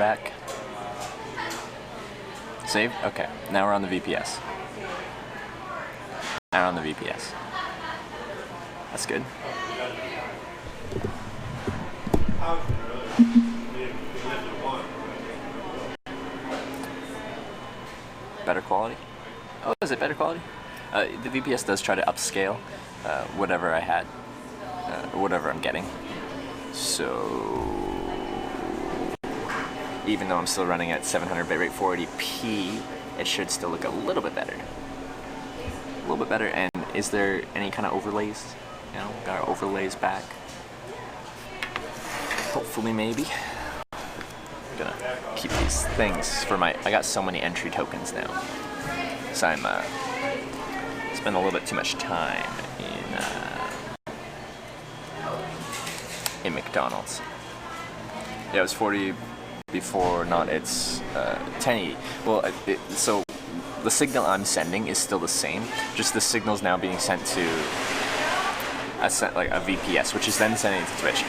back. Save? Okay, now we're on the VPS. Now on the VPS. That's good. Better quality? Oh, is it better quality? The VPS does try to upscale whatever I had, whatever I'm getting. So, even though I'm still running at 700 bitrate 480p, it should still look a little bit better. A little bit better. And is there any kind of overlays? You know, got our overlays back. Hopefully, maybe. I'm gonna keep these things for my. I got so many entry tokens now, so I'm spend a little bit too much time in McDonald's. Yeah, it was 40 before. Not it's 1080. Well, so the signal I'm sending is still the same. Just the signal's now being sent to a VPS, which is then sending it to Twitch.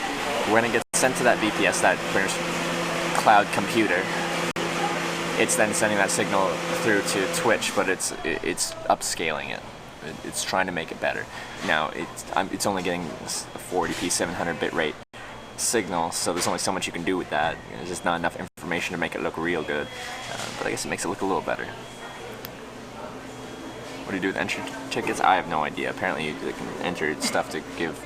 When it gets sent to that VPS, that cloud computer, it's then sending that signal through to Twitch, but it's upscaling it. It's trying to make it better. Now it's only getting a 40p 700 bit rate signal, so there's only so much you can do with that. There's just not enough information to make it look real good. But I guess it makes it look a little better. What do you do with entry tickets? I have no idea. Apparently you can enter stuff to give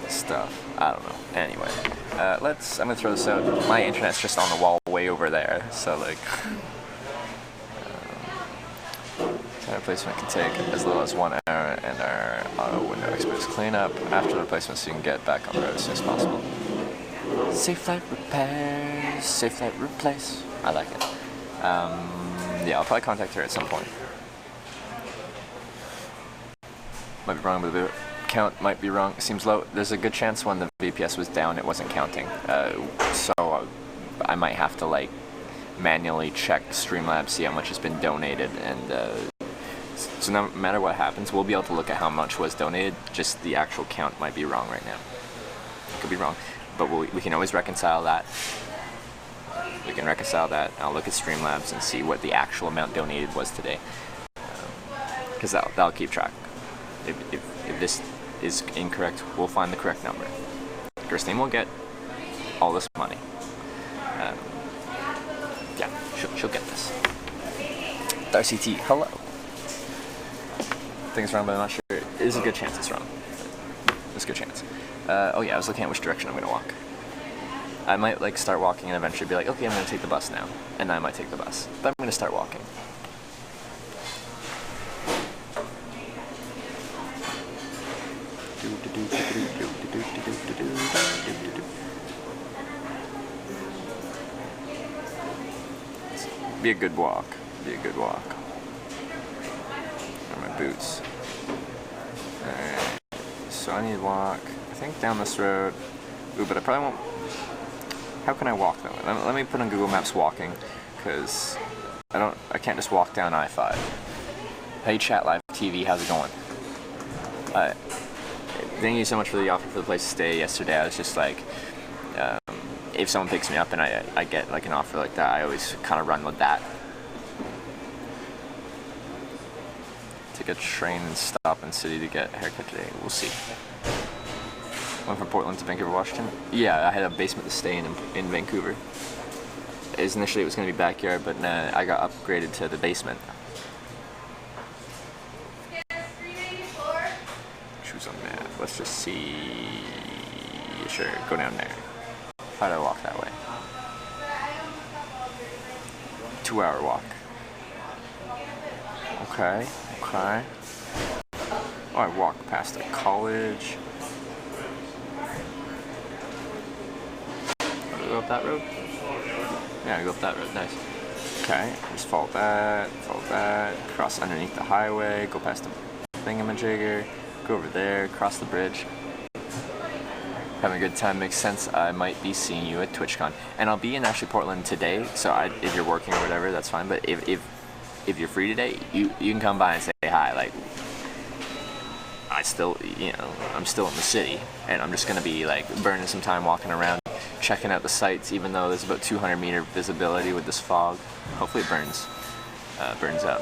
stuff. I don't know. Anyway, I'm gonna throw this out. My internet's just on the wall way over there, so like kind of replacement can take as little as 1 hour, and our auto window experts clean up after the replacement so you can get back on the road as soon as possible. Safe flight repairs, safe flight replace. I like it. Yeah, I'll probably contact her at some point. Might be wrong with the count, might be wrong. It seems low. There's a good chance when the VPS was down it wasn't counting. So I might have to like manually check Streamlabs, see how much has been donated, and so no matter what happens, we'll be able to look at how much was donated. Just the actual count might be wrong right now. It could be wrong, but we can always reconcile that. We can reconcile that. I'll look at Streamlabs and see what the actual amount donated was today, because that'll keep track. If this is incorrect, we'll find the correct number. Christine will get all this money. Yeah, she'll get this. Darcy T, hello. I think it's wrong, but I'm not sure. There's a good chance it's wrong. There's a good chance. Oh yeah, I was looking at which direction I'm gonna walk. I might like start walking and eventually be like, okay, I'm gonna take the bus now, and then I might take the bus. But I'm gonna start walking. Be a good walk. Be a good walk. Where are my boots? Alright. So I need to walk, I think, down this road. Ooh, but I probably won't. How can I walk though? Let me put on Google Maps walking, because I can't just walk down I-5. Hey Chat Live TV, how's it going? Thank you so much for the offer for the place to stay yesterday. I was just like, if someone picks me up and I get like an offer like that, I always kind of run with that. Take a train and stop in city to get a haircut today. We'll see. Went from Portland to Vancouver, Washington. Yeah, I had a basement to stay in Vancouver. Initially it was going to be backyard, but nah, I got upgraded to the basement. Choose a map. Let's just see. Sure, go down there. How do I walk that way? 2-hour walk. Okay, okay. Oh, I walk past a college. Go up that road? Yeah, go up that road, nice. Okay, just follow that, cross underneath the highway, go past the thingamajigger, go over there, cross the bridge. Having a good time, makes sense. I might be seeing you at TwitchCon. And I'll be in actually Portland today, so if you're working or whatever, that's fine. But if you're free today, you can come by and say hi. Like, I still, I'm still in the city, and I'm just gonna be like burning some time walking around, checking out the sights, even though there's about 200-meter visibility with this fog. Hopefully it burns up.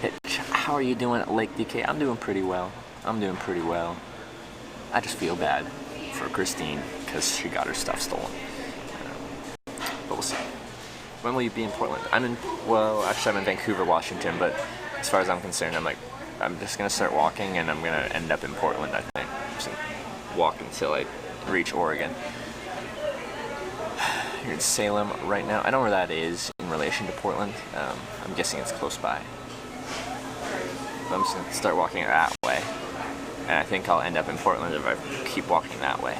Hitch, how are you doing at Lake DK? I'm doing pretty well. I just feel bad for Christine because she got her stuff stolen. But we'll see. When will you be in Portland? I'm in Vancouver, Washington, but as far as I'm concerned, I'm just gonna start walking and I'm gonna end up in Portland, I think. I'm just gonna walk until I reach Oregon. You're in Salem right now. I don't know where that is in relation to Portland. I'm guessing it's close by. But I'm just gonna start walking that way. And I think I'll end up in Portland if I keep walking that way.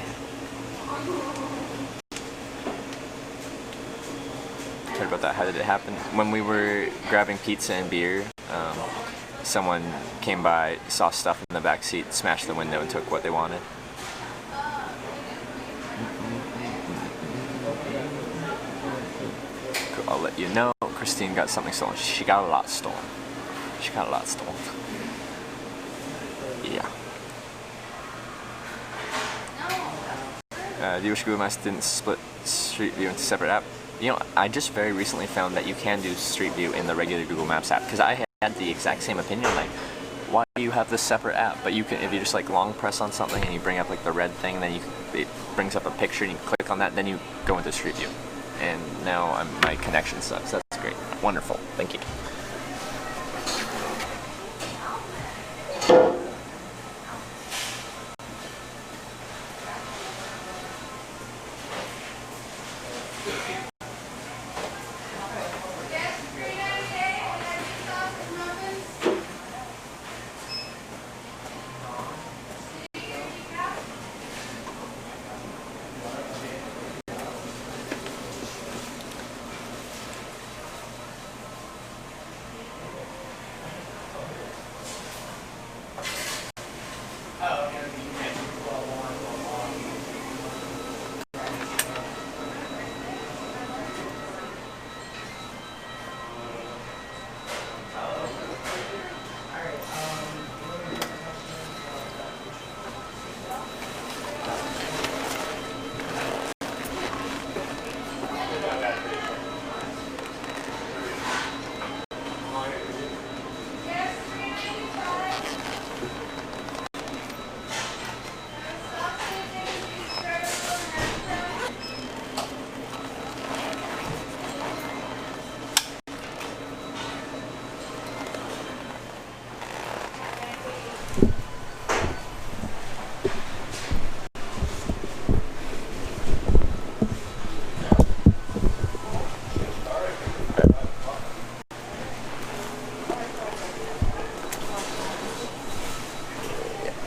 Heard about that. How did it happen? When we were grabbing pizza and beer, someone came by, saw stuff in the back seat, smashed the window, and took what they wanted. I'll let you know. Christine got something stolen. She got a lot stolen. Yeah. Do you wish Google Maps didn't split Street View into separate app? I just very recently found that you can do Street View in the regular Google Maps app, because I had the exact same opinion, like, why do you have this separate app? But you can, if you just like long press on something and you bring up like the red thing, then it brings up a picture and you click on that, then you go into Street View. And now my connection sucks. That's great. Wonderful. Thank you.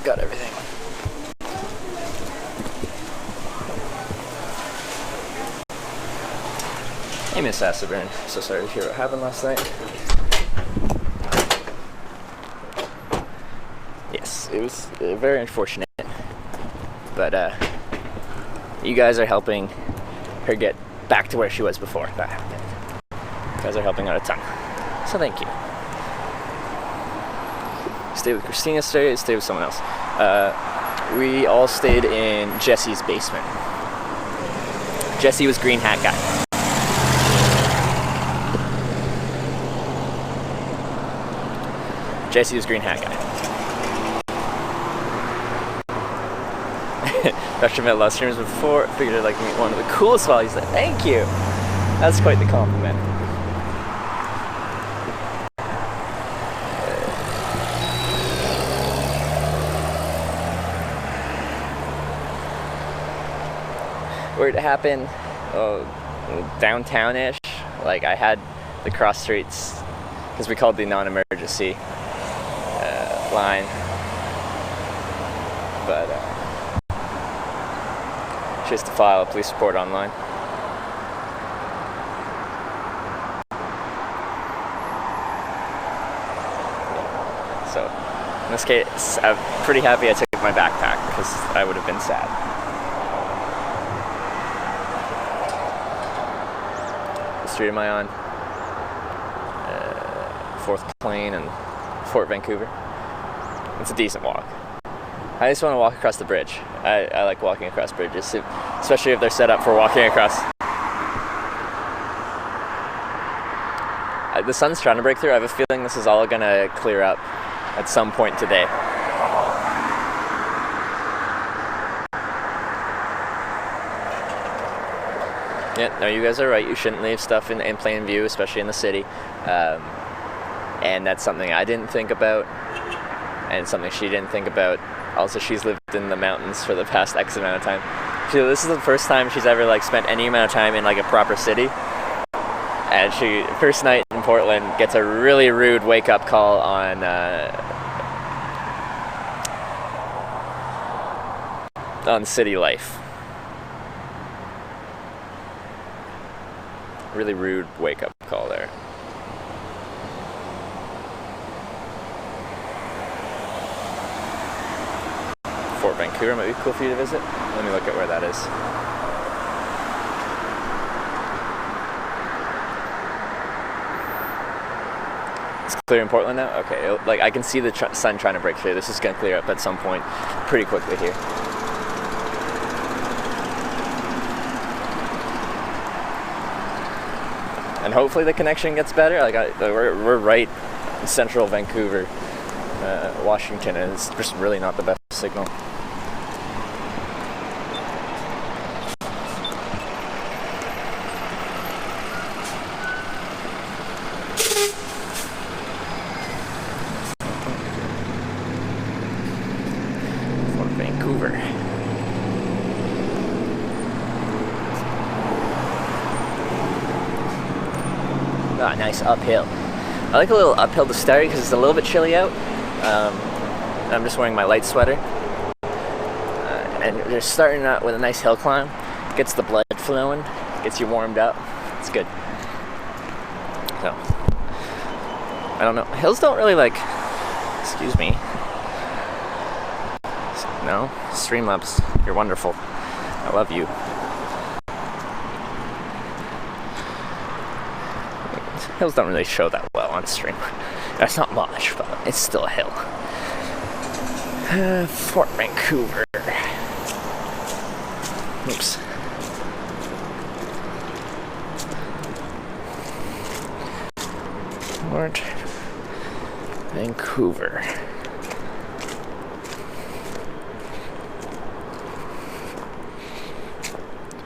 Got everything. Hey, Miss Asselburn. So sorry to hear what happened last night. Yes, it was very unfortunate. But you guys are helping her get back to where she was before that happened. You guys are helping out a ton. So thank you. Stayed with Christine yesterday, stayed with someone else. We all stayed in Jesse's basement. Jesse was green hat guy. Jesse was green hat guy. Dr. met last streamers before, figured I'd like to meet one of the coolest while he's there. Thank you! That's quite the compliment. Where it happened, downtown-ish. Like, I had the cross streets, because we called the non-emergency line. But she has to file a police report online. Yeah. So, in this case, I'm pretty happy I took my backpack, because I would have been sad. What street am I on? 4th Plain and Fort Vancouver. It's a decent walk. I just want to walk across the bridge. I like walking across bridges, especially if they're set up for walking across. The sun's trying to break through. I have a feeling this is all going to clear up at some point today. Yeah, no, you guys are right. You shouldn't leave stuff in plain view, especially in the city. And that's something I didn't think about, and something she didn't think about. Also, she's lived in the mountains for the past X amount of time. This is the first time she's ever like spent any amount of time in like a proper city. And she, first night in Portland, gets a really rude wake-up call on city life. Really rude wake-up call there. Fort Vancouver might be cool for you to visit. Let me look at where that is. It's clear in Portland now? Okay, like I can see the sun trying to break through. This is going to clear up at some point pretty quickly here. And hopefully the connection gets better. Like we're right in central Vancouver, Washington, and it's just really not the best signal. Fort Vancouver. Ah, nice uphill. I like a little uphill to start because it's a little bit chilly out. I'm just wearing my light sweater. And just starting out with a nice hill climb. Gets the blood flowing, gets you warmed up. It's good. So, I don't know. Hills don't really like, excuse me. No, Streamlabs, you're wonderful. I love you. Hills don't really show that well on stream. That's not much, but it's still a hill. Fort Vancouver. Oops. Fort Vancouver.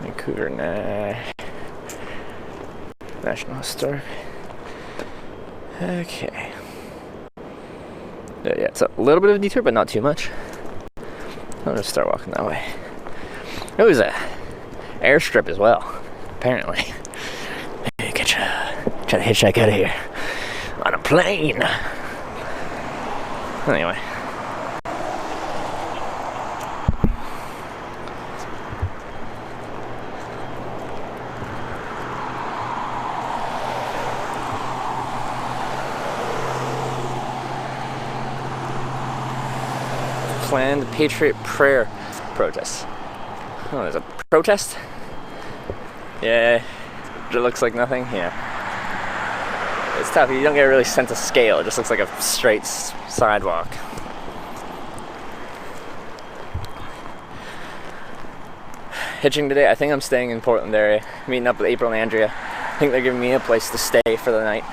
Vancouver National Historic. Okay. Yeah, it's a little bit of a detour, but not too much. I'll just start walking that way. It was a airstrip as well, apparently. Maybe try to hitchhike out of here on a plane. Anyway. Planned Patriot Prayer protest. Oh, there's a protest? Yeah, it looks like nothing. Yeah. It's tough. You don't get a really sense of scale. It just looks like a straight sidewalk. Hitching today. I think I'm staying in Portland area. Meeting up with April and Andrea. I think they're giving me a place to stay for the night.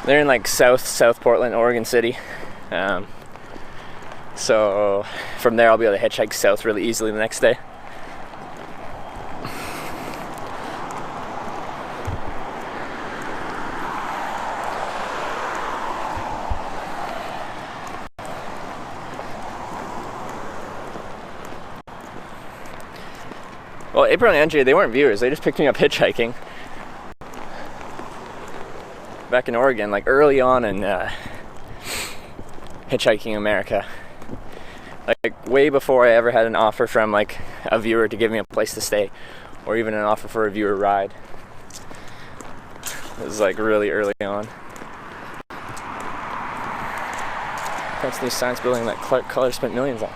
They're in like South Portland, Oregon City. So from there I'll be able to hitchhike south really easily the next day. Well, April and Andrea, they weren't viewers. They just picked me up hitchhiking back in Oregon, like early on in Hitchhiking America. Like way before I ever had an offer from like a viewer to give me a place to stay, or even an offer for a viewer ride. It was like really early on. That's the new science building that Clark Color spent millions on.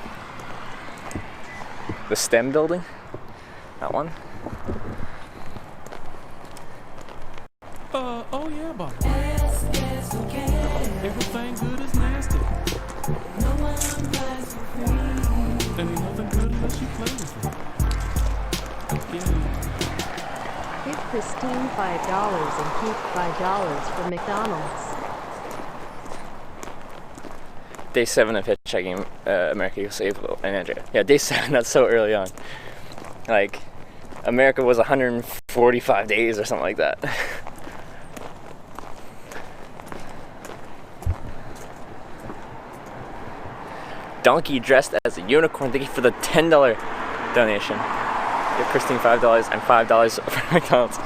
The STEM building? That one? Oh yeah, Bob. Everything good is nasty. No one plays for free. And ain't nothing good unless you play with it. Yeah. Give Christine $5 and keep $5 for McDonald's. Day 7 of Hitchhiking America, You'll Save and Andrea. Yeah, day 7, that's so early on. Like, America was 145 days or something like that. Donkey dressed as a unicorn. Thank you for the $10 donation. Give Christine $5 and $5 for McDonald's.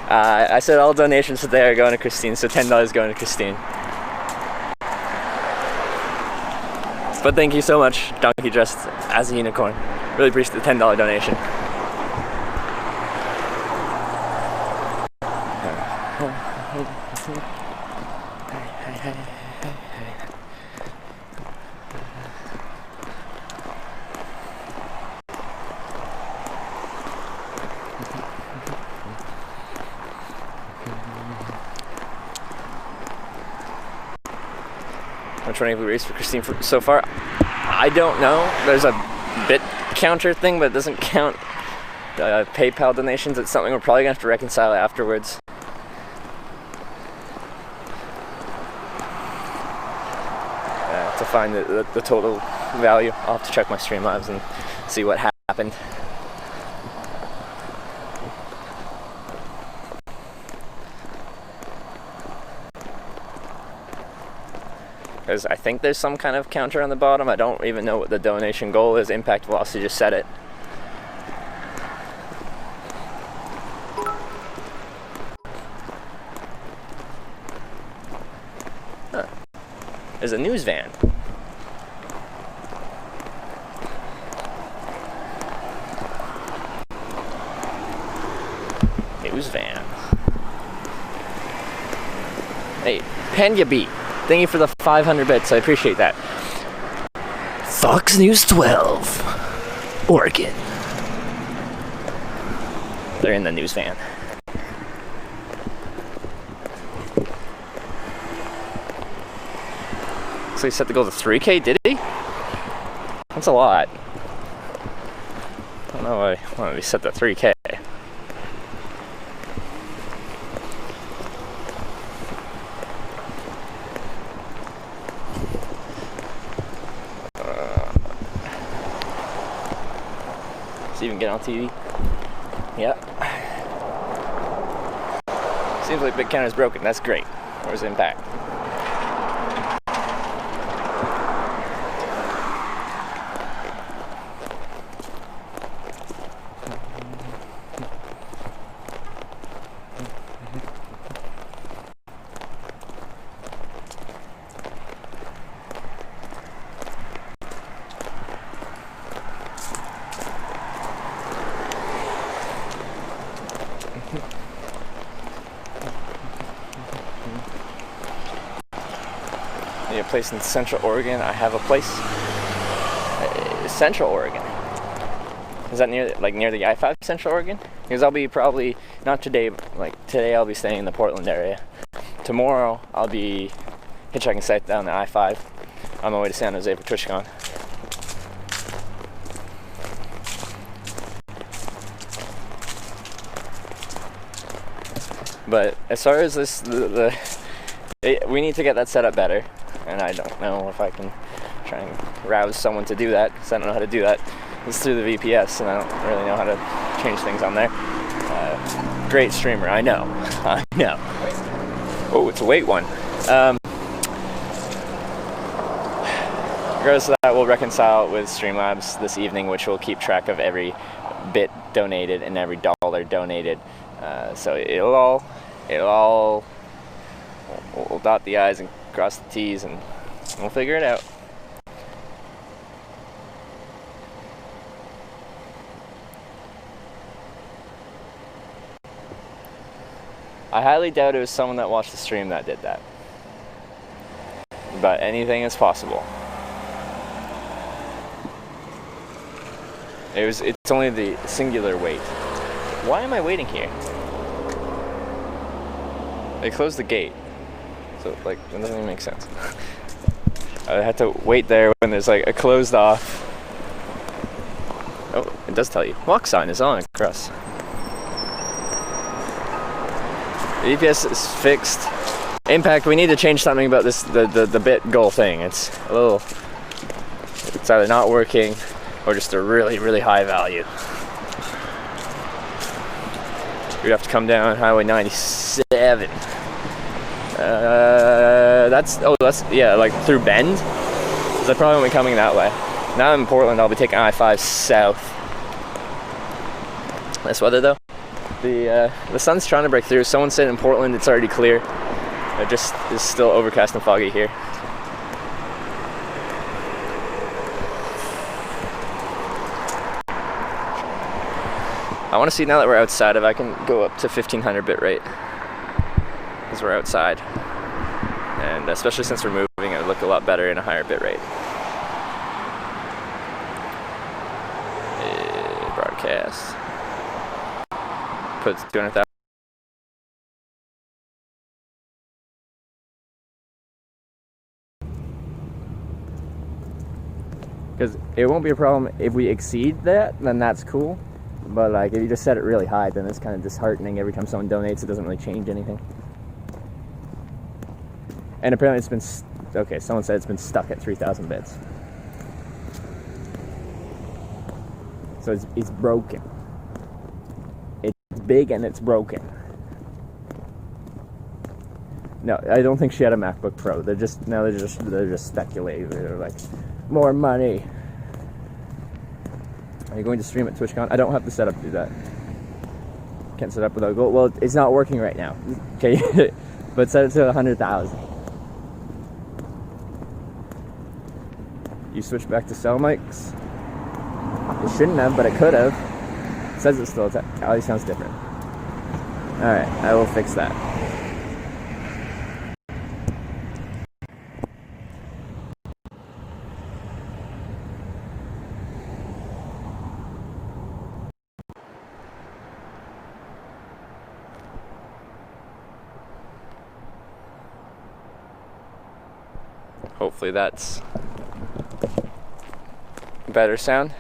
I said all donations today are going to Christine, so $10 going to Christine. But thank you so much, Donkey dressed as a unicorn. Really appreciate the $10 donation. How much money have we raised for Christine so far? I don't know. There's a bit counter thing, but it doesn't count PayPal donations. It's something we're probably going to have to reconcile afterwards. To find the total value. I'll have to check my Streamlabs and see what happened. Because I think there's some kind of counter on the bottom. I don't even know what the donation goal is. Impact Velocity just said it. Huh. There's a news van. News van. Hey, Penya Beat. Thank you for the 500 bits. I appreciate that. Fox News 12, Oregon. They're in the news van. So he set the goal to 3K, did he? That's a lot. I don't know why he set the 3K. Even get on TV. Yep. Seems like big counter's broken. That's great. Where's Impact? A place in Central Oregon. I have a place. Central Oregon. Is that near the I-5 Central Oregon? Because I'll be probably not today. Like today, I'll be staying in the Portland area. Tomorrow, I'll be hitchhiking south down the I-5 on my way to San Jose for TwitchCon. But as far as this, we need to get that set up better. And I don't know if I can try and rouse someone to do that, because I don't know how to do that. It's through the VPS, and I don't really know how to change things on there. Great streamer, I know. I know. Oh, it's a weight one. Regardless of that, we'll reconcile with Streamlabs this evening, which will keep track of every bit donated and every dollar donated. So it'll all, we'll dot the I's and cross the T's, and we'll figure it out. I highly doubt it was someone that watched the stream that did that. But anything is possible. It's only the singular wait. Why am I waiting here? They closed the gate. So like, it doesn't even make sense. I had to wait there when there's like a closed off. Oh, it does tell you. Walk sign is on across. The EPS is fixed. Impact, we need to change something about this, the bit goal thing. It's a little, it's either not working or just a really, really high value. We'd have to come down Highway 97. That's yeah, like through Bend. Because I probably won't be coming that way. Now I'm in Portland, I'll be taking I-5 south. Nice weather though. The sun's trying to break through. Someone said in Portland it's already clear. It just is still overcast and foggy here. I want to see now that we're outside if I can go up to 1500 bit rate. Because we're outside. And especially since we're moving, it would look a lot better in a higher bit rate. Broadcast. Put 200,000. Because it won't be a problem if we exceed that, then that's cool. But like, if you just set it really high, then it's kind of disheartening. Every time someone donates, it doesn't really change anything. And apparently it's been, okay, someone said it's been stuck at 3,000 bits. So it's broken. It's big and it's broken. No, I don't think she had a MacBook Pro. They're just speculating. They're like, more money. Are you going to stream at TwitchCon? I don't have the setup to do that. Can't set up without gold. Well, it's not working right now. Okay, but set it to 100,000. You switched back to cell mics? It shouldn't have, but it could have. It says it's still attacked. Audio sounds different. Alright, I will fix that. Hopefully that's better sound.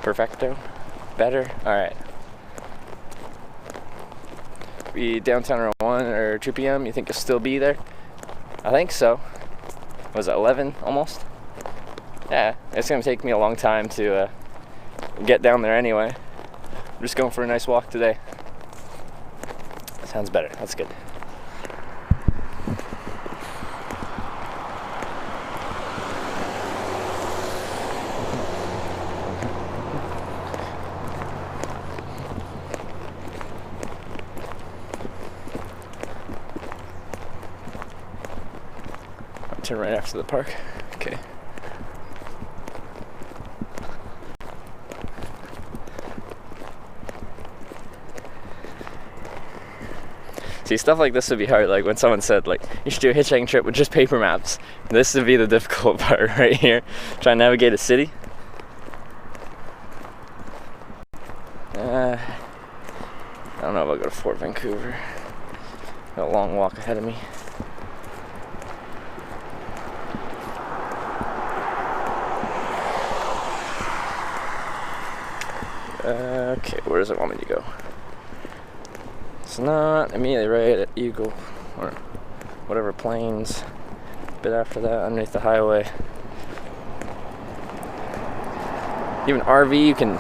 Perfecto. Better? Alright. Be downtown around 1 or 2 p.m. You think you'll still be there? I think so. Was it 11 almost? Yeah, it's gonna take me a long time to get down there anyway. I'm just going for a nice walk today. Sounds better, that's good. I'll turn right after the park. Okay. See, stuff like this would be hard, like when someone said, like, you should do a hitchhiking trip with just paper maps. This would be the difficult part right here. Try and navigate a city. I don't know if I'll go to Fort Vancouver. Got a long walk ahead of me. Okay, where does it want me to go? It's not immediately right at Eagle or whatever plains. A bit after that, underneath the highway. Even RV, you can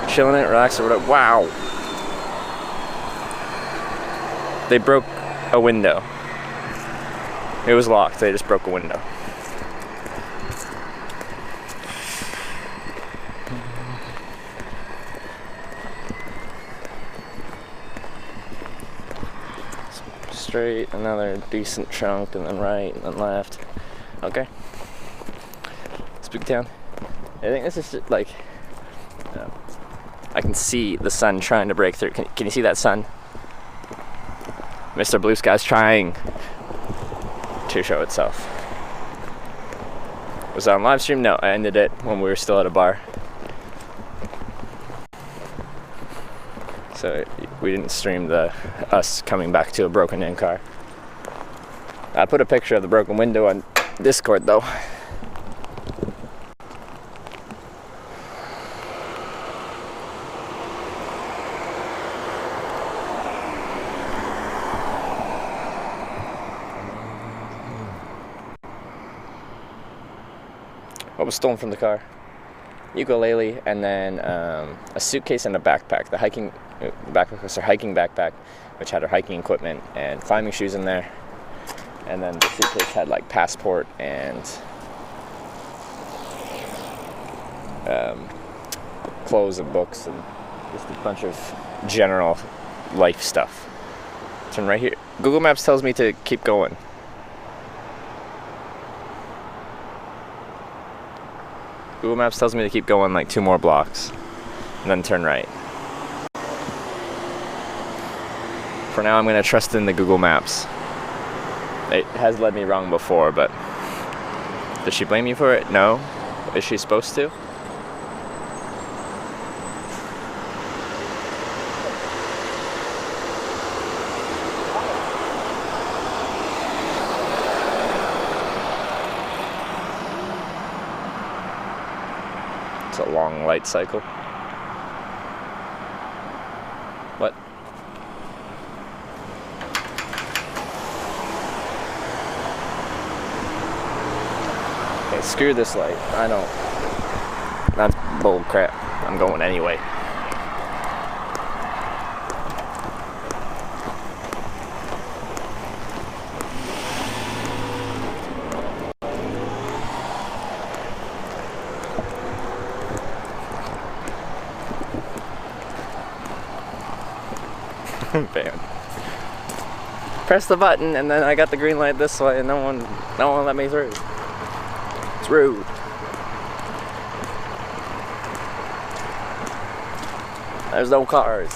chill in it, relax, or whatever. Wow! They broke a window. It was locked. They just broke a window. Straight, another decent chunk, and then right, and then left. Okay. Spooky Town. I think this is just like, I can see the sun trying to break through. Can you see that sun? Mr. Blue Sky's trying nature show itself. Was it on live stream? No, I ended it when we were still at a bar. So we didn't stream us coming back to a broken in car. I put a picture of the broken window on Discord though. What was stolen from the car? Ukulele, and then a suitcase and a backpack. The backpack was her hiking backpack, which had her hiking equipment and climbing shoes in there. And then the suitcase had like passport and clothes and books and just a bunch of general life stuff. Turn right here. Google Maps tells me to keep going. Google Maps tells me to keep going like 2 more blocks and then turn right. For now, I'm going to trust in the Google Maps. It has led me wrong before, but does she blame you for it? No. Is she supposed to? It's a long light cycle. What? Okay, screw this light. I don't. That's bull crap. I'm going anyway. Bam. Press the button and then I got the green light this way and no one let me through. It's rude. There's no cars.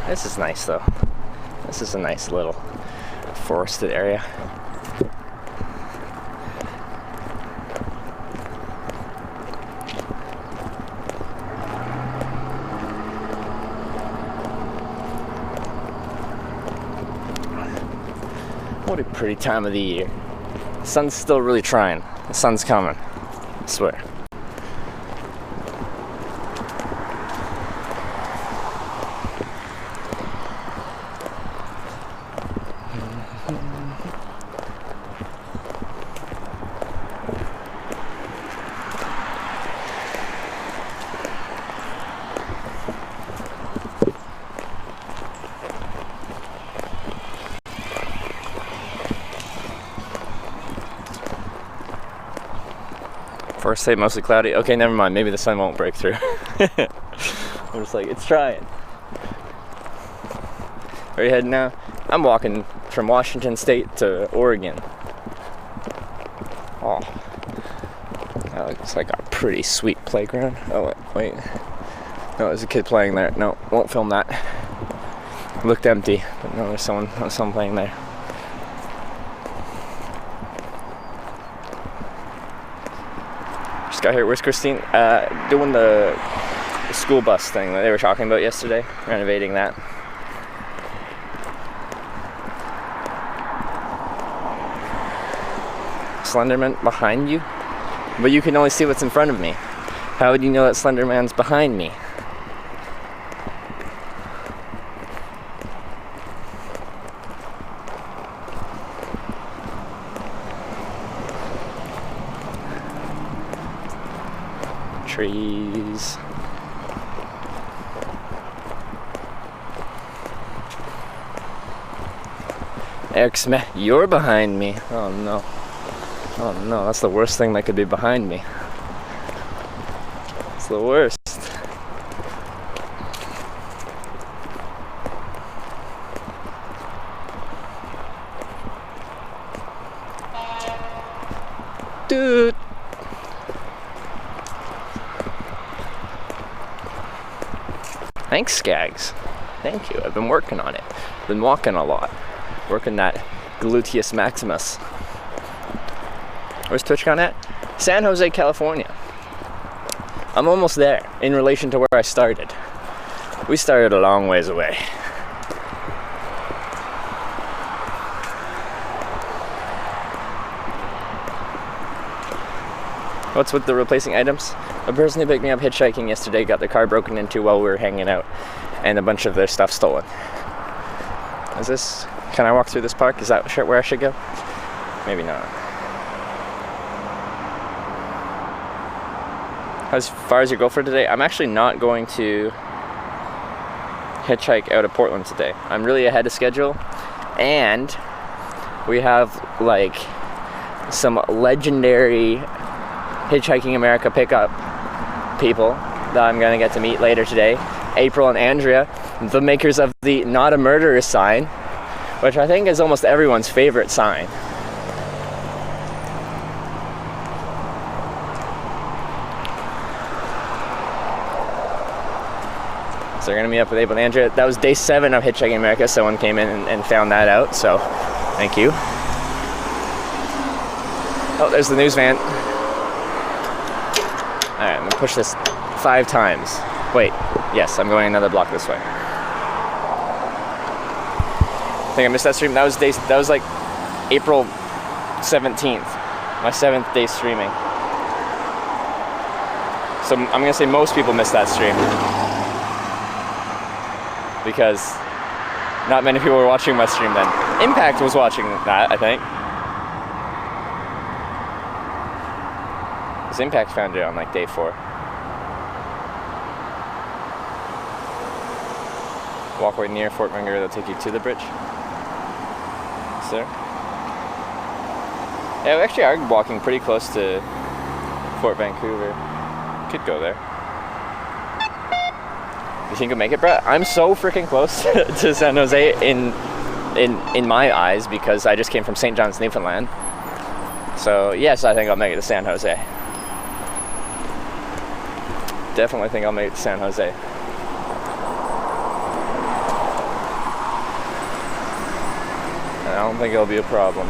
This is nice though. This is a nice little forested area. What a pretty time of the year. The sun's still really trying. The sun's coming. I swear. First day mostly cloudy. Okay, never mind. Maybe the sun won't break through. I'm just like, it's trying. Where are you heading now? I'm walking from Washington State to Oregon. Oh, that looks like a pretty sweet playground. Oh, wait. No, there's a kid playing there. No, won't film that. It looked empty, but no, there's someone playing there. Got here. Where's Christine? Doing the school bus thing that they were talking about yesterday, renovating that. Slenderman behind you? But you can only see what's in front of me. How would you know that Slenderman's behind me? Trees. Eric Smith, you're behind me. Oh no. Oh no, that's the worst thing that could be behind me. It's the worst. Dude. Thanks, Skags. Thank you. I've been working on it. Been walking a lot. Working that gluteus maximus. Where's TwitchCon at? San Jose, California. I'm almost there in relation to where I started. We started a long ways away. What's with the replacing items? A person who picked me up hitchhiking yesterday got their car broken into while we were hanging out, and a bunch of their stuff stolen. Is this... Can I walk through this park? Is that where I should go? Maybe not. As far as you go for today, I'm actually not going to hitchhike out of Portland today. I'm really ahead of schedule, and we have like some legendary Hitchhiking America pickup people that I'm gonna get to meet later today. April and Andrea, the makers of the Not a Murderer sign, which I think is almost everyone's favorite sign. So we're gonna meet up with April and Andrea. That was day 7 of Hitchhiking America. Someone came in and found that out, so thank you. Oh, there's the news van. Alright, I'm gonna push this 5 times. Wait, yes, I'm going another block this way. I think I missed that stream. That was like April 17th, my 7th day streaming. So I'm gonna say most people missed that stream, because not many people were watching my stream then. Impact was watching that, I think. This Impact found it on like day 4. Walkway near Fort Vancouver, that'll take you to the bridge. Sir? Yeah, we actually are walking pretty close to Fort Vancouver. Could go there. You think you'll make it, Brett? I'm so freaking close to San Jose in my eyes, because I just came from St. John's, Newfoundland. So yes, I think I'll make it to San Jose. Definitely think I'll make it to San Jose. And I don't think it'll be a problem.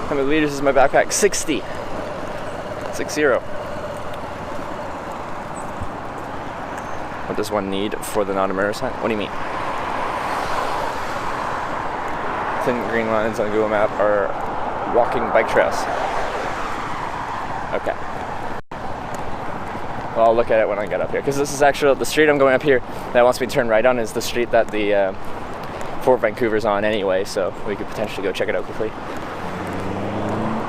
How many liters is my backpack? 60. 60. What does one need for the Not a Murderer sign? What do you mean? Thin green lines on Google Map are walking bike trails. Okay. Well, I'll look at it when I get up here, because this is actually the street I'm going up here that wants me to turn right on is the street that the Fort Vancouver's on anyway, so we could potentially go check it out quickly.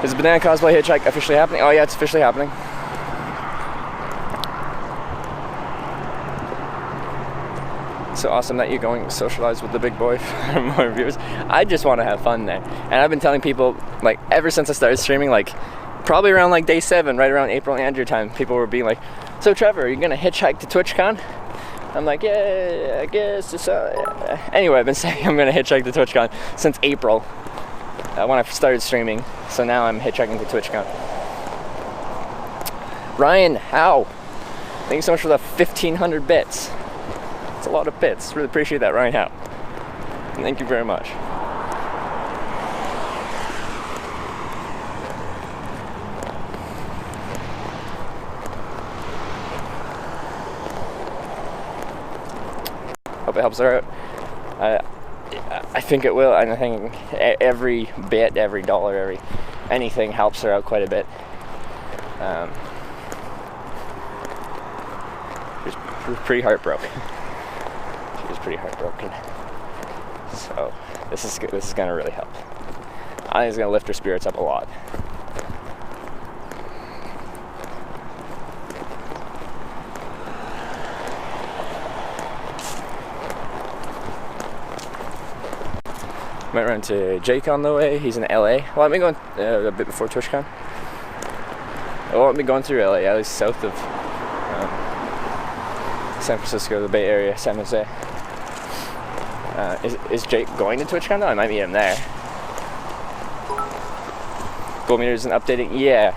Is the Banana Cosplay Hitchhike officially happening? Oh yeah, it's officially happening. So awesome that you're going to socialize with the big boy for more viewers. I just want to have fun there. And I've been telling people, like, ever since I started streaming, like, probably around, like, day 7, right around April and Andrew time, people were being like, so Trevor, are you going to hitchhike to TwitchCon? I'm like, yeah, I guess. Anyway, I've been saying I'm going to hitchhike to TwitchCon since April, when I started streaming. So now I'm hitchhiking to TwitchCon. Ryan, how? Thank you so much for the 1,500 bits. It's a lot of bits. Really appreciate that, Ryan Howe. Thank you very much. Hope it helps her out. I think it will, and I think every bit, every dollar, anything helps her out quite a bit. She was pretty heartbroken. She was pretty heartbroken. So this is gonna really help. I think it's gonna lift her spirits up a lot. Might run into Jake on the way. He's in LA. Well, I've been going a bit before TwitchCon. Well, I've been going through LA, at least south of San Francisco, the Bay Area, San Jose. Is Jake going to TwitchCon though? I might meet him there. Gold meter isn't updating. Yeah.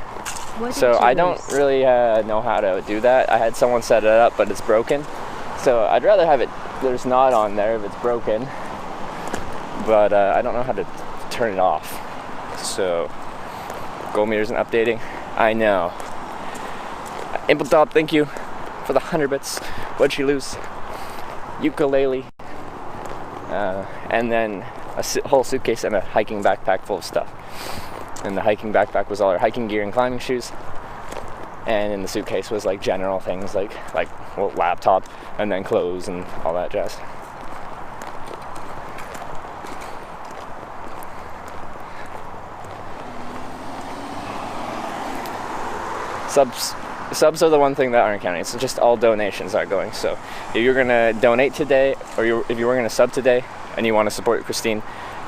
What did So you I don't lose? really know how to do that. I had someone set it up, but it's broken. So I'd rather have it, there's not on there if it's broken. But I don't know how to turn it off. So gold meter isn't updating. I know. Impletop, thank you for the 100 bits. What'd you lose? Ukulele. And then a whole suitcase and a hiking backpack full of stuff. And the hiking backpack was all our hiking gear and climbing shoes. And in the suitcase was like general things like well, laptop and then clothes and all that jazz. Subs are the one thing that aren't counting. It's just all donations are going. So if you're gonna donate today, or if you were gonna sub today and you want to support Christine,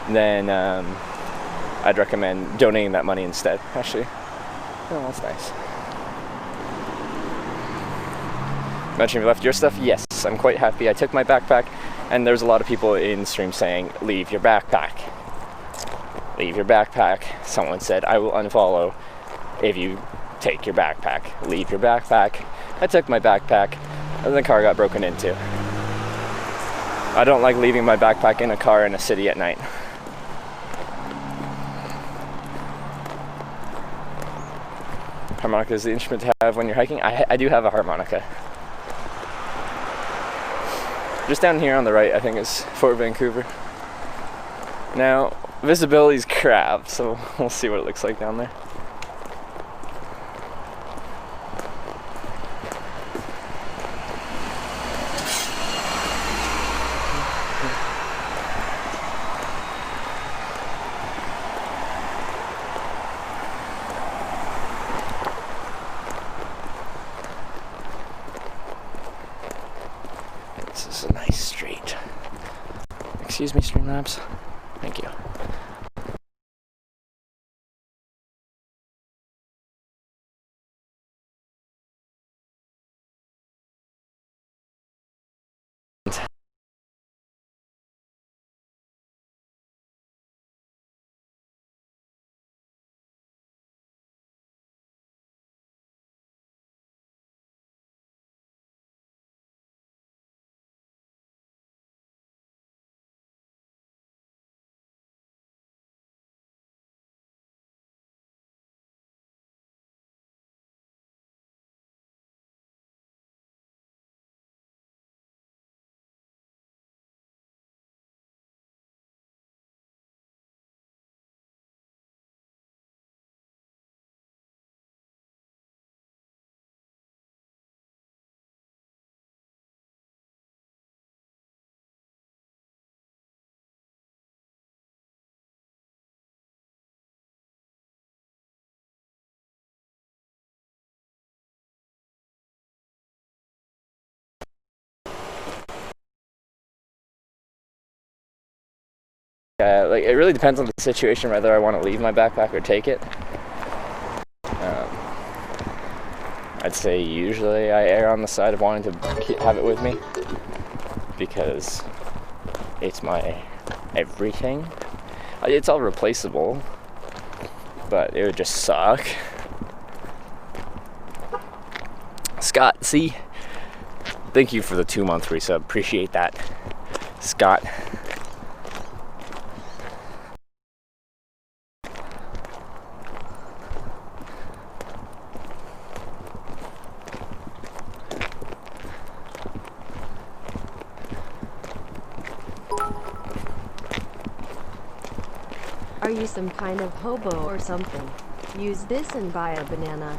then I'd recommend donating that money instead. Actually, oh, that's nice. Mention you left your stuff. Yes, I'm quite happy. I took my backpack, and there's a lot of people in stream saying, "Leave your backpack. Leave your backpack." Someone said, "I will unfollow if you take your backpack. Leave your backpack." I took my backpack, and the car got broken into. I don't like leaving my backpack in a car in a city at night. Harmonica is the instrument to have when you're hiking. I do have a harmonica. Just down here on the right, I think is Fort Vancouver. Now, visibility's crap, so we'll see what it looks like down there. This is a nice street. Excuse me, Streamlabs. Thank you. Like it really depends on the situation whether I want to leave my backpack or take it. I'd say usually I err on the side of wanting to have it with me because it's my everything. It's all replaceable, but it would just suck. Scott, see? Thank you for the 2-month resub. Appreciate that, Scott. Are you some kind of hobo or something? Use this and buy a banana.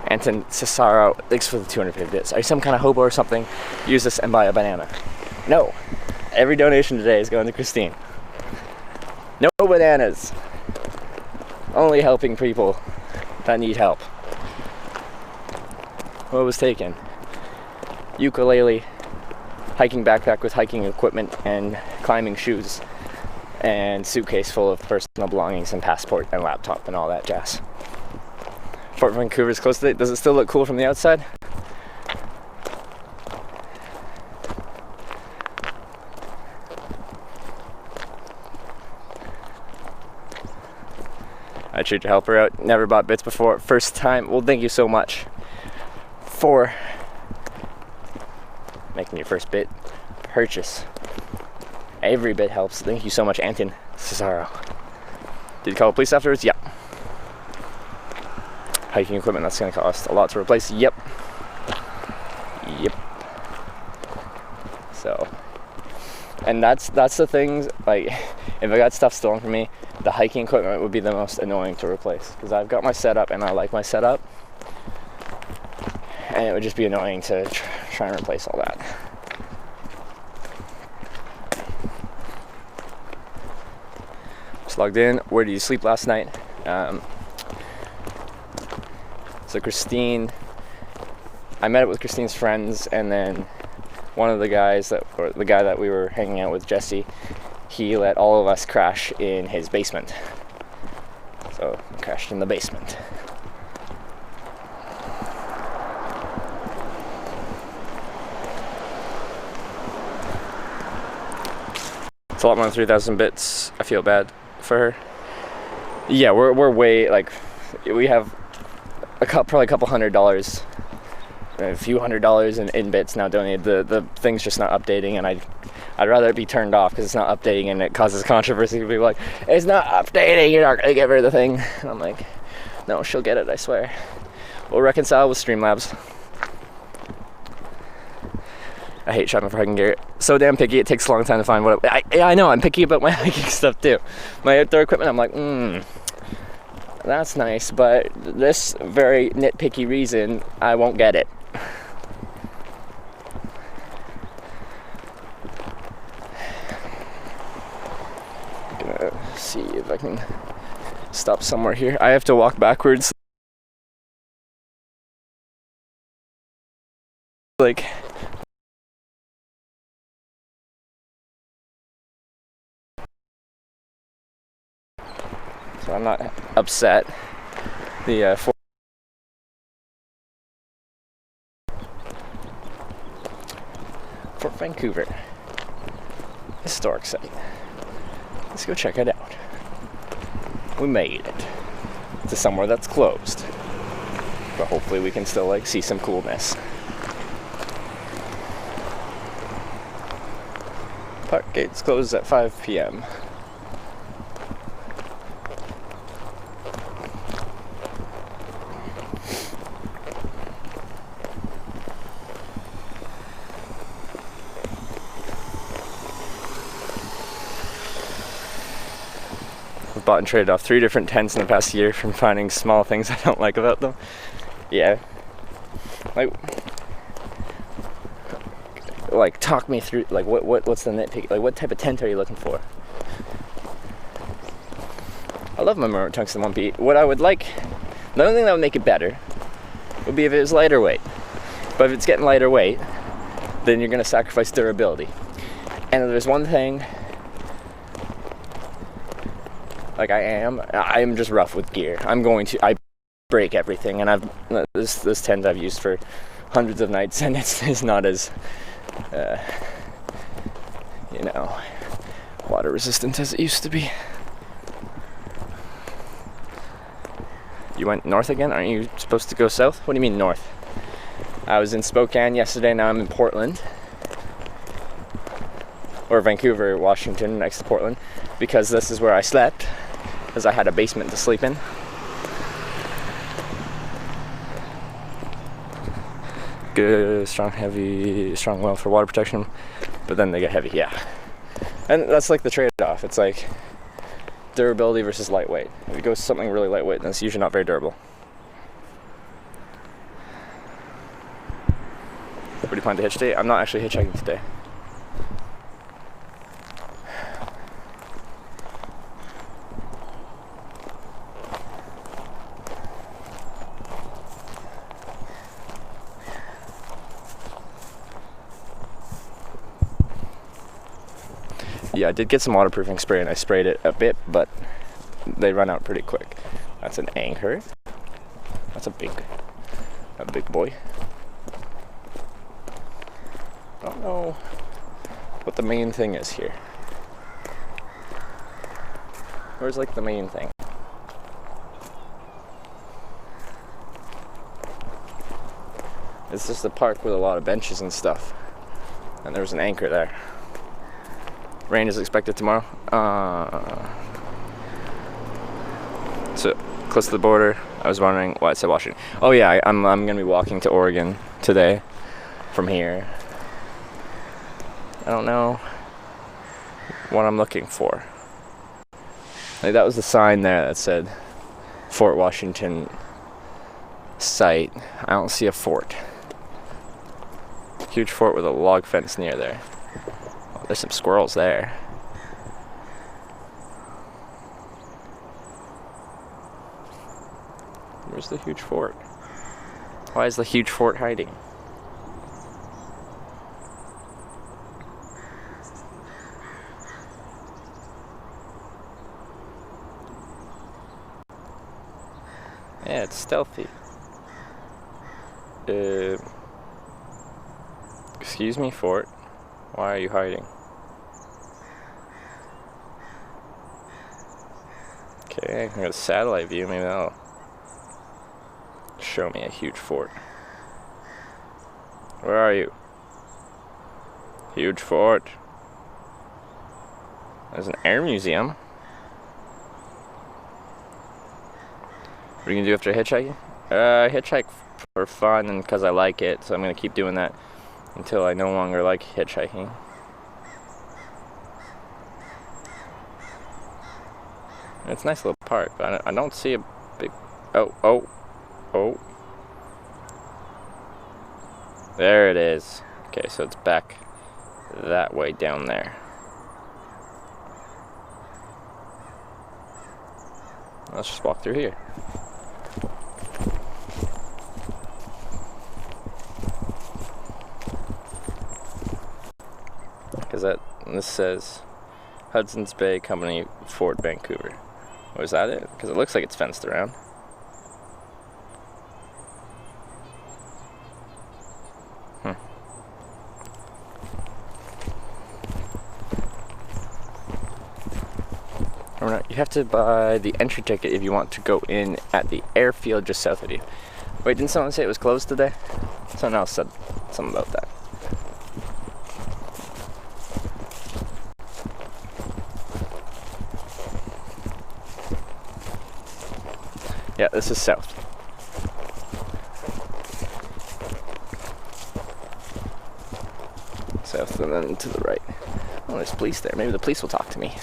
Anton Cesaro, thanks for the 250 bits. Are you some kind of hobo or something? Use this and buy a banana. No. Every donation today is going to Christine. No bananas. Only helping people that need help. What was taken? Ukulele, hiking backpack with hiking equipment and climbing shoes, and suitcase full of personal belongings and passport and laptop and all that jazz. Fort Vancouver's close to it. Does it still look cool from the outside? I sure to help her out. Never bought bits before, first time. Well, thank you so much for making your first bit purchase. Every bit helps. Thank you so much, Anton Cesaro. Did you call the police afterwards? Yep. Hiking equipment, that's gonna cost a lot to replace. Yep. So, and that's the things, like, if I got stuff stolen from me, the hiking equipment would be the most annoying to replace, because I've got my setup and I like my setup, and it would just be annoying to try and replace all that. Just logged in. Where did you sleep last night? So Christine, I met up with Christine's friends, and then one of the guys or the guy that we were hanging out with, Jesse, he let all of us crash in his basement. So I crashed in the basement. It's a lot more than 3,000 bits. I feel bad for her. Yeah, we're way, like, we have probably a couple $100, a few $100 in bits now donated. The thing's just not updating, and I'd rather it be turned off because it's not updating and it causes controversy. People like, it's not updating, you're not gonna give her the thing. And I'm like, no, she'll get it, I swear. We'll reconcile with Streamlabs. I hate shopping for hiking gear. So damn picky, it takes a long time to find what I know, I'm picky about my hiking stuff too. My outdoor equipment, I'm like, that's nice, but this very nitpicky reason, I won't get it. Gonna see if I can stop somewhere here. I have to walk backwards. Like, so I'm not upset. The Fort Vancouver historic site. Let's go check it out. We made it to somewhere that's closed, but hopefully we can still like see some coolness. Park gates close at 5 p.m. I've bought and traded off 3 different tents in the past year from finding small things I don't like about them. Yeah. Like talk me through, like what's the nitpick, like what type of tent are you looking for? I love my Mermaid Tungsten 1P. What I would like, the only thing that would make it better would be if it was lighter weight. But if it's getting lighter weight, then you're gonna sacrifice durability. And if there's one thing, like I am just rough with gear. I break everything, and this tent I've used for hundreds of nights, and it's not as water resistant as it used to be. You went north again? Aren't you supposed to go south? What do you mean north? I was in Spokane yesterday, now I'm in Portland. Or Vancouver, Washington, next to Portland, because this is where I slept, because I had a basement to sleep in. Good, strong, heavy, strong well for water protection, but then they get heavy, yeah. And that's like the trade-off. It's like durability versus lightweight. If you go something really lightweight, then it's usually not very durable. Where do you plan to hitch today? I'm not actually hitchhiking today. Yeah, I did get some waterproofing spray and I sprayed it a bit, but they run out pretty quick. That's an anchor. That's a big boy. I don't know what the main thing is here. Where's like the main thing? It's just a park with a lot of benches and stuff. And there was an anchor there. Rain is expected tomorrow. So close to the border. I was wondering why it said Washington. Oh yeah, I'm gonna be walking to Oregon today from here. I don't know what I'm looking for. Like, that was the sign there that said Fort Washington site. I don't see a fort. Huge fort with a log fence near there. Oh, there's some squirrels there. Where's the huge fort? Why is the huge fort hiding? Yeah, it's stealthy. Excuse me, fort. Why are you hiding? Okay, I got a satellite view. Maybe that'll show me a huge fort. Where are you? Huge fort. There's an air museum. What are you gonna do after hitchhiking? Hitchhike for fun and because I like it, so I'm gonna keep doing that until I no longer like hitchhiking. It's a nice little park, but I don't see a big... Oh. There it is. Okay, so it's back that way down there. Let's just walk through here. Because this says Hudson's Bay Company, Fort Vancouver. Oh, is that it? Because it looks like it's fenced around. Alright, you have to buy the entry ticket if you want to go in at the airfield just south of you. Wait, didn't someone say it was closed today? Someone else said something about that. Yeah, this is south. South and then to the right. Oh, there's police there. Maybe the police will talk to me.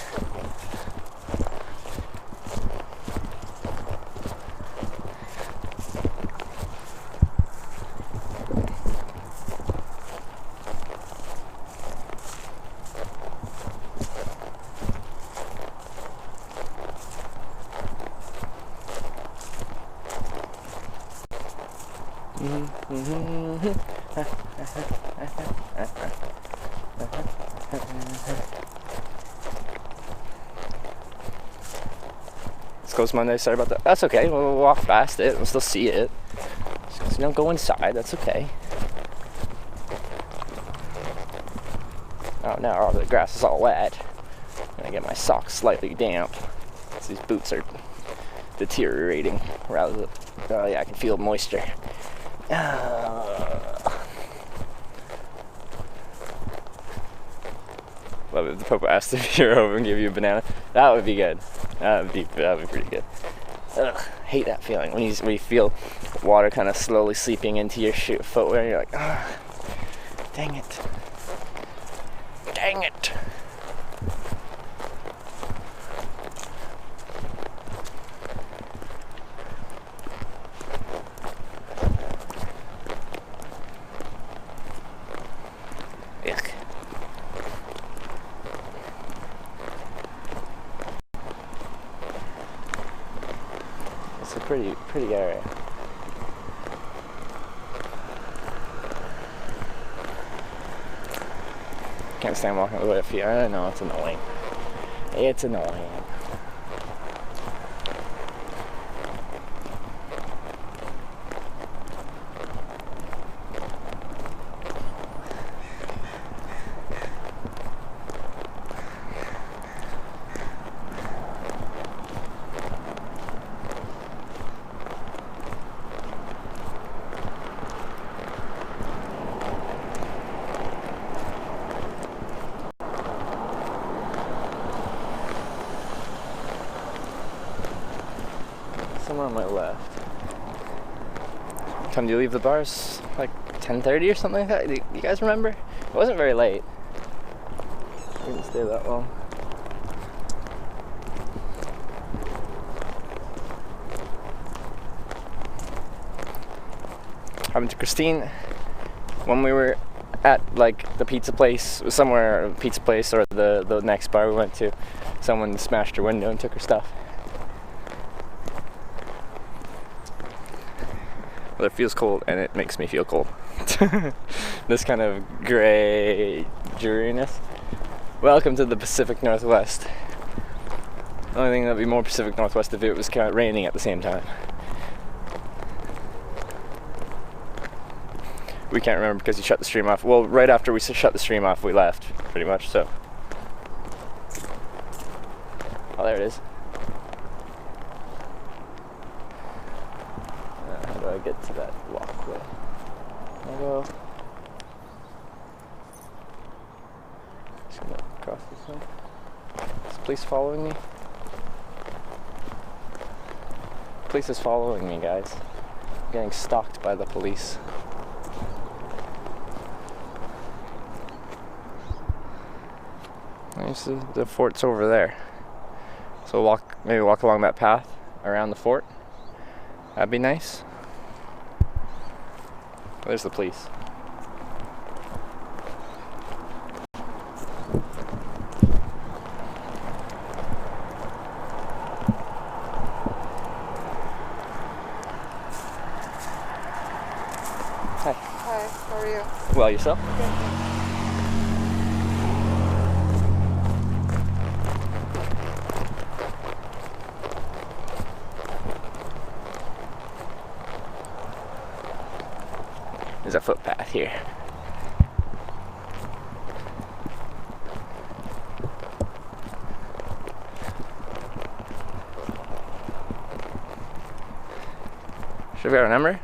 It's closed Monday, sorry about that. That's okay, we'll walk past it, we'll still see it. Just don't go inside, that's okay. Oh, now the grass is all wet. And I get my socks slightly damp. These boots are deteriorating. Rather, oh yeah, I can feel moisture. Love it if the Pope asked if you're over and give you a banana. That would be good. That would be pretty good. Ugh, hate that feeling when you feel water kind of slowly seeping into your footwear. And you're like, ah, dang it, dang it. Yuck. It's a pretty area. Can't stand walking with feet. I know, it's annoying. It's annoying. time on my left. What time do you leave the bars? Like 10:30 or something like that? Do you guys remember? It wasn't very late. We didn't stay that long. Happened to Christine when we were at like the pizza place, somewhere, pizza place or the next bar we went to. Someone smashed her window and took her stuff. Well, it feels cold and it makes me feel cold. This kind of gray dreariness. Welcome to the Pacific Northwest. The only thing that'd be more Pacific Northwest if it was kind of raining at the same time. We can't remember because you shut the stream off. Well, right after we shut the stream off, we left, pretty much, so. Oh, there it is. How do I get to that walkway? There I go. Just gonna cross this one. Is the police following me? Police is following me, guys. I'm getting stalked by the police. The fort's over there. So maybe walk along that path around the fort. That'd be nice. There's the police. Hi. Hi, how are you? Well, yourself? There's a footpath here. Should we have her number?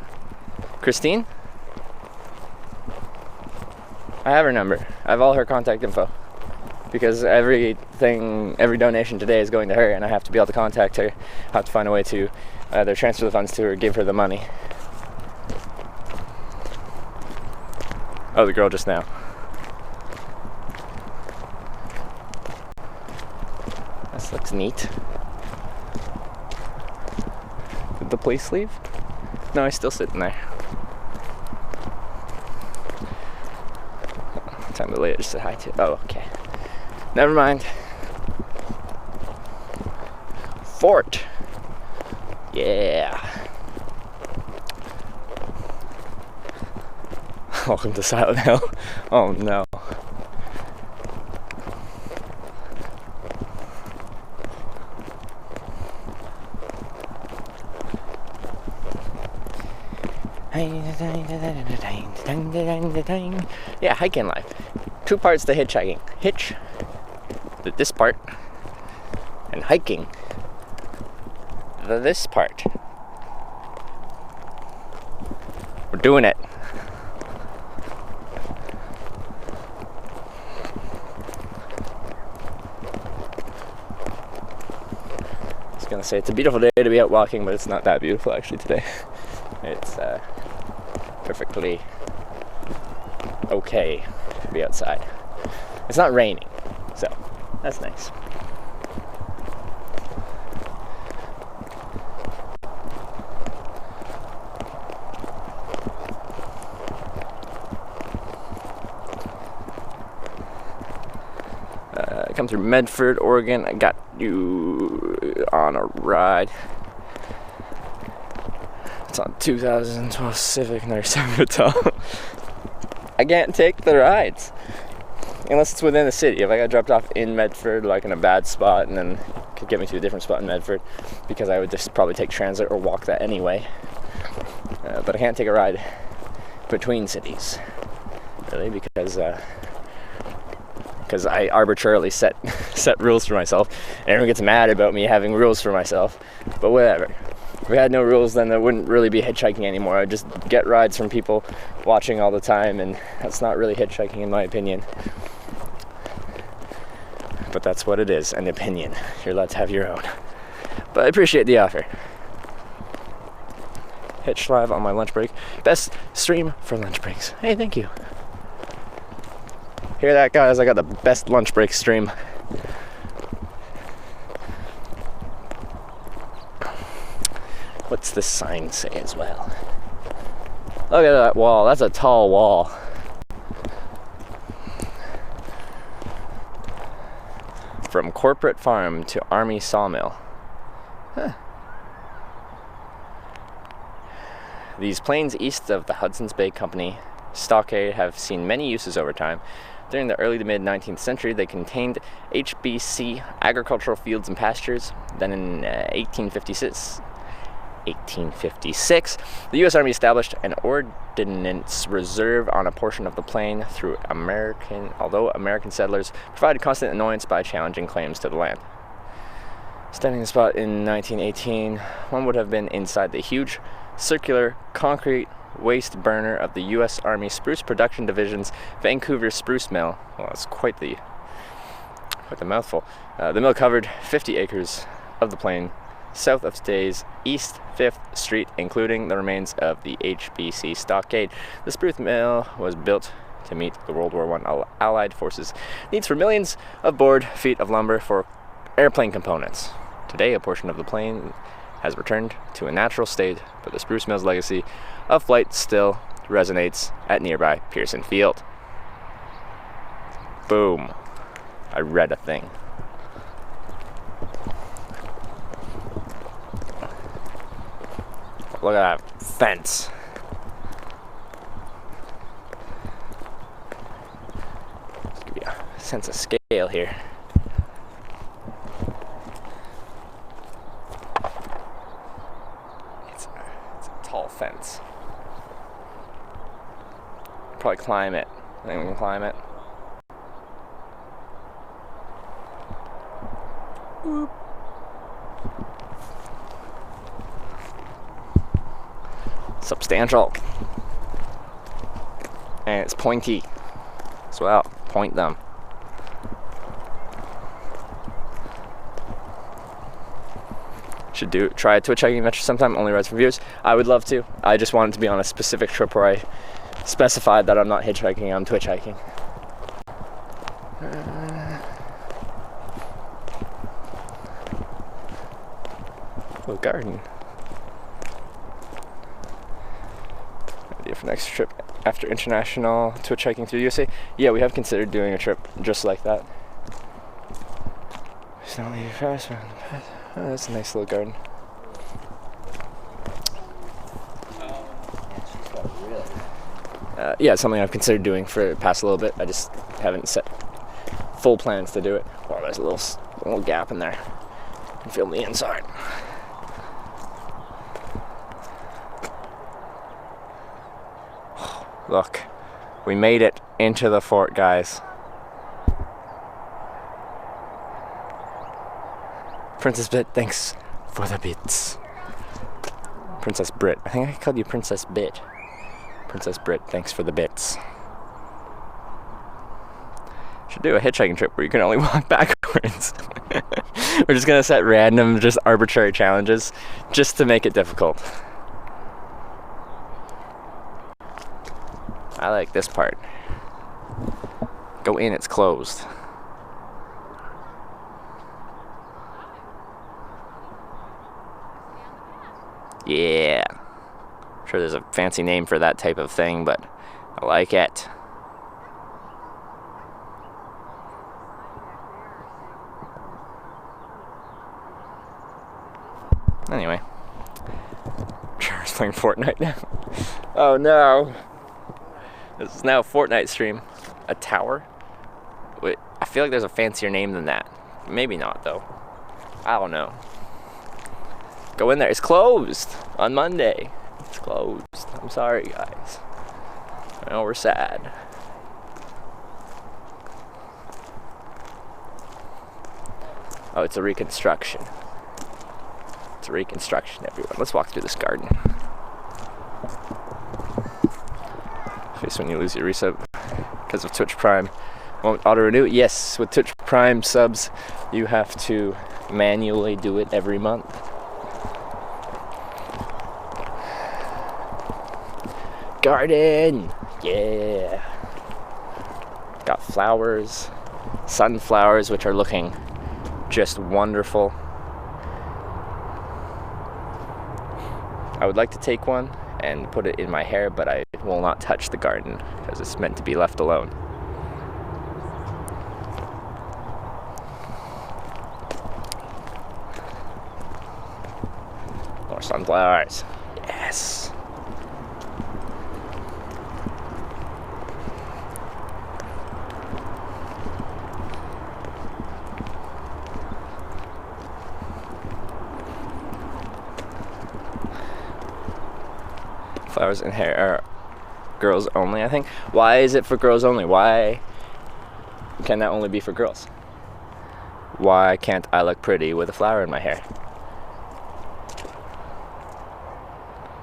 Christine? I have her number. I have all her contact info. Because every donation today is going to her, and I have to be able to contact her. I have to find a way to either transfer the funds to her or give her the money. Oh, the girl just now. This looks neat. Did the police leave? No, he's still sitting there. Time to later just said hi to. Oh, okay. Never mind. Fort. Yeah. Welcome to Silent Hill. Oh no. Yeah, hiking life. 2 parts to hitchhiking. This part, and hiking. This part. We're doing it. I was gonna say it's a beautiful day to be out walking, but it's not that beautiful actually today. It's perfectly okay to be outside. It's not raining, so that's nice. I come through Medford, Oregon. I got you on a ride. It's on 2012 Civic, and there's I can't take the rides unless it's within the city. If I got dropped off in Medford, like in a bad spot, and then could get me to a different spot in Medford, because I would just probably take transit or walk that anyway. But I can't take a ride between cities, really, because I arbitrarily set rules for myself. Everyone gets mad about me having rules for myself, but whatever. If we had no rules, then there wouldn't really be hitchhiking anymore. I'd just get rides from people watching all the time, and that's not really hitchhiking in my opinion. But that's what it is, an opinion. You're allowed to have your own. But I appreciate the offer. Hitch live on my lunch break. Best stream for lunch breaks. Hey, thank you. Hear that, guys? I got the best lunch break stream. What's this sign say as well? Look at that wall. That's a tall wall. From corporate farm to army sawmill. Huh. These plains east of the Hudson's Bay Company stockade have seen many uses over time. During the early to mid 19th century, they contained HBC agricultural fields and pastures. Then in 1856, the U.S. Army established an ordnance reserve on a portion of the plain although American settlers provided constant annoyance by challenging claims to the land. Standing the spot in 1918, one would have been inside the huge circular concrete waste burner of the U.S. Army Spruce Production Division's Vancouver spruce mill. Well, that's quite the mouthful. The mill covered 50 acres of the plain south of Stays East 5th Street, including the remains of the HBC stockade. The spruce mill was built to meet the World War I Allied forces' needs for millions of board feet of lumber for airplane components. Today, a portion of the plain has returned to a natural state, but the spruce mill's legacy of flight still resonates at nearby Pearson Field. Boom. I read a thing. Look at that fence. Let's give you a sense of scale here. It's a tall fence. Probably climb it. I think we can climb it. Whoop. Substantial. And it's pointy as well. Point them. Should try a Twitch hiking adventure sometime. Only rides for viewers. I would love to. I just want it to be on a specific trip where I specified that I'm not hitchhiking, I'm Twitch hiking. Little garden. Idea for next trip after international Twitch hiking through the USA. Yeah, we have considered doing a trip just like that. Just don't leave fast. Oh, that's a nice little garden. Yeah, it's something I've considered doing for the past little bit. I just haven't set full plans to do it. Oh, there's a little gap in there. You can feel the inside. Look, we made it into the fort, guys. Princess Bit, thanks for the bits. Princess Brit. I think I called you Princess Bit. Princess Brit, thanks for the bits. Should do a hitchhiking trip where you can only walk backwards. We're just gonna set random, just arbitrary challenges just to make it difficult. I like this part. Go in, it's closed. Yeah. I'm sure there's a fancy name for that type of thing, but I like it. Anyway. Char's playing Fortnite now. Oh no. This is now a Fortnite stream. A tower? Wait, I feel like there's a fancier name than that. Maybe not, though. I don't know. Go in there. It's closed on Monday. It's closed. I'm sorry, guys. I know we're sad. Oh, it's a reconstruction. It's a reconstruction, everyone. Let's walk through this garden. Face when you lose your resub because of Twitch Prime. Won't auto renew? Yes, with Twitch Prime subs, you have to manually do it every month. garden. Yeah. Got flowers, sunflowers, which are looking just wonderful. I would like to take one and put it in my hair, but I will not touch the garden because it's meant to be left alone. More sunflowers. Yes. Flowers and hair are girls only, I think. Why is it for girls only? Why can that only be for girls? Why can't I look pretty with a flower in my hair?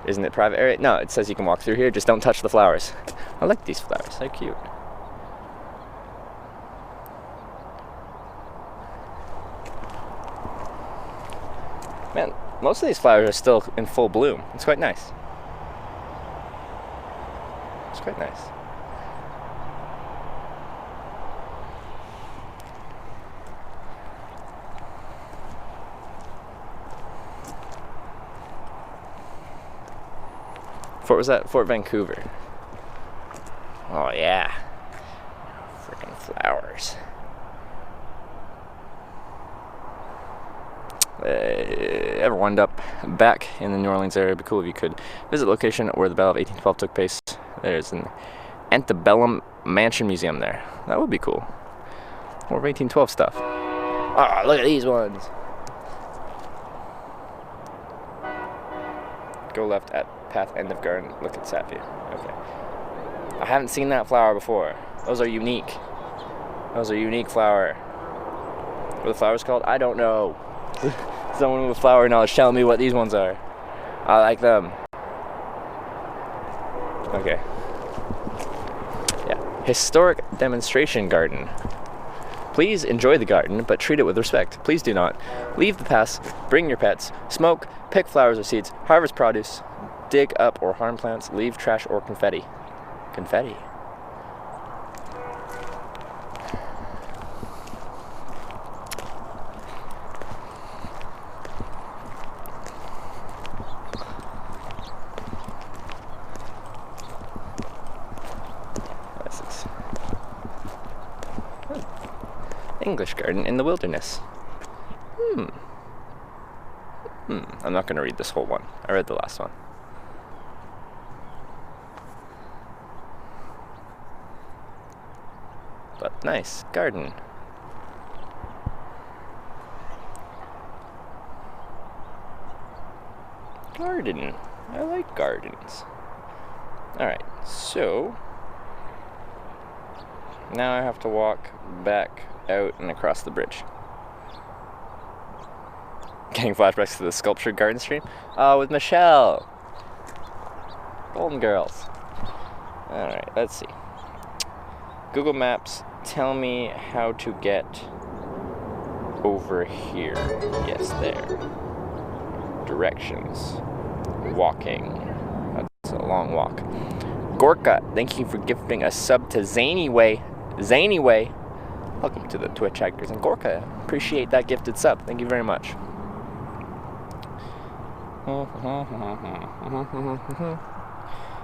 Isn't it private area? No, it says you can walk through here, just don't touch the flowers. I like these flowers, they're cute. Man, most of these flowers are still in full bloom. It's quite nice. It's quite nice. Fort was that? Fort Vancouver. Oh yeah. Freaking flowers. Ever wind up back in the New Orleans area, it'd be cool if you could visit the location where the Battle of 1812 took place. There's an antebellum mansion museum there. That would be cool. More of 1812 stuff. Ah, look at these ones. Go left at path end of garden. Look at sap view. Okay. I haven't seen that flower before. Those are unique. Those are unique flower. What are the flowers called? I don't know. Someone with flower knowledge tell me what these ones are. I like them. Okay. Yeah. Historic demonstration garden. Please enjoy the garden, but treat it with respect. Please do not leave the paths, bring your pets, smoke, pick flowers or seeds, harvest produce, dig up or harm plants, leave trash or confetti. Confetti. English garden in the wilderness. I'm not going to read this whole one. I read the last one. But nice garden. Garden. I like gardens. Alright, so now I have to walk back out and across the bridge. Getting flashbacks to the sculptured garden stream. With Michelle. Golden Girls. Alright, let's see. Google Maps, tell me how to get over here. Yes, there. Directions. Walking. That's a long walk. Gorka, thank you for gifting a sub to Zany Way. Zany Way. Welcome to the Twitch Hackers. And Gorka, appreciate that gifted sub. Thank you very much.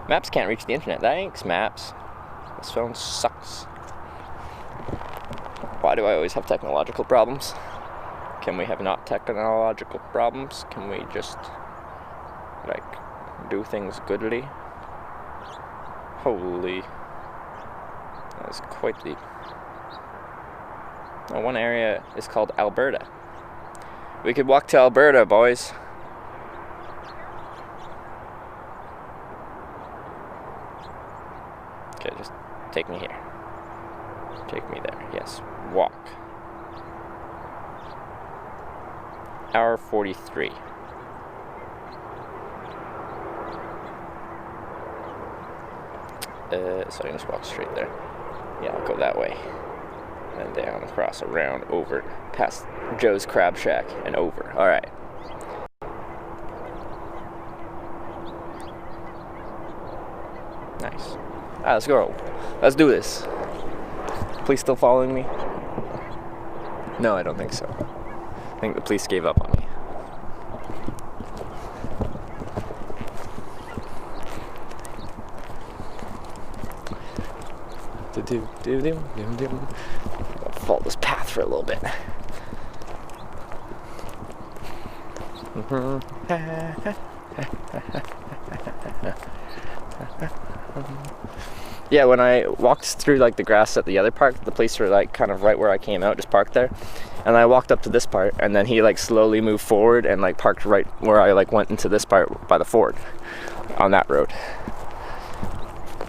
Maps can't reach the internet. Thanks, Maps. This phone sucks. Why do I always have technological problems? Can we have not technological problems? Can we just, like, do things goodly? Holy. That was quite the... Oh, one area is called Alberta. We could walk to Alberta, boys. Okay, just take me here. Take me there. Yes. Walk. Hour 43. So I can just walk straight there. Yeah, I'll go that way. And down, across, around, over, past Joe's Crab Shack, and over. Alright. Nice. Let's go. Let's do this. Police still following me? No, I don't think so. I think the police gave up on me. I'll follow this path for a little bit. Yeah, when I walked through like the grass at the other park, the police were like kind of right where I came out, just parked there. And I walked up to this part, and then he like slowly moved forward and like parked right where I like went into this part by the ford on that road.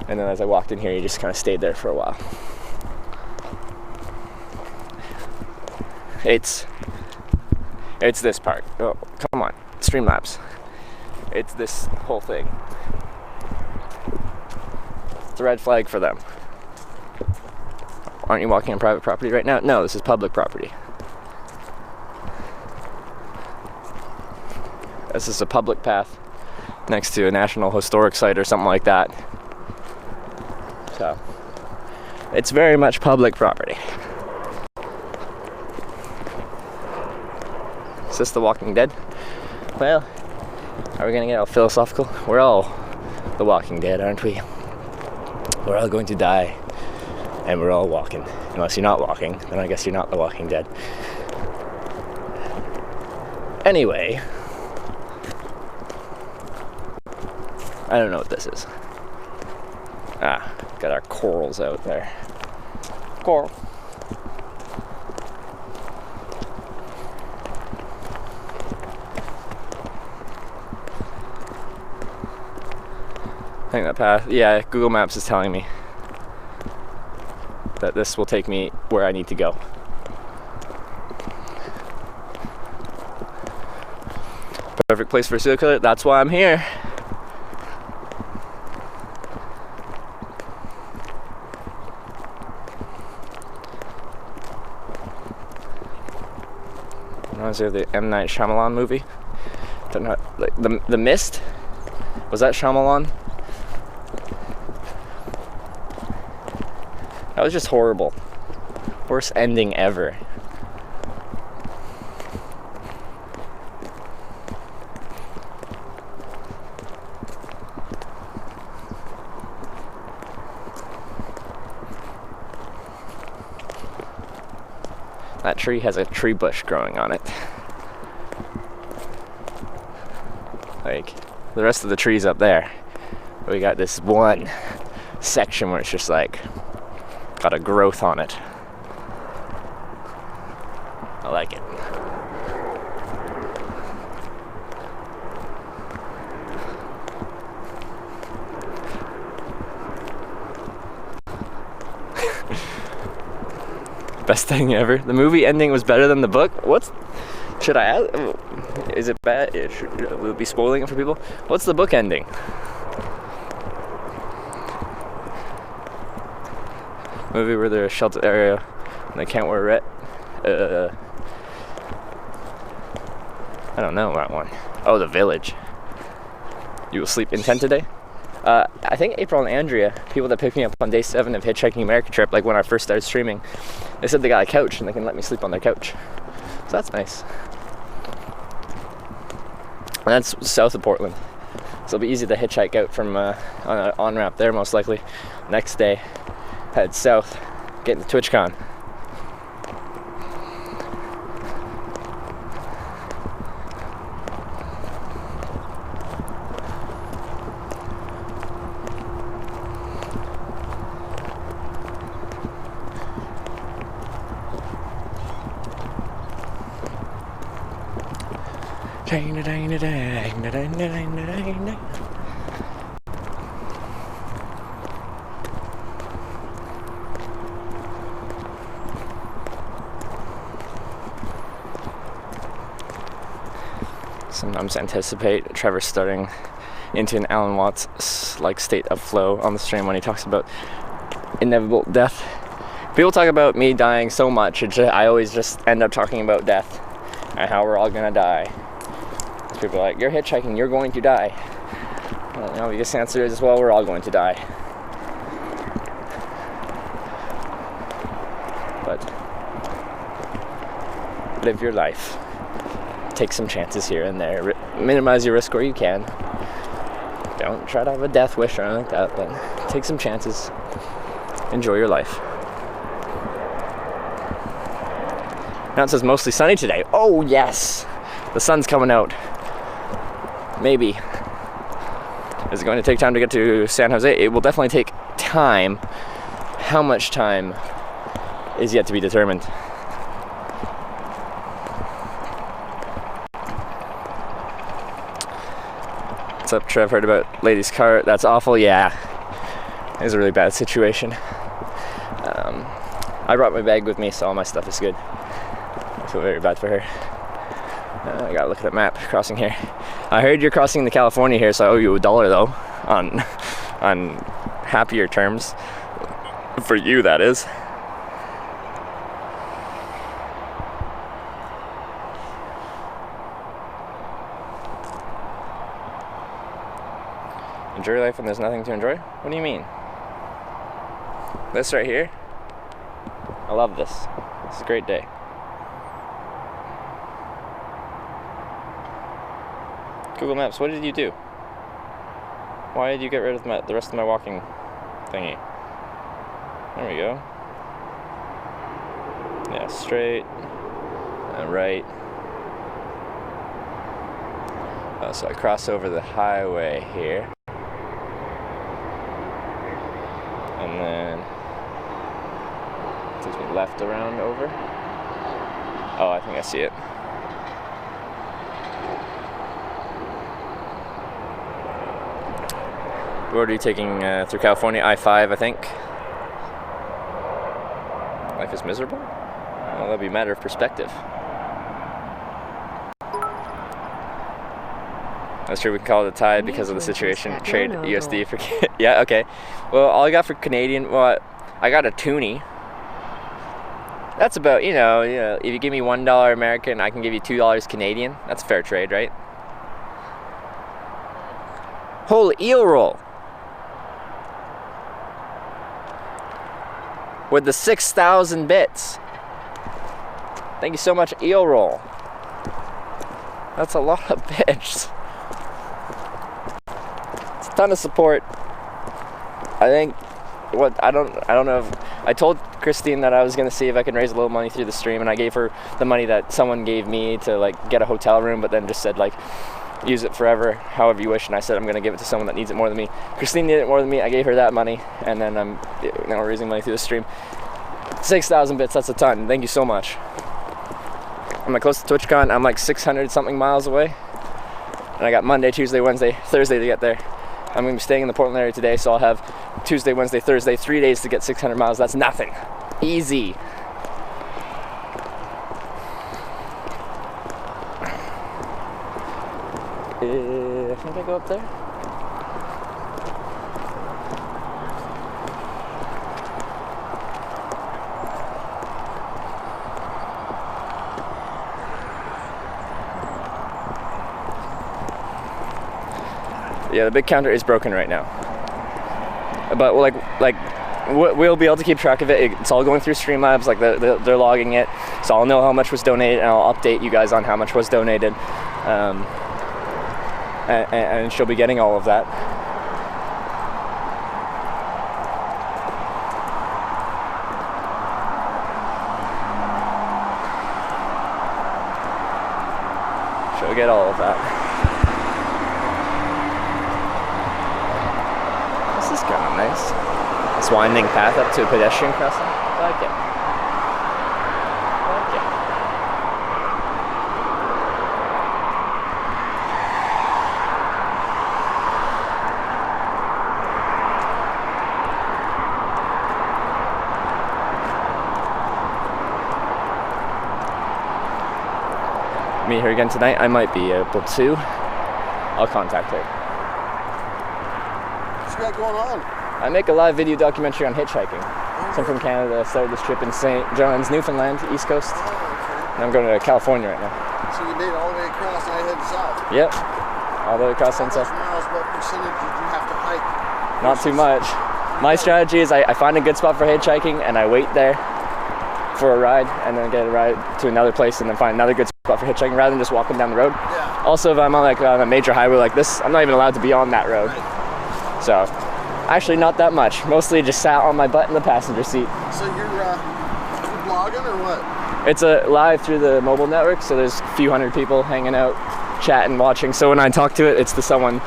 And then as I walked in here, he just kind of stayed there for a while. It's this part. Oh, come on, Streamlabs. It's this whole thing. It's a red flag for them. Aren't you walking on private property right now? No, this is public property. This is a public path next to a national historic site or something like that. So, it's very much public property. Is this The Walking Dead? Well, are we gonna get all philosophical? We're all The Walking Dead, aren't we? We're all going to die, and we're all walking. Unless you're not walking, then I guess you're not The Walking Dead. Anyway, I don't know what this is. Got our corals out there. Coral. I think that path, yeah, Google Maps is telling me that this will take me where I need to go. Perfect place for a serial killer, that's why I'm here. Reminds me of the M. Night Shyamalan movie. Don't know, like the Mist? Was that Shyamalan? That was just horrible. Worst ending ever. That tree has a tree bush growing on it. Like, the rest of the trees up there. We got this one section where it's just like got a growth on it. I like it. Best thing ever. The movie ending was better than the book. Should I ask? Is it bad? Will it be spoiling it for people? What's the book ending? Movie where they're a sheltered area and they can't wear red. I don't know that one. Oh, The Village. You will sleep in tent today? I think April and Andrea, people that picked me up on day 7 of Hitchhiking America trip, like when I first started streaming, they said they got a couch and they can let me sleep on their couch. So that's nice. And that's south of Portland. So it'll be easy to hitchhike out from on an on-ramp there most likely. Next day, head south, get into TwitchCon. Sometimes anticipate Trevor starting into an Alan Watts like state of flow on the stream when he talks about inevitable death. People talk about me dying so much, I always just end up talking about death and how we're all gonna die. People are like, you're hitchhiking, you're going to die. The obvious answer is, well, we're all going to die. But live your life. Take some chances here and there. Minimize your risk where you can. Don't try to have a death wish or anything like that, but take some chances. Enjoy your life. Now it says mostly sunny today. Oh yes! The sun's coming out. Maybe. Is it going to take time to get to San Jose? It will definitely take time. How much time is yet to be determined. What's up, Trev? Heard about lady's car. That's awful. Yeah. It was a really bad situation. I brought my bag with me, so all my stuff is good. I feel very bad for her. I gotta look at the map crossing here. I heard you're crossing to California here, so I owe you $1 though, on happier terms. For you, that is. Enjoy your life when there's nothing to enjoy? What do you mean? This right here? I love this. This is a great day. Google Maps, what did you do? Why did you get rid of the rest of my walking thingy? There we go. Yeah, straight and right. So I cross over the highway here. And then it takes me left around over. Oh, I think I see it. Road are you taking through California? I-5, I think. Life is miserable? Well, that'd be a matter of perspective. That's true, we can call it a tie because of the situation. Trade USD for... Yeah, okay. Well, all I got for Canadian... Well, I got a toonie. That's about, you know, if you give me $1 American, I can give you $2 Canadian. That's fair trade, right? Holy eel roll! With the 6,000 bits. Thank you so much, eel roll. That's a lot of bits. It's a ton of support. I think I don't know if I told Christine that I was gonna see if I can raise a little money through the stream, and I gave her the money that someone gave me to like get a hotel room, but then just said like use it forever, however you wish, and I said I'm gonna give it to someone that needs it more than me. Christine needed it more than me. I gave her that money, and then I'm now raising money through the stream. 6,000 bits, that's a ton. Thank you so much. Am I close to TwitchCon? I'm like 600 something miles away, and I got Monday, Tuesday, Wednesday, Thursday to get there. I'm gonna be staying in the Portland area today, so I'll have Tuesday, Wednesday, Thursday, 3 days to get 600 miles. That's nothing. Easy. I think I go up there. Yeah, the big counter is broken right now. But we'll be able to keep track of it. It's all going through Streamlabs, like they're logging it, so I'll know how much was donated, and I'll update you guys on how much was donated. And she'll be getting all of that. She'll get all of that. This is kind of nice. This winding path up to a pedestrian crossing. I like it. Meet her again tonight. I might be able to. I'll contact her. What's you got going on? I make a live video documentary on hitchhiking. So I'm from Canada. I started this trip in St. John's, Newfoundland, East Coast. Oh, okay. And I'm going to California right now. So you made it all the way across and I headed south. Yep. All the way across How and south. much miles what percentage did you have to hike? Not too much. My strategy is I find a good spot for hitchhiking and I wait there for a ride and then get a ride to another place and then find another good spot for hitchhiking rather than just walking down the road. Yeah. Also, if I'm on like on a major highway like this, I'm not even allowed to be on that road. Right. So, actually not that much. Mostly just sat on my butt in the passenger seat. So you're blogging or what? It's a live through the mobile network, so there's a few hundred people hanging out, chatting, watching. So when I talk to it, it's the someone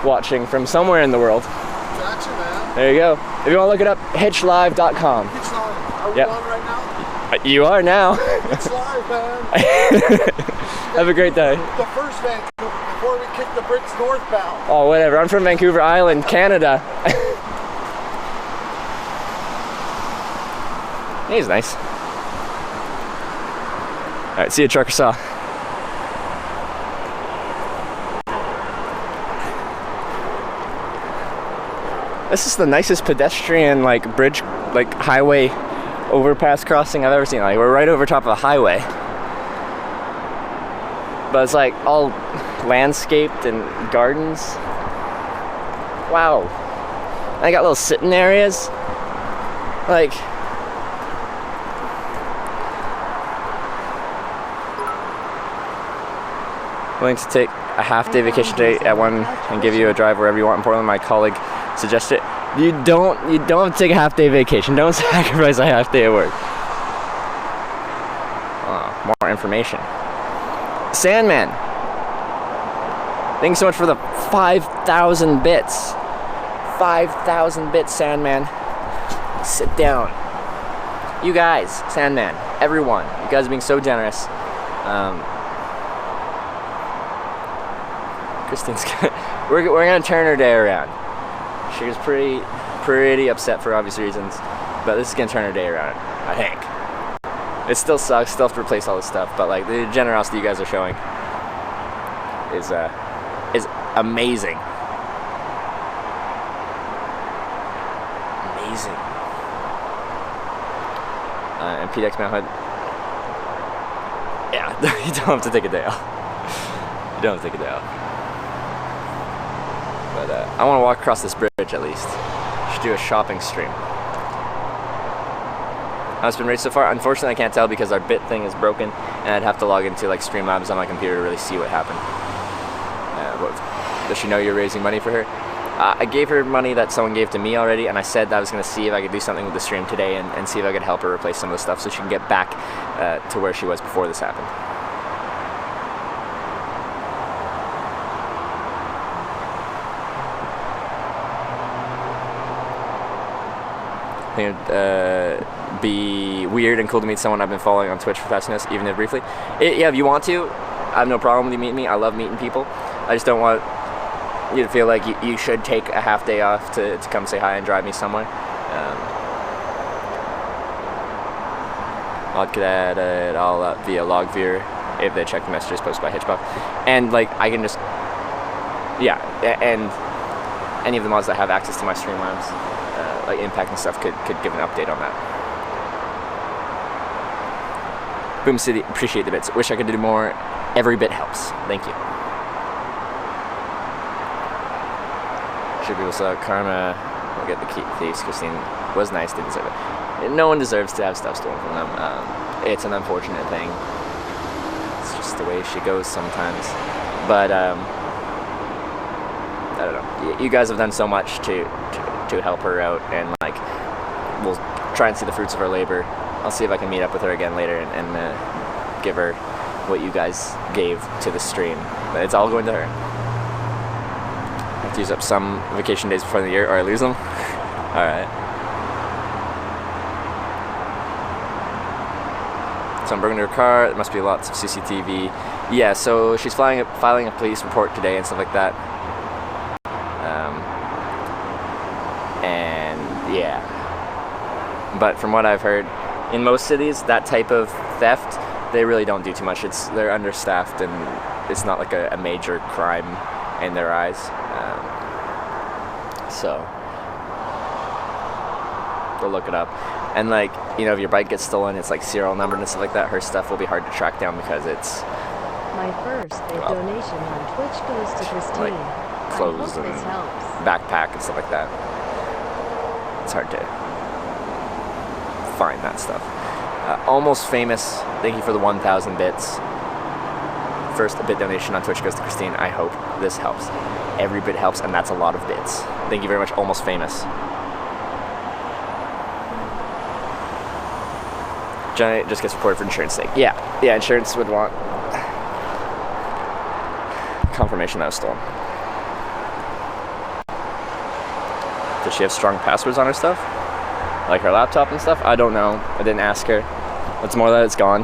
watching from somewhere in the world. Gotcha, man. There you go. If you want to look it up, hitchlive.com. It's live. Are we Yep. on right now? You are now. It's live, man. Have a great day. The first Vancouver before we kick the Brits northbound. Oh, whatever. I'm from Vancouver Island, Canada. He's nice. All right, see you, trucker saw. This is the nicest pedestrian bridge, highway overpass crossing I've ever seen. Like, we're right over top of a highway, but it's like all landscaped and gardens. Wow. I got little sitting areas. Like, willing to take a half-day vacation day at one and give you a drive wherever you want in Portland. My colleague suggested you don't have to take a half-day vacation. Don't sacrifice a half-day at work. Oh, more information. Sandman. Thanks so much for the 5,000 bits. 5,000 bits, Sandman. Sit down. You guys, Sandman, everyone, you guys are being so generous. Kristen's we're gonna turn her day around. She was pretty upset for obvious reasons, but this is gonna turn her day around, I think. It still sucks, still have to replace all this stuff, but like the generosity you guys are showing is amazing. Amazing. And PDX Mount Hood. Yeah, you don't have to take a day off. You don't have to take a day off. But I want to walk across this bridge at least. Should do a shopping stream. How it's been rated so far? Unfortunately, I can't tell because our bit thing is broken, and I'd have to log into like Streamlabs on my computer to really see what happened. Does she know you're raising money for her? I gave her money that someone gave to me already, and I said I was going to see if I could do something with the stream today and see if I could help her replace some of the stuff so she can get back to where she was before this happened. I think it'd be weird and cool to meet someone I've been following on Twitch for fastness, even if briefly. Yeah, if you want to, I have no problem with you meeting me. I love meeting people. I just don't want you to feel like you should take a half day off to come say hi and drive me somewhere. Odd Cadet at all via log viewer if they check the messages posted by Hitchbuff. And like I can just, yeah, and any of the mods that have access to my Streamlabs, like Impact and stuff, could give an update on that. Boom City, appreciate the bits. Wish I could do more. Every bit helps. Thank you. Sure people saw Karma. We'll get the key thieves. Christine was nice, didn't deserve it. No one deserves to have stuff stolen from them. It's an unfortunate thing. It's just the way she goes sometimes. But I don't know. You guys have done so much to help her out, and like we'll try and see the fruits of her labor. I'll see if I can meet up with her again later and give her what you guys gave to the stream. But it's all going to her. I have to use up some vacation days before the year or I lose them. Alright. So I'm broken into her car. There must be lots of CCTV. Yeah, so she's filing a police report today and stuff like that. And yeah. But from what I've heard, in most cities, that type of theft, they really don't do too much. They're understaffed and it's not like a major crime in their eyes. So they'll look it up. And like, you know, if your bike gets stolen, it's like serial numbered and stuff like that. Her stuff will be hard to track down because it's... My first donation on Twitch goes to Christine. clothes hope and this helps. backpack and stuff like that. It's hard to find that stuff. Almost Famous, thank you for the 1,000 bits. First, a bit donation on Twitch goes to Christine. I hope this helps. Every bit helps, and that's a lot of bits. Thank you very much, Almost Famous. Johnny just gets reported for insurance sake. Yeah, insurance would want confirmation that was stolen. Does she have strong passwords on her stuff? Like her laptop and stuff? I don't know. I didn't ask her. It's more that it's gone.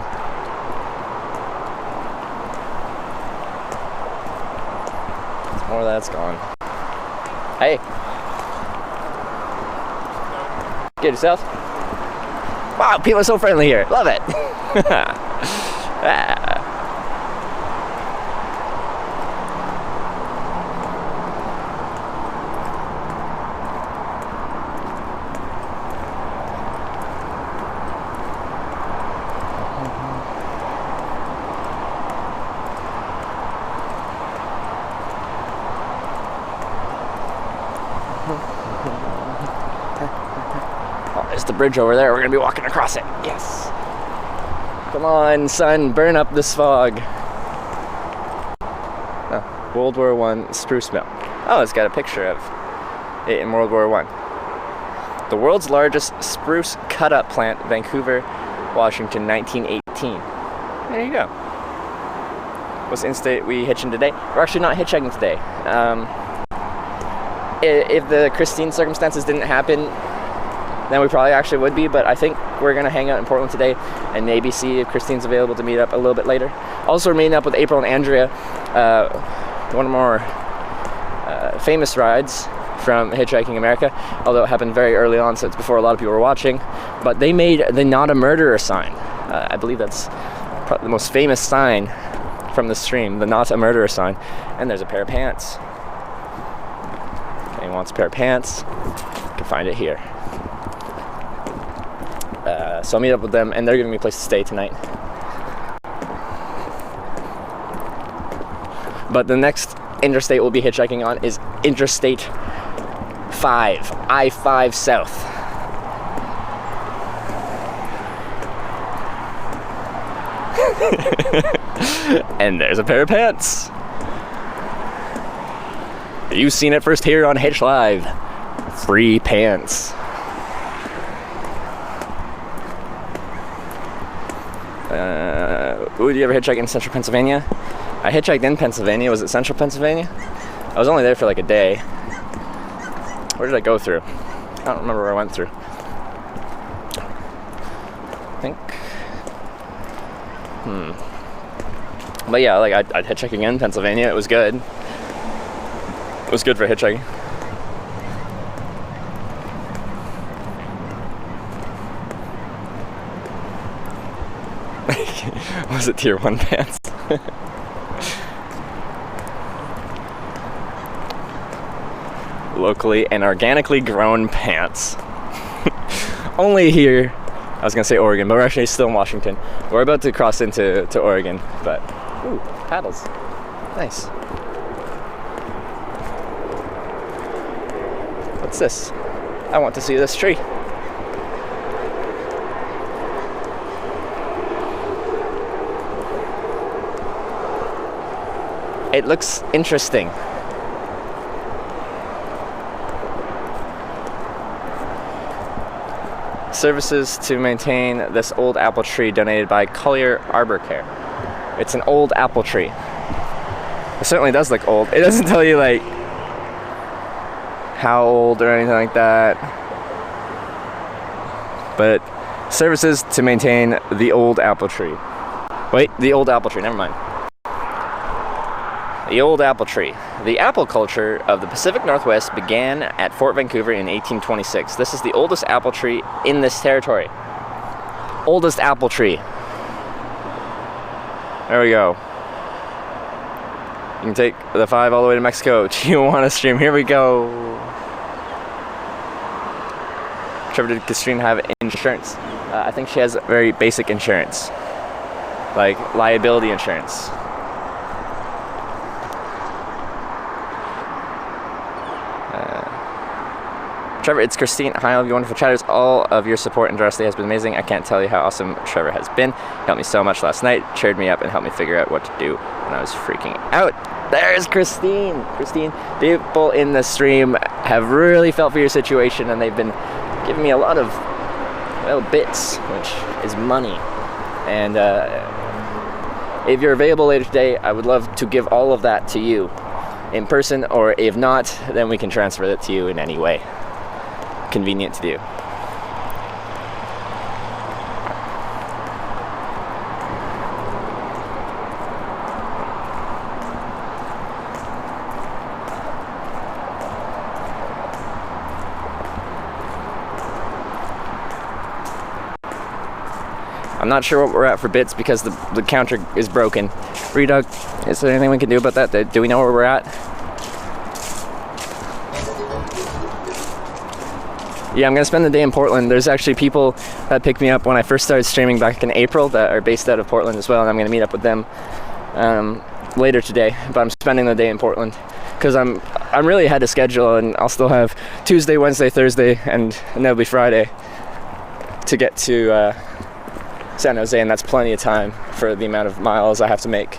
It's more that it's gone. Hey. Get yourself. Wow, people are so friendly here. Love it. Ah. There's the bridge over there. We're gonna be walking across it. Yes. Come on, sun, burn up this fog. Oh, World War I spruce mill. Oh, it's got a picture of it in World War I. The world's largest spruce cut-up plant, Vancouver, Washington, 1918. There you go. What's the interstate we hitching today? We're actually not hitchhiking today. If the Christine circumstances didn't happen, then we probably actually would be, but I think we're going to hang out in Portland today and maybe see if Christine's available to meet up a little bit later. Also, we're meeting up with April and Andrea, one of more famous rides from Hitchhiking America, although it happened very early on, so it's before a lot of people were watching. But they made the Not a Murderer sign. I believe that's probably the most famous sign from the stream, the Not a Murderer sign. And there's a pair of pants. If anyone wants a pair of pants, you can find it here. So I'll meet up with them, and they're giving me a place to stay tonight. But the next interstate we'll be hitchhiking on is Interstate 5, I-5 South. And there's a pair of pants. You've seen it first here on Hitch Live. Free pants. Did you ever hitchhike in central Pennsylvania? I hitchhiked in Pennsylvania. Was it central Pennsylvania? I was only there for like a day. Where did I go through? I don't remember where I went through. I think. But yeah, like I'd hitchhiking in Pennsylvania. It was good. It was good for hitchhiking. Was it tier 1 pants? Locally and organically grown pants. Only here. I was gonna say Oregon, but we're actually still in Washington. We're about to cross into Oregon, but ooh, paddles. Nice. What's this? I want to see this tree. It looks interesting. Services to maintain this old apple tree donated by Collier Arbor Care. It's an old apple tree. It certainly does look old. It doesn't tell you like how old or anything like that. But services to maintain the old apple tree. Wait, the old apple tree, never mind. The old apple tree. The apple culture of the Pacific Northwest began at Fort Vancouver in 1826. This is the oldest apple tree in this territory. Oldest apple tree. There we go. You can take the 5 all the way to Mexico. Tijuana stream. Here we go. Trevor, did Kastrine have insurance? I think she has very basic insurance. Like liability insurance. Trevor, it's Christine. Hi, all of you wonderful chatters. All of your support and generosity has been amazing. I can't tell you how awesome Trevor has been. He helped me so much last night, cheered me up, and helped me figure out what to do when I was freaking out. There's Christine. Christine, people in the stream have really felt for your situation, and they've been giving me a lot of, well, bits, which is money. And if you're available later today, I would love to give all of that to you in person, or if not, then we can transfer it to you in any way convenient to do. I'm not sure what we're at for bits because the counter is broken. Redog, is there anything we can do about that? Do we know where we're at? Yeah, I'm gonna spend the day in Portland. There's actually people that picked me up when I first started streaming back in April that are based out of Portland as well, and I'm gonna meet up with them later today. But I'm spending the day in Portland because I'm really ahead of schedule, and I'll still have Tuesday, Wednesday, Thursday, and that'll be Friday to get to San Jose, and that's plenty of time for the amount of miles I have to make.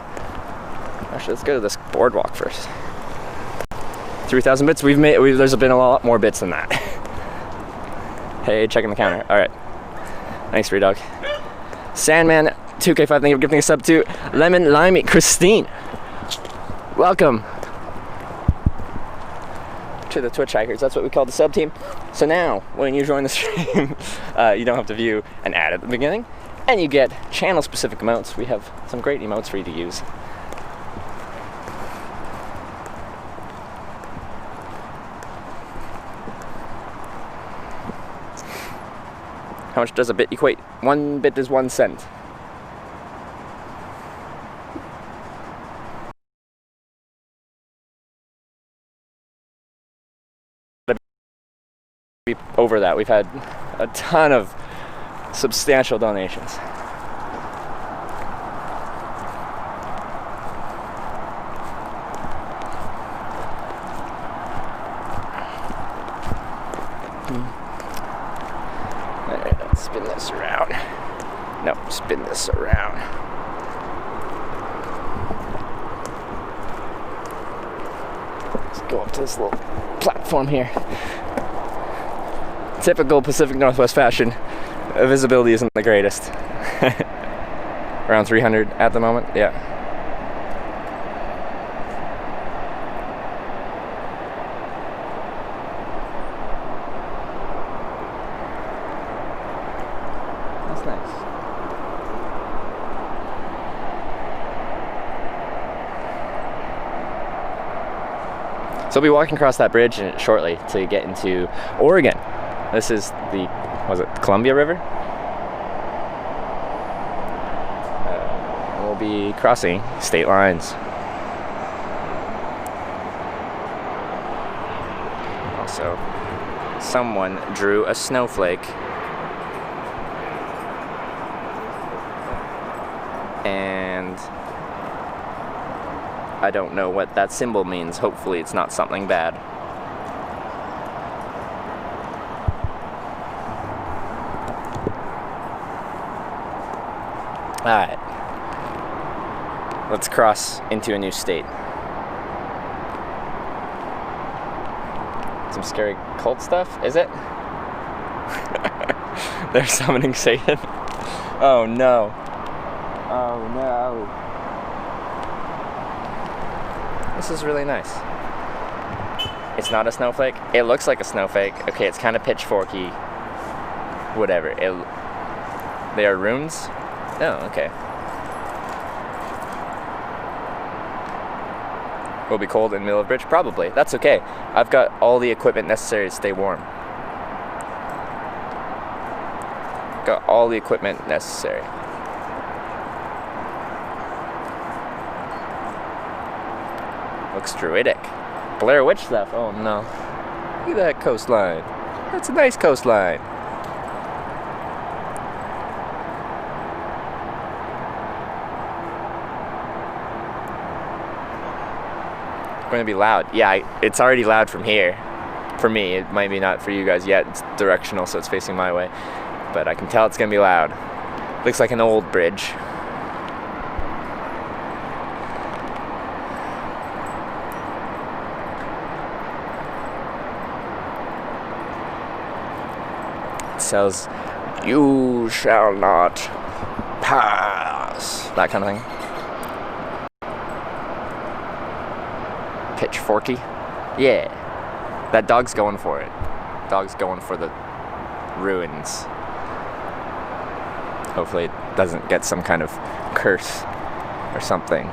Actually, let's go to this boardwalk first. 3,000 bits. There's been a lot more bits than that. Hey, checking the counter. All right. Thanks, Redog. Sandman 2K5, thank you for giving a sub to Lemon Limey. Christine, welcome to the Twitch Hikers. That's what we call the sub team. So now, when you join the stream, you don't have to view an ad at the beginning, and you get channel-specific emotes. We have some great emotes for you to use. How much does a bit equate? 1 bit is 1 cent. Over that, we've had a ton of substantial donations. Alright, let's spin this around. No, spin this around. Let's go up to this little platform here. Typical Pacific Northwest fashion, visibility isn't the greatest. Around 300 at the moment, yeah. That's nice. So I'll be walking across that bridge shortly to get into Oregon. This is the, was it the Columbia River? We'll be crossing state lines. Also, someone drew a snowflake. And I don't know what that symbol means. Hopefully it's not something bad. Alright, let's cross into a new state. Some scary cult stuff, is it? They're summoning Satan. Oh no. Oh no. This is really nice. It's not a snowflake. It looks like a snowflake. Okay, it's kind of pitchforky. Whatever. They are runes? Oh, okay. Will be cold in the middle of the bridge? Probably. That's okay. I've got all the equipment necessary to stay warm. Got all the equipment necessary. Looks druidic. Blair Witch stuff. Oh no. Look at that coastline. That's a nice coastline. Going to be loud. Yeah, it's already loud from here. for me. It might be not for you guys yet. It's directional, so it's facing my way. But I can tell it's gonna be loud. Looks like an old bridge. It says, "You shall not pass." That kind of thing. Pitchforky. Yeah. That dog's going for it. Dog's going for the ruins. Hopefully it doesn't get some kind of curse or something.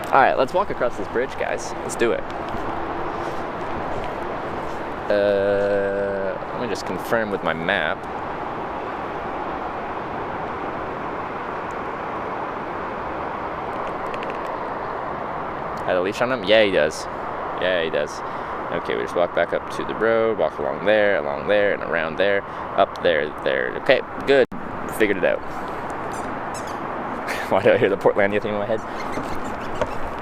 Alright, let's walk across this bridge, guys. Let's do it. Let me just confirm with my map. Had a leash on him? Yeah, he does. Yeah, he does. Okay, we just walk back up to the road, walk along there, and around there, up there, there. Okay, good. Figured it out. Why do I hear the Portlandia thing in my head?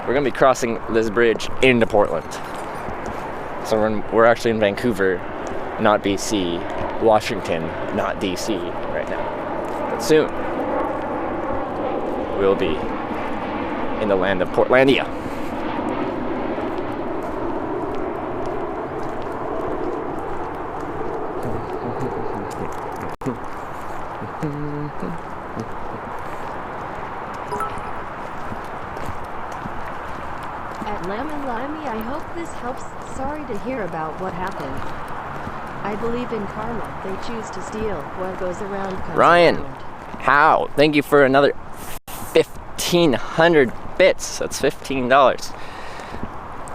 We're gonna be crossing this bridge into Portland. So we're actually in Vancouver, not BC, Washington, not DC right now. But soon, we'll be in the land of Portlandia. At Lemon Limey, I hope this helps. Sorry to hear about what happened. I believe in karma. They choose to steal. What goes around comes Ryan, around. how? Thank you for another 1,500 bits. That's $15.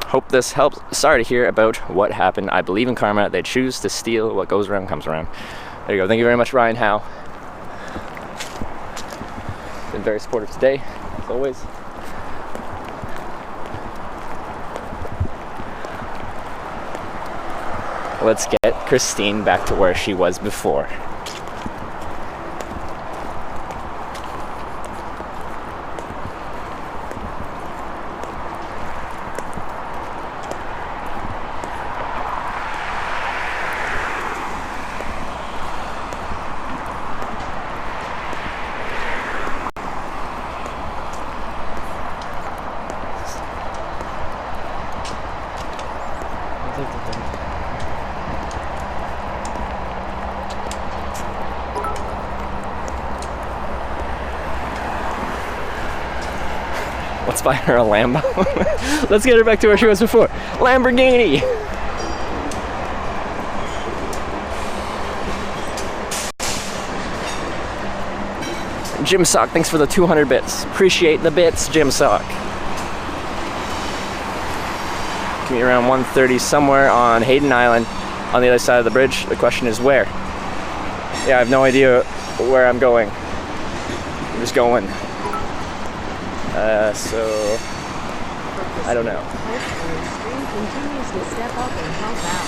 Hope this helps. Sorry to hear about what happened. I believe in karma. They choose to steal. What goes around comes around. There you go. Thank you very much, Ryan Howe. Been very supportive today, as always. Let's get Christine back to where she was before. Let's buy her a Lambo. Let's get her back to where she was before. Lamborghini! Jim Sock, thanks for the 200 bits. Appreciate the bits, Jim Sock. Can be around 1:30 somewhere on Hayden Island on the other side of the bridge. The question is where? Yeah, I have no idea where I'm going. I'm just going. So I don't know. Hopefully, stream continues to step up and help out.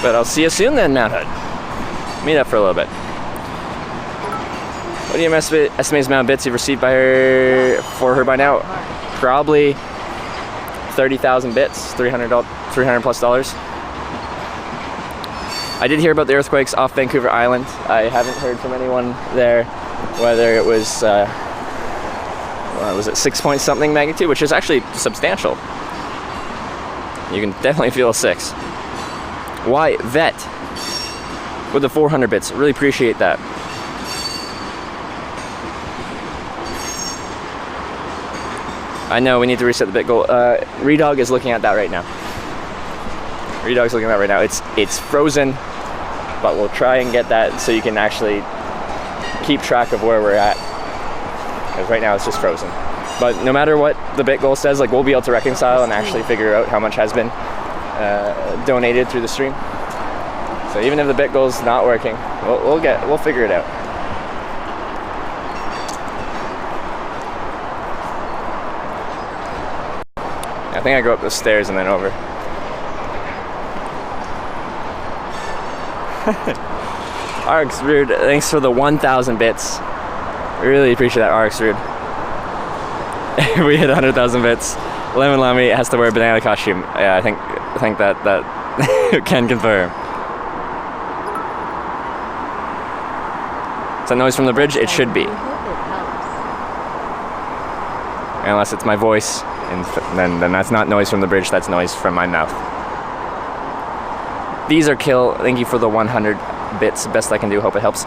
But I'll see you soon then, Mount Hood. Meet up for a little bit. What do you estimate the amount of bits you've received by her for her by now? Probably 30,000 bits, $300 plus dollars. I did hear about the earthquakes off Vancouver Island. I haven't heard from anyone there whether it was, was it 6 point something magnitude, which is actually substantial. You can definitely feel a 6. Why Vet with the 400 bits? Really appreciate that. I know we need to reset the bit goal. Redog is looking at that right now. Redog's looking at that right now. It's frozen, but we'll try and get that so you can actually keep track of where we're at. Because right now it's just frozen. But no matter what the bit goal says, like we'll be able to reconcile and actually figure out how much has been donated through the stream. So even if the bit goal's not working, we'll figure it out. I think I go up the stairs and then over. Args, weird. Thanks for the 1,000 bits. Really appreciate that, RX Rude. We hit 100,000 bits. Lemon Lammy has to wear a banana costume. Yeah, I think that can confirm. Is that noise from the bridge? It should be. I hope it helps. Unless it's my voice, and then that's not noise from the bridge, that's noise from my mouth. These are kill. Thank you for the 100 bits. Best I can do. Hope it helps.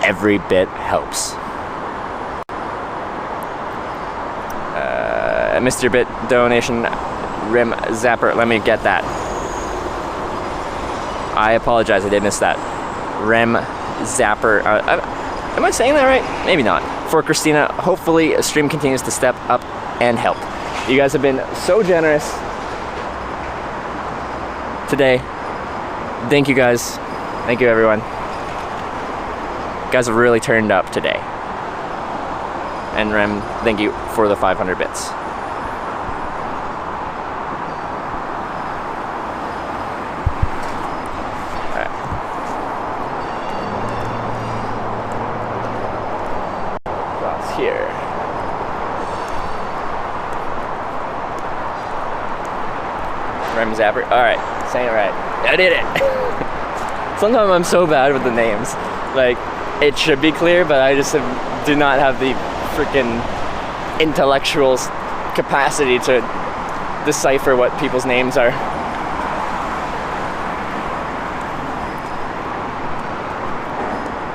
Every bit helps. Mr. Bit donation, Rim Zapper. Let me get that. I apologize. I did miss that. Rim Zapper. Am I saying that right? Maybe not. For Christina, hopefully a stream continues to step up and help. You guys have been so generous today. Thank you guys. Thank you everyone. You guys have really turned up today. And Rem, thank you for the 500 bits. Here. Rem Zapper. Alright, saying it right. I did it! Sometimes I'm so bad with the names. Like, it should be clear, but I just do not have the freaking intellectual capacity to decipher what people's names are.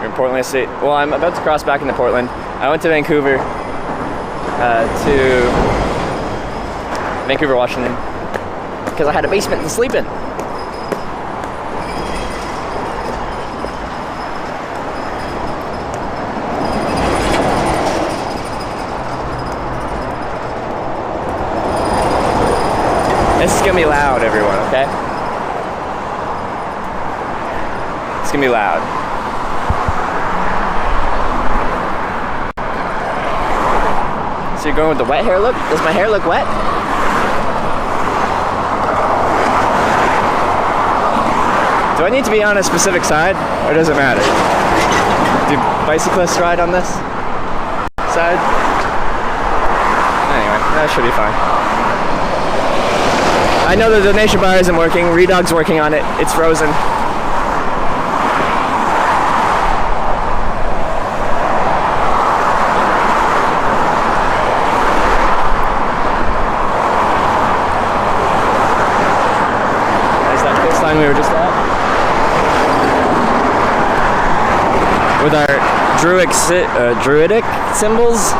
You're in Portland, I see. Well, I'm about to cross back into Portland. I went to Vancouver, Washington, because I had a basement to sleep in. This is gonna be loud, everyone, okay? It's gonna be loud. So you're going with the wet hair look? Does my hair look wet? Do I need to be on a specific side, or does it matter? Do bicyclists ride on this side? Anyway, that should be fine. I know the donation bar isn't working. Redog's working on it. It's frozen. We were just at with our druidic symbols.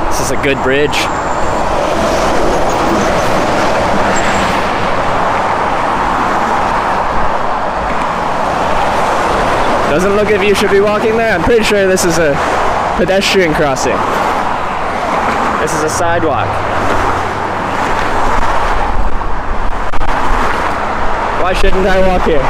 This is a good bridge. Doesn't look as if you should be walking there. I'm pretty sure this is a pedestrian crossing. This is a sidewalk. Why shouldn't I walk here?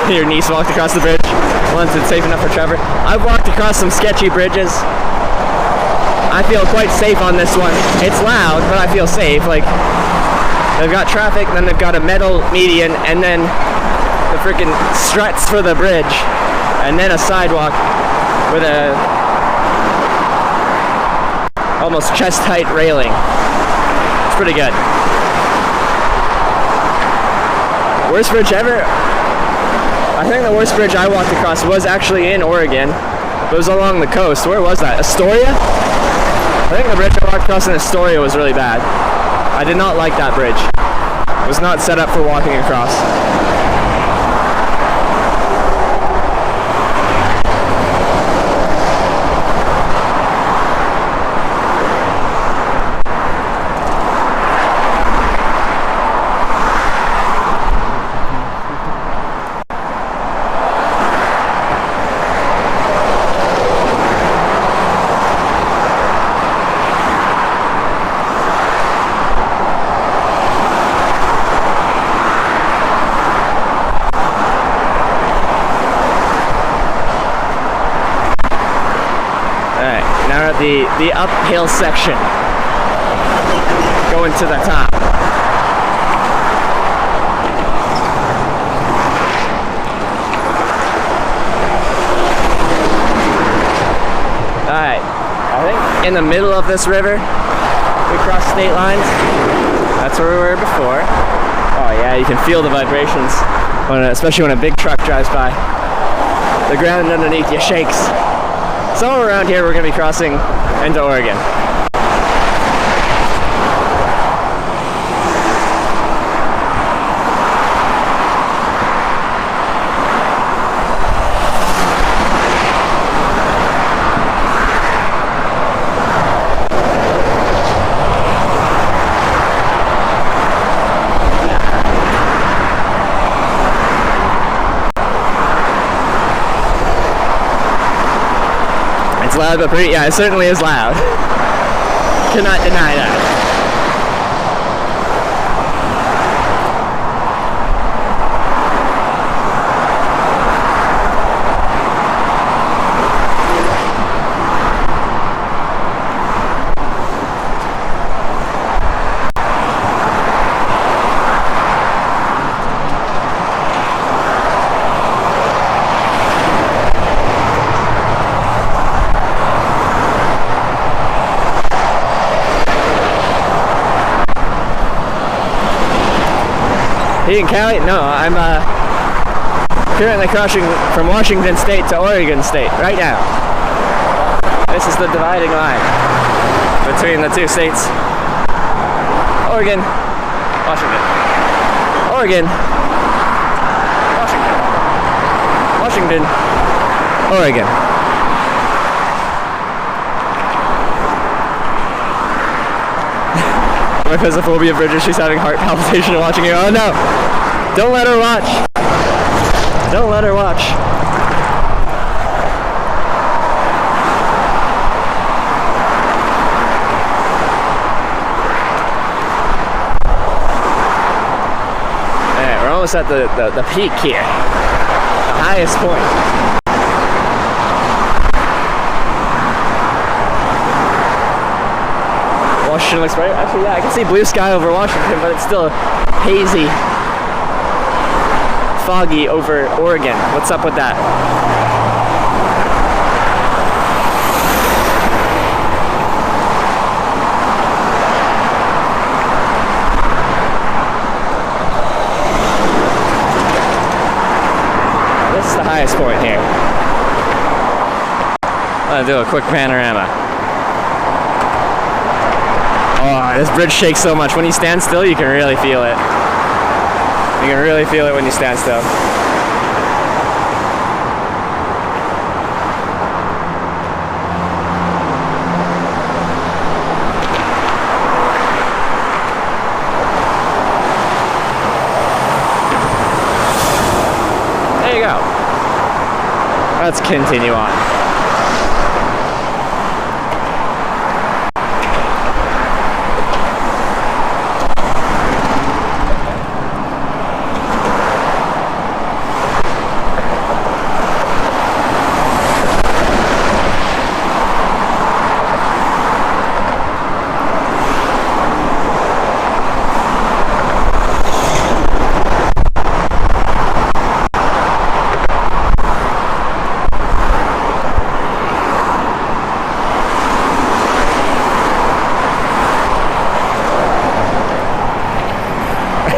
Your niece walked across the bridge once it's safe enough for Trevor. I've walked across some sketchy bridges. I feel quite safe on this one. It's loud, but I feel safe. Like, they've got traffic, then they've got a metal median, and then the freaking struts for the bridge, and then a sidewalk with a almost chest-height railing. It's pretty good. Worst bridge ever? I think the worst bridge I walked across was actually in Oregon. It was along the coast. Where was that? Astoria? I think the bridge I walked across in Astoria was really bad. I did not like that bridge. It was not set up for walking across. the uphill section going to the top. Alright, I think in the middle of this river, we crossed state lines. That's where we were before. Oh yeah, you can feel the vibrations, especially when a big truck drives by. The ground underneath you shakes. Somewhere around here we're going to be crossing into Oregon. Loud, but pretty, yeah, it certainly is loud. Cannot deny that. He in Cali? No, I'm currently crossing from Washington State to Oregon State right now. This is the dividing line between the two states. Oregon, Washington. Oregon, Washington. Washington, Oregon. Because of phobia of Bridget, she's having heart palpitation watching you. Oh no! Don't let her watch! Don't let her watch. Alright, we're almost at the peak here. The highest point. Washington looks bright. Actually, yeah, I can see blue sky over Washington, but it's still hazy, foggy over Oregon. What's up with that? This is the highest point here. I'm gonna do a quick panorama. Oh, this bridge shakes so much. When you stand still, you can really feel it. You can really feel it when you stand still. There you go. Let's continue on.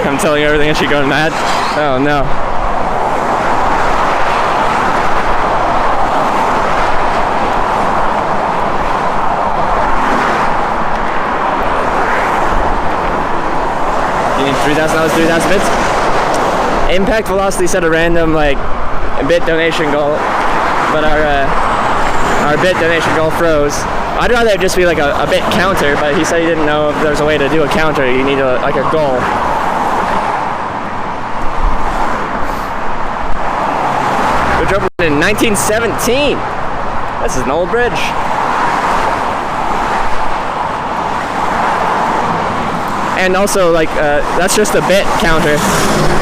I'm telling you everything and she going mad. Oh no. You need $3,000, 3,000 bits? Impact Velocity set a random bit donation goal, but our bit donation goal froze. I'd rather it just be like a bit counter, but he said he didn't know if there's a way to do a counter. You need a goal. Which opened in 1917. This is an old bridge. And also, that's just a bit counter.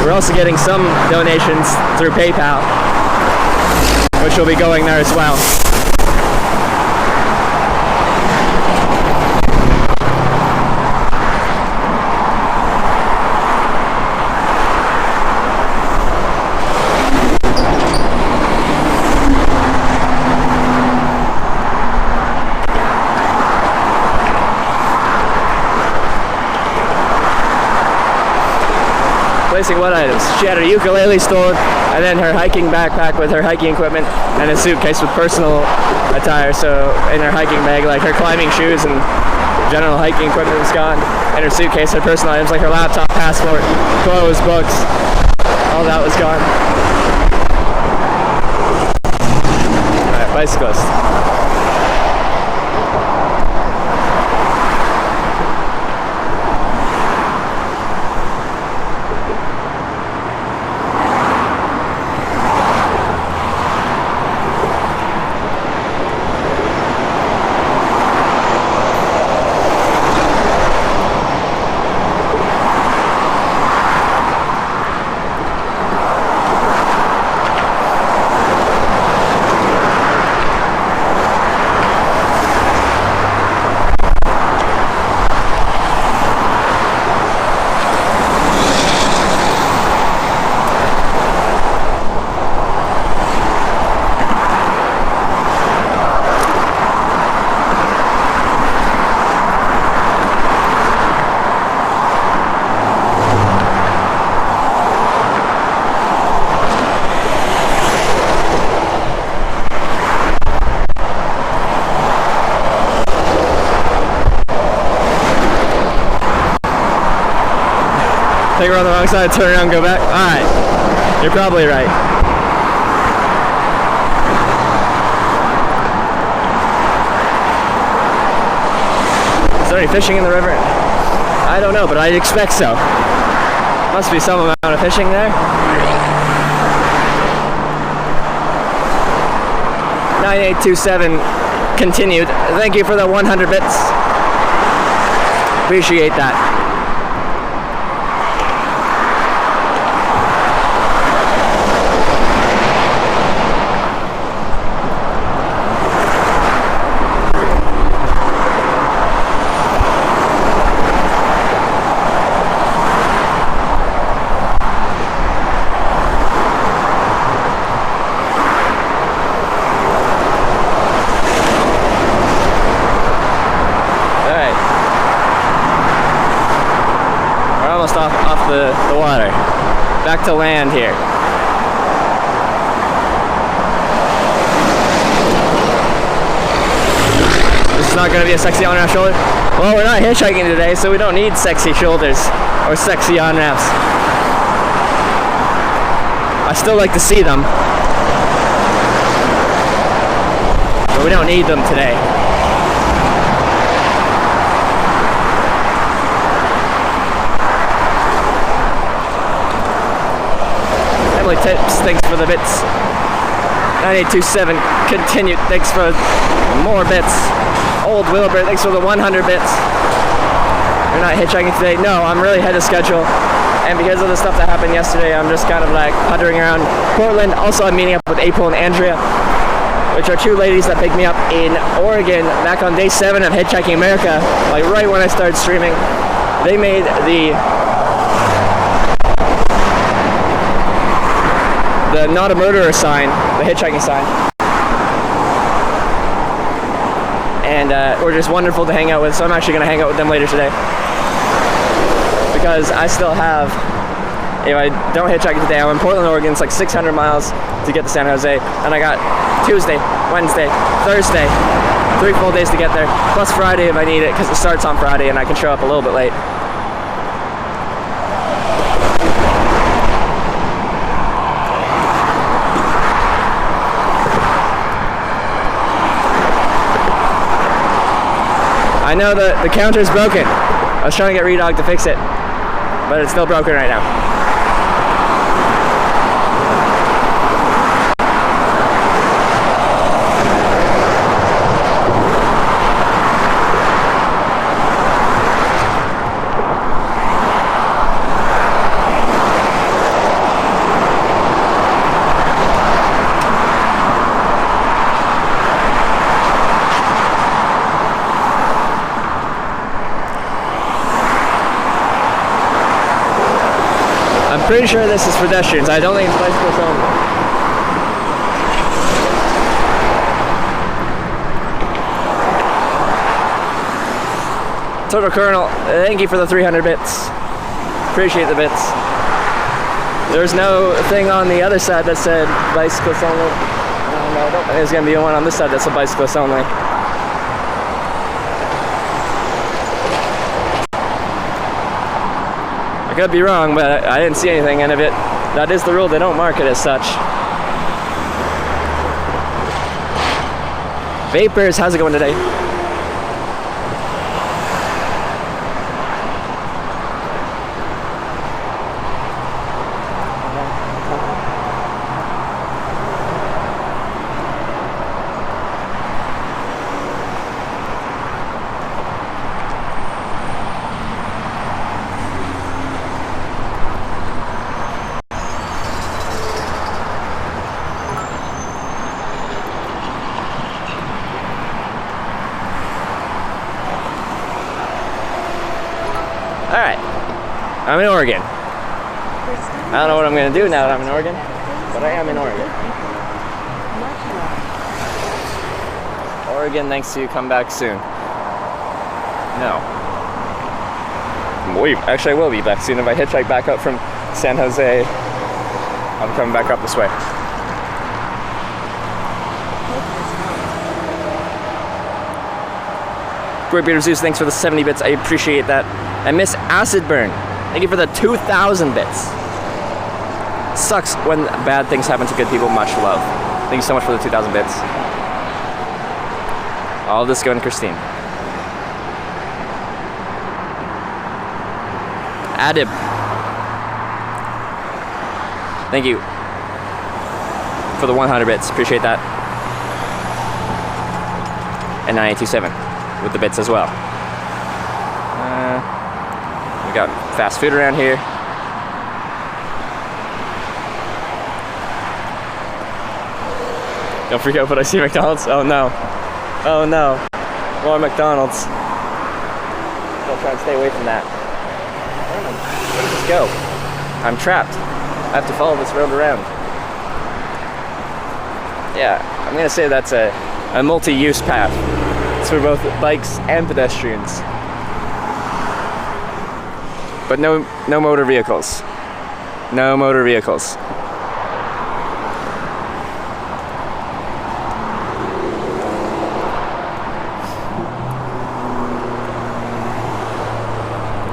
We're also getting some donations through PayPal, which will be going there as well. Replacing what items? She had her ukulele stolen, and then her hiking backpack with her hiking equipment, and a suitcase with personal attire. So in her hiking bag, like her climbing shoes and general hiking equipment was gone. In her suitcase, her personal items like her laptop, passport, clothes, books, all that was gone. Alright, bicyclist. Think we're on the wrong side, turn around, go back? Alright. You're probably right. Is there any fishing in the river? I don't know, but I expect so. Must be some amount of fishing there. 9827 continued. Thank you for the 100 bits. Appreciate that. Off the water. Back to land here. This is not going to be a sexy on-ramp shoulder. Well, we're not hitchhiking today, so we don't need sexy shoulders or sexy on-ramps. I still like to see them, but we don't need them today. Tips, thanks for the bits. 9827 continued, thanks for more bits. Old Wilbur, thanks for the 100 bits. You're not hitchhiking today? No, I'm really ahead of schedule, and because of the stuff that happened yesterday, I'm just kind of like puttering around Portland. Also, I'm meeting up with April and Andrea, which are two ladies that picked me up in Oregon back on day 7 of Hitchhiking America, like right when I started streaming. They made the not a murderer sign, the hitchhiking sign. And were just wonderful to hang out with, so I'm actually going to hang out with them later today. Because I still have, if I don't hitchhike today, I'm in Portland, Oregon. It's like 600 miles to get to San Jose. And I got Tuesday, Wednesday, Thursday, 3 full days to get there. Plus Friday if I need it, because it starts on Friday and I can show up a little bit late. I know the counter's broken. I was trying to get Redog to fix it, but it's still broken right now. Pretty sure this is pedestrians. I don't think it's bicycles only. Total Colonel, thank you for the 300 bits. Appreciate the bits. There's no thing on the other side that said bicyclists only. I don't think there's gonna be one on this side that's a bicyclist only. I could be wrong, but I didn't see anything, and if it, that is the rule, they don't mark it as such. Vapors, how's it going today? Alright, I'm in Oregon. I don't know what I'm going to do now that I'm in Oregon, but I am in Oregon. Oregon, thanks to you, come back soon. No. Actually, I will be back soon. If I hitchhike back up from San Jose, I'm coming back up this way. Corey Peter Zeus, thanks for the 70 bits. I appreciate that. And Miss Acid Burn, thank you for the 2,000 bits. Sucks when bad things happen to good people. Much love. Thank you so much for the 2,000 bits. All of this going to Christine. Adib, thank you for the 100 bits. Appreciate that. And 9827 with the bits as well. We got fast food around here. Don't freak out when I see McDonald's. Oh no. Oh no. More McDonald's. I'll try and stay away from that. Where does this go? I'm trapped. I have to follow this road around. Yeah, I'm gonna say that's a multi-use path. It's for both bikes and pedestrians. But no motor vehicles. No motor vehicles.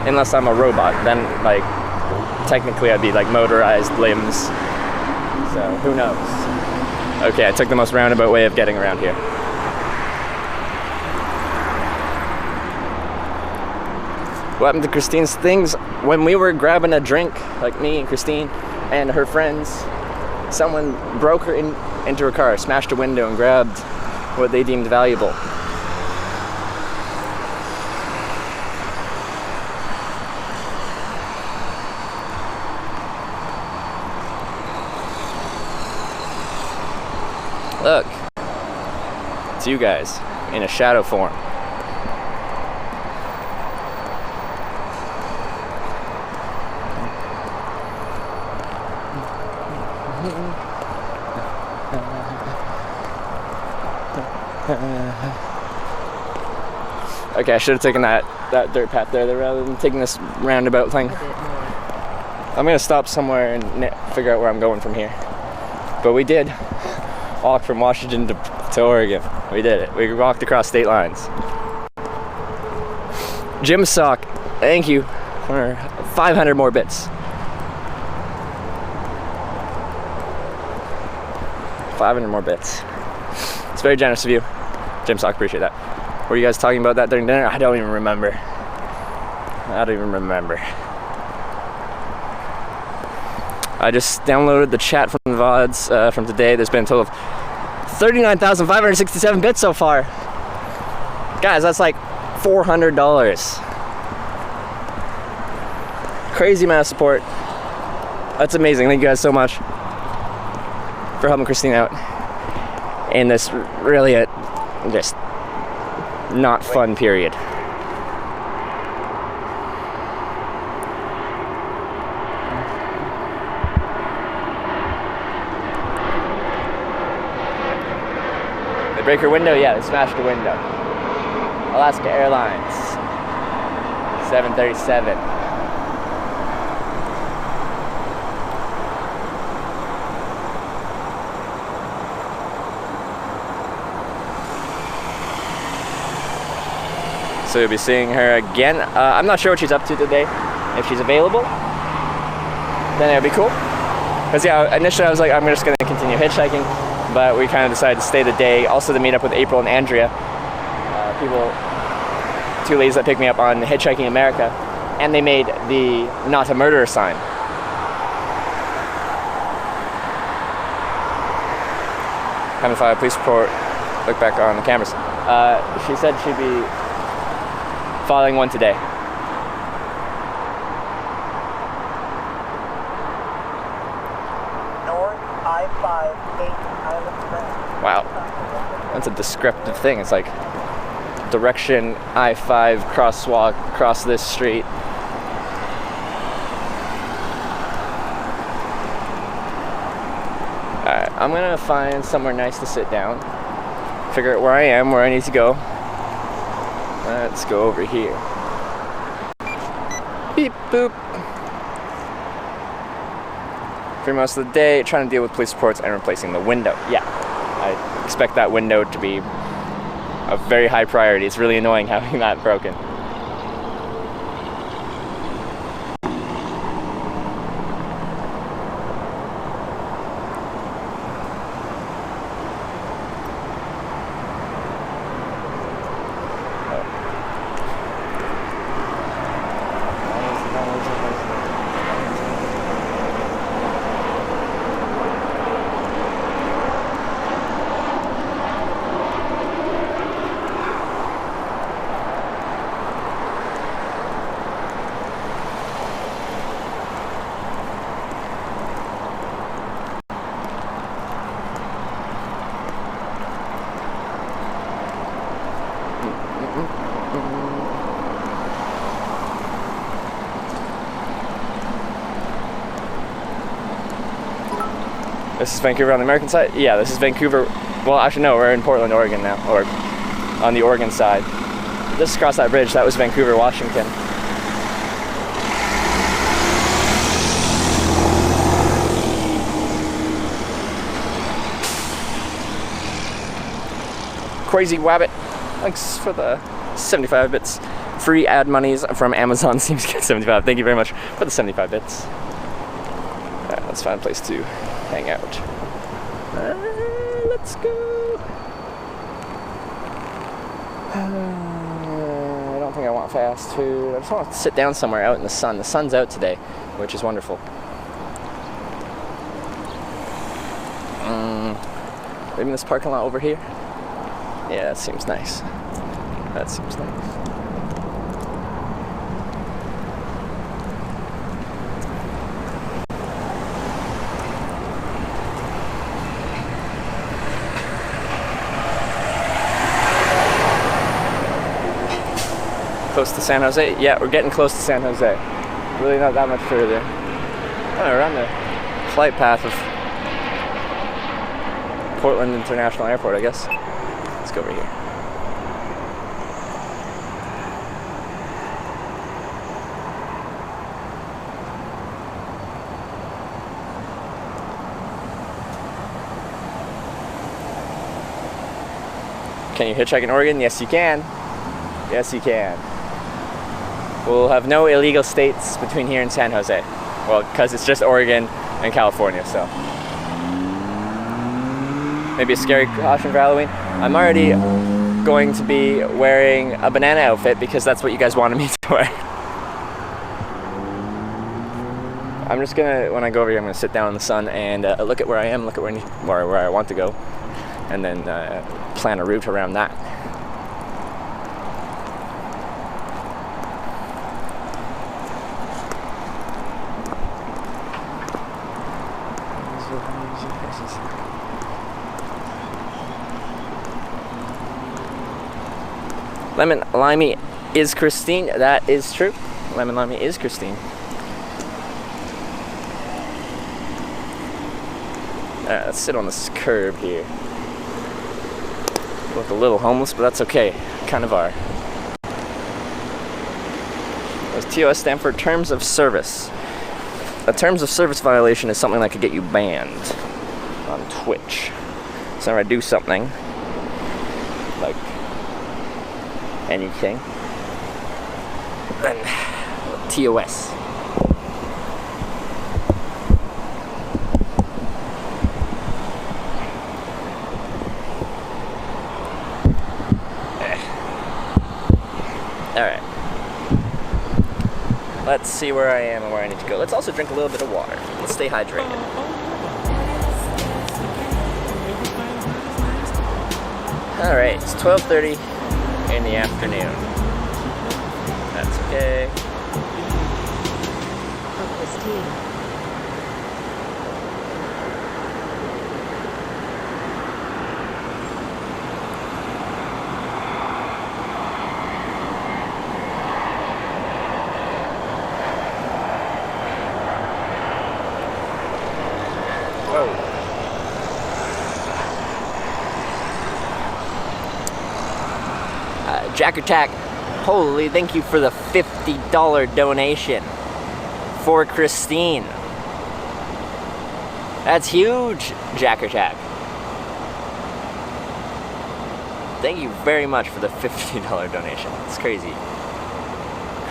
Unless I'm a robot, then like technically I'd be like motorized limbs. So who knows? Okay, I took the most roundabout way of getting around here. What happened to Christine's things? When we were grabbing a drink, like me and Christine and her friends, someone broke her into her car, smashed a window and grabbed what they deemed valuable. Look, it's you guys in a shadow form. Okay, I should have taken that dirt path there rather than taking this roundabout thing. I'm gonna stop somewhere and figure out where I'm going from here. But we did walk from Washington to Oregon. We did it. We walked across state lines. Jim Sock, thank you for 500 more bits. 500 more bits. It's very generous of you. Jim Sock, appreciate that. Were you guys talking about that during dinner? I don't even remember. I just downloaded the chat from the VODs from today. There's been a total of 39,567 bits so far. Guys, that's like $400. Crazy amount of support. That's amazing. Thank you guys so much for helping Christine out in this really just not fun period. They break her window? Yeah, they smashed the window. Alaska Airlines 737. So you'll be seeing her again. I'm not sure what she's up to today. If she's available, then it'll be cool. Because yeah, initially I was like, I'm just going to continue hitchhiking, but we kind of decided to stay the day, also to meet up with April and Andrea, two ladies that picked me up on Hitchhiking America, and they made the Not a Murderer sign. Haven't filed a police report. Look back on the cameras. She said she'd be filing one today. North I-5, 8 Island Trail. Wow, that's a descriptive thing. It's like direction I-5 crosswalk across this street. Alright, I'm gonna find somewhere nice to sit down. Figure out where I am, where I need to go. Let's go over here. Beep boop. For most of the day, trying to deal with police reports and replacing the window. Yeah, I expect that window to be a very high priority. It's really annoying having that broken. This is Vancouver on the American side? Yeah, this is Vancouver. Well, actually, no, we're in Portland, Oregon now, or on the Oregon side. Just across that bridge, that was Vancouver, Washington. Crazy Wabbit. Thanks for the 75 bits. Free ad monies from Amazon seems to get 75. Thank you very much for the 75 bits. Alright, let's find a place to hang out. Let's go. I don't think I want fast food. I just want to sit down somewhere out in the sun. The sun's out today, which is wonderful. Maybe this parking lot over here? Yeah, that seems nice. That seems nice. Close to San Jose? Yeah, we're getting close to San Jose. Really not that much further. Oh, we're on the flight path of Portland International Airport, I guess. Let's go over here. Can you hitchhike in Oregon? Yes, you can. Yes, you can. We'll have no illegal states between here and San Jose. Well, because it's just Oregon and California, so. Maybe a scary caution for Halloween. I'm already going to be wearing a banana outfit because that's what you guys wanted me to wear. I'm just gonna, when I go over here, I'm gonna sit down in the sun and look at where I am, look at where I want to go, and then plan a route around that. Lemon Limey is Christine. That is true. Lemon Limey is Christine. Alright, let's sit on this curb here. Look a little homeless, but that's okay. Kind of are. Those TOS stand for Terms of Service. A Terms of Service violation is something that could get you banned on Twitch. So if I do something like anything, and TOS. Alright. Let's see where I am and where I need to go. Let's also drink a little bit of water. Let's stay hydrated. Alright, it's 12:30 in the afternoon. That's okay. Oh, Christine. Jack Attack, holy, thank you for the $50 donation for Christine. That's huge, Jack Attack. Thank you very much for the $50 donation. It's crazy.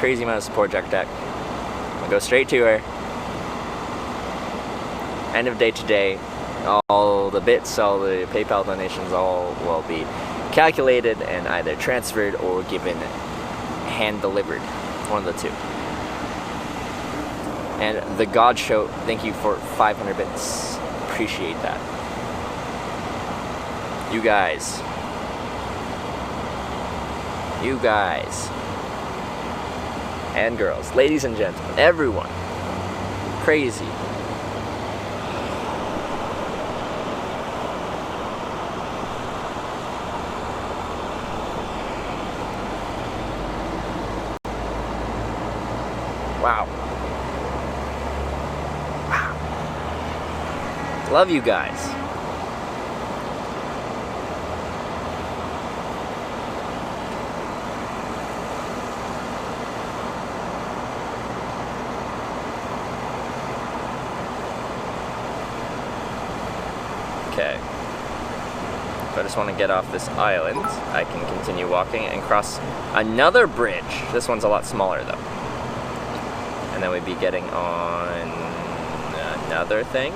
Crazy amount of support, Jack Attack. I'll go straight to her. End of day today. All the bits, all the PayPal donations, all will be calculated and either transferred or given hand delivered, one of the two. And the God Show, thank you for 500 bits. Appreciate that. You guys, and girls, ladies and gentlemen, everyone, crazy. Wow. Love you guys. Okay. If I just want to get off this island, I can continue walking and cross another bridge. This one's a lot smaller though. And then we'd be getting on another thing.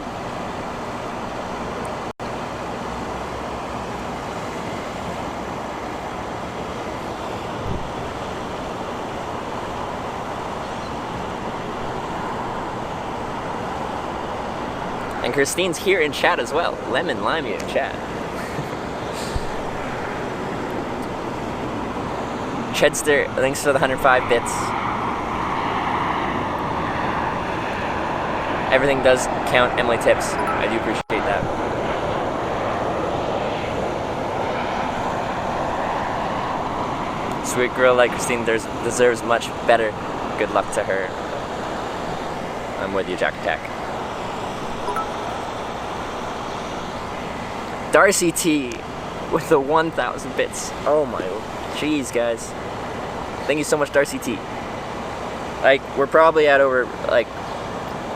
And Christine's here in chat as well. Lemon Lime you in chat. Chedster, thanks for the 105 bits. Everything does count, Emily tips. I do appreciate that. Sweet girl like Christine deserves much better. Good luck to her. I'm with you, Jack Attack. Darcy T with the 1,000 bits. Oh my jeez, guys. Thank you so much, Darcy T. Like, we're probably at over, like,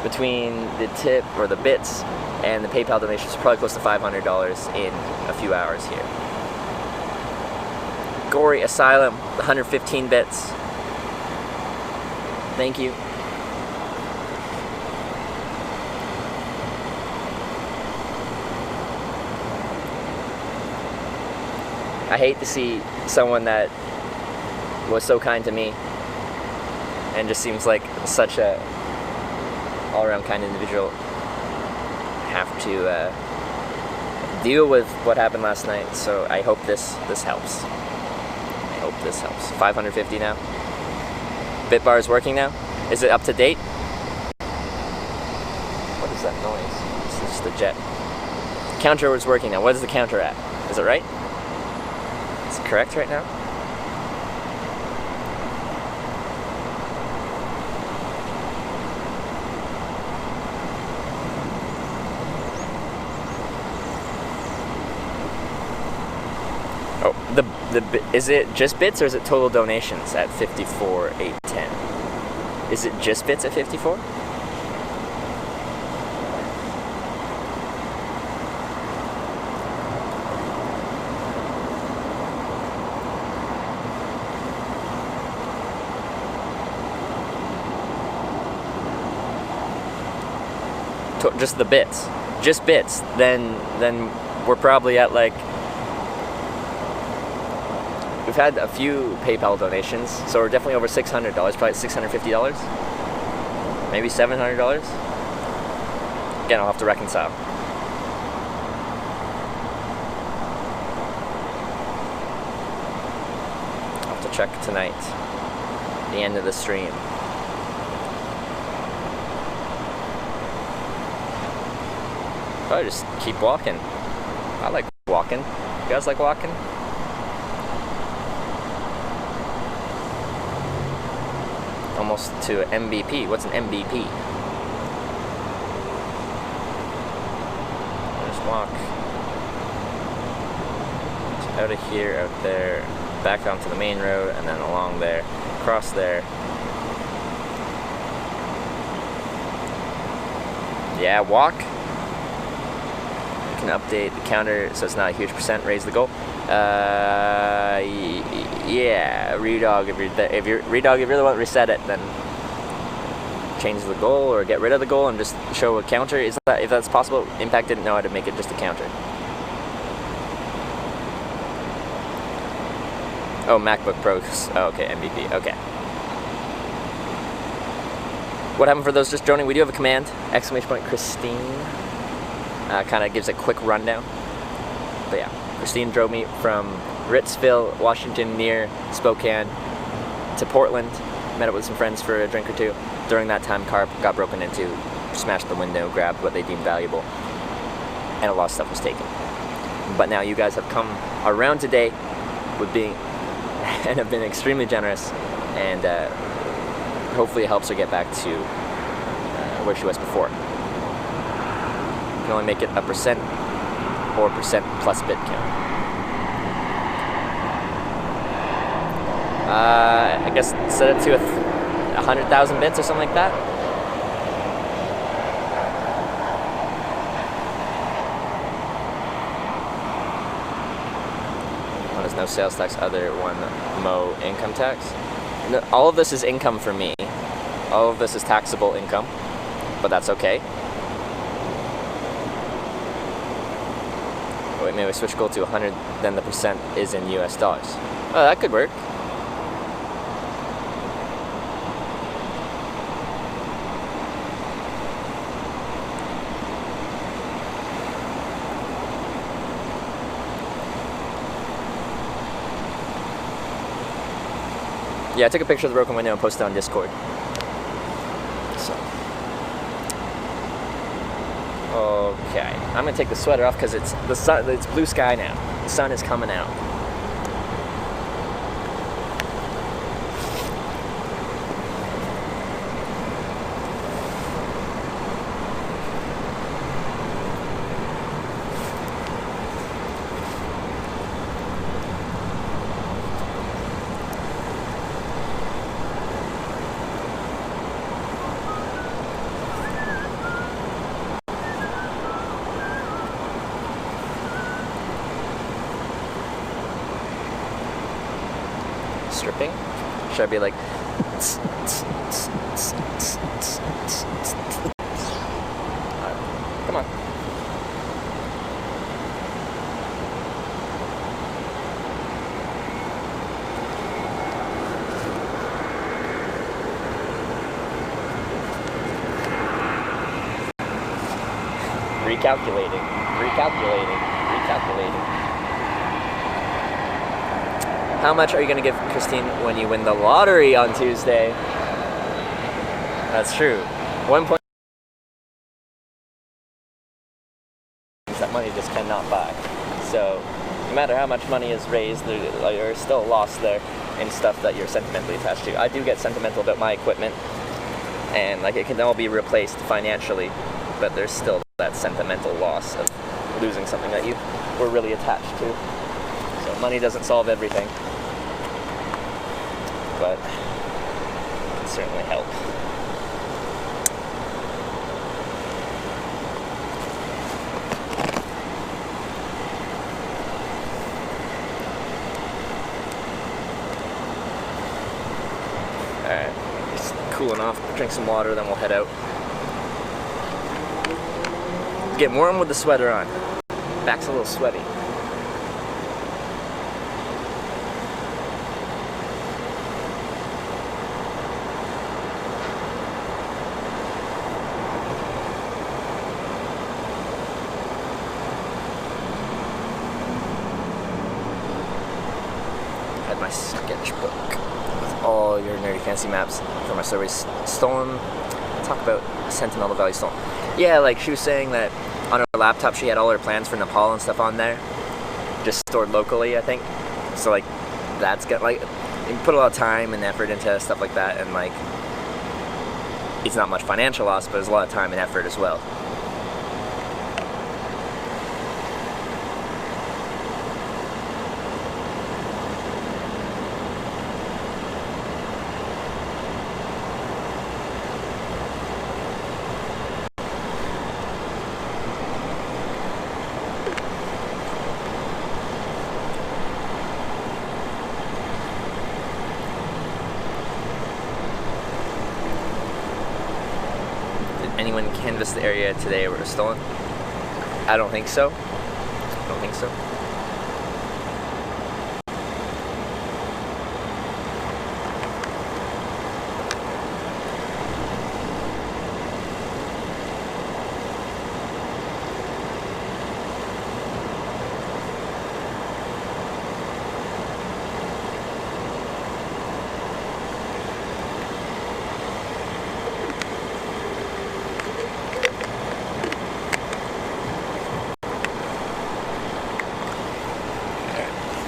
between the tip or the bits and the PayPal donations, probably close to $500 in a few hours here. Gory Asylum, 115 bits. Thank you. I hate to see someone that was so kind to me and just seems like such a all-around kind individual have to deal with what happened last night. So I hope this helps. I hope this helps. 550 now. Bitbar is working now. Is it up to date? What is that noise? It's just the jet. Counter is working now. What is the counter at? Is it right? Is it correct right now? Is it just bits or is it total donations at 54,810? Is it just bits at 54? just the bits, then we're probably at like, we've had a few PayPal donations, so we're definitely over $600, probably $650, maybe $700. Again, I'll have to reconcile. I'll have to check tonight, the end of the stream. Probably just keep walking. I like walking. You guys like walking? Almost to an MVP. What's an MVP? Just walk. Just out of here, out there, back onto the main road, and then along there, across there. Yeah, walk. You can update the counter so it's not a huge percent. Raise the goal. Yeah, Redog. If you're Redog, if you're the one to reset it, then change the goal or get rid of the goal and just show a counter. Is that, if that's possible? Impact didn't know how to make it just a counter. Oh, MacBook Pro. Oh, okay, MVP. Okay. What happened for those just joining? We do have a command. ! Christine. Kind of gives a quick rundown. But yeah, Christine drove me from Ritzville, Washington, near Spokane, to Portland. Met up with some friends for a drink or two. During that time, car got broken into, smashed the window, grabbed what they deemed valuable, and a lot of stuff was taken. But now you guys have come around today with being, and have been extremely generous, and hopefully it helps her get back to where she was before. You can only make it a percent or percent plus bit count. I guess set it to 100,000 bits or something like that. One is no sales tax, other one Mo income tax. No, all of this is income for me. All of this is taxable income, but that's okay. Wait, maybe we switch goal to 100, then the percent is in US dollars. Oh, that could work. Yeah, I took a picture of the broken window and posted it on Discord. So. Okay, I'm gonna take the sweater off because it's the sun. It's blue sky now. The sun is coming out. Stripping? Should I be like come on. Recalculating. How much are you going to give Christine when you win the lottery on Tuesday? That's true. 1 point. That money just cannot buy. So, no matter how much money is raised, there's still a loss there in stuff that you're sentimentally attached to. I do get sentimental about my equipment, and like it can all be replaced financially, but there's still that sentimental loss of losing something that you were really attached to. So money doesn't solve everything, but it can certainly help. Alright, just cooling off, drink some water, then we'll head out. Getting warm with the sweater on. Back's a little sweaty. Had my sketchbook with all your nerdy fantasy maps for my surveys stolen. Talk about Sentimental Valley stolen. Yeah, like she was saying that on her laptop she had all her plans for Nepal and stuff on there, just stored locally, I think. So like that's got like you put a lot of time and effort into stuff like that, and like it's not much financial loss, but there's a lot of time and effort as well. Anyone canvass the area today where it was stolen? I don't think so. I don't think so.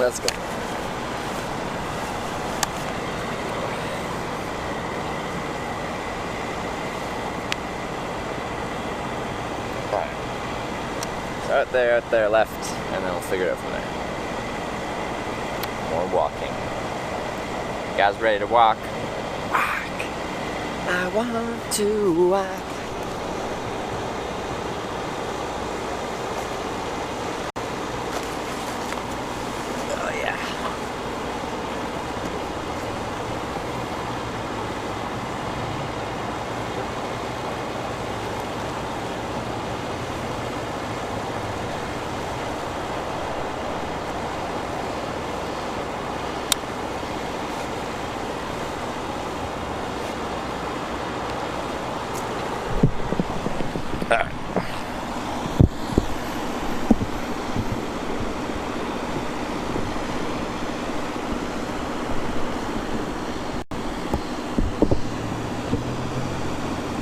Let's go. Alright. So out there, left, and then we'll figure it out from there. More walking. You guys ready to walk? Walk. I want to walk.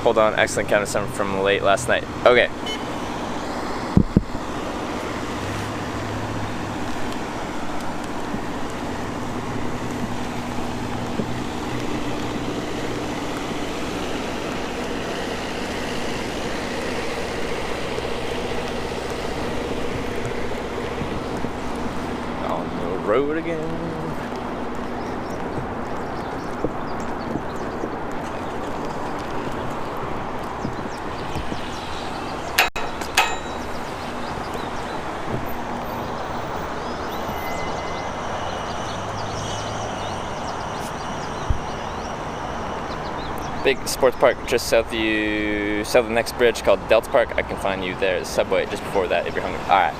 Hold on, excellent counter from late last night. Okay. On the road again. Big sports park just south of the next bridge called Delta Park. I can find you there. The subway just before that if you're hungry. Alright.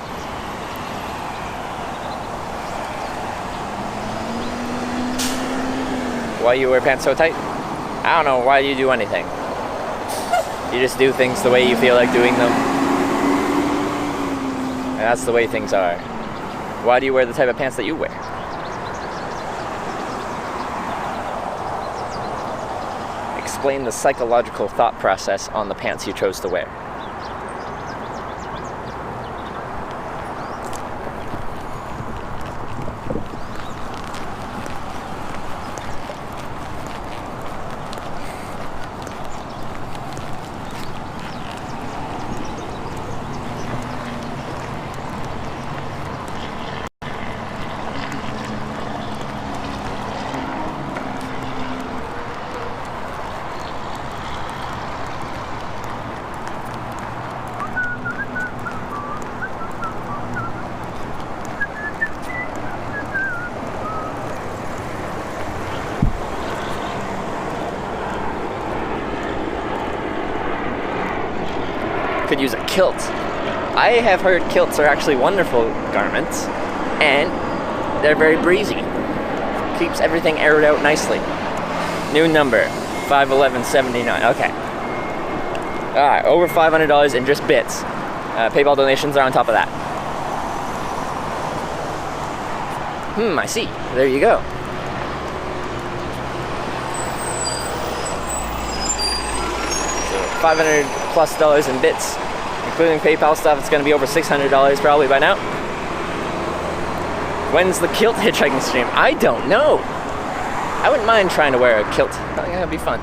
Why you wear pants so tight? I don't know. Why do you do anything? You just do things the way you feel like doing them. And that's the way things are. Why do you wear the type of pants that you wear? Explain the psychological thought process on the pants you chose to wear. Could use a kilt. I have heard kilts are actually wonderful garments, and they're very breezy. Keeps everything aired out nicely. New number, 51179. Okay. Alright, over $500 in just bits. PayPal donations are on top of that. I see. There you go. So $500+ in bits, including PayPal stuff. It's going to be over $600 probably by now. When's the kilt hitchhiking stream? I don't know. I wouldn't mind trying to wear a kilt. I think that'd be fun.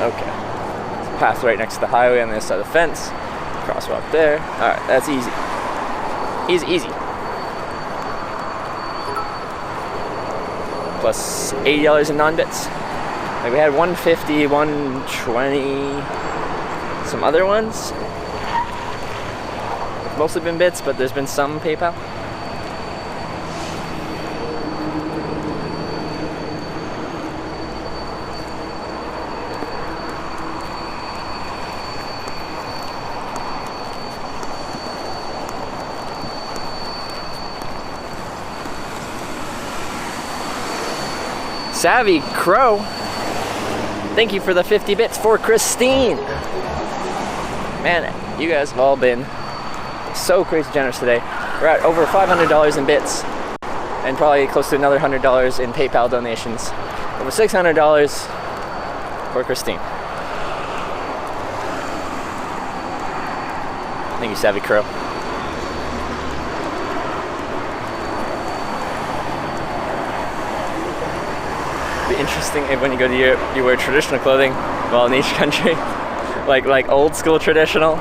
Okay. Path right next to the highway on this side of the fence. Crosswalk there. Alright, that's easy. Easy. Plus $80 in non-bits. Like we had 150, 120, some other ones. Mostly been bits, but there's been some PayPal. Savvy Crow, thank you for the 50 bits for Christine. Man, you guys have all been so crazy generous today. We're at over $500 in bits and probably close to another $100 in PayPal donations. Over $600 for Christine. Thank you, Savvy Crow. Interesting if when you go to Europe you wear traditional clothing while in each country like old school traditional.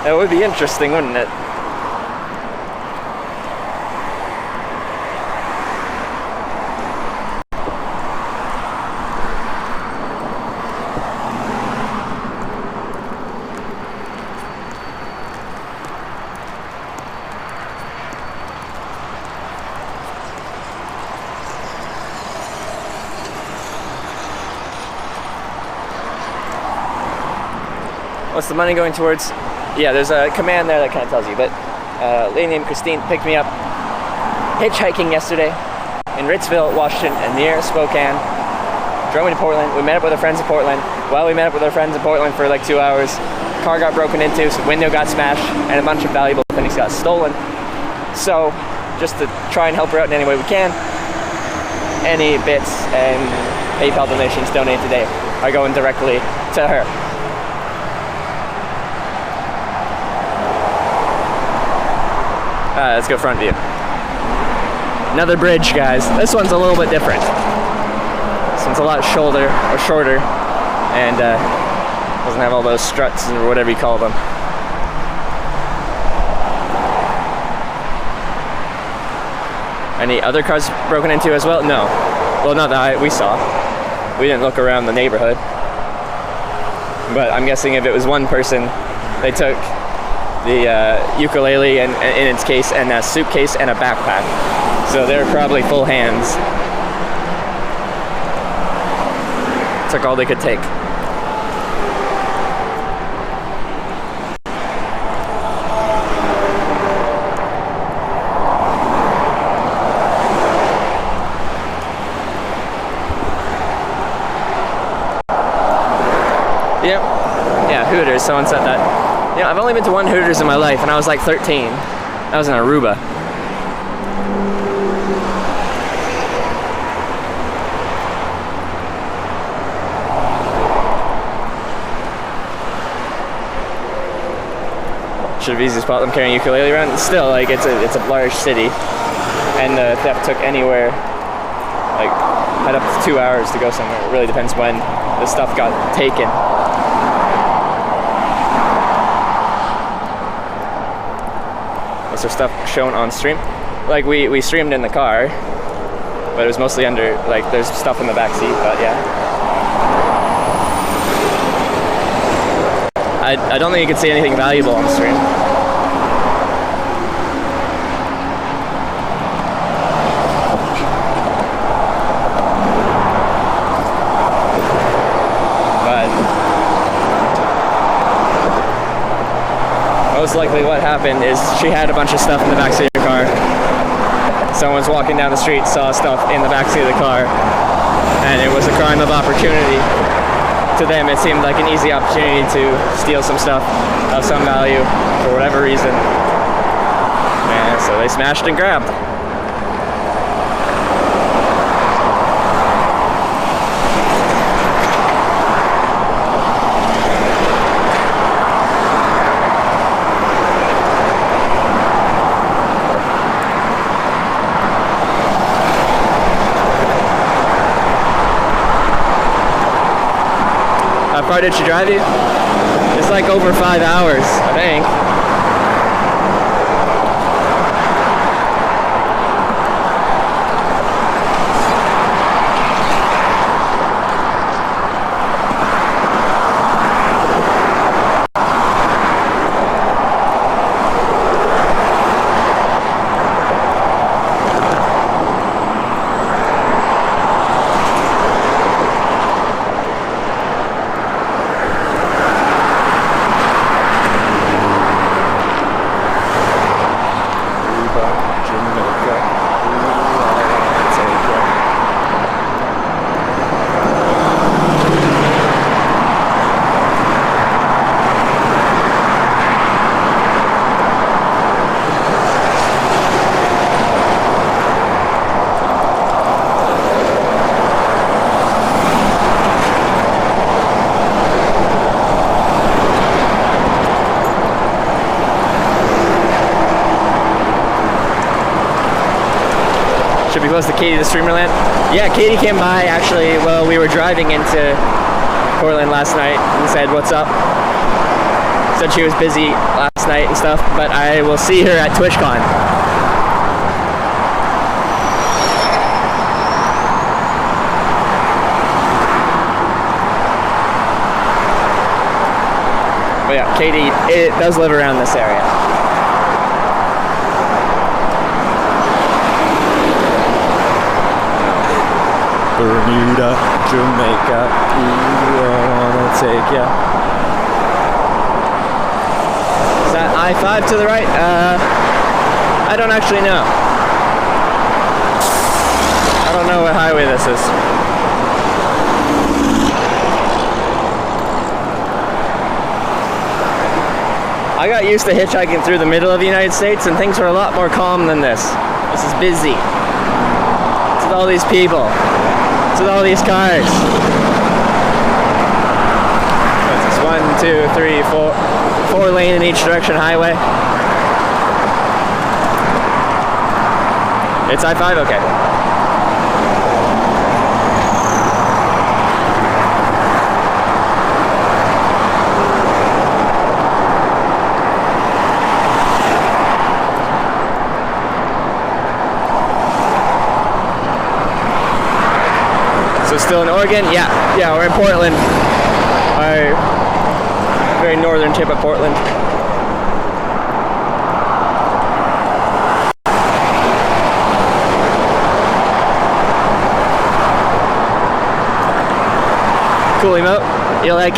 That would be interesting, wouldn't it? What's the money going towards? Yeah, there's a command there that kind of tells you, but a lady named Christine picked me up hitchhiking yesterday in Ritzville, Washington, and near Spokane. Drove me to Portland. We met up with our friends in Portland. Well, we met up with our friends in Portland for like 2 hours. Car got broken into, so window got smashed, and a bunch of valuable things got stolen. So, just to try and help her out in any way we can, any bits and PayPal donations donated today are going directly to her. Let's go front view. Another bridge, guys. This one's a little bit different. This one's a lot shorter, and doesn't have all those struts or whatever you call them. Any other cars broken into as well? No. Well, not that we saw. We didn't look around the neighborhood. But I'm guessing if it was one person, they took the ukulele and in its case, and a suitcase and a backpack. So they're probably full hands. Took all they could take. Yep. Yeah, Hooters, someone said that. You know, I've only been to one Hooters in my life, and I was like 13. That was in Aruba. Should have easily spot them carrying ukulele around. Still, like, it's a large city, and the theft took anywhere, like, had up to 2 hours to go somewhere. It really depends when the stuff got taken. Was there stuff shown on stream? Like we streamed in the car, but it was mostly under, like there's stuff in the back seat, but yeah. I don't think you could see anything valuable on the stream. Most likely what happened is she had a bunch of stuff in the backseat of her car. Someone's walking down the street, saw stuff in the backseat of the car, and it was a crime of opportunity. To them, it seemed like an easy opportunity to steal some stuff of some value for whatever reason. And so they smashed and grabbed. How far did she drive you? It's like over 5 hours, I think. Should be close to Katie, the Streamerland. Yeah, Katie came by actually while we were driving into Portland last night and said, "What's up?" Said she was busy last night and stuff, but I will see her at TwitchCon. But yeah, Katie, it does live around this area. Bermuda, Jamaica, ooh, I wanna take ya. Is that I-5 to the right? I don't actually know. I don't know what highway this is. I got used to hitchhiking through the middle of the United States and things were a lot more calm than this. This is busy. It's with all these people. With all these cars. What's this? 1, 2, 3, 4. 4 lane in each direction highway. It's I-5? Okay. Still in Oregon? Yeah, we're in Portland. Our very northern tip of Portland. Cool emote. You like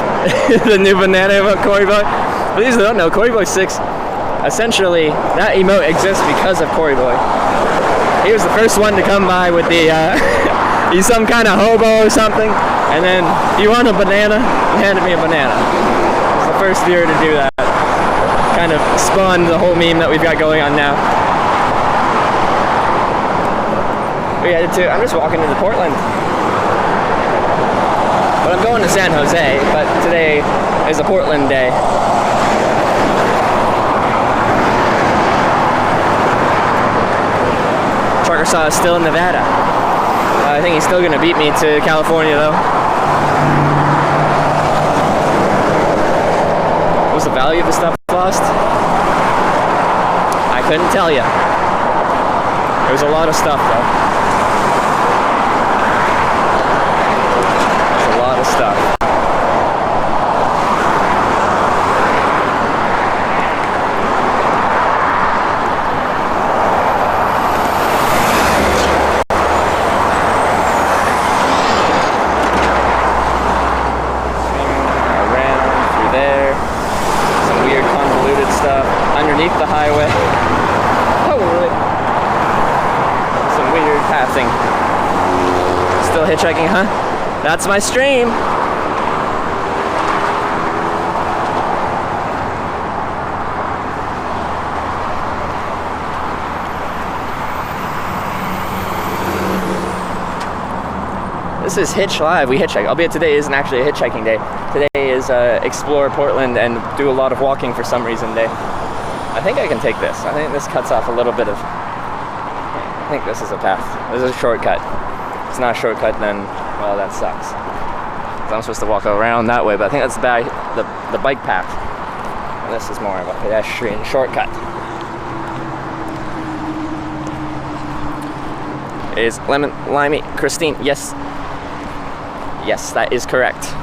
the new banana emote, Corey Boy? For these who don't know, Corey Boy 6, essentially, that emote exists because of Corey Boy. He was the first one to come by with the he's some kind of hobo or something, and then, "You want a banana?" He handed me a banana. He's the first viewer to do that. Kind of spawned the whole meme that we've got going on now. We headed to, I'm just walking into Portland. But I'm going to San Jose, but today is a Portland day. Trucker saw is still in Nevada. I think he's still going to beat me to California, though. What was the value of the stuff lost? I Couldn't tell you. There's a lot of stuff though. There's a lot of stuff. Underneath the highway. Holy. Some weird passing. Still hitchhiking, huh? That's my stream. This is Hitch Live. We hitchhike. Albeit today isn't actually a hitchhiking day. Today is explore Portland and do a lot of walking for some reason day. I think I can take this. I think this cuts off a little bit of... I think this is a path. This is a shortcut. If it's not a shortcut, then, well, that sucks. So I'm supposed to walk around that way, but I think that's the bike path. And this is more of a pedestrian shortcut. Is lemon, limey, Christine? Yes. Yes, that is correct.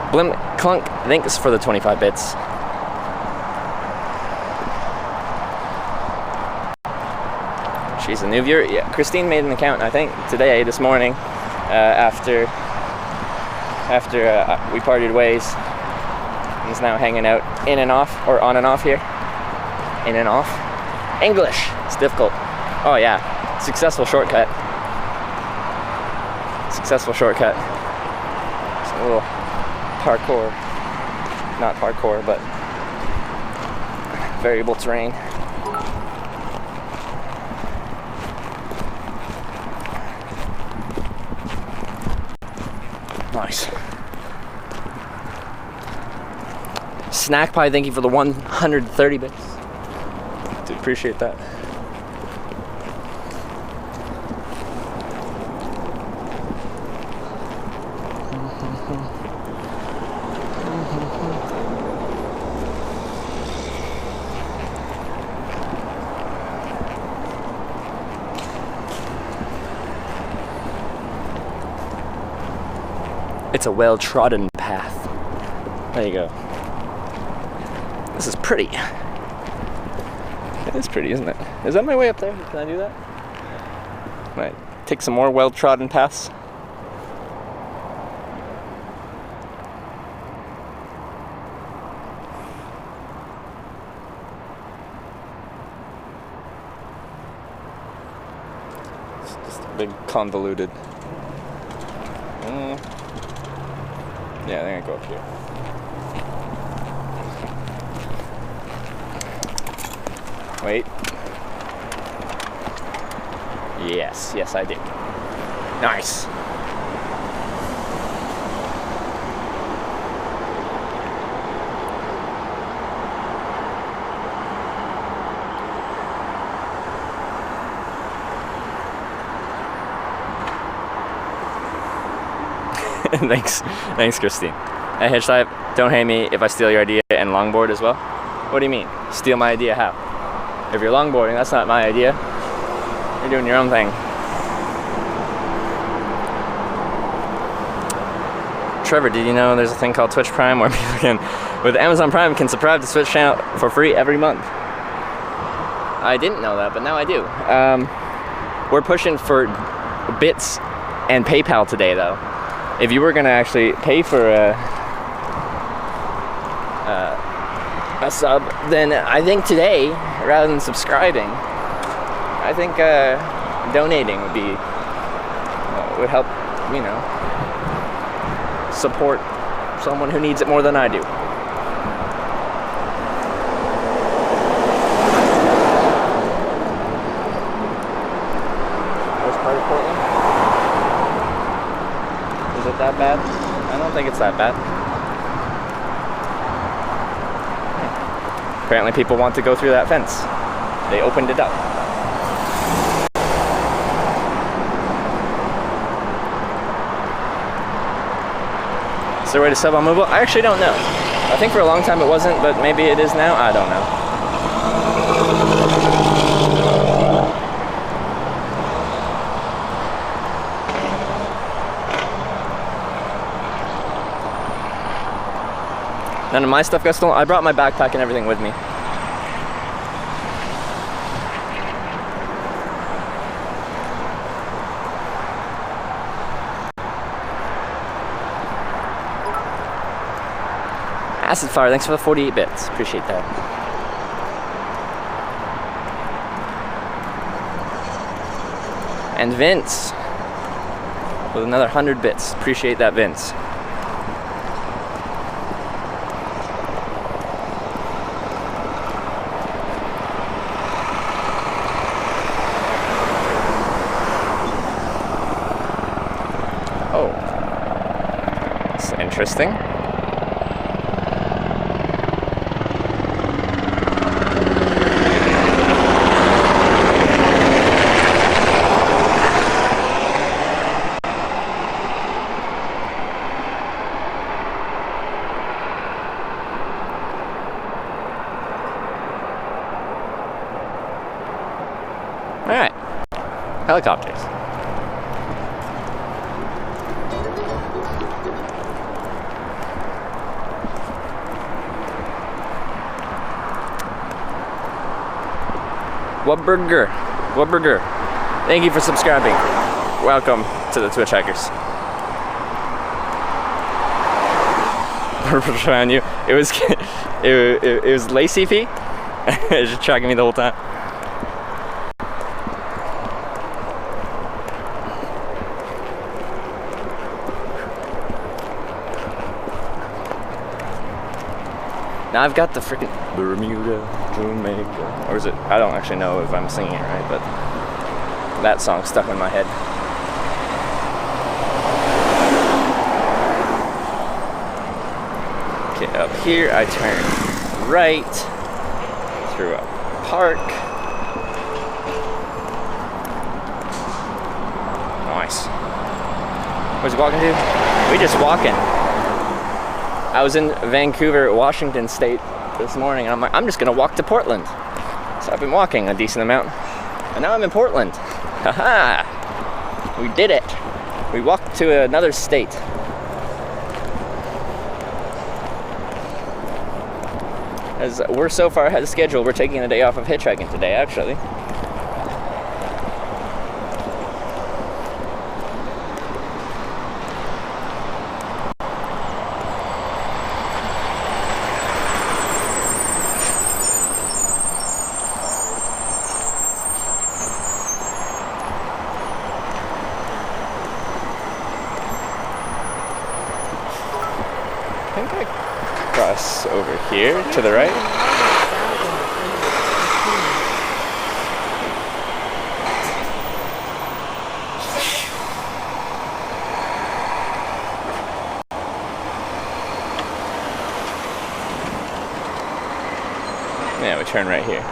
Blim Clunk, thanks for the 25 bits. She's a new viewer. Yeah, Christine made an account, I think, today, this morning, after we parted ways. He's now hanging out in and off, or on and off here. In and off. English. It's difficult. Oh yeah. Successful shortcut. Successful shortcut. It's a little parkour. Not parkour, but variable terrain. Nice. Snack Pie, thank you for the 130 bits. Do appreciate that. It's a well-trodden path. There you go. This is pretty. It is pretty, isn't it? Is that my way up there? Can I do that? Might take some more well-trodden paths. It's just a big convoluted. Yeah, I think I go up here. Wait. Yes, yes I did. Nice. Thanks, Christine. At Hitchlife, don't hate me if I steal your idea and longboard as well. What do you mean? Steal my idea how? If you're longboarding, that's not my idea. You're doing your own thing. Trevor, did you know there's a thing called Twitch Prime where people can, with Amazon Prime, can subscribe to Twitch channel for free every month? I didn't know that, but now I do. We're pushing for bits and PayPal today, though. If you were going to actually pay for a sub, then I think today, rather than subscribing, I think donating would be would help, you know, support someone who needs it more than I do. Worst part of Portland? Is it that bad? I don't think it's that bad. Apparently people want to go through that fence. They opened it up. Is there a way to sub on mobile? I actually don't know. I think for a long time it wasn't, but maybe it is now. I don't know. None of my stuff got stolen. I brought my backpack and everything with me. Acid Fire, thanks for the 48 bits. Appreciate that. And Vince with another 100 bits. Appreciate that, Vince. Oh, that's interesting. Alright. Helicopters. Wubburger. Thank you for subscribing. Welcome to the Twitch Hikers. Around you. It was Lacey P. It was just tracking me the whole time. Now I've got the freaking Bermuda Jamaica, or is it? I don't actually know if I'm singing it right, but that song's stuck in my head. Okay, up here I turn right through a park. Nice. Where's he walking to? We just walking. I was in Vancouver, Washington State this morning, and I'm like, I'm just gonna walk to Portland. So I've been walking a decent amount, and now I'm in Portland. Haha! We did it. We walked to another state. As we're so far ahead of schedule, we're taking a day off of hitchhiking today, actually. Cross over here to the right. Yeah, we turn right here.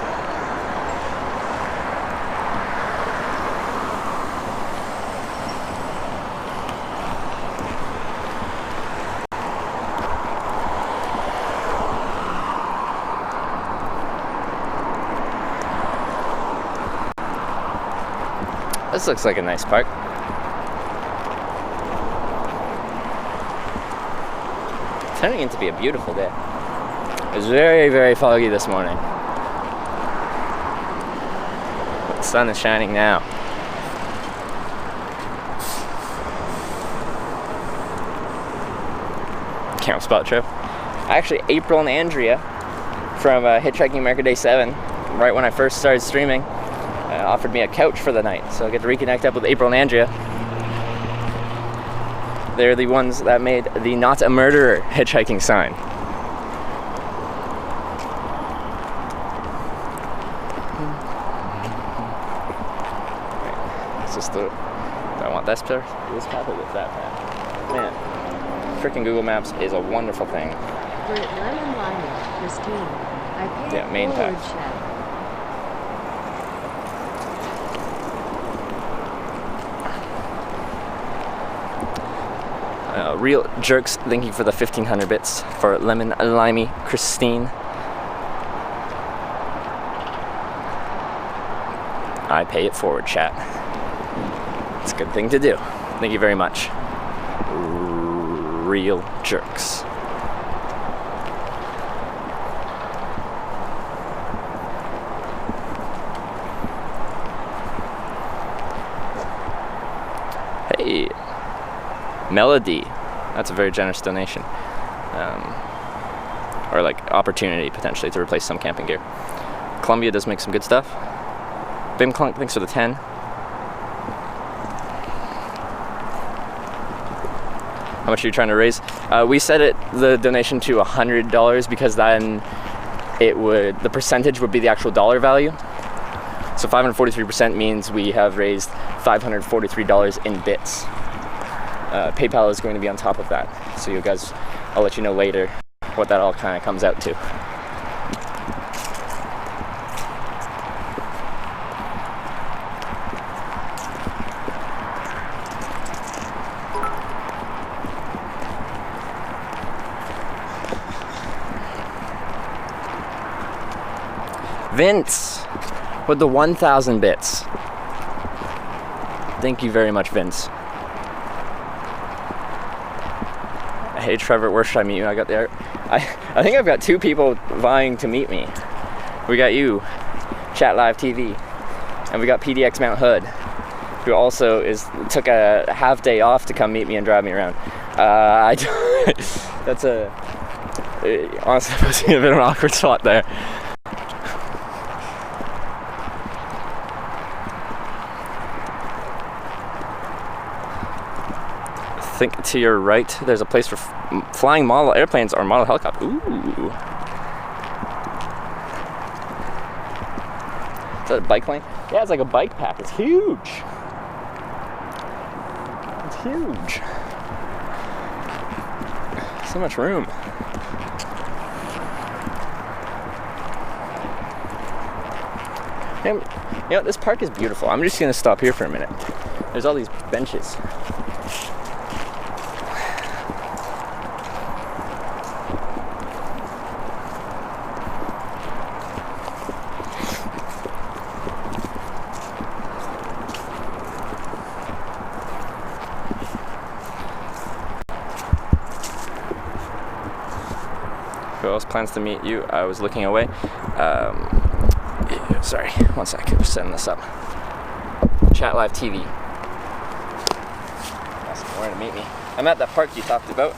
This looks like a nice park. Turning into be a beautiful day. It was very, very foggy this morning. But the sun is shining now. Camp spot trip. Actually, April and Andrea from Hitchhiking America Day 7, right when I first started streaming, offered me a couch for the night, so I get to reconnect up with April and Andrea. They're the ones that made the "Not a Murderer" hitchhiking sign. It's just the. Do I want this path or that path? Man, freaking Google Maps is a wonderful thing. Brit Lemon Lime, Christine. I paid Yeah, main forward path. check. Real Jerks, thank you for the 1,500 bits. For Lemon Limey, Christine. I pay it forward, chat. It's a good thing to do. Thank you very much. Real Jerks. Hey, Melody. That's a very generous donation. Or like opportunity potentially to replace some camping gear. Columbia does make some good stuff. Bim Clunk, thanks for the 10. How much are you trying to raise? We set the donation to $100 because then the percentage would be the actual dollar value. So 543% means we have raised $543 in bits. PayPal is going to be on top of that. So you guys, I'll let you know later what that all kind of comes out to. Vince with the 1,000 bits. Thank you very much, Vince. Hey Trevor, where should I meet you? I think I've got 2 people vying to meet me. We got you, Chat Live TV, and we got PDX Mount Hood, who also took a half day off to come meet me and drive me around. That's honestly puts me in a bit of an awkward spot there. I think to your right, there's a place for flying model airplanes or model helicopters. Ooh. Is that a bike lane? Yeah, it's like a bike path. It's huge. It's huge. So much room. You know, this park is beautiful. I'm just gonna stop here for a minute. There's all these benches. Who else plans to meet you? I was looking away. Sorry, one sec. I'm setting this up. Chat Live TV. Asking where to meet me. I'm at that park you talked about.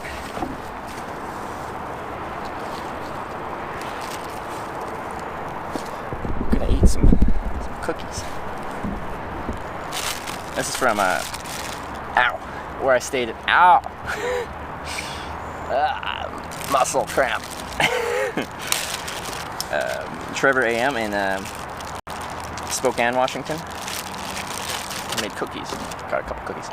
I'm gonna eat some cookies. This is from where I stayed at Muscle Tramp. Trevor AM in Spokane, Washington. I made cookies. Got a couple cookies.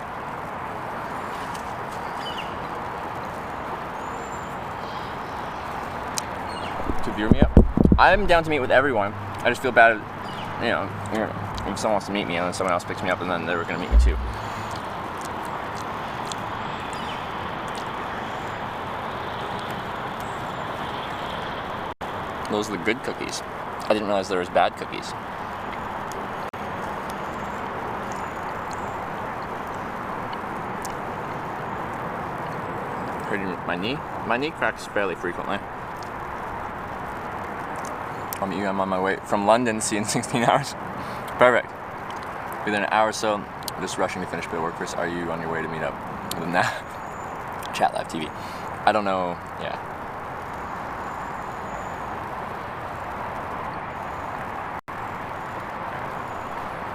To beer me up. I'm down to meet with everyone. I just feel bad, if someone wants to meet me and then someone else picks me up and then they were going to meet me too. Those are the good cookies. I didn't realize there was bad cookies. Hurting my knee. My knee cracks fairly frequently. I'll meet you. I'm on my way from London. See you in 16 hours. Perfect. Within an hour or so. Just rushing to finish bit of work. Chris, are you on your way to meet up with them now? Chat Live TV. I don't know. Yeah.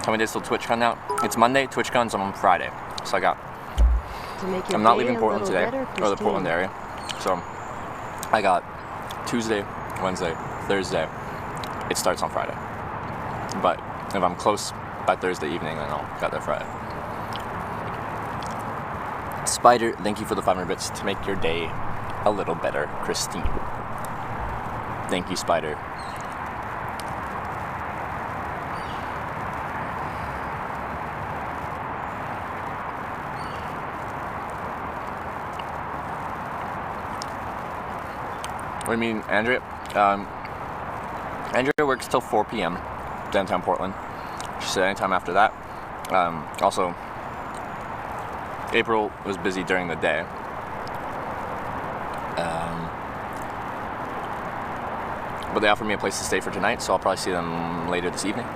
How many days till TwitchCon now? It's Monday. TwitchCon's on Friday. So I'm not leaving Portland today, or the Portland area. So I got Tuesday, Wednesday, Thursday. It starts on Friday. But if I'm close by Thursday evening, then I'll get there Friday. Spider, thank you for the 500 bits to make your day a little better, Christine. Thank you, Spider. What do you mean, Andrea? Andrea works till 4 p.m. downtown Portland. She said anytime after that. Also, April was busy during the day. But they offered me a place to stay for tonight, so I'll probably see them later this evening.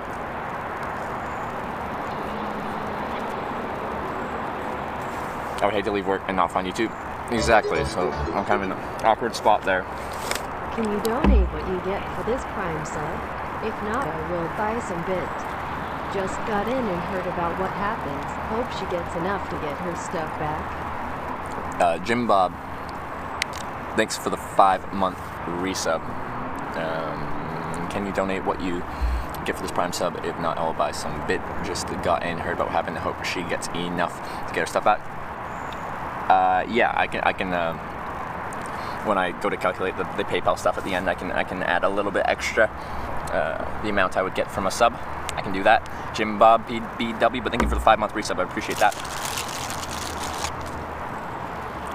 I would hate to leave work and not find you too. Exactly, so I'm kind of in an awkward spot there. Can you donate what you get for this Prime sub? If not, I will buy some bits. Just got in and heard about what happens. Hope she gets enough to get her stuff back. Jim Bob, thanks for the 5-month resub. Can you donate what you get for this Prime sub? If not, I will buy some bit. Just got in, heard about what happened. Hope she gets enough to get her stuff back. Yeah, I can. When I go to calculate the PayPal stuff at the end, I can add a little bit extra. The amount I would get from a sub, I can do that. Jim Bob BW, but thank you for the 5-month resub. I appreciate that.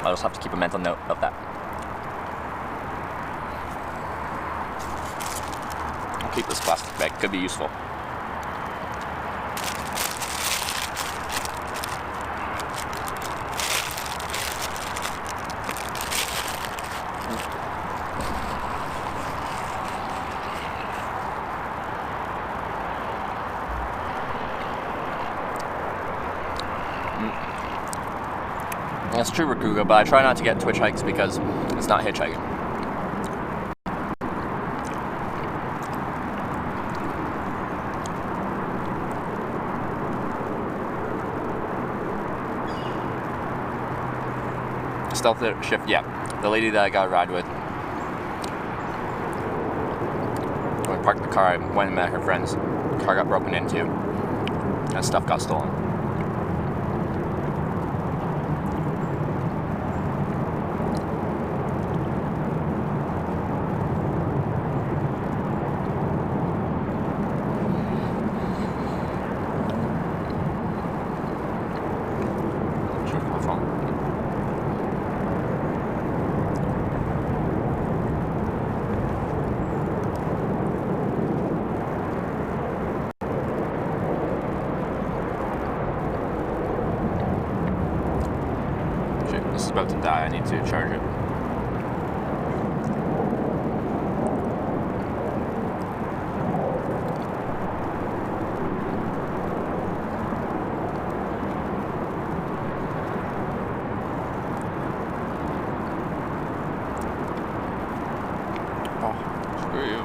I'll just have to keep a mental note of that. I'll keep this plastic bag. Could be useful. That's true, Rakuga, but I try not to get Twitch hikes because it's not hitchhiking. Stealth shift, yeah. The lady that I got a ride with, when we parked the car, I went and met her friends. The car got broken into, and stuff got stolen. This is about to die. I need to charge it. Oh, screw you.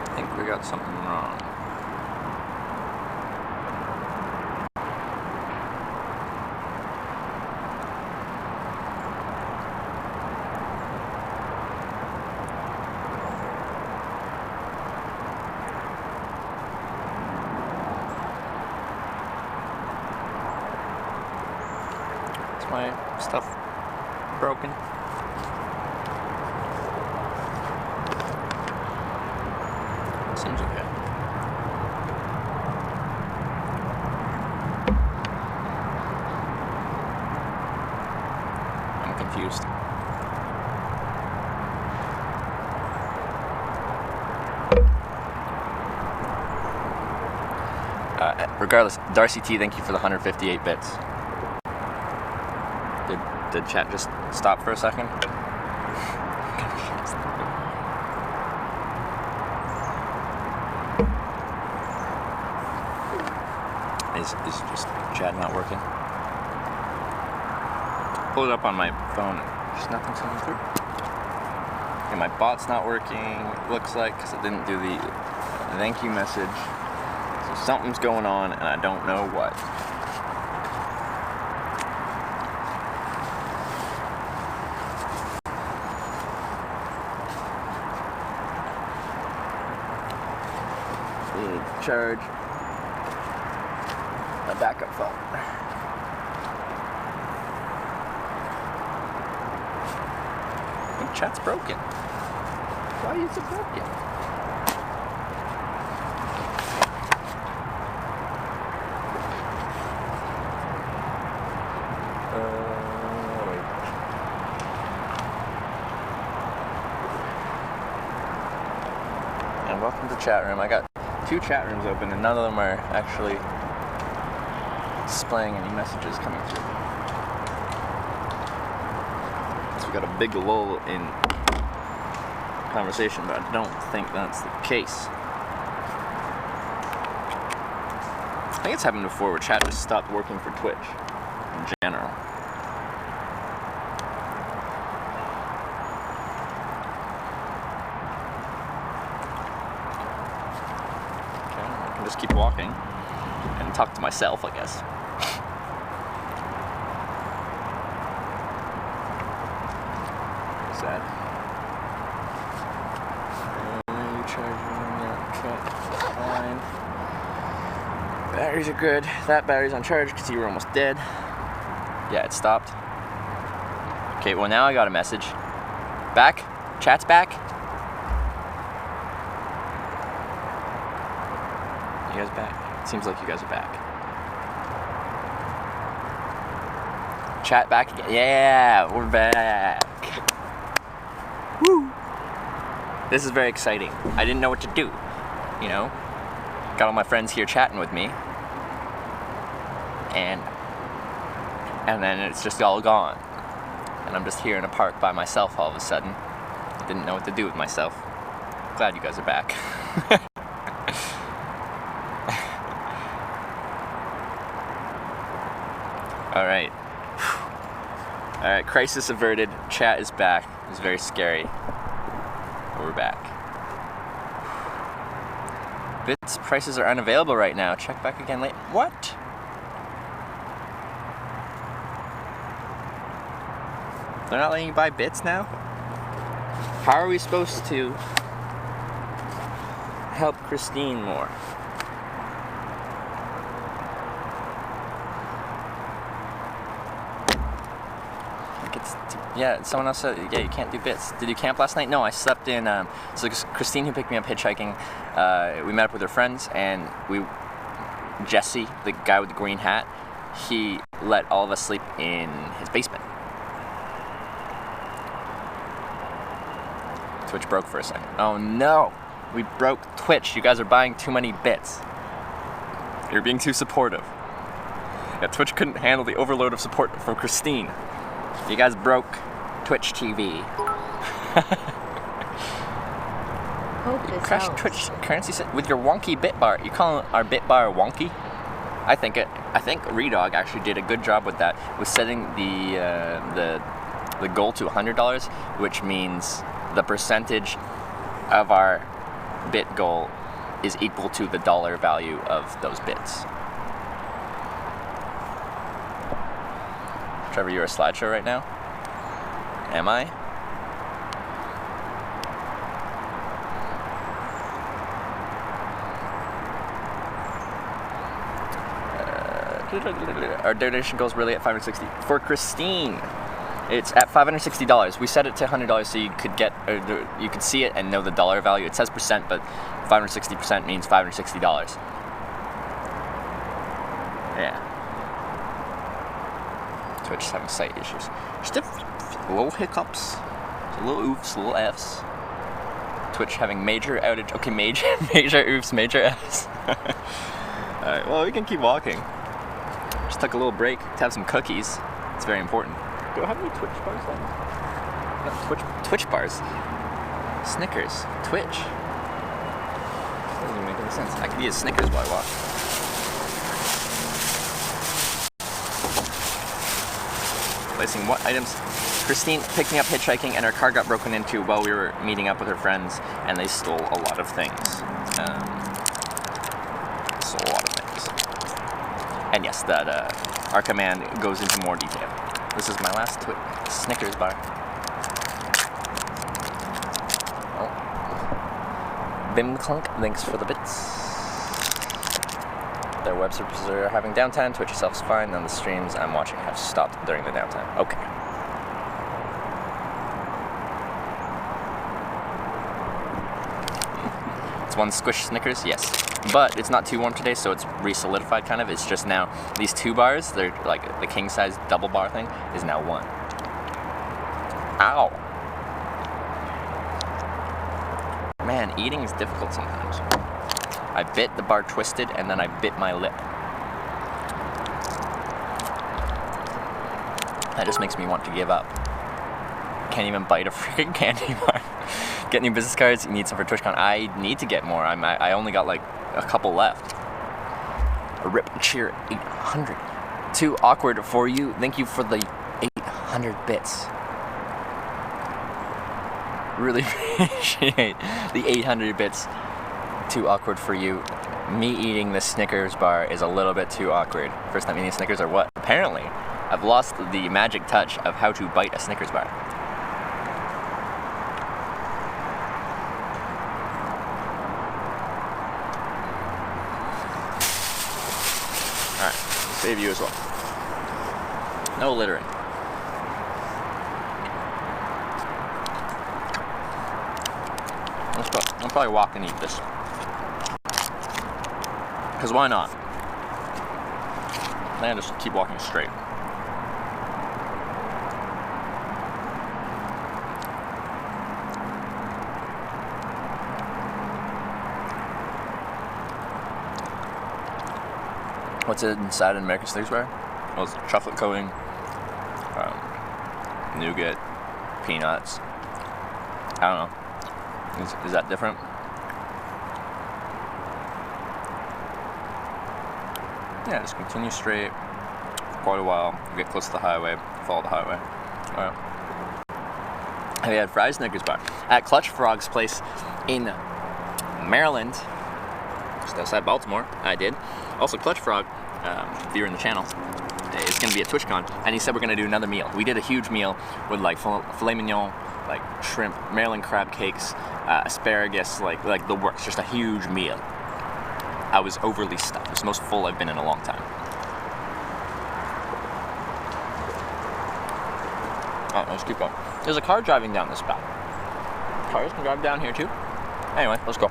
I think we got something wrong. Is my stuff broken? Seems okay. I'm confused. Regardless, Darcy T, thank you for the 158 bits. Did chat just stop for a second? Is just chat not working? Pull it up on my phone, just nothing's coming through. Okay, my bot's not working, looks like, because it didn't do the thank you message. So something's going on and I don't know what. Charge. a backup phone. I think chat's broken. Why is it broken? Wait. And welcome to chat room. I got 2 chat rooms open and none of them are actually displaying any messages coming through. So we got a big lull in conversation, but I don't think that's the case. I think it's happened before where chat just stopped working for Twitch in general. Okay, I can just keep walking and talk to myself, I guess. Sad. Charging, yeah, okay, fine. Batteries are good. That battery's on charge because you were almost dead. Yeah, it stopped. Okay, well now I got a message. Back? Chat's back? You guys back? It seems like you guys are back. Chat back again. Yeah, we're back. Woo! This is very exciting. I didn't know what to do, you know? Got all my friends here chatting with me. And then it's just all gone. And I'm just here in a park by myself all of a sudden. I didn't know what to do with myself. Glad you guys are back. Alright. Alright, crisis averted. Chat is back. It was very scary. But we're back. Bits prices are unavailable right now. Check back again later. What? They're not letting you buy bits now? How are we supposed to help Christine more? Yeah, someone else said, yeah, you can't do bits. Did you camp last night? No, I slept in, so Christine, who picked me up hitchhiking, we met up with her friends, and Jesse, the guy with the green hat, he let all of us sleep in his basement. Twitch broke for a second. Oh no, we broke Twitch. You guys are buying too many bits. You're being too supportive. Yeah, Twitch couldn't handle the overload of support from Christine. You guys broke Twitch TV. Hope this Crashed helps. Twitch currency with your wonky bit bar. You calling our bit bar wonky? I think Redog actually did a good job with that, with setting the goal to $100, which means the percentage of our bit goal is equal to the dollar value of those bits. Trevor, you're a slideshow right now? Am I? Our donation goal is really at $560. For Christine, it's at $560. We set it to $100 so you could you could see it and know the dollar value. It says percent, but 560% means $560. Yeah. Twitch is having site issues. Just a little hiccups, a little oofs, little Fs. Twitch having major outage. Okay, major oofs, major Fs. Alright, well, we can keep walking. Just took a little break to have some cookies. It's very important. Do I have any Twitch bars left? No, Twitch bars. Snickers. Twitch. Doesn't even make any sense. I could eat a Snickers while I walk. Placing what items? Christine picked me up hitchhiking and her car got broken into while we were meeting up with her friends, and they stole a lot of things. And yes, that our command goes into more detail. This is my last Snickers bar. Oh. Bim Clunk, thanks for the bits. Their web services are having downtime. Twitch itself is fine. None of the streams I'm watching have stopped during the downtime. Okay. It's one squish Snickers, yes. But it's not too warm today, so it's re-solidified kind of. It's just now, these 2 bars, they're like the king size double bar thing, is now 1. Ow. Man, eating is difficult sometimes. I bit the bar twisted and then I bit my lip. That just makes me want to give up. Can't even bite a freaking candy bar. Get new business cards, you need some for TwitchCon. I need to get more. I only got like a couple left. A rip cheer 800. Too awkward for you. Thank you for the 800 bits. Really appreciate the 800 bits. Too awkward for you. Me eating the Snickers bar is a little bit too awkward. First time eating Snickers or what? Apparently, I've lost the magic touch of how to bite a Snickers bar. Alright, save you as well. No littering. I'll probably walk and eat this. Because why not? Then just keep walking straight. What's inside an American Snickers bar? Well, it's chocolate coating, nougat, peanuts. I don't know. Is that different? Yeah, just continue straight for quite a while. Get close to the highway, follow the highway. Alright. Have you had fries Snickers bar? At Clutch Frog's place in Maryland, just outside Baltimore, I did. Also, Clutch Frog, if you're in the channel, is going to be at TwitchCon, and he said we're going to do another meal. We did a huge meal with like filet mignon, like shrimp, Maryland crab cakes, asparagus, like the works, just a huge meal. I was overly stuffed. It's the most full I've been in a long time. Alright, let's keep going. There's a car driving down this path. Cars can drive down here too. Anyway, let's go.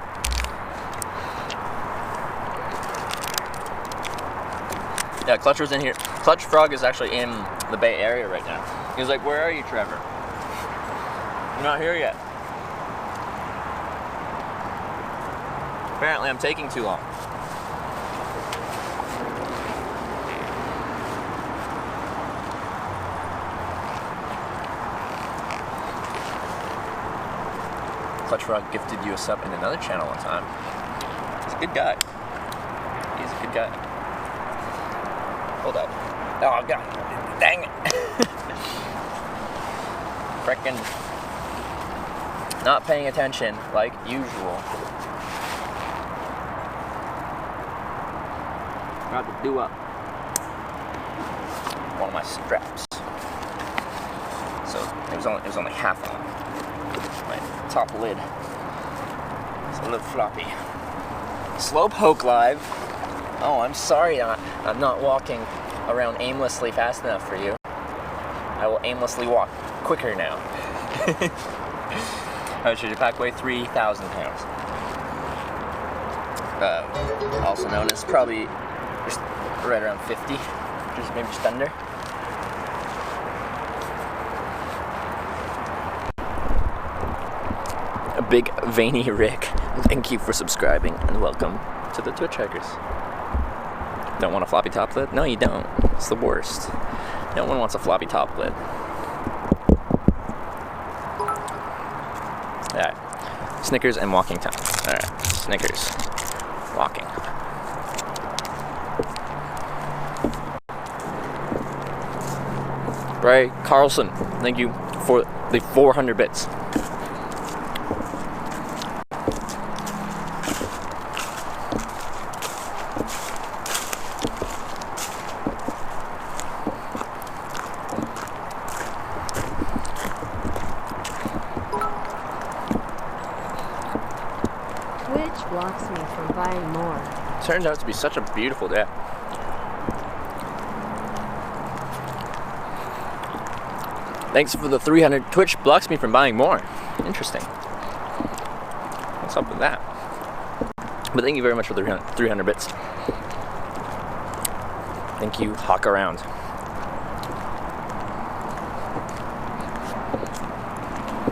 Yeah, Clutch was in here. Clutch Frog is actually in the Bay Area right now. He was like, "Where are you, Trevor? You're not here yet." Apparently, I'm taking too long. Clutch Frog gifted you a sub in another channel one time. He's a good guy. He's a good guy. Hold up. Oh, God. Dang it. Frickin' not paying attention like usual. Got to do up one of my straps. So it was only half on my top lid. It's a little floppy. Slowpoke live. Oh, I'm sorry I'm not walking around aimlessly fast enough for you. I will aimlessly walk quicker now. How much did your pack weigh? 3,000 pounds. Also known as probably just right around 50, just maybe just under. A big veiny Rick. Thank you for subscribing and welcome to the Twitchhikers. Don't want a floppy top lid? No, you don't. It's the worst. No one wants a floppy top lid. Alright. Snickers and walking time. Alright. Snickers. Walking. Ray Carlson, thank you for the 400 bits. Twitch blocks me from buying more. Turned out to be such a beautiful day. Thanks for the 300. Twitch blocks me from buying more. Interesting. What's up with that? But thank you very much for the 300 bits. Thank you, Hawk Around.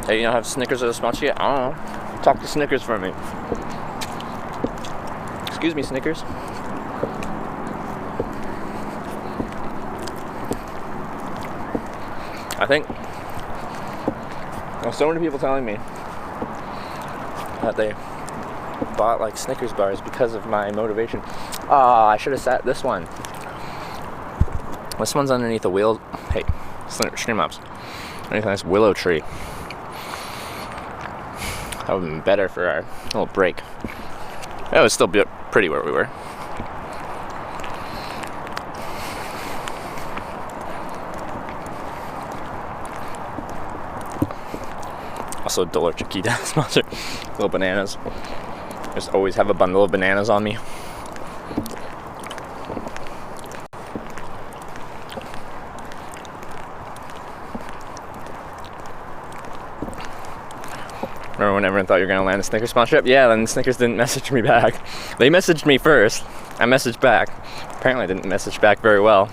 Hey, you don't have Snickers as a sponsor yet? I don't know. Talk to Snickers for me. Excuse me, Snickers. I think there's so many people telling me that they bought like Snickers bars because of my motivation. Ah, I should have sat this one. This one's underneath a wheel. Hey, stream ups. Underneath a nice willow tree. That would have been better for our little break. It was still pretty where we were. Also, Dollar Chiquita sponsor. Little bananas. Just always have a bundle of bananas on me. Remember when everyone thought you were going to land a Snickers sponsorship? Yeah, then Snickers didn't message me back. They messaged me first. I messaged back. Apparently I didn't message back very well.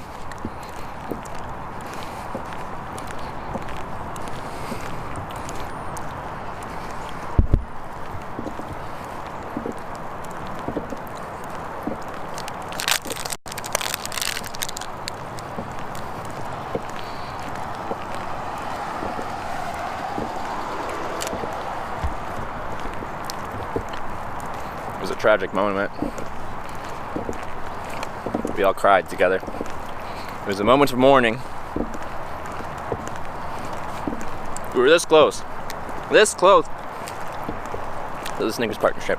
Tragic moment. We all cried together. It was a moment of mourning. We were this close to the Snickers partnership,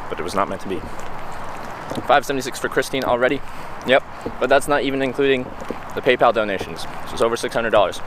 but it was not meant to be. $5.76 for Christine already. Yep, but that's not even including the PayPal donations, so it's over $600.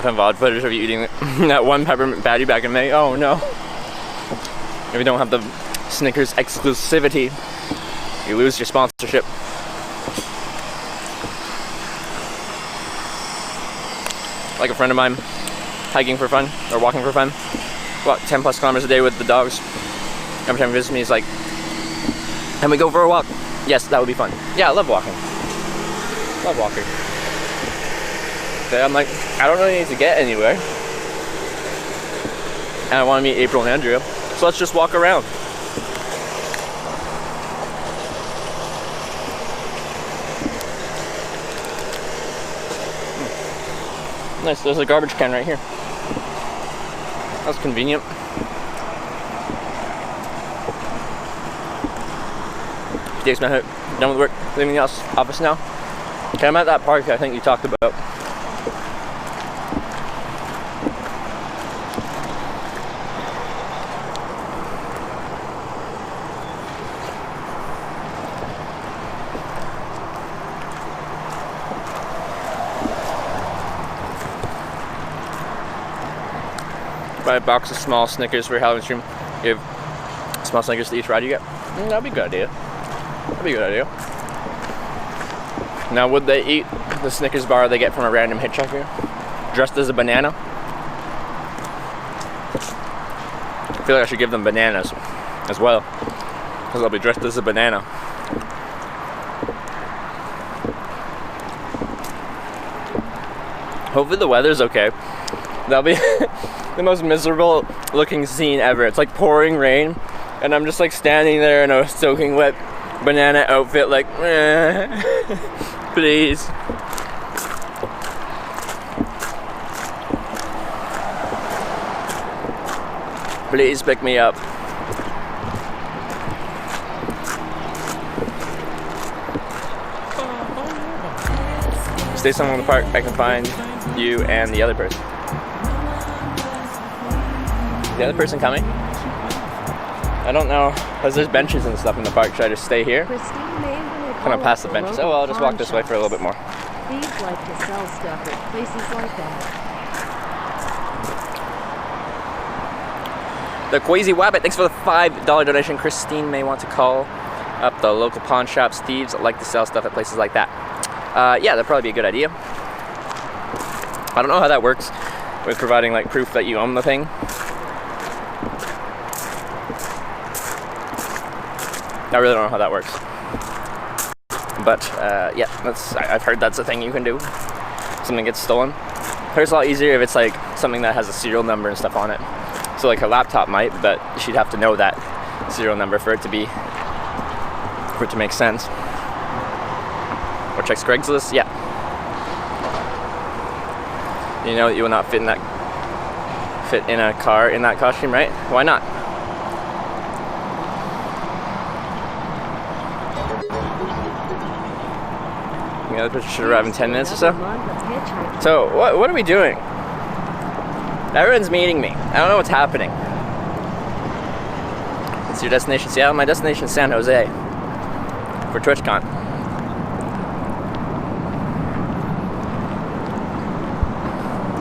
Some VOD footage of you eating that one peppermint patty back in May. Oh no. If you don't have the Snickers exclusivity, you lose your sponsorship. Like a friend of mine, hiking for fun, or walking for fun, walk 10 plus kilometers a day with the dogs. Every time he visits me, he's like, can we go for a walk? Yes, that would be fun. Yeah, I love walking. Love walking. I'm like, I don't really need to get anywhere, and I want to meet April and Andrea, so let's just walk around. Nice, there's a garbage can right here. That's convenient. Dave's done with work, leaving the office now. Okay, I'm at that park I think you talked about. Buy a box of small Snickers for Halloween stream. Give small Snickers to each ride you get. That'd be a good idea. That'd be a good idea. Now, would they eat the Snickers bar they get from a random hitchhiker dressed as a banana? I feel like I should give them bananas as well, because I'll be dressed as a banana. Hopefully the weather's okay. That'll be the most miserable looking scene ever. It's like pouring rain, and I'm just like standing there in a soaking wet banana outfit, like, please. Please pick me up. Stay somewhere in the park. I can find you and the other person. Is the other person coming? I don't know, because there's benches and stuff in the park. Should I just stay here? Kind of past the benches. Oh, well, I'll just walk this way for a little bit more. Thieves like to sell stuff at places like that. The Queasy Wabbit, thanks for the $5 donation. Christine may want to call up the local pawn shops. Thieves like to sell stuff at places like that. Yeah, that'd probably be a good idea. I don't know how that works with providing like proof that you own the thing. I really don't know how that works. But yeah, I've heard that's a thing you can do. Something gets stolen. But it's a lot easier if it's like something that has a serial number and stuff on it. So like her laptop might, but she'd have to know that serial number for it to make sense. Or checks Craigslist, yeah. You know you will not fit in a car in that costume, right? Why not? The other person should arrive in 10 minutes or so. So what are we doing? Everyone's meeting me. I don't know what's happening. It's your destination Seattle. My destination is San Jose for TwitchCon.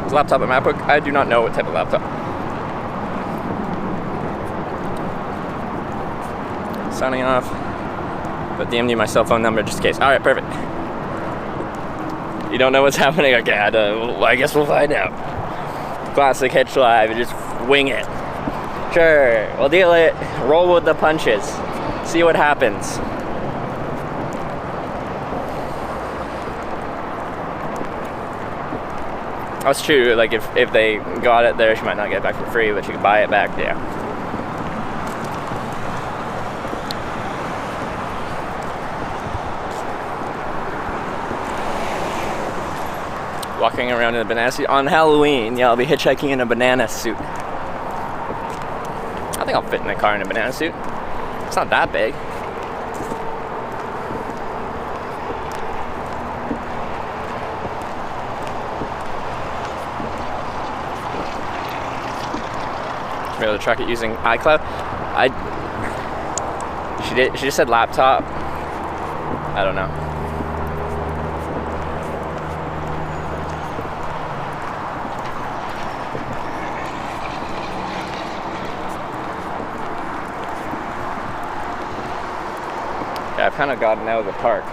Is laptop a MacBook? I do not know what type of laptop. Signing off. But DM'd you my cell phone number just in case. Alright, perfect. You don't know what's happening? Okay, I guess we'll find out. Classic Hitch Live, you just wing it. Sure, we'll deal it. Roll with the punches. See what happens. That's true, like if they got it there, she might not get it back for free, but she could buy it back, yeah. Walking around in a banana suit on Halloween. Yeah, I'll be hitchhiking in a banana suit. I think I'll fit in a car in a banana suit. It's not that big. Should be able to track it using iCloud. She just said laptop. I don't know. I've kind of gotten out of the park.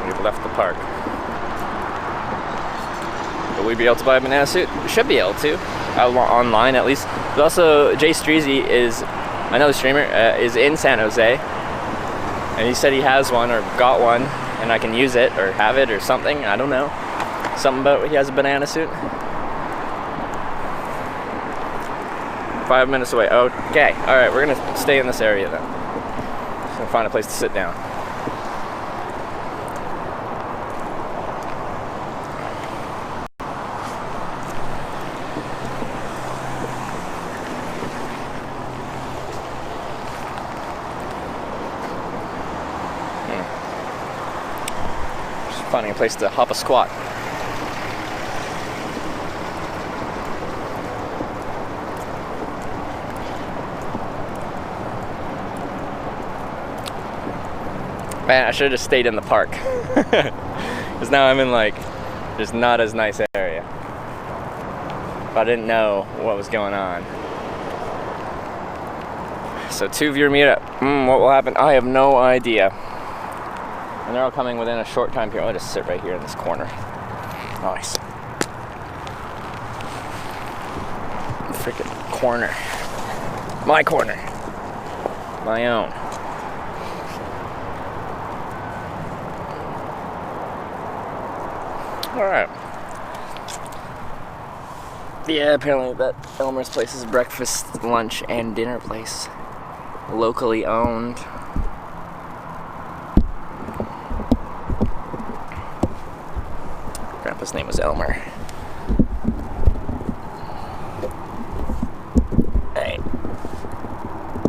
We've left the park. Will we be able to buy a banana suit? We should be able to. Online at least. But also, Jay Streezy is, another streamer, is in San Jose. And he said he has one or got one. And I can use it or have it or something. I don't know. Something about he has a banana suit. 5 minutes away. Okay. Alright, we're gonna stay in this area then. Just gonna find a place to sit down. Just finding a place to hop a squat. Man, I should have just stayed in the park. Because now I'm in like, just not as nice area. But I didn't know what was going on. So 2 viewer meetup. What will happen? I have no idea. And they're all coming within a short time period. I'll just sit right here in this corner. Nice. Freaking corner. My corner. My own. Alright. Yeah, apparently that Elmer's place is a breakfast, lunch, and dinner place. Locally owned. Grandpa's name was Elmer. Hey.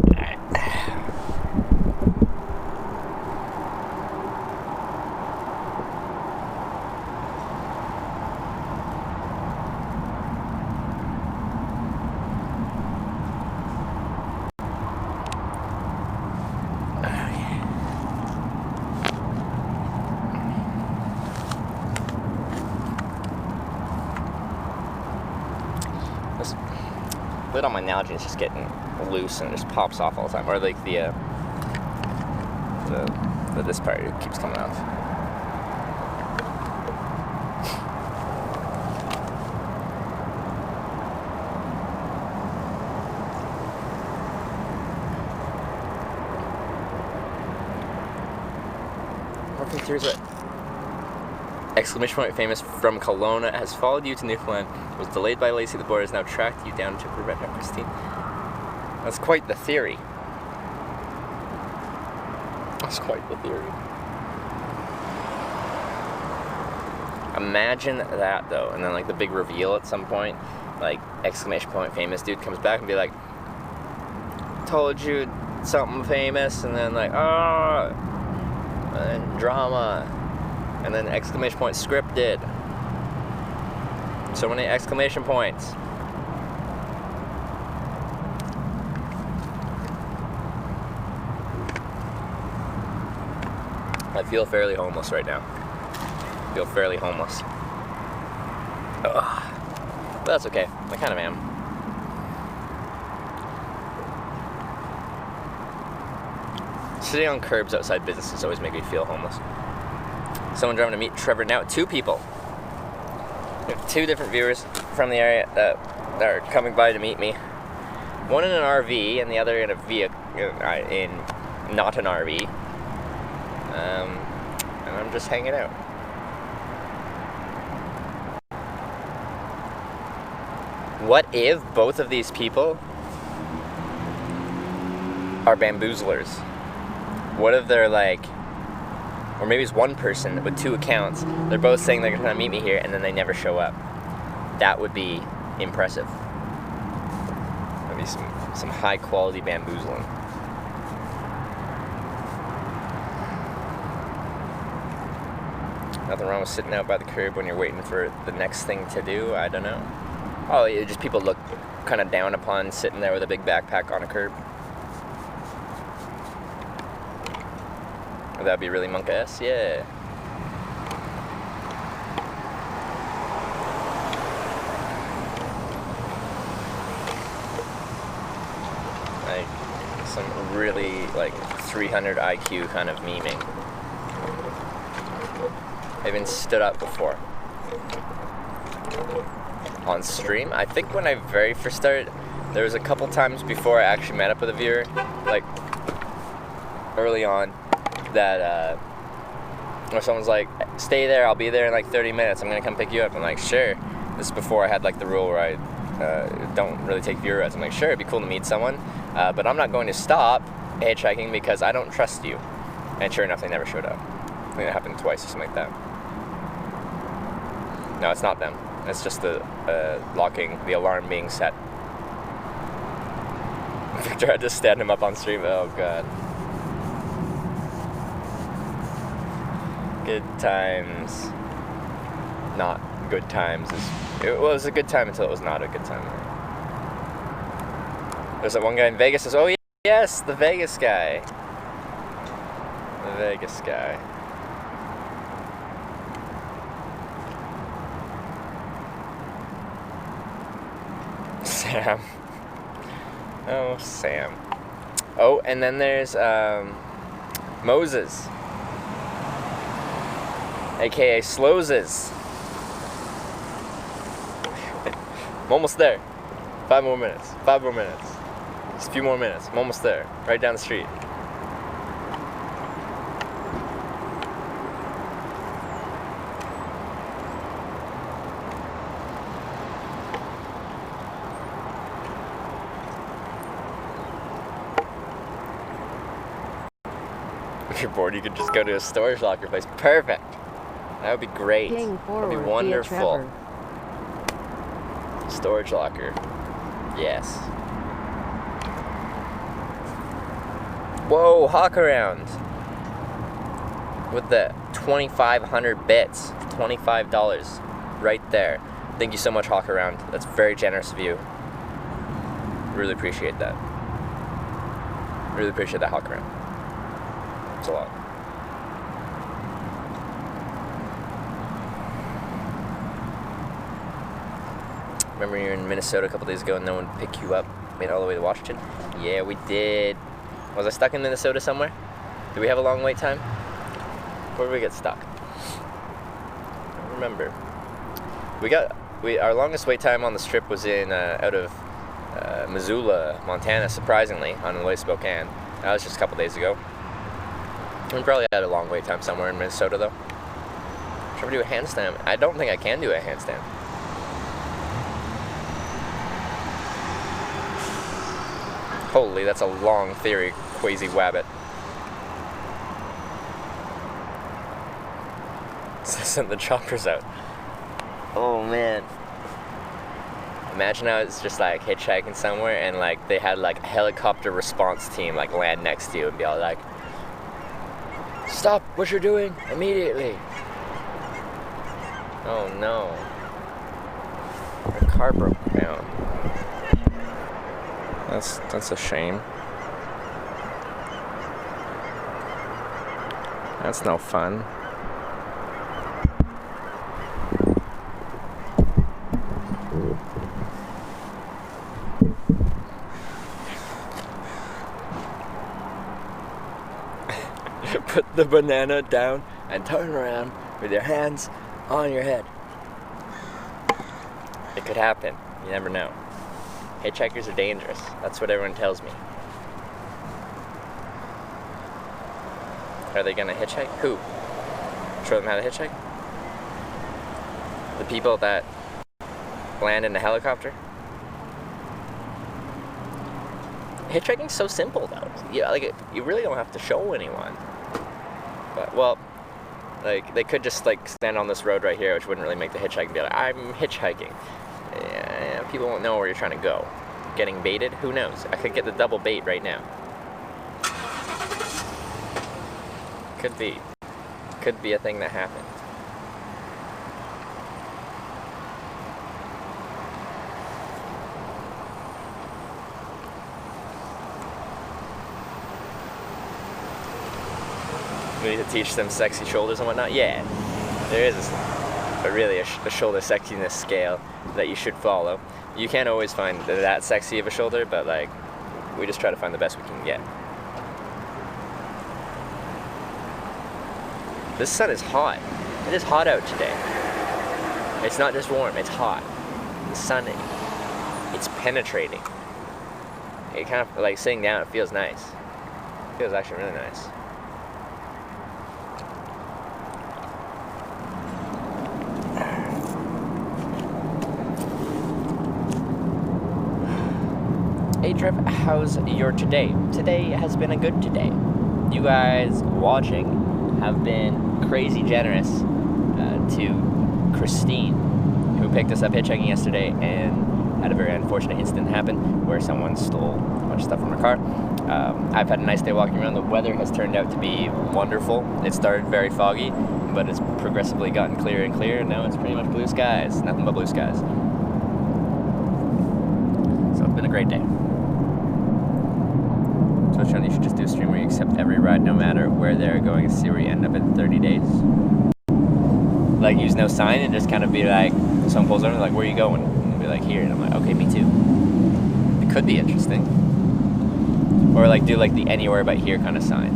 Alright. This lid on my Nalgene is just getting loose and it just pops off all the time. Or like the this part keeps coming off. Working through it. Exclamation point famous from Kelowna has followed you to Newfoundland, was delayed by Lacey, the border has now tracked you down to Red Hat Christine. That's quite the theory. That's quite the theory. Imagine that though, and then like the big reveal at some point, like exclamation point famous dude comes back and be like, told you something famous, and then like, oh, and then drama. And then exclamation point scripted. So many exclamation points. I feel fairly homeless right now. I feel fairly homeless. Ugh. But that's okay. I kind of am. Sitting on curbs outside businesses always make me feel homeless. Someone driving to meet Trevor now. 2 people. We have 2 different viewers from the area that are coming by to meet me. One in an RV and the other in a vehicle, in not an RV. And I'm just hanging out. What if both of these people are bamboozlers? What if they're like, or maybe it's one person with 2 accounts. They're both saying they're going to meet me here, and then they never show up. That would be impressive. That'd be some high quality bamboozling. Nothing wrong with sitting out by the curb when you're waiting for the next thing to do. I don't know. Oh, it just people look kind of down upon sitting there with a big backpack on a curb. That'd be really monk-ass, yeah. Like, some really, like, 300 IQ kind of memeing. I've been stood up before. On stream? I think when I very first started, there was a couple times before I actually met up with a viewer, like, early on, that where someone's like, stay there, I'll be there in like 30 minutes, I'm gonna come pick you up. I'm like, sure. This is before I had like the rule where I don't really take viewer rides. I'm like, sure, it'd be cool to meet someone, but I'm not going to stop hitchhiking because I don't trust you. And sure enough, they never showed up. I think it happened twice or something like that. No, it's not them. It's just the locking, the alarm being set. Victor had to stand him up on stream. Oh god. Good times. Not good times. It was a good time until it was not a good time. There's that one guy in Vegas who says, oh yes, the Vegas guy. The Vegas guy. Sam. Oh, Sam. Oh, and then there's Moses. AKA Slowses. I'm almost there. 5 more minutes. 5 more minutes. Just a few more minutes. I'm almost there. Right down the street. If you're bored, you could just go to a storage locker place. Perfect. That would be great. Paying That'd forward be via wonderful. Trevor. Storage locker. Yes. Whoa, hawk around. With the 2,500 bits. $25 right there. Thank you so much, hawk around. That's very generous of you. Really appreciate that. Really appreciate that, hawk around. It's a lot. Remember you were in Minnesota a couple days ago and no one picked you up? Made it all the way to Washington? Yeah, we did. Was I stuck in Minnesota somewhere? Did we have a long wait time? Where did we get stuck? I don't remember. Our longest wait time on this trip was in out of Missoula, Montana, surprisingly, on the way to Spokane. That was just a couple days ago. We probably had a long wait time somewhere in Minnesota though. Should we do a handstand? I don't think I can do a handstand. Holy, that's a long theory, Quasi Wabbit. Send the choppers out. Oh man. Imagine I was just like hitchhiking somewhere and like they had like a helicopter response team like land next to you and be all like, "Stop what you're doing immediately." Oh no. My car broke down. That's a shame. That's no fun. Put the banana down and turn around with your hands on your head. It could happen. You never know. Hitchhikers are dangerous. That's what everyone tells me. Are they gonna hitchhike? Who? Show them how to hitchhike? The people that land in the helicopter? Hitchhiking's so simple though. Yeah, like you really don't have to show anyone. But well, like they could just like stand on this road right here, which wouldn't really make the hitchhiking be like, "I'm hitchhiking." Yeah, people won't know where you're trying to go. Getting baited? Who knows? I could get the double bait right now. Could be. Could be a thing that happened. We need to teach them sexy shoulders and whatnot. Yeah, there is a shoulder sexiness scale that you should follow. You can't always find that sexy of a shoulder, but like we just try to find the best we can get. This sun is hot. It is hot out today. It's not just warm, it's hot. The sun, it's penetrating. It kind of like sitting down, it feels nice. It feels actually really nice. Hey Trev, how's your today? Today has been a good today. You guys watching have been crazy generous to Christine, who picked us up hitchhiking yesterday and had a very unfortunate incident happen where someone stole a bunch of stuff from her car. I've had a nice day walking around. The weather has turned out to be wonderful. It started very foggy, but it's progressively gotten clearer and clearer, and now it's pretty much blue skies. Nothing but blue skies. So it's been a great day. So Sean, you should just do a stream where you accept every ride no matter where they're going and see where you end up in 30 days. Like use no sign and just kind of be like, someone pulls over like, where are you going? And be like, here. And I'm like, okay, me too. It could be interesting. Or like do like the anywhere but here kind of sign.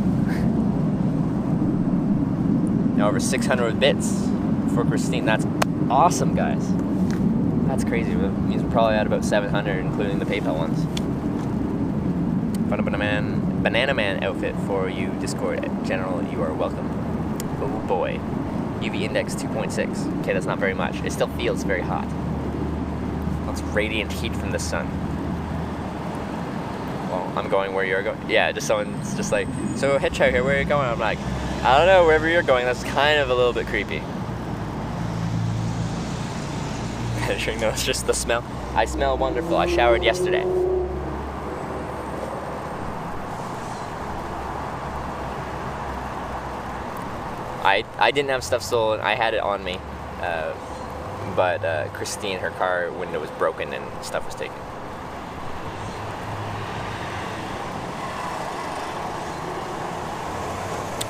Now over 600 bits for Christine. That's awesome, guys. That's crazy. It means we're probably at about 700, including the PayPal ones. Found a banana man outfit for you, Discord. General, you are welcome. Oh boy. UV index 2.6. Okay, that's not very much. It still feels very hot. Lots of radiant heat from the sun. Well, I'm going where you're going. Yeah, just someone's just like, so Hitchhiker, where are you going? I'm like, I don't know, wherever you're going. That's kind of a little bit creepy. No, it's just the smell. I smell wonderful. I showered yesterday. I didn't have stuff stolen. I had it on me. But Christine, her car window was broken and stuff was taken.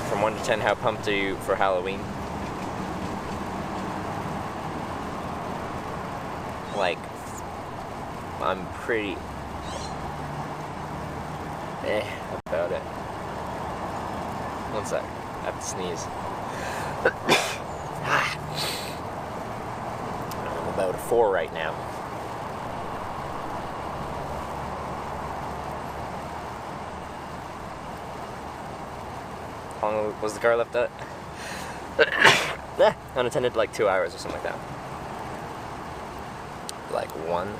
From 1 to 10, how pumped are you for Halloween? Like, I'm pretty about it. One sec, I have to sneeze. I'm about a 4 right now. How long was the car left at? Unattended, like 2 hours or something like that. Like 1.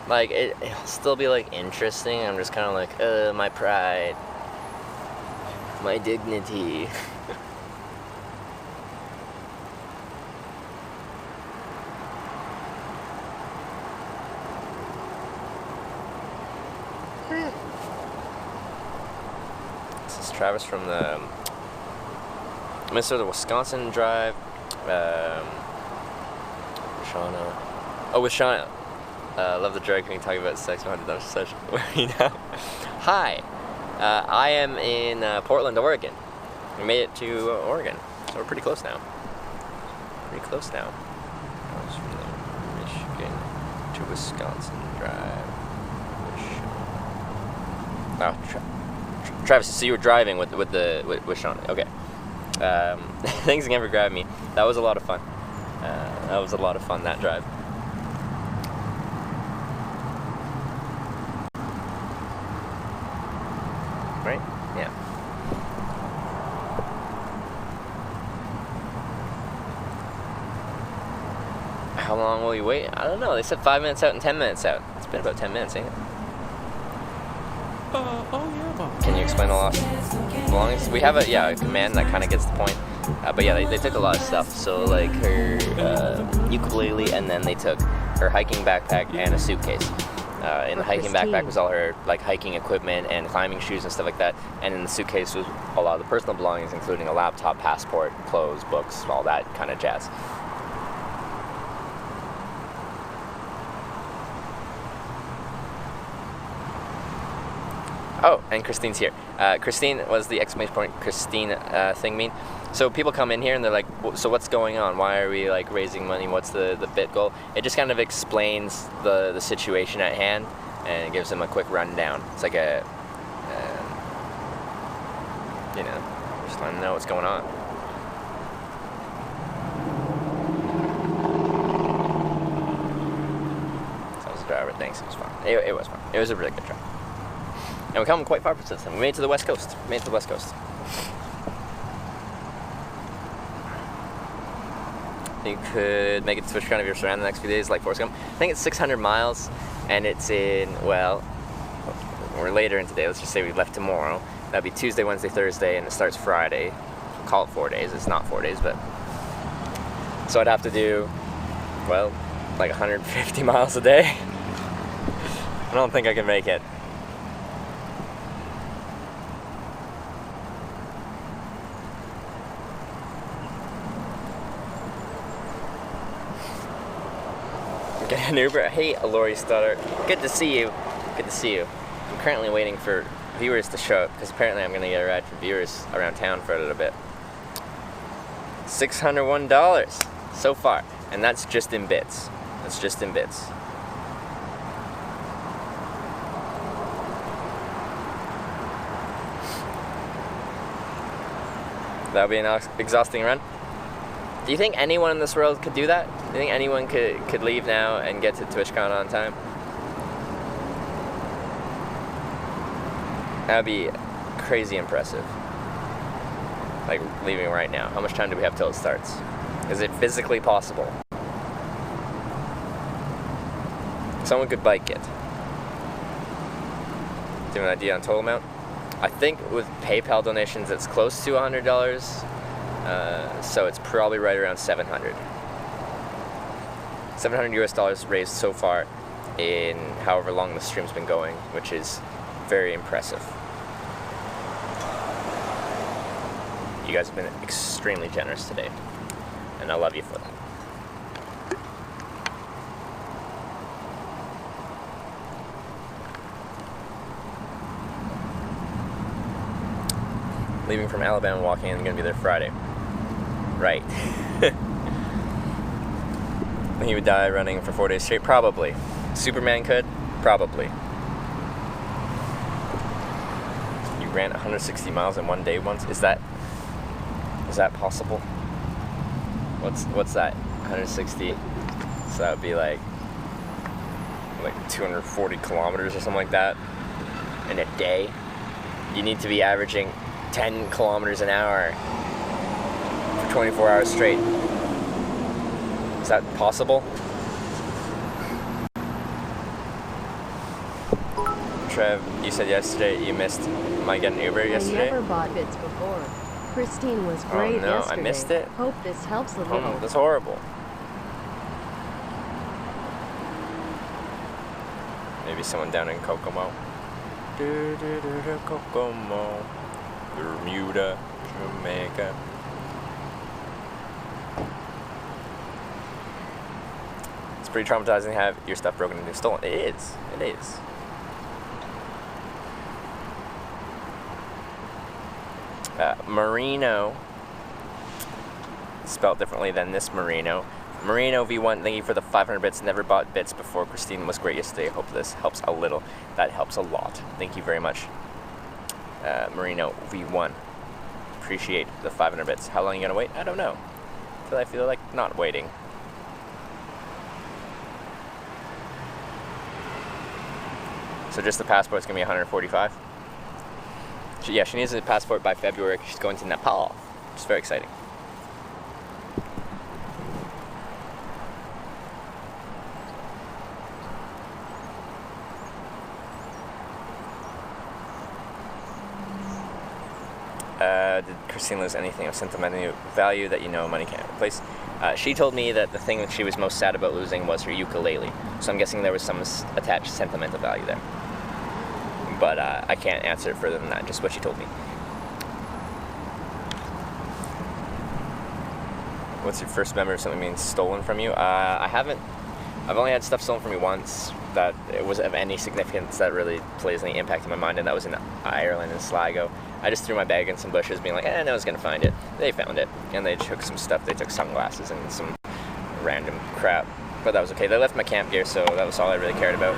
Like, it'll still be like interesting. I'm just kind of like, my pride, my dignity. This is Travis from the Minnesota Wisconsin drive. Shauna. Oh, with Shauna. Love the drag queen talking about sex. $100 session. Where are you now? Hi. I am in Portland, Oregon. We made it to Oregon, so we're pretty close now. Pretty close now. I was from the Michigan to Wisconsin drive. Travis, so you were driving with Shauna. Okay. Things never grab me. That was a lot of fun. That drive. Right? Yeah. How long will you wait? I don't know. They said 5 minutes out and 10 minutes out. It's been about 10 minutes, ain't it? Can you explain the lost belongings? We have a command that kind of gets the point. But yeah, they took a lot of stuff. So like her ukulele, and then they took her hiking backpack and a suitcase. In the hiking backpack was all her like hiking equipment and climbing shoes and stuff like that. And in the suitcase was a lot of the personal belongings, including a laptop, passport, clothes, books, all that kind of jazz. Oh, and Christine's here. Christine was the exclamation point Christine thing mean. So people come in here and they're like, so what's going on? Why are we like raising money? What's the bit goal? It just kind of explains the situation at hand and gives them a quick rundown. It's like a, just letting them know what's going on. So I was the driver. Thanks. It was fun. It was fun. It was a really good drive. And we've come quite far since then. We made it to the West Coast. You could make it to TwitchCon if you're around the next few days, like Forrest Gump. I think it's 600 miles, and it's in, well, we're later in today. Let's just say we left tomorrow. That'd be Tuesday, Wednesday, Thursday, and it starts Friday. Call it 4 days. It's not 4 days, but... So I'd have to do, well, like 150 miles a day. I don't think I can make it. Get an Uber. Hey, Lori Stutter. Good to see you. I'm currently waiting for viewers to show up because apparently I'm going to get a ride for viewers around town for a little bit. $601 so far. And that's just in bits. That'll be an exhausting run. Do you think anyone in this world could do that? Do you think anyone could leave now and get to TwitchCon on time? That would be crazy impressive. Like, leaving right now. How much time do we have till it starts? Is it physically possible? Someone could bike it. Do you have an idea on total amount? I think with PayPal donations, it's close to $100. So it's probably right around 700. 700 US dollars raised so far in however long the stream's been going, which is very impressive. You guys have been extremely generous today, and I love you for that. Leaving from Alabama, walking in, gonna be there Friday. Right. He would die running for 4 days straight? Probably. Superman could? Probably. You ran 160 miles in one day once? Is that possible? What's that? 160? So that would be like 240 kilometers or something like that in a day. You need to be averaging 10 kilometers an hour for 24 hours straight. Is that possible? Trev, you said yesterday you missed my getting Uber yesterday? I never bought bits before. Christine was great no, yesterday. I missed it. Hope this helps a little. Oh, that's horrible. Maybe someone down in Kokomo. Kokomo, Bermuda, Jamaica. It's pretty traumatizing to have your stuff broken into, stolen. It is. It is. Merino, spelled differently than this Merino. Merino V1, thank you for the 500 bits. Never bought bits before. Christine was great yesterday. Hope this helps a little. That helps a lot. Thank you very much. Merino V1. Appreciate the 500 bits. How long are you gonna wait? I don't know. Till I feel like not waiting. So just the passport's gonna be 145. She needs a passport by February. She's going to Nepal, which is very exciting. Did Christine lose anything of sentimental value that you know money can't replace? She told me that the thing that she was most sad about losing was her ukulele. So I'm guessing there was some attached sentimental value there. But I can't answer it further than that, just what she told me. What's your first memory of something being stolen from you? I've only had stuff stolen from me once that it was of any significance that really plays any impact in my mind, and that was in Ireland in Sligo. I just threw my bag in some bushes, being like, no one's gonna find it. They found it, and they took some stuff. They took sunglasses and some random crap, but that was okay. They left my camp gear, so that was all I really cared about.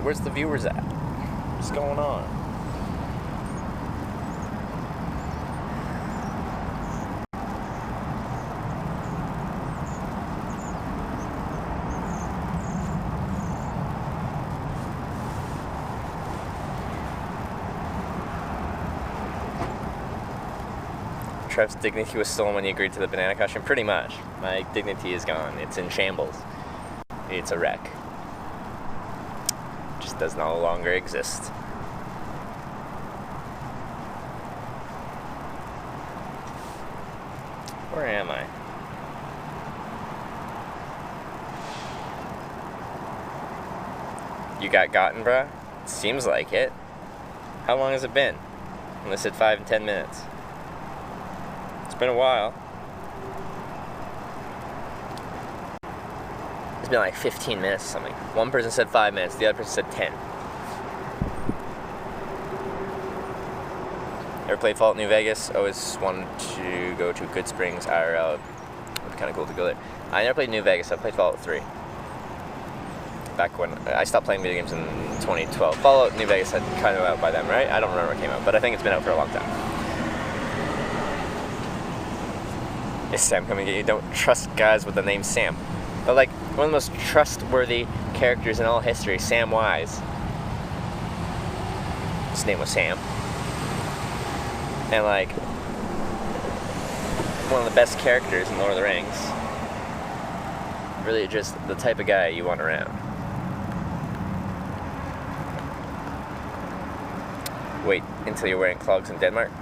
Where's the viewers at? What's going on? Trev's dignity was stolen when he agreed to the banana costume. Pretty much. My dignity is gone. It's in shambles. It's a wreck. Just does no longer exist. Where am I? You got gotten, bruh? Seems like it. How long has it been? Unless it's 5 and 10 minutes. It's been a while. It's been like 15 minutes or something. One person said 5 minutes, the other person said 10. Never played Fallout New Vegas. Always wanted to go to Good Springs IRL. It'd be kind of cool to go there. I never played New Vegas. I played Fallout 3. Back when I stopped playing video games in 2012. Fallout New Vegas had kind of out by then, right? I don't remember when it came out, but I think it's been out for a long time. Is Sam coming to get you? Don't trust guys with the name Sam. But like one of the most trustworthy characters in all history, Samwise. His name was Sam. And like one of the best characters in Lord of the Rings. Really just the type of guy you want around. Wait until you're wearing clogs in Denmark.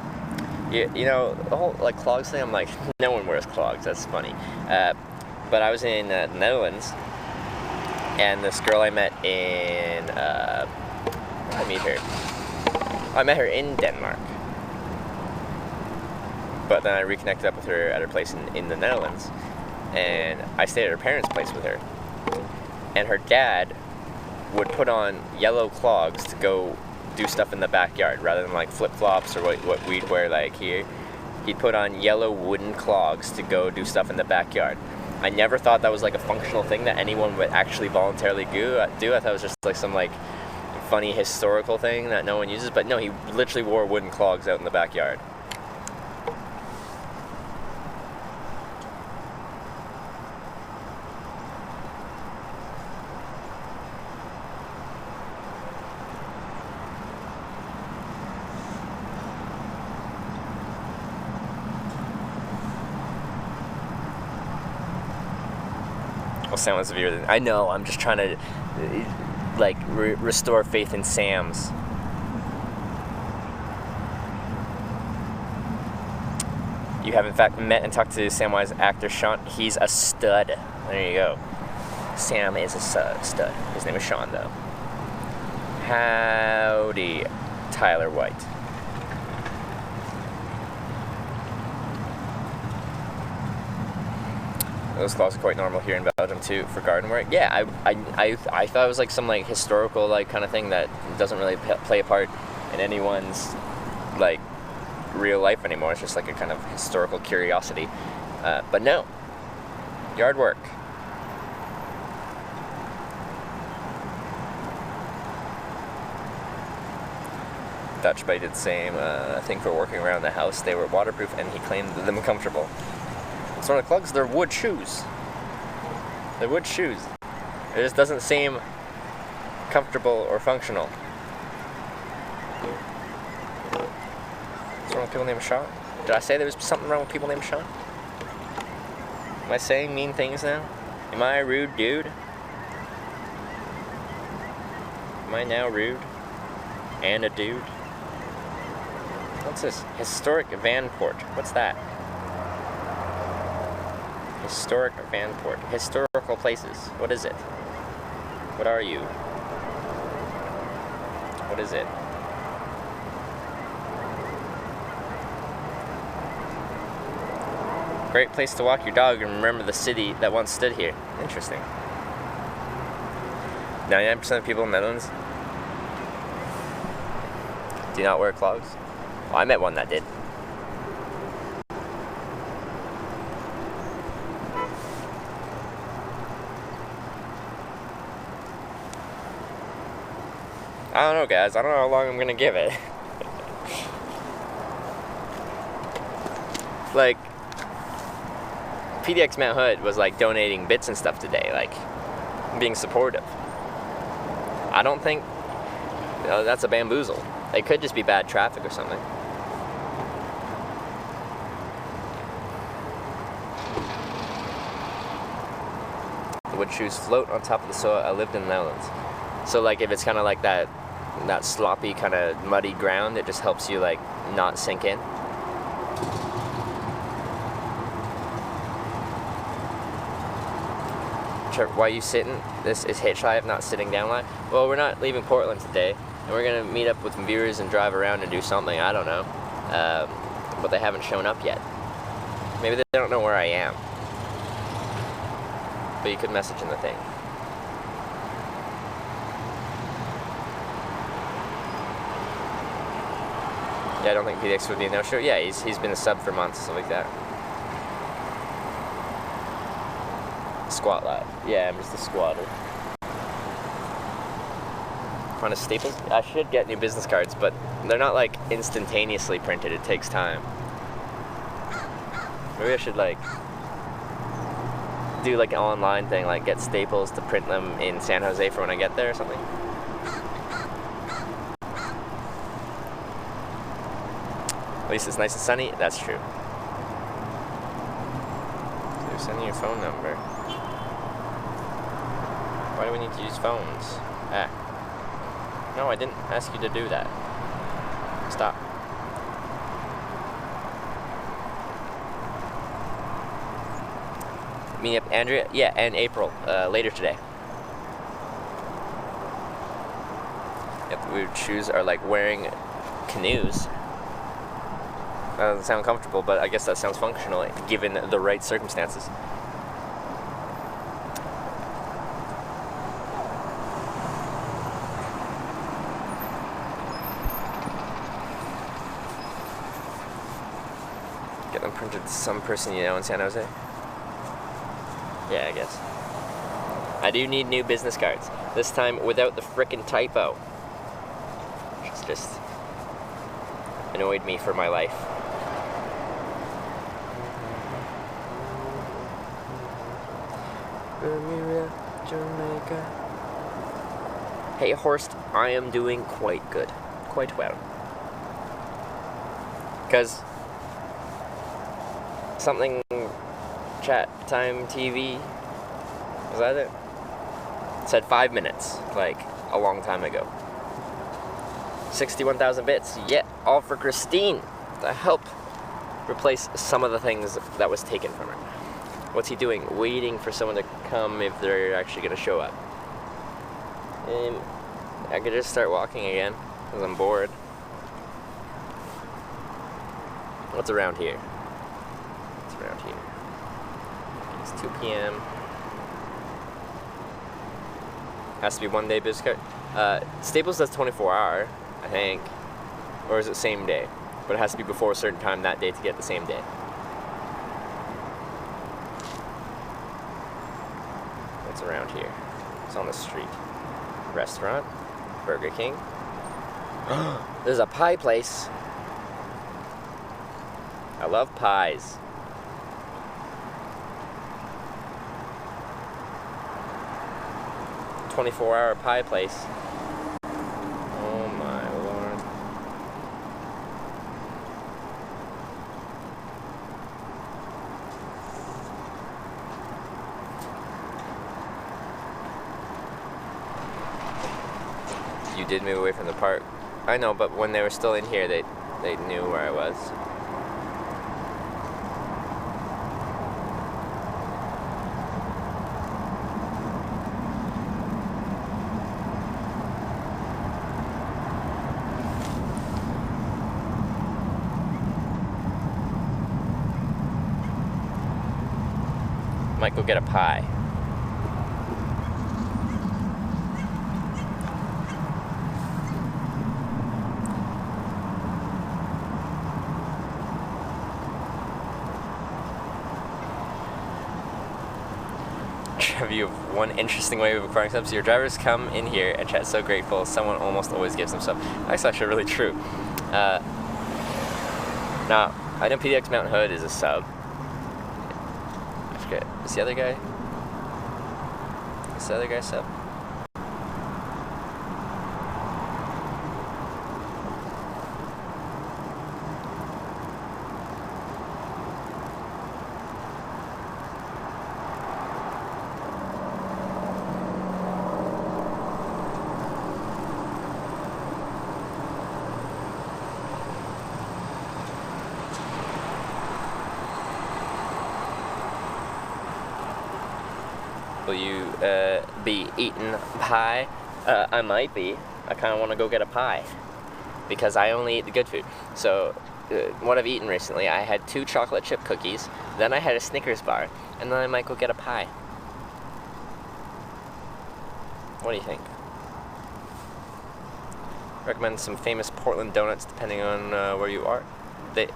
You know, the whole like clogs thing, I'm like, no one wears clogs, that's funny. But I was in the Netherlands, and this girl I met in, I meet her. I met her in Denmark. But then I reconnected up with her at her place in the Netherlands, and I stayed at her parents' place with her. And her dad would put on yellow clogs to go do stuff in the backyard rather than like flip-flops or what we'd wear like here. He'd put on yellow wooden clogs to go do stuff in the backyard. I never thought that was like a functional thing that anyone would actually voluntarily do. I thought it was just like some like funny historical thing that no one uses, but no, he literally wore wooden clogs out in the backyard. Sam was severe. I know. I'm just trying to like restore faith in Sam's. You have in fact met and talked to Samwise actor Sean. He's a stud. There you go. Sam is a stud. His name is Sean though. Howdy, Tyler White. Those clogs are quite normal here in Belgium too for garden work. Yeah, I thought it was like some like historical like kind of thing that doesn't really play a part in anyone's like real life anymore. It's just like a kind of historical curiosity. But no, yard work. Dutch Bay did the same thing for working around the house. They were waterproof and he claimed them comfortable. So the clogs, they're wood shoes. They're wood shoes. It just doesn't seem comfortable or functional. What's wrong with people named Sean? Did I say there was something wrong with people named Sean? Am I saying mean things now? Am I a rude dude? Am I now rude? And a dude? What's this? Historic Vanport. What's that? Historic Vanport. Historical places. What is it? What are you? What is it? Great place to walk your dog and remember the city that once stood here. Interesting. 99% of people in the Netherlands do not wear clogs. Well, I met one that did. I don't know, guys. I don't know how long I'm gonna give it. Like, PDX Mount Hood was like donating bits and stuff today, like being supportive. I don't think that's a bamboozle. It could just be bad traffic or something. The wood shoes float on top of the soil. I lived in the Netherlands. So like if it's kind of like that sloppy kind of muddy ground, it just helps you like not sink in. Why are you sitting? This is Hitch Live, not sitting down live. Well, we're not leaving Portland today, and we're gonna meet up with some viewers and drive around and do something. I don't know, but they haven't shown up yet. Maybe they don't know where I am. But you could message in the thing. Yeah, I don't think PDX would be a no-show. Yeah, he's been a sub for months, stuff like that. Squat lad. Yeah, I'm just a squatter. Find a Staples? I should get new business cards, but they're not like instantaneously printed. It takes time. Maybe I should like do like an online thing, like get Staples to print them in San Jose for when I get there or something. At least it's nice and sunny. That's true. So they're sending you a phone number. Why do we need to use phones? Ah. No, I didn't ask you to do that. Stop. Meeting up Andrea? Yeah, and April, later today. Yep, the weird shoes are like wearing canoes. That doesn't sound comfortable, but I guess that sounds functional, given the right circumstances. Get them printed to some person you know in San Jose? Yeah, I guess. I do need new business cards. This time without the frickin' typo. It's just annoyed me for my life. Bermuda, Jamaica. Hey Horst, I am doing quite good. Quite well. Because something chat time TV, was that it? It said 5 minutes, like a long time ago. 61,000 bits, yeah, all for Christine to help replace some of the things that was taken from her. What's he doing? Waiting for someone to come if they're actually going to show up. I could just start walking again, because I'm bored. What's around here? What's around here? It's 2 p.m. Has to be 1 day business card. Staples does 24-hour, I think. Or is it same day? But it has to be before a certain time that day to get the same day. What's around here? It's on the street. Restaurant. Burger King. There's a pie place. I love pies. $24-hour pie place. Oh my lord. You did move away from the park. I know, but when they were still in here, they knew where I was. Might go get a pie. Review of one interesting way of acquiring subs. Your drivers come in here and chat so grateful. Someone almost always gives them sub. That's actually really true. Now, I know PDX Mountain Hood is a sub. Okay, is the other guy? Is the other guy sub? Will you be eating pie? I might be. I kind of want to go get a pie because I only eat the good food. So what I've eaten recently, I had 2 chocolate chip cookies, then I had a Snickers bar, and then I might go get a pie. What do you think? Recommend some famous Portland donuts depending on where you are.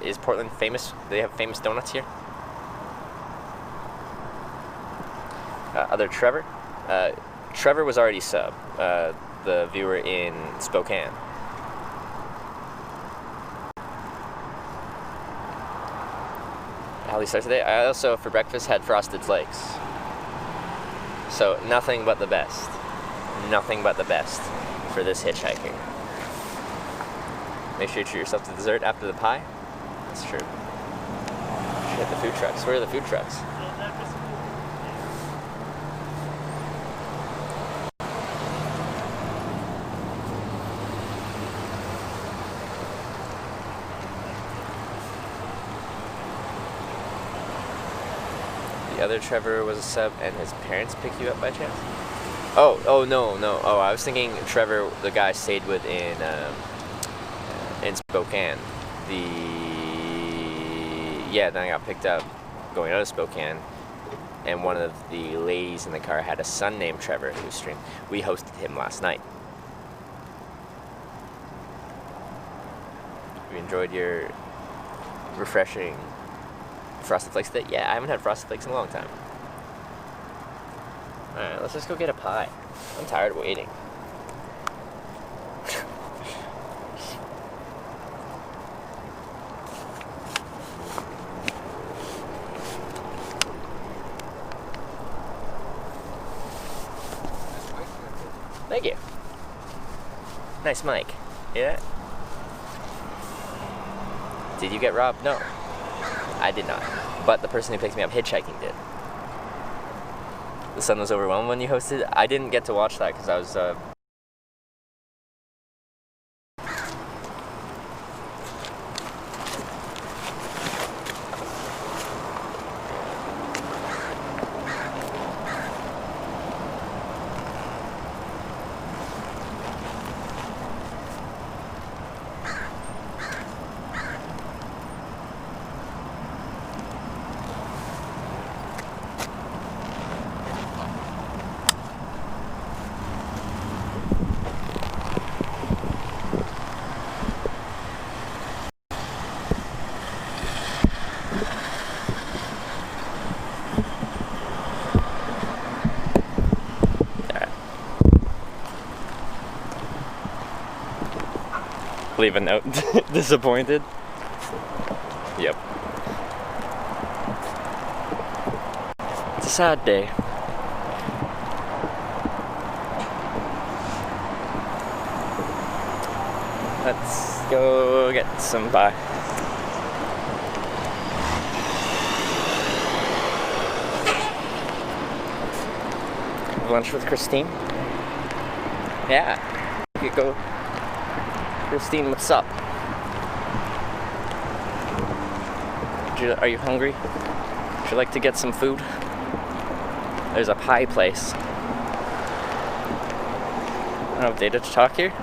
Is Portland famous? They have famous donuts here. Other Trevor. Trevor was already sub. The viewer in Spokane. How do you start today? I also, for breakfast, had Frosted Flakes. So, nothing but the best. Nothing but the best for this hitchhiking. Make sure you treat yourself to dessert after the pie. That's true. Should hit the food trucks. Where are the food trucks? The other Trevor was a sub, and his parents pick you up by chance? Oh no. Oh, I was thinking Trevor, the guy stayed with in Spokane. Then I got picked up going out of Spokane, and one of the ladies in the car had a son named Trevor who streamed. We hosted him last night. You enjoyed your refreshing Frosted Flakes today? Yeah, I haven't had Frosted Flakes in a long time. Alright, let's just go get a pie. I'm tired of waiting. Thank you. Nice mic. Yeah. Did you get robbed? No. I did not. But the person who picked me up hitchhiking did. The sun was overwhelmed when you hosted. I didn't get to watch that because I was leave a note. Disappointed? Yep. It's a sad day. Let's go get some pie. Lunch with Christine? Yeah. You could go. Christine, what's up? Are you hungry? Would you like to get some food? There's a pie place. I don't have data to talk here.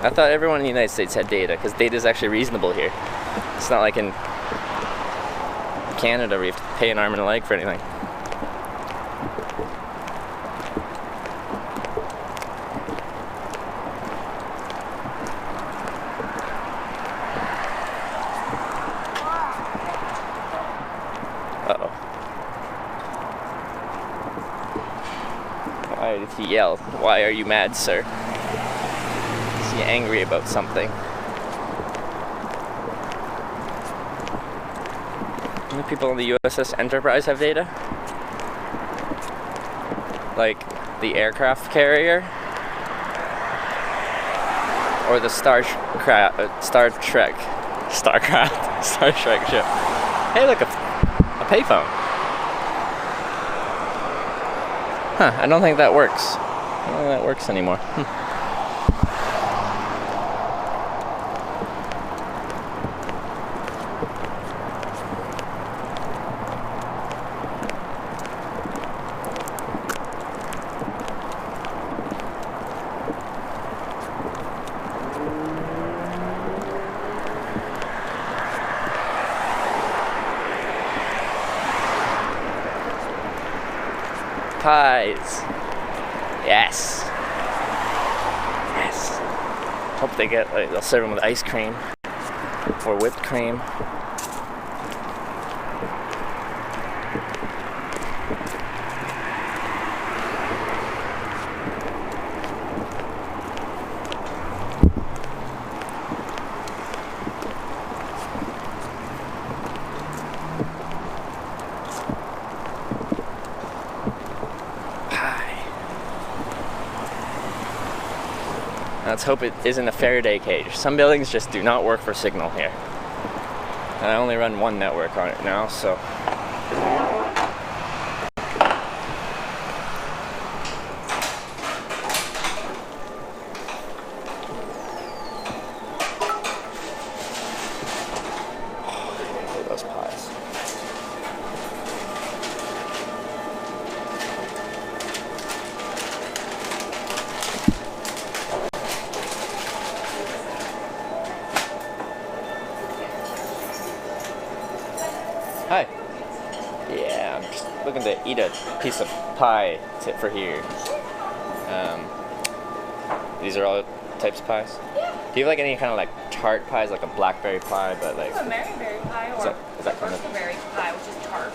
I thought everyone in the United States had data, because data is actually reasonable here. It's not like in Canada where you have to pay an arm and a leg for anything. Why did he yell? Why are you mad, sir? Is he angry about something? How many people on the USS Enterprise have data? Like the aircraft carrier? Or the Star Trek ship? Hey, look, a payphone. Huh, I don't think that works. I don't think that works anymore. Pies. Yes. Yes. Hope they get, like, they'll serve them with ice cream or whipped cream. Let's hope it isn't a Faraday cage. Some buildings just do not work for signal here. And I only run one network on it now, so. Look at those pies. Hi. Yeah, I'm just looking to eat a piece of pie for here. These are all types of pies? Yeah. Do you have like any kind of like tart pies, like a blackberry pie, but like... A Maryberry pie or is that kind of... berry pie, which is tart.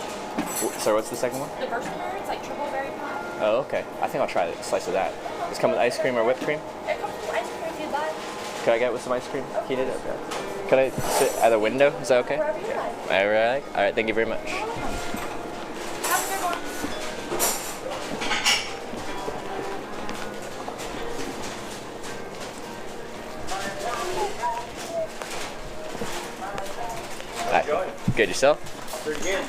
Sorry, what's the second one? The berry, it's like triple berry pie. Oh, okay. I think I'll try a slice of that. Does it come with ice cream or whipped cream? It comes with ice cream if you'd like. Could I get it with some ice cream? Heated? Okay. Could I sit at a window? Is that okay? Wherever you like. Alright. Alright, thank you very much. Have a good one. Hi. Good, yourself? Pretty good.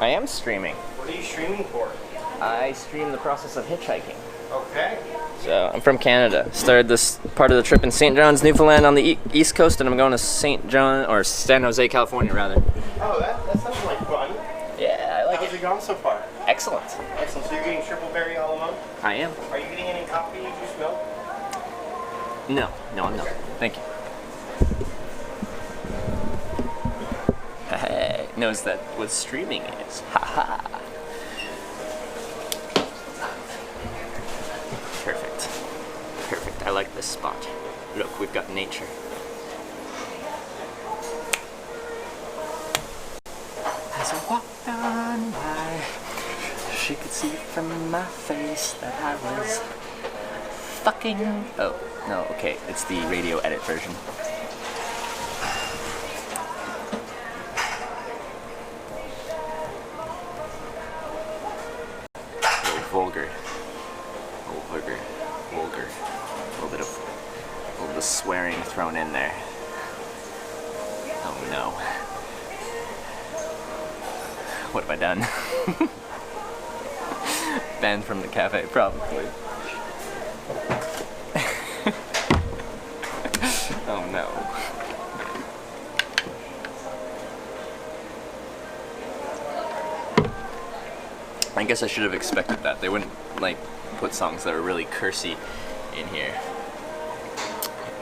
I am streaming. What are you streaming for? I stream the process of hitchhiking. Okay. So I'm from Canada. Started this part of the trip in St. John's, Newfoundland on the east coast, and I'm going to St. John, or San Jose, California rather. Oh, that sounds like fun. Yeah, I like How's it. it gone so far? Excellent. Excellent. So you're getting triple berry a la mode? I am. Are you getting any coffee, juice, milk? No, I'm not. Thank you. Hey, knows that what streaming is. Haha. Perfect. I like this spot. Look, we've got nature. As I walked on by, she could see from my face that I was fucking. Oh, no, okay, it's the radio edit version. Very vulgar. Vulgar. A little bit of swearing thrown in there. Oh no. What have I done? Banned from the cafe, probably. Oh no. I guess I should have expected that. They wouldn't, like, put songs that are really cursy in here.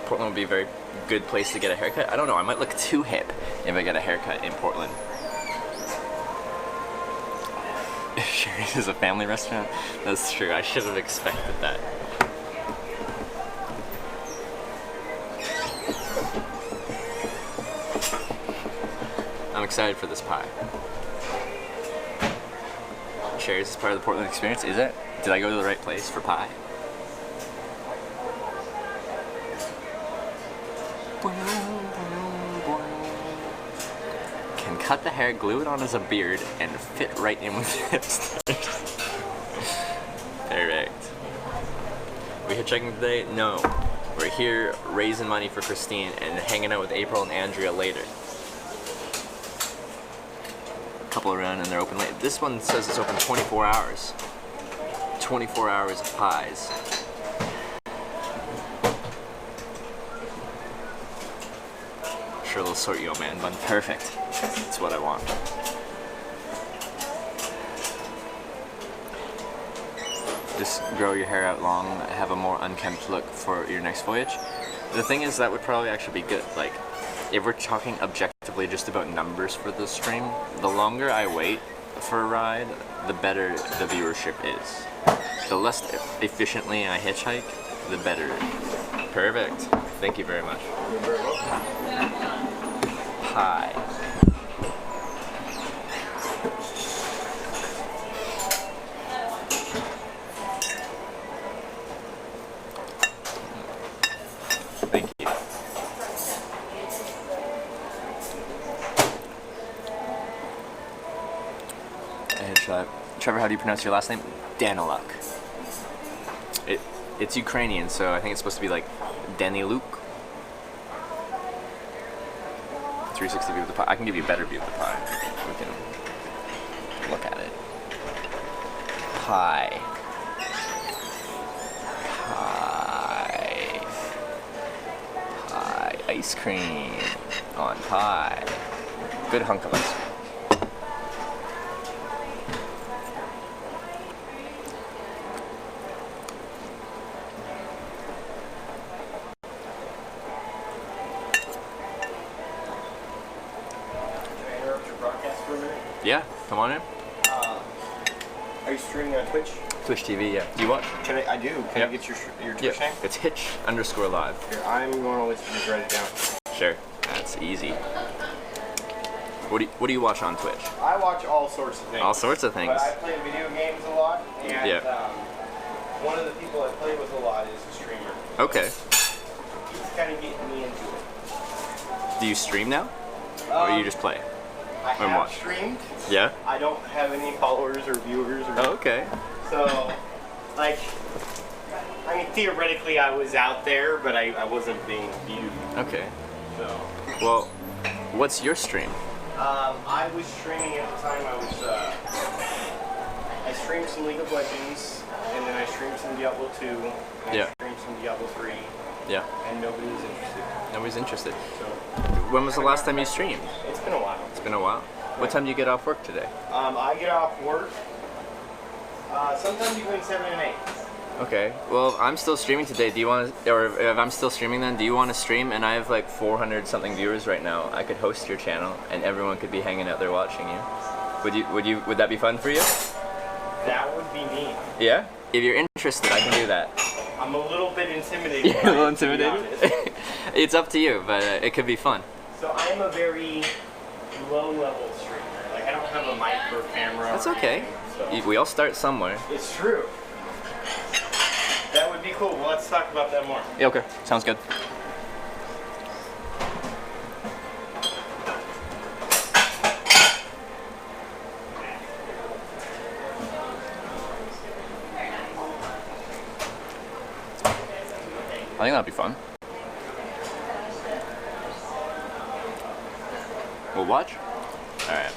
Portland would be a very good place to get a haircut. I don't know, I might look too hip if I get a haircut in Portland. Sherry's is a family restaurant? That's true, I should have expected that. I'm excited for this pie. Sherry's is part of the Portland experience, is it? Did I go to the right place for pie? Can cut the hair, glue it on as a beard, and fit right in with hipsters. Perfect. We hitchhiking today? No. We're here raising money for Christine and hanging out with April and Andrea later. A couple around and they're open late. This one says it's open 24 hours. 24 hours of pies. Sure, they'll sort you a man bun. Perfect. That's what I want. Just grow your hair out long, have a more unkempt look for your next voyage. The thing is, that would probably actually be good. Like, if we're talking objectively just about numbers for the stream, the longer I wait for a ride, the better the viewership is. The less efficiently I hitchhike, the better. Perfect. Thank you very much. You're very welcome. Pie. Thank you. And Trevor, how do you pronounce your last name? Daniluk. It's Ukrainian, so I think it's supposed to be like Daniluk. 360 view of the pie. I can give you a better view of the pie. We can look at it. Pie. Pie. Pie. Ice cream on pie. Good hunk of ice cream. Yeah, come on in. Are you streaming on Twitch? Twitch TV, yeah. Do you watch? I do. Can Yep. I get your Twitch name? It's Hitch_live. Here, I'm going to let you just write it down. Sure. That's easy. What do you watch on Twitch? I watch all sorts of things. All sorts of things. But I play video games a lot, and Yeah. one of the people I play with a lot is a streamer. Okay. He's kind of getting me into it. Do you stream now? Or you just play? I And have watch. streamed. Yeah? I don't have any followers or viewers. Or Oh, okay. So, like, I mean, theoretically I was out there, but I wasn't being viewed. Okay. So, Well, what's your stream? I was streaming at the time. I streamed some League of Legends, and then I streamed some Diablo 2, and Yeah. I streamed some Diablo 3, Yeah. and nobody was interested. Nobody's interested. So, When was the last time you streamed? it's been a while. It's been a while. What time do you get off work today? I get off work sometime between 7 and 8. Okay. Well, I'm still streaming today. Do you want to, or if I'm still streaming then, do you want to stream? And I have like 400 something viewers right now. I could host your channel and everyone could be hanging out there watching you. Would that be fun for you? That would be neat. Yeah? If you're interested, I can do that. I'm a little bit intimidated. You're a little by it, to be intimidated? honest. It's up to you, but it could be fun. So I am a very low-level streamer. Like, I don't have a mic or camera. That's or okay. anything, so. We all start somewhere. It's true. That would be cool. Well, let's talk about that more. Yeah, okay. Sounds good. I think that'd be fun. We'll watch? Alright.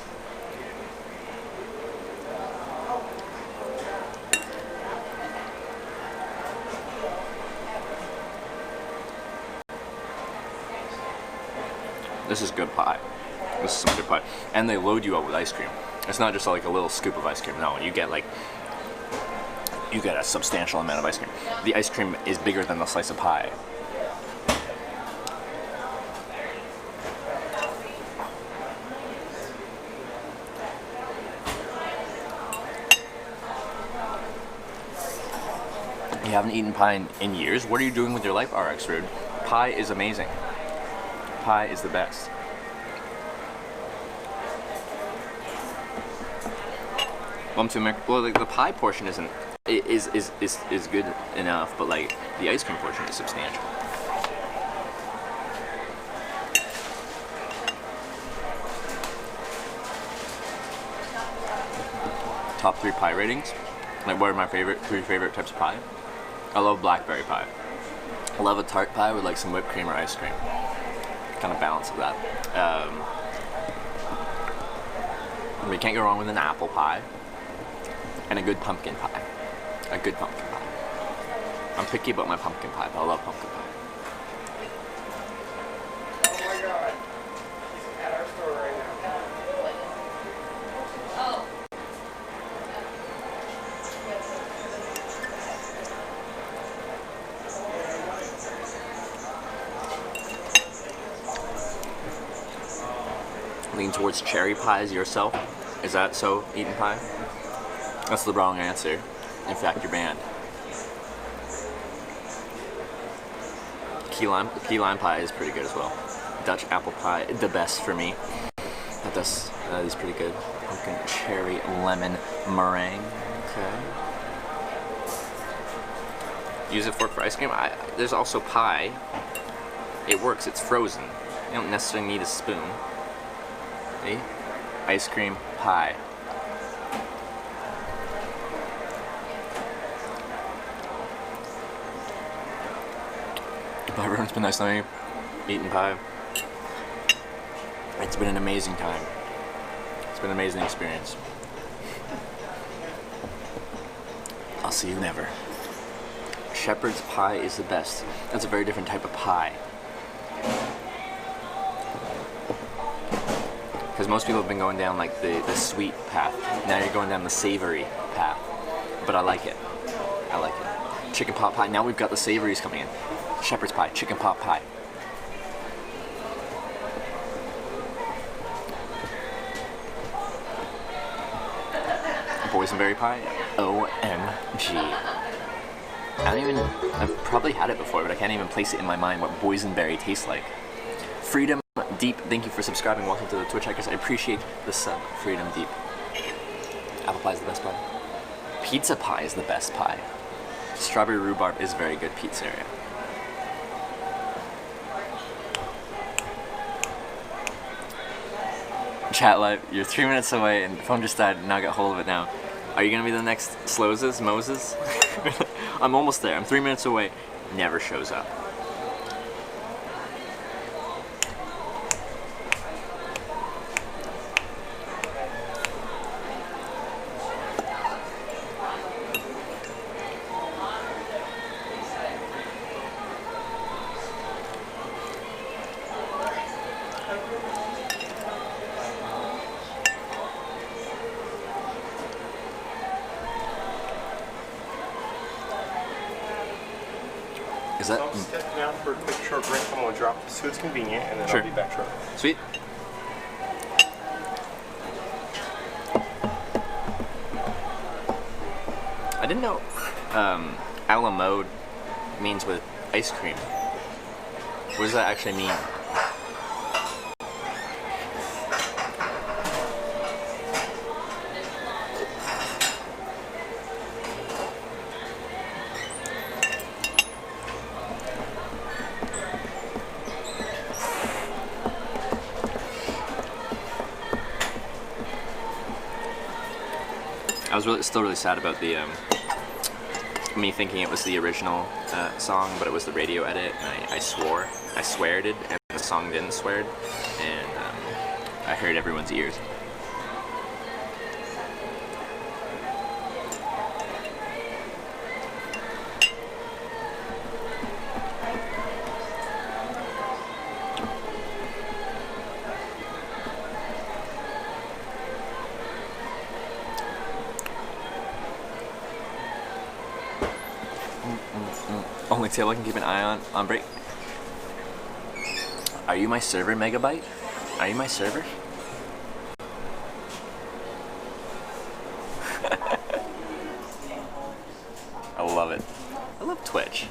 This is good pie. This is some good pie. And they load you up with ice cream. It's not just like a little scoop of ice cream. No, you get a substantial amount of ice cream. The ice cream is bigger than the slice of pie. You haven't eaten pie in years? What are you doing with your life, RX Rude? Pie is amazing. Pie is the best. Well, like, the pie portion is good enough, but like the ice cream portion is substantial. Top 3 pie ratings. Like, what are my three favorite types of pie? I love blackberry pie. I love a tart pie with like some whipped cream or ice cream. Kind of balance of that. We can't go wrong with an apple pie and a good pumpkin pie. A good pumpkin pie. I'm picky about my pumpkin pie, but I love pumpkin pie. Oh my god. He's at our store right now. Oh. lean towards cherry pies yourself. Is that so, eating pie? That's the wrong answer. In fact, you're banned. Key lime pie is pretty good as well. Dutch apple pie, the best for me. That is pretty good. Pumpkin cherry lemon meringue. Okay. Use a fork for ice cream. There's also pie. It works. It's frozen. You don't necessarily need a spoon. See? Ice cream pie. Bye, everyone. It's been nice knowing you. Eating pie. It's been an amazing time. It's been an amazing experience. I'll see you never. Shepherd's pie is the best. That's a very different type of pie. Because most people have been going down like the sweet path. Now you're going down the savory path. But I like it. I like it. Chicken pot pie. Now we've got the savories coming in. Shepherd's pie, chicken pot pie. Boysenberry pie? OMG. I've probably had it before, but I can't even place it in my mind what boysenberry tastes like. Freedom Deep, thank you for subscribing. Welcome to the TwitchHikers. I appreciate the sub. Freedom Deep. Apple pie is the best pie. Pizza pie is the best pie. Strawberry rhubarb is very good pizzeria. Chat live, you're 3 minutes away and the phone just died and now I got hold of it now. Are you gonna be the next Slozes, Moses? I'm almost there. I'm 3 minutes away. Never shows up. Is that? I'll step down for a quick short break. I'm going to drop this so it's convenient, and then Sure. I'll be back shortly. Sweet. I didn't know a la mode means with ice cream. What does that actually mean? I was still really sad about the me thinking it was the original song, but it was the radio edit, and I sweared it, and the song didn't swear it, and I hurt everyone's ears. Only tail I can keep an eye on break. Are you my server, Megabyte? Are you my server? I love it. I love Twitch.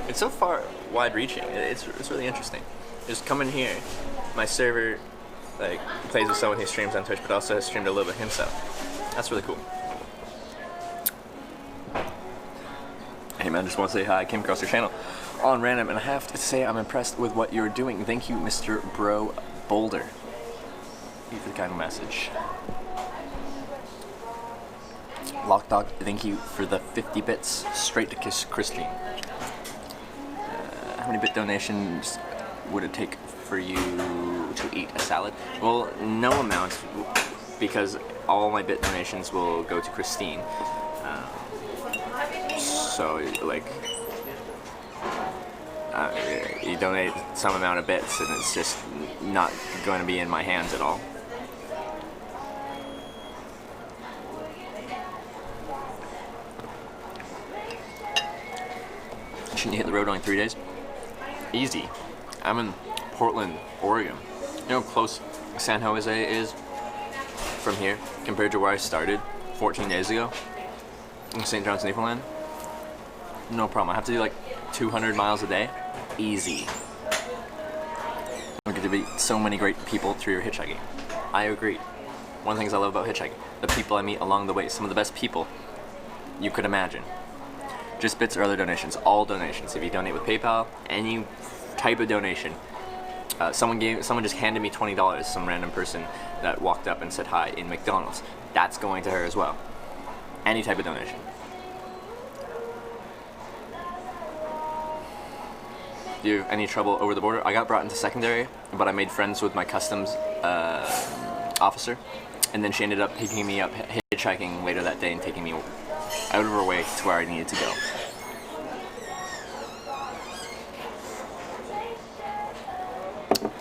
It's so far wide-reaching. It's really interesting. Just come in here. My server like plays with someone who streams on Twitch, but also has streamed a little bit himself. That's really cool. Hey man, just want to say hi. I came across your channel on random, and I have to say I'm impressed with what you're doing. Thank you, Mr. Bro Boulder. Thank you for the kind message. Lockdog, thank you for the 50 bits. Straight to kiss Christine. How many bit donations would it take for you to eat a salad? Well, no amount, because all my bit donations will go to Christine. So, like, you donate some amount of bits, and it's just not going to be in my hands at all. Shouldn't you hit the road only 3 days? Easy. I'm in Portland, Oregon. You know how close San Jose is from here compared to where I started 14 days ago in St. John's, Newfoundland? No problem. I have to do like 200 miles a day. Easy. You get to meet so many great people through your hitchhiking. I agree. One of the things I love about hitchhiking, the people I meet along the way, some of the best people you could imagine. Just bits or other donations, all donations. If you donate with PayPal, any type of donation. Someone just handed me $20, some random person that walked up and said hi in McDonald's. That's going to her as well. Any type of donation. Do you have any trouble over the border? I got brought into secondary, but I made friends with my customs officer, and then she ended up picking me up hitchhiking later that day and taking me out of her way to where I needed to go.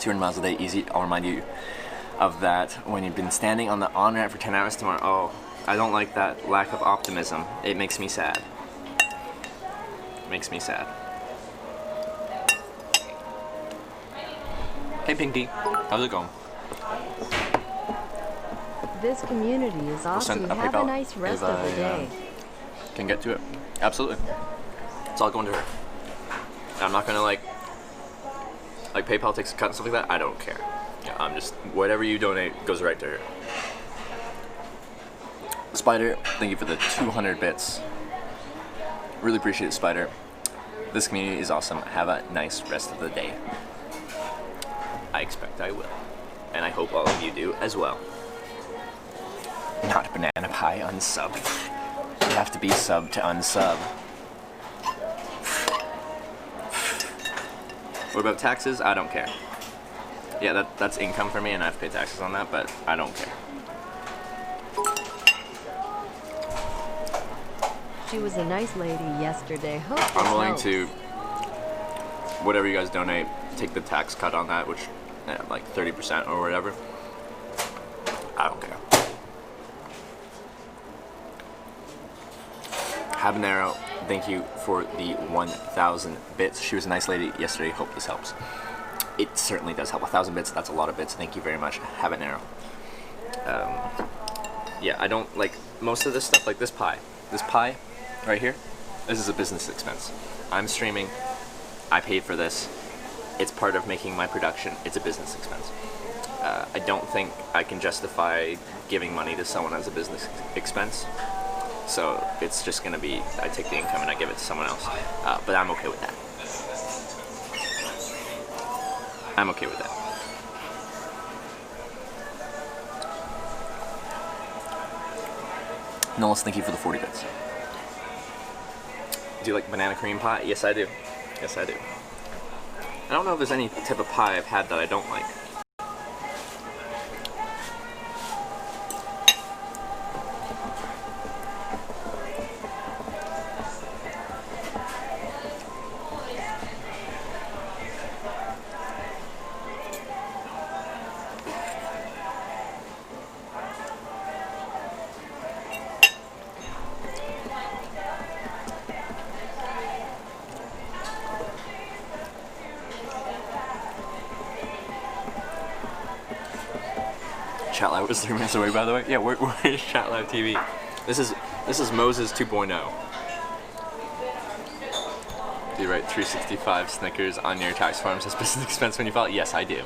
$200 miles a day, easy. I'll remind you of that when you've been standing on the on-ramp for 10 hours tomorrow. Oh, I don't like that lack of optimism. It makes me sad. It makes me sad. Hey Pinky, how's it going? This community is awesome. send a Have a PayPal nice rest if of the I, day. Can get to it. Absolutely. It's all going to her. I'm not gonna like PayPal takes a cut and stuff like that. I don't care. Yeah, I'm just whatever you donate goes right to her. Spider, thank you for the 200 bits. Really appreciate it, Spider. This community is awesome. Have a nice rest of the day. I expect I will. And I hope all of you do as well. Not banana pie unsub. You have to be sub to unsub. What about taxes? I don't care. Yeah, that's income for me and I have to pay taxes on that, but I don't care. She was a nice lady yesterday. Hope this I'm willing helps. to, whatever you guys donate, take the tax cut on that, which, like 30% or whatever. I don't care. Habanero, thank you for the 1,000 bits. She was a nice lady yesterday. Hope this helps. It certainly does help. 1,000 bits, that's a lot of bits. Thank you very much, Habanero. Yeah, I don't like most of this stuff, like this pie. This pie right here, this is a business expense. I'm streaming, I paid for this. It's part of making my production. It's a business expense. I don't think I can justify giving money to someone as a business expense. So it's just gonna be, I take the income and I give it to someone else. But I'm okay with that. I'm okay with that. Nullis, thank you for the 40 bits. Do you like banana cream pie? Yes, I do. Yes, I do. I don't know if there's any type of pie I've had that I don't like. Chat Live was 3 minutes away, by the way. Yeah, where is Chat Live TV? This is Moses 2.0. Do you write 365 Snickers on your tax forms as business expense when you file? Yes, I do.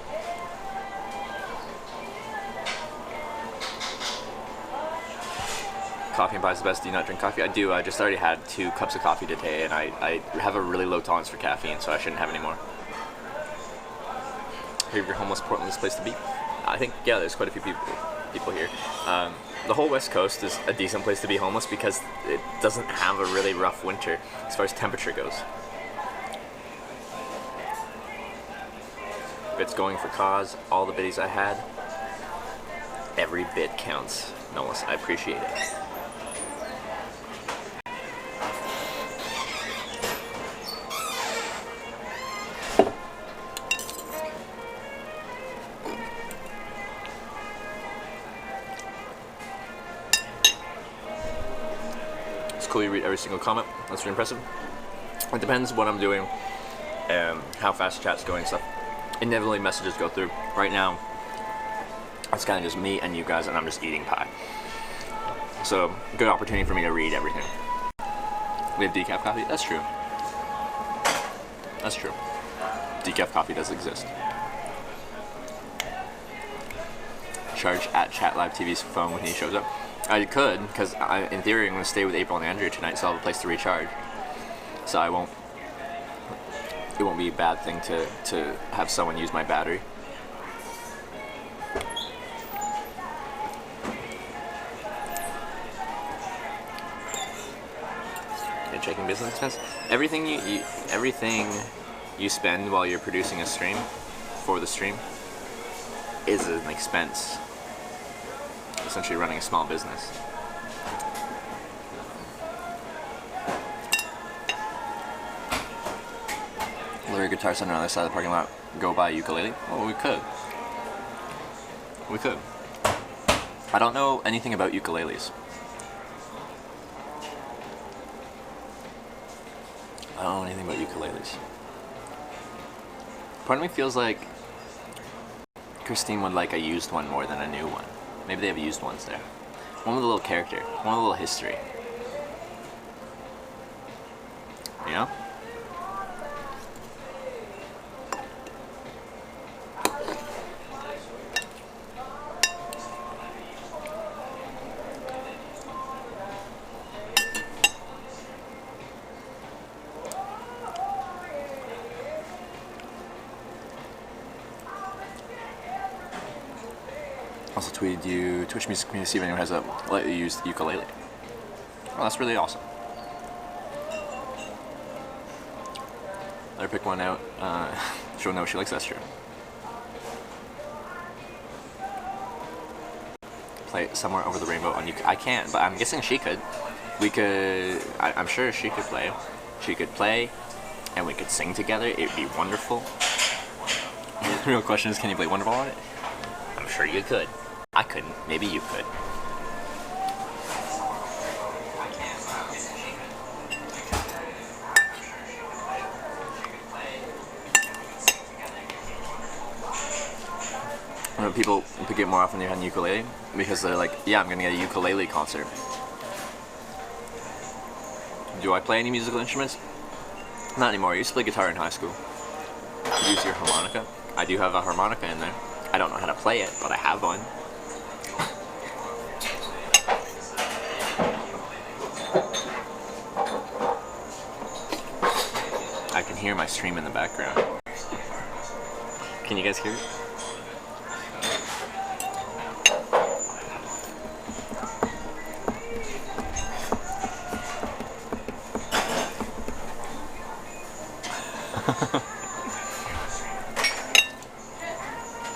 Coffee and pie is the best. Do you not drink coffee? I do. I just already had 2 cups of coffee today, and I have a really low tolerance for caffeine, so I shouldn't have any more. If you're homeless, Portland's place to be. I think, yeah, there's quite a few people here. The whole West Coast is a decent place to be homeless because it doesn't have a really rough winter as far as temperature goes. Bits going for cause, all the biddies I had. Every bit counts. Nolas, I appreciate it. Cool, you read every single comment. That's really impressive. It depends what I'm doing and how fast chat's going and stuff. Inevitably messages go through. Right now, It's kind of just me and you guys, and I'm just eating pie. So, good opportunity for me to read everything. We have decaf coffee? That's true. That's true. Decaf coffee does exist. Charge at Chat Live TV's phone when he shows up. I could, because in theory I'm going to stay with April and Andrea tonight, so I'll have a place to recharge. So it won't be a bad thing to have someone use my battery. Checking business expense. Everything you spend while you're producing a stream for the stream is an expense. Essentially running a small business. Lure Guitar Center on the other side of the parking lot. Go buy a ukulele? Well, we could. We could. I don't know anything about ukuleles. I don't know anything about ukuleles. Part of me feels like Christine would like a used one more than a new one. Maybe they have used ones there. One with a little character. One with a little history. You know? Also tweeted you, Twitch Music Community, see if anyone has a lightly used ukulele. Well, that's really awesome. Let her pick one out. She'll know what she likes, that's true. Play Somewhere Over the Rainbow on I can, but I'm guessing she could. We could, I'm sure she could play. She could play, and we could sing together. It would be wonderful. The real question is, can you play Wonderful on it? I'm sure you could. I couldn't. Maybe you could. I know people pick it more often than they had ukulele because they're like, yeah, I'm gonna get a ukulele concert. Do I play any musical instruments? Not anymore. I used to play guitar in high school. Use your harmonica. I do have a harmonica in there. I don't know how to play it, but I have one. I can hear my stream in the background. Can you guys hear it?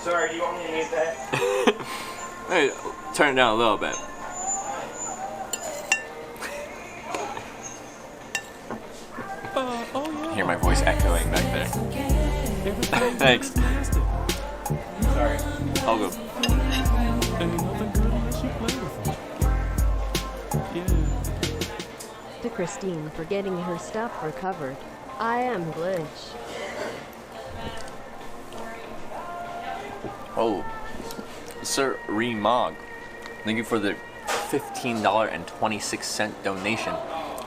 Sorry, do you want me to mute that? Hey, turn it down a little bit. Hear my voice echoing back there. Thanks. Sorry. I'll go. Ain't nothing good unless you play with it. Yeah. To Christine for getting her stuff recovered. I am glitch. Oh, Sir Remog, thank you for the $15.26 donation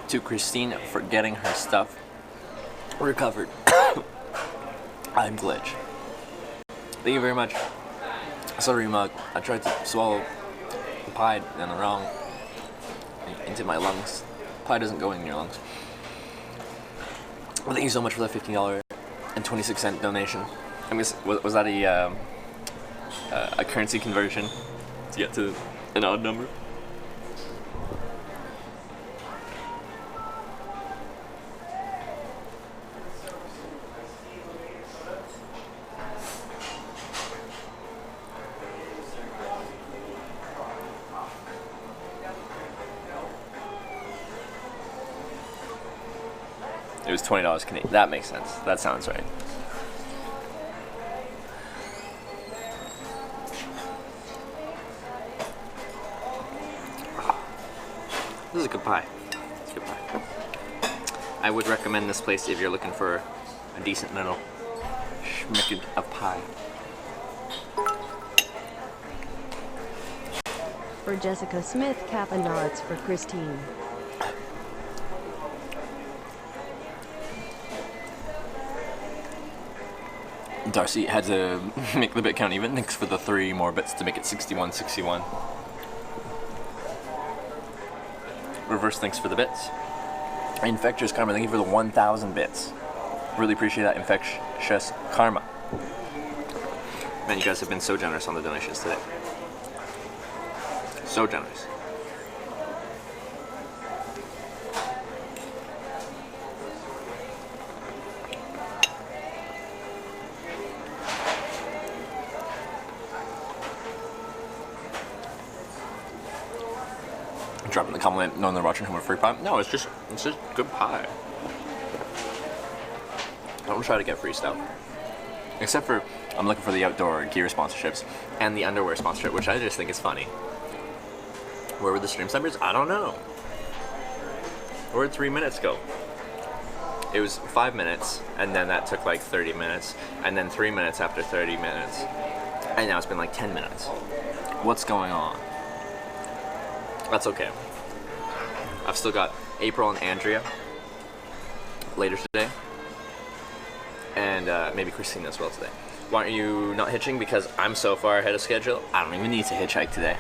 to Christine for getting her stuff recovered. I'm glitch. Thank you very much. Sir Remog, I tried to swallow the pie and the wrong into my lungs. Pie doesn't go in your lungs. Well, thank you so much for the $15.26 donation. I guess was that a currency conversion to get to an odd number? It was $20 Canadian. That makes sense. That sounds right. This is a good pie. It's a good pie. I would recommend this place if you're looking for a decent little schmicked of pie. for Jessica Smith, cap and nods for Christine. Darcy had to make the bit count even. Thanks for the 3 more bits to make it 61-61. Reverse thanks for the bits. Infectious Karma, thank you for the 1,000 bits. Really appreciate that, Infectious Karma. Man, you guys have been so generous on the donations today. So generous. Dropping the compliment, knowing they're watching home with free pie. No, it's just good pie. Don't try to get free stuff. Except for, I'm looking for the outdoor gear sponsorships and the underwear sponsorship, which I just think is funny. Where were the stream numbers? I don't know. Where did 3 minutes go? It was 5 minutes, and then that took like 30 minutes, and then 3 minutes after 30 minutes, and now it's been like 10 minutes. What's going on? That's okay. I've still got April and Andrea later today. And maybe Christine as well today. Why aren't you not hitching? Because I'm so far ahead of schedule, I don't even need to hitchhike today.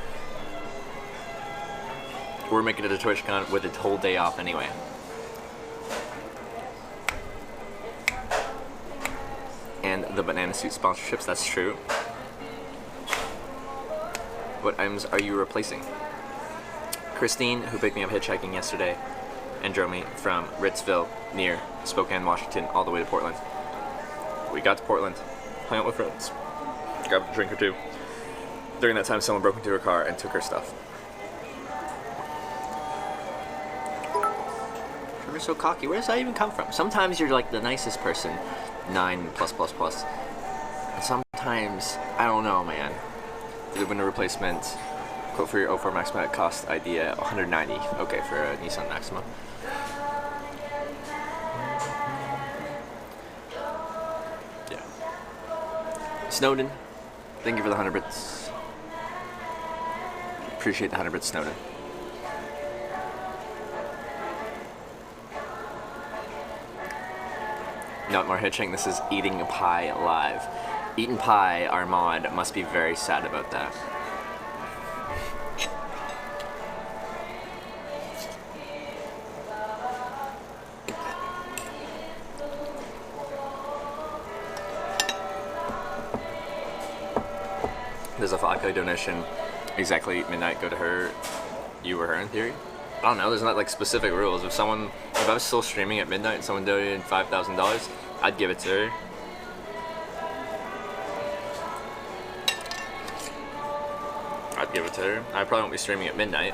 We're making it to TwitchCon with a whole day off anyway. And the banana suit sponsorships, that's true. What items are you replacing? Christine, who picked me up hitchhiking yesterday and drove me from Ritzville near Spokane, Washington, all the way to Portland. We got to Portland, hung out with friends, grabbed a drink or two. During that time, someone broke into her car and took her stuff. You're so cocky. Where does that even come from? Sometimes you're like the nicest person, 9+++. And sometimes, I don't know, man. The window replacement. Quote for your 04 Maxima cost idea $190. Okay, for a Nissan Maxima. Yeah. Snowden, thank you for the 100 bits. Appreciate the 100 bits, Snowden. Not more hitching. This is Eating Pie Live. Eating Pie, Armand, must be very sad about that. There's a $5 donation, exactly midnight, go to her, you or her in theory. I don't know, there's not like specific rules. If I was still streaming at midnight and someone donated $5,000, I'd give it to her. I'd give it to her. I probably won't be streaming at midnight.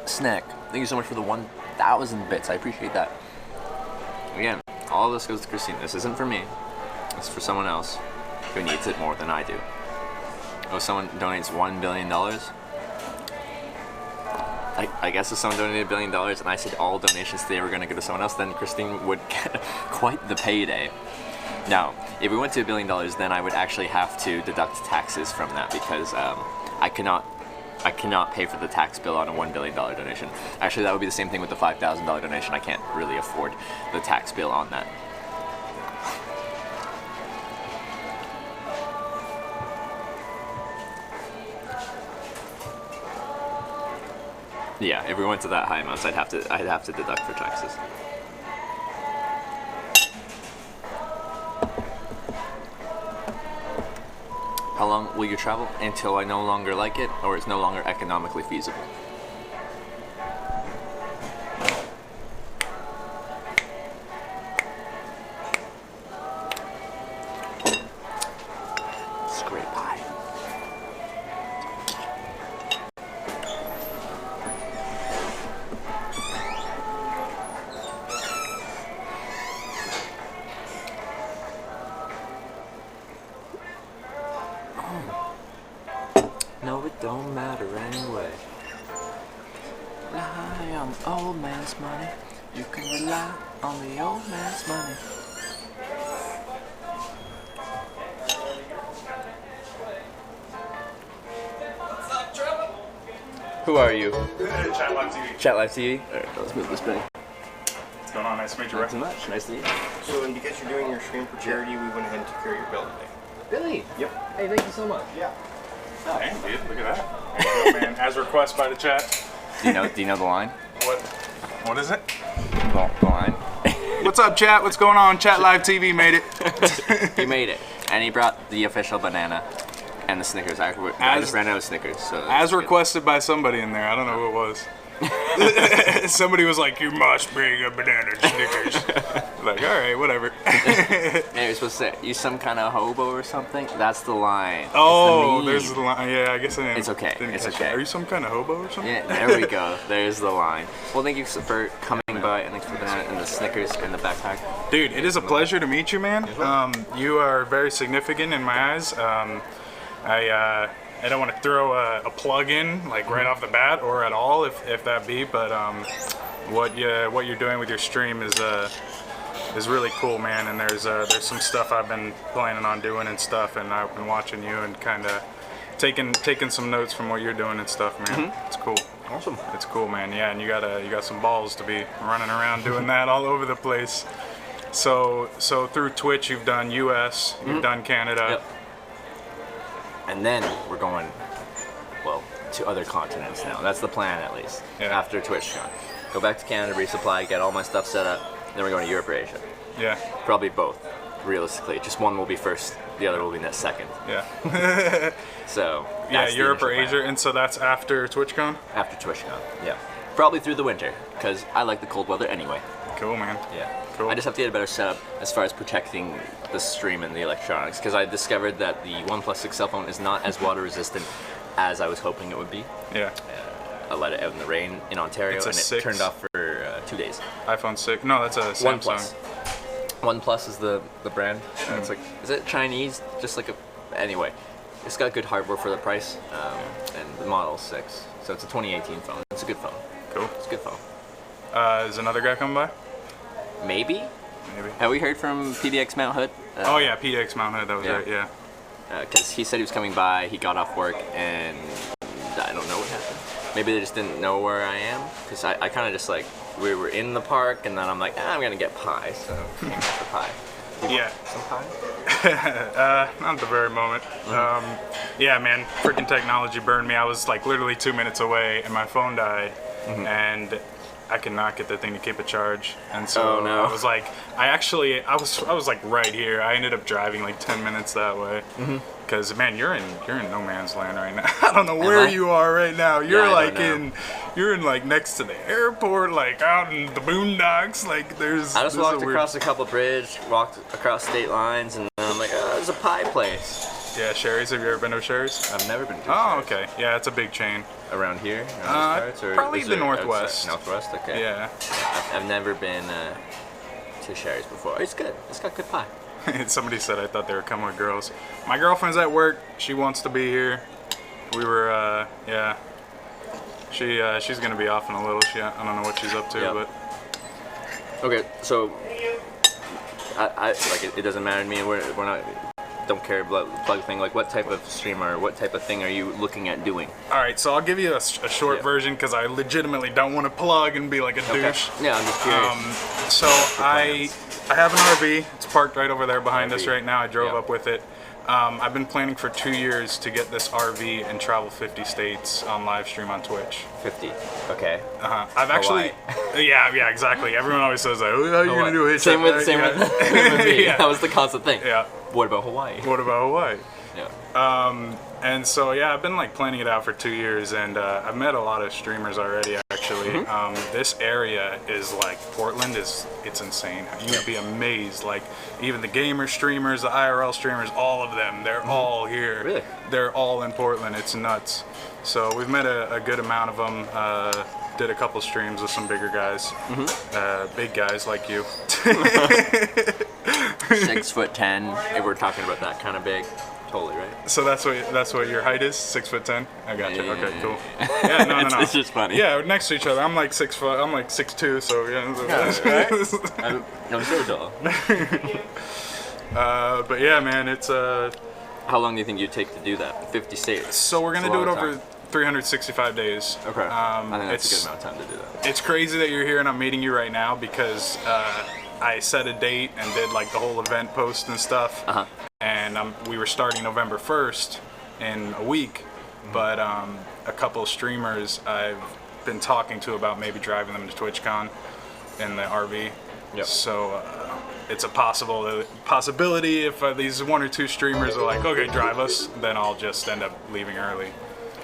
Snack, thank you so much for the 1,000 bits. I appreciate that. Again, all this goes to Christine. This isn't for me. It's for someone else who needs it more than I do. Oh, someone donates $1 billion. I guess if someone donated $1 billion and I said all donations today were going to go to someone else, then Christine would get quite the payday. Now, if we went to $1 billion, then I would actually have to deduct taxes from that because I cannot pay for the tax bill on a $1 billion donation. Actually, that would be the same thing with the $5,000 donation. I can't really afford the tax bill on that. Yeah, if we went to that high amounts, I'd have to deduct for taxes. How long will you travel? Until I no longer like it, or it's no longer economically feasible. It's great pie. don't matter anyway. Rely on the old man's money. You can rely on the old man's money. Who are you? Chat Live TV. Chat Live TV? Alright, let's move this thing. What's going on? Nice to meet you, Not too Ray. much. Nice to meet you. So, and because you're doing your stream for charity, we went ahead and took care of your bill today. Really? Yep. Hey, thank you so much. Yeah. Dang, dude, look at that. There you go, man. As requested by the chat. Do you know the line? What is it? The line? What's up, chat? What's going on? Chat Live TV made it. He made it. And he brought the official banana and the Snickers. I just ran out of Snickers. So As requested by somebody in there. I don't know who it was. Somebody was like, you must bring a banana Snickers. Like, all right, whatever. Yeah, you're supposed to say, you some kind of hobo or something? That's the line. Oh, It's the there's meme. the line. Yeah, I guess I didn't. It's okay. didn't It's catch okay. that. Are you some kind of hobo or something? Yeah, there we go. There's the line. Well, thank you for coming by, and thanks for the banana and the Snickers and the backpack. Dude, it is a pleasure to meet you, man. You are very significant in my eyes. I don't want to throw a plug in like right off the bat or at all, if that be. But what you're doing with your stream is really cool, man. And there's some stuff I've been planning on doing and stuff, and I've been watching you and kind of taking some notes from what you're doing and stuff, man. It's cool. Awesome. It's cool, man. Yeah, and you got some balls to be running around doing that all over the place. So through Twitch, you've done US, you've done Canada. Yep. And then we're going, well, to other continents now. That's the plan, at least. Yeah. After TwitchCon, go back to Canada, resupply, get all my stuff set up. Then we're going to Europe or Asia. Yeah. Probably both, realistically. Just one will be first, the other will be next second. Yeah. So Yeah, that's the Europe or initial plan. Asia, and so that's after TwitchCon? After TwitchCon, yeah. Probably through the winter, because I like the cold weather anyway. Cool, man. Yeah. Cool. I just have to get a better setup as far as protecting the stream and the electronics, because I discovered that the OnePlus 6 cell phone is not as water resistant as I was hoping it would be. Yeah. I let it out in the rain in Ontario, It's a and it 6? turned off for 2 days. iPhone 6. No, that's a Samsung. OnePlus is the brand. It's like, is it Chinese? Just like a, anyway, it's got good hardware for the price, and the model 6. So it's a 2018 phone. It's a good phone. Cool. It's a good phone. Is another guy coming by? Maybe. Maybe. Have we heard from PDX Mount Hood? Oh yeah, PDX Mount Hood. That was yeah. right. Yeah. Because he said he was coming by, he got off work, and I don't know what happened. Maybe they just didn't know where I am, because I kind of just like, we were in the park, and then I'm like, I'm gonna get pie, so came out for pie. Yeah. Some pie? Not at the very moment. Yeah, man, freaking technology burned me. I was like literally 2 minutes away, and my phone died, and I could not get the thing to keep a charge. And so Oh, no. I was like, I was like right here. I ended up driving like 10 minutes that way. Because man, you're in no man's land right now. I don't know where I? you are right now. You're I like don't know. you're in like next to the airport, like out in the boondocks. Like there's. I just there's walked a weird- across a couple bridge, walked across state lines, and then I'm like, oh, there's a pie place. Yeah, Sherry's. Have you ever been to Sherry's? I've never been to Oh, Sherry's. okay. Yeah, it's a big chain. Around here? Around these parts, or probably is the it Northwest. outside? Northwest, okay. Yeah. I've never been to Sherry's before. It's good. It's got good pie. Somebody said I thought they were coming with girls. My girlfriend's at work. She wants to be here. We were, yeah. She's gonna be off in a little. I don't know what she's up to, Yep. but Okay, so I like it doesn't matter to me. We're not don't care plug thing. Like, what type of streamer, what type of thing are you looking at doing? all right. So I'll give you a short Yeah. version because I legitimately don't want to plug and be like a douche. Yeah, I'm just curious. So I have an RV. It's parked right over there behind us RV. right now. I drove Yeah. up with it. I've been planning for 2 years to get this RV and travel 50 states on live stream on Twitch. 50. Okay. I've actually, yeah, exactly. Everyone always says that. How are you gonna do a Same with hitchhiking? with me. Yeah. That was the constant thing. Yeah. What about Hawaii? What about Hawaii? Yeah. And so yeah, I've been like planning it out for 2 years, and I've met a lot of streamers already. Actually, this area is like Portland it's insane. You would be amazed. Like even the gamer streamers, the IRL streamers, all of them, they're all here. Really? They're all in Portland. It's nuts. So we've met a good amount of them. Did a couple streams with some bigger guys, big guys like you. 6'10", if we're talking about that kind of big. totally right. So that's what your height is? 6'10"? I got you. Yeah, Okay, yeah, cool. yeah. Yeah, no. It's just funny. Yeah, next to each other. I'm like 6 foot. I'm like 6'2", so yeah. I'm so tall. But yeah, man, it's How long do you think you'd take to do that? 50 states. So we're gonna It's a do it lot of over time. 365 days. Okay. I think that's a it's- good amount of time to do that. It's crazy that you're here and I'm meeting you right now because I set a date and did like the whole event post and stuff. Uh-huh. And we were starting November 1st in a week, but a couple of streamers I've been talking to about maybe driving them to TwitchCon in the RV. Yep. So it's a possibility if these 1 or 2 streamers are like, okay, drive us, then I'll just end up leaving early.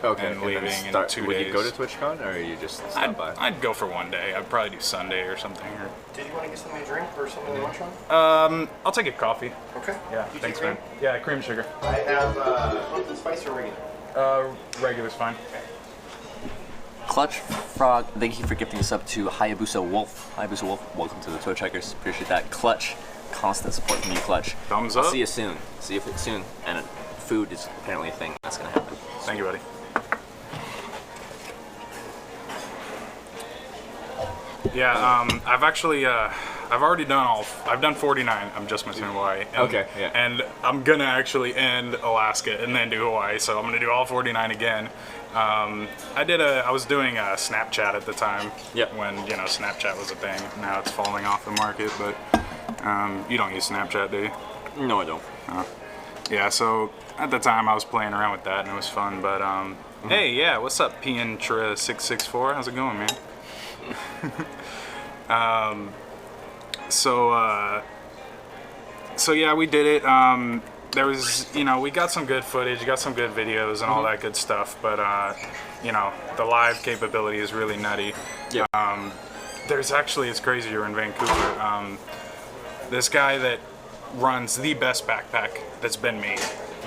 Okay. And leaving in 2 would days. you go to TwitchCon or you just stop by? I'd go for one day. I'd probably do Sunday or something. Or, Did you want to get something to drink or something to lunch on? I'll take a coffee. Okay. Yeah, You thanks, take man. cream? Yeah, cream sugar. I have pumpkin spice or regular. Regular's fine. Clutch Frog, thank you for gifting us up to Hayabusa Wolf. Hayabusa Wolf, welcome to the TwitchHikers. Appreciate that. Clutch, constant support from you, Clutch. Thumbs I'll up. see you soon. See you soon. And food is apparently a thing that's gonna happen. Thank you, buddy. Yeah, I've actually, I've already done I've done 49. I'm just missing Hawaii. And, Okay, yeah. And I'm gonna actually end Alaska and then do Hawaii, so I'm gonna do all 49 again. I was doing Snapchat at the time. Yep. When, Snapchat was a thing. Now it's falling off the market, but you don't use Snapchat, do you? No, I don't. Yeah, so at the time I was playing around with that and it was fun, but hey, yeah, what's up, Piantra664? How's it going, man? So yeah, we did it. There was, we got some good footage, got some good videos and all that good stuff, but the live capability is really nutty. Yeah. It's crazy you're in Vancouver. This guy that runs the best backpack that's been made.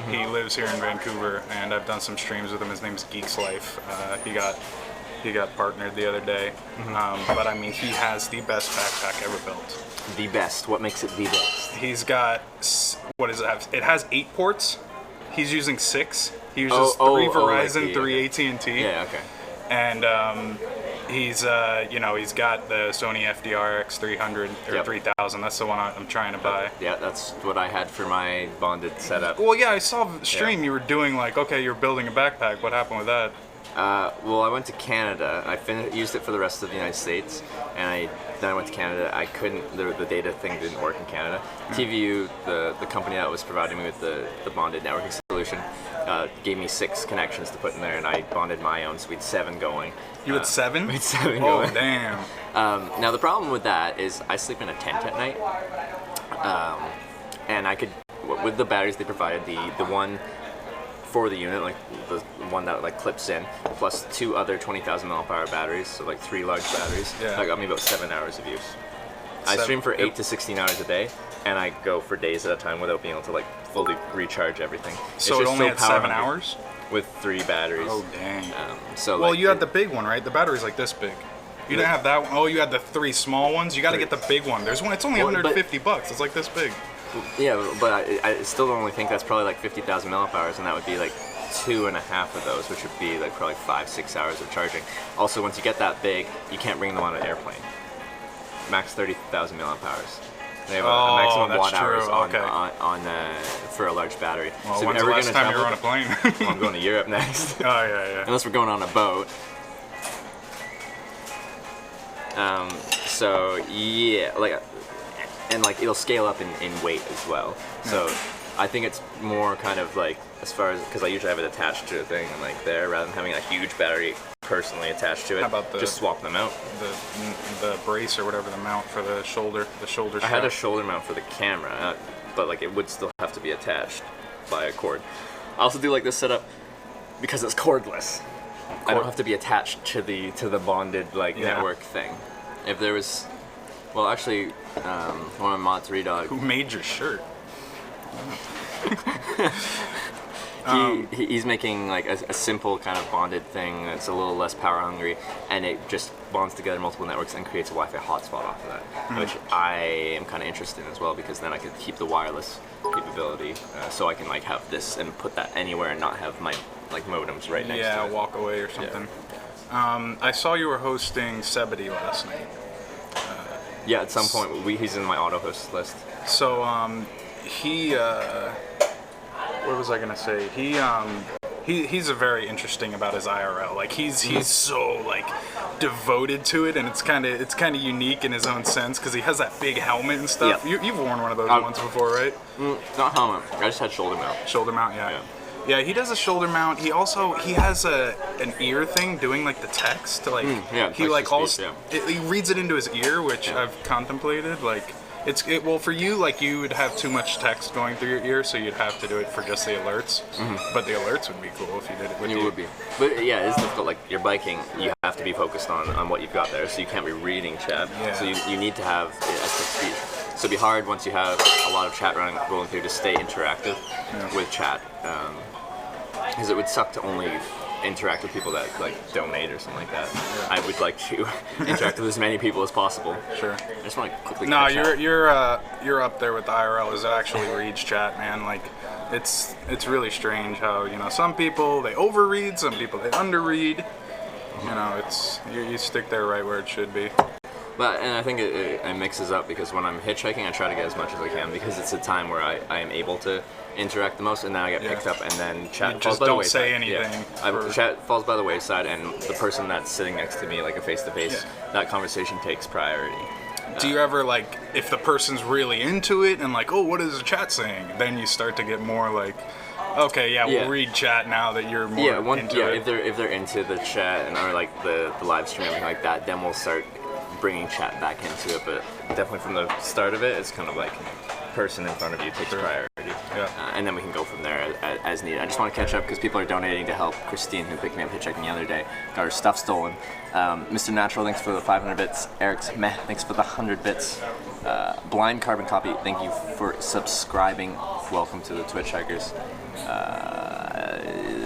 He lives here in Vancouver, and I've done some streams with him. His name's Geek's Life. He got partnered the other day, but I mean, he has the best backpack ever built. The best. What makes it the best? He's got, what does it have? It has 8 ports. He's using 6. He uses 3 Verizon, 3 AT&T. Yeah, okay. And he's got the Sony FDR X300 or Yep. 3000. That's the one I'm trying to buy. Yeah, that's what I had for my bonded setup. Well, yeah, I saw the stream. You were doing like, okay, you're building a backpack. What happened with that? Well, I went to Canada. I used it for the rest of the United States, and then I went to Canada. I couldn't. The data thing didn't work in Canada. TVU, the company that was providing me with the bonded networking solution, gave me 6 connections to put in there, and I bonded my own, so we had 7 going. You had 7? We had 7 Oh, going. damn. Now the problem with that is I sleep in a tent at night, and I could, with the batteries they provided, the one for the unit, like the one that like clips in, plus 2 other 20,000 mAh batteries, so like 3 large batteries. Yeah. That got me about 7 hours of use. I stream for 8 to 16 hours a day, and I go for days at a time without being able to like fully recharge everything. So it only had 7 hours? with 3 batteries. Oh, dang. So Well, like, you had the big one, right? The battery's like this big. You didn't have that one. Oh, you had the 3 small ones. You got to get the big one. There's one. It's only Well, but- $150. It's like this big. Yeah, but I still only think that's probably like 50,000 milliamp and that would be like 2.5 of those, which would be like probably 5-6 hours of charging. Also, once you get that big, you can't bring them on an airplane. Max 30,000 milliamp hours. They have a maximum that's watt hours true. on, Okay. for a large battery. Well, so if when's you're the ever last gonna time you were on a travel- plane? Well, I'm going to Europe next. Oh, yeah. Unless we're going on a boat. So yeah, and it'll scale up in weight as well. So I think it's more kind of like, as far as, because I usually have it attached to a thing and like there, rather than having a huge battery personally attached to it. How about just swap them out? The brace or whatever, the mount for the shoulder strap. I had a shoulder mount for the camera, but like it would still have to be attached by a cord. I also do like this setup because it's cordless. I don't have to be attached to the bonded network thing. If there was, well, actually, one of my mod 3 dog. Who made your shirt? He's making like a simple kind of bonded thing that's a little less power hungry, and it just bonds together multiple networks and creates a Wi-Fi hotspot off of that, which I am kind of interested in as well, because then I could keep the wireless capability, so I can like have this and put that anywhere and not have my like modems right next to it. Yeah, walk away or something. I saw you were hosting Sebedy last night. Yeah, at some point he's in my auto host list. So what was I gonna say? He's a very interesting about his IRL. Like he's so like devoted to it, and it's kind of unique in his own sense because he has that big helmet and stuff. Yeah. You've worn one of those once before, right? Not helmet. I just had shoulder mount. Shoulder mount, yeah. Yeah, he does a shoulder mount. He has an ear thing doing like the text. Like he like also he reads it into his ear, which I've contemplated. Like well for you, like you would have too much text going through your ear, so you'd have to do it for just the alerts. But the alerts would be cool if you did it with you. It would be. But yeah, it's difficult. Like you're biking, you have to be focused on what you've got there, so you can't be reading chat. Yeah. So you need to have it at quick speed. So it'd be hard once you have a lot of chat rolling through to stay interactive with chat. Because it would suck to only interact with people that like donate or something like that. I would like to interact with as many people as possible. Sure. I just want to quickly. No, you're up there with the IRL. Is it actually reads chat, man? Like, it's really strange how some people they overread, some people they underread. You stick there right where it should be. And I think it mixes up, because when I'm hitchhiking, I try to get as much as I can, because it's a time where I am able to interact the most, and then I get picked up, and then chat falls by the wayside. Say anything. Chat falls by the wayside, and the person that's sitting next to me, like a face-to-face, that conversation takes priority. Do you ever, like, if the person's really into it and like, oh, what is the chat saying? Then you start to get more like, okay, we'll read chat now that you're more into it. If they're into the chat or like the live stream, everything like that, then we'll start bringing chat back into it. But definitely from the start of it, it's kind of like person in front of you takes priority. And then we can go from there as needed. I just want to catch up because people are donating to help Christine, who picked me up hitchhiking the other day. Got her stuff stolen. Mr. Natural, thanks for the 500 bits. Eric's Meh, thanks for the 100 bits. Blind Carbon Copy, thank you for subscribing. Welcome to the TwitchHikers.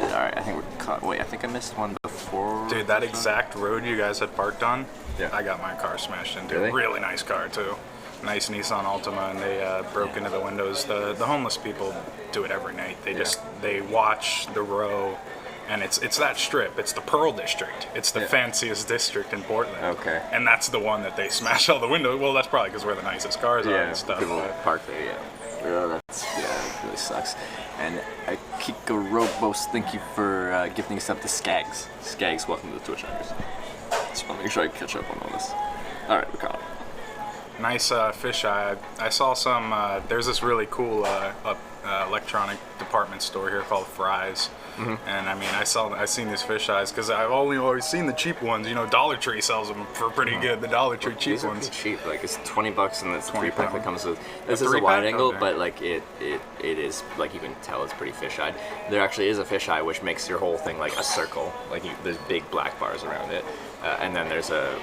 Alright, I think we're caught. Wait, I think I missed one before. Dude, that exact road you guys had parked on, I got my car smashed into. Really nice car, too. Nice Nissan Altima, and they broke into the windows. The homeless people do it every night. They watch the row, and it's that strip. It's the Pearl District. It's the fanciest district in Portland. Okay. And that's the one that they smash all the windows. Well, that's probably because where the nicest cars are and stuff. People park there, it really sucks. And Kiko Robos, thank you for gifting us up to Skags. Skags, welcome to the TwitchHikers. Just want to make sure I catch up on all this. Alright, we're caught up. Nice fisheye. I saw some. There's this really cool electronic department store here called Fry's, and I mean, I seen these fisheyes because I've always seen the cheap ones. Dollar Tree sells them for pretty good. The Dollar Tree cheap ones. Cheap, like it's $20, and it's 3-pack that comes with. This is a wide angle, but like it is like you can tell it's pretty fisheyed. There actually is a fisheye which makes your whole thing like a circle. Like there's big black bars around it, and then there's a.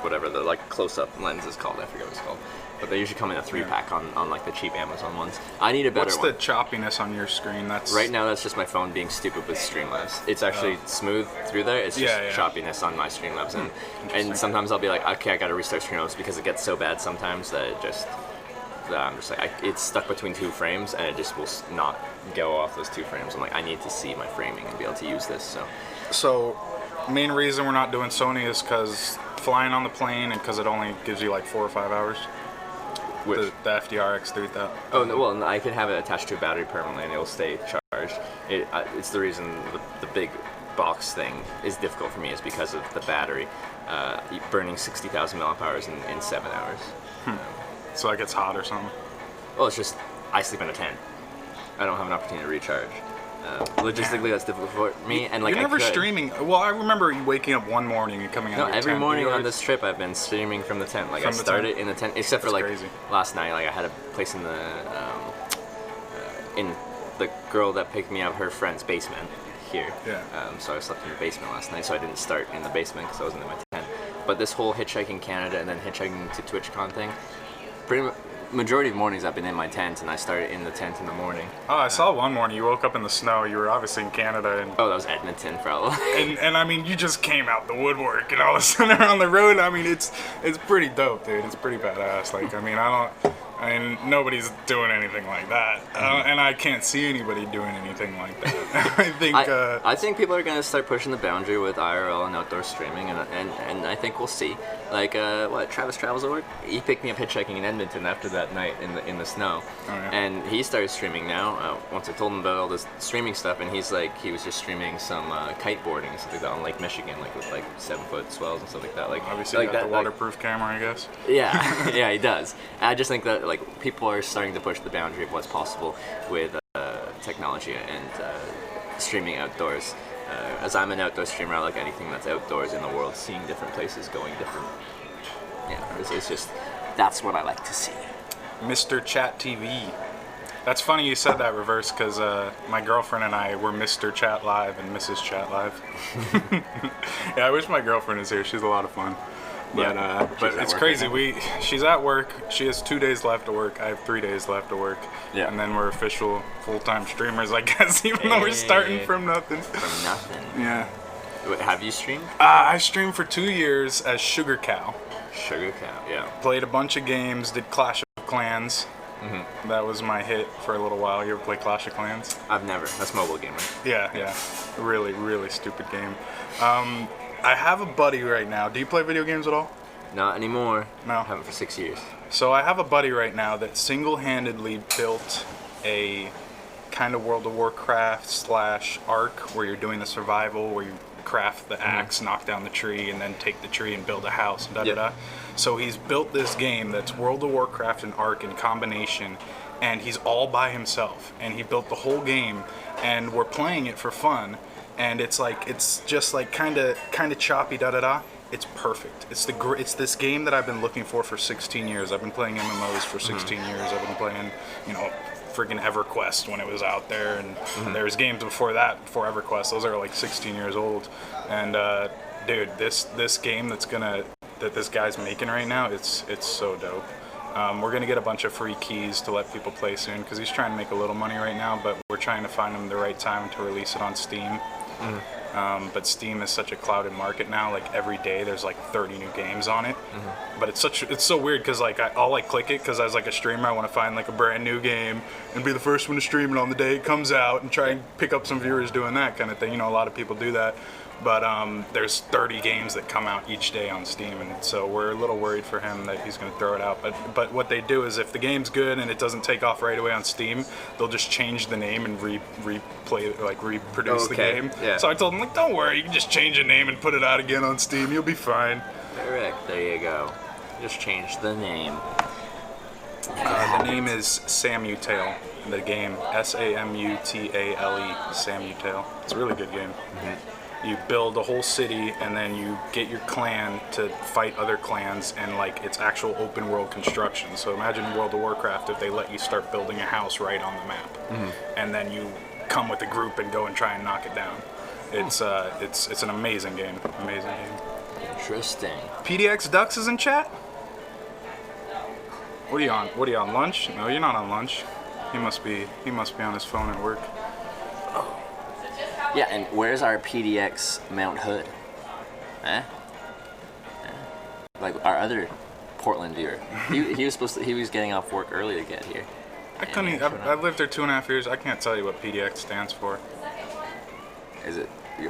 Whatever the like close-up lens is called, I forget what it's called, but they usually come in a 3-pack on like the cheap Amazon ones. I need a better one. What's the choppiness on your screen? Right now that's just my phone being stupid with Streamlabs. It's actually smooth through there. It's just choppiness on my Streamlabs, and sometimes I'll be like, okay, I gotta restart Streamlabs because it gets so bad sometimes that I'm just like it's stuck between 2 frames and it just will not go off those 2 frames. I'm like, I need to see my framing and be able to use this. So main reason we're not doing Sony is because flying on the plane and because it only gives you like 4 or 5 hours. The FDRX 3000. Oh no, well, I can have it attached to a battery permanently and it'll stay charged. It's the reason the big box thing is difficult for me is because of the battery burning 60,000 milliamp in 7 hours. So that gets hot or something? Well, it's just I sleep in a tent. I don't have an opportunity to recharge. Logistically, that's difficult for me. And like, you're never streaming. Well, I remember you waking up one morning and coming out. No, of your every tent. morning on this trip, I've been streaming from the tent. Like I started in the tent, except for like last night. Like I had a place in the girl that picked me up, her friend's basement here. So I slept in the basement last night. So I didn't start in the basement because I wasn't in my tent. But this whole hitchhiking Canada and then hitchhiking to TwitchCon thing, pretty much majority of mornings I've been in my tent, and I started in the tent in the morning. Oh, I saw one morning you woke up in the snow. You were obviously in Canada, and Oh, that was Edmonton, probably. and I mean, you just came out the woodwork, and all of a sudden are on the road. I mean, it's pretty dope, dude. It's pretty badass. Like, I mean, nobody's doing anything like that, and I can't see anybody doing anything like that. I think people are gonna start pushing the boundary with IRL and outdoor streaming, and I think we'll see. Like, what, Travis Travels at work? He picked me up hitchhiking in Edmonton after that night in the snow, and he started streaming now. Once I told him about all this streaming stuff, and he was just streaming some kiteboarding and stuff like that on Lake Michigan, like with like 7-foot swells and stuff like that. Like, obviously, like got that, the waterproof camera, I guess. Yeah, yeah, he does. And I just think that like people are starting to push the boundary of what's possible with technology and streaming outdoors. As I'm an outdoor streamer, I like anything that's outdoors in the world, seeing different places, going different. Yeah, it's just that's what I like to see. Mr. Chat TV. That's funny you said that, Reverse, because my girlfriend and I were Mr. Chat Live and Mrs. Chat Live. Yeah, I wish my girlfriend is here. She's a lot of fun. But, but it's crazy. She's at work. She has 2 days left to work. I have 3 days left to work. Yeah. And then we're official full-time streamers, I guess, even though we're starting from nothing. From nothing. Yeah. Wait, have you streamed? I streamed for 2 years as Sugar Cow. Sugar Cow, yeah. Played a bunch of games, did Clash of Clans. Mm-hmm. That was my hit for a little while. You ever play Clash of Clans? I've never. That's mobile game, right? Yeah. Really, really stupid game. I have a buddy right now. Do you play video games at all? Not anymore. No. I haven't for 6 years. So I have a buddy right now that single-handedly built a kind of World of Warcraft / Ark where you're doing the survival, where you craft the axe, knock down the tree, and then take the tree and build a house. So he's built this game that's World of Warcraft and Ark in combination, and he's all by himself. And he built the whole game, and we're playing it for fun. And it's just like kind of choppy, It's perfect. It's this game that I've been looking for 16 years. I've been playing MMOs for 16 years. I've been playing, freaking EverQuest when it was out there, and there was games before that, before EverQuest. Those are like 16 years old. And dude, this game that this guy's making right now, it's so dope. We're gonna get a bunch of free keys to let people play soon because he's trying to make a little money right now, but we're trying to find him the right time to release it on Steam. But Steam is such a crowded market now. Like every day, there's like 30 new games on it. But it's so weird because like I'll like click it because as like a streamer, I want to find like a brand new game and be the first one to stream it on the day it comes out and try and pick up some viewers doing that kind of thing. A lot of people do that. But there's 30 games that come out each day on Steam, and so we're a little worried for him that he's going to throw it out. But what they do is if the game's good and it doesn't take off right away on Steam, they'll just change the name and reproduce the game. Yeah. So I told him, like, don't worry, you can just change the name and put it out again on Steam. You'll be fine. Correct. There you go. Just change the name. The name is Samutale. The game, Samutale, Samutale. It's a really good game. You build a whole city, and then you get your clan to fight other clans, and like it's actual open world construction. So imagine World of Warcraft if they let you start building a house right on the map, and then you come with a group and go and try and knock it down. It's an amazing game. Amazing game. Interesting. PDX Ducks is in chat. What are you on? What are you on lunch? No, you're not on lunch. He must be on his phone at work. Yeah, and where's our PDX Mount Hood? Like our other Portland viewer. He was getting off work early to get here. I've lived there 2.5 years. I can't tell you what PDX stands for.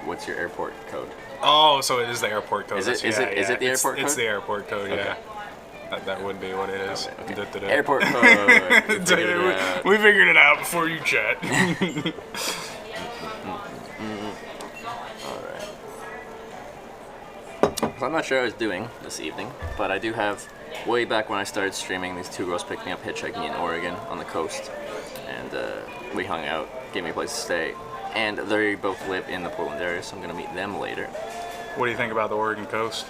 What's your airport code? Oh, so it is the airport code. Is it the airport code? It's the airport code, yeah. That would be what it is. Okay. Airport code. We figured it out before you chat. So I'm not sure what I was doing this evening, but I do have, way back when I started streaming, these two girls picked me up hitchhiking in Oregon on the coast, and we hung out, gave me a place to stay, and they both live in the Portland area, so I'm going to meet them later. What do you think about the Oregon coast?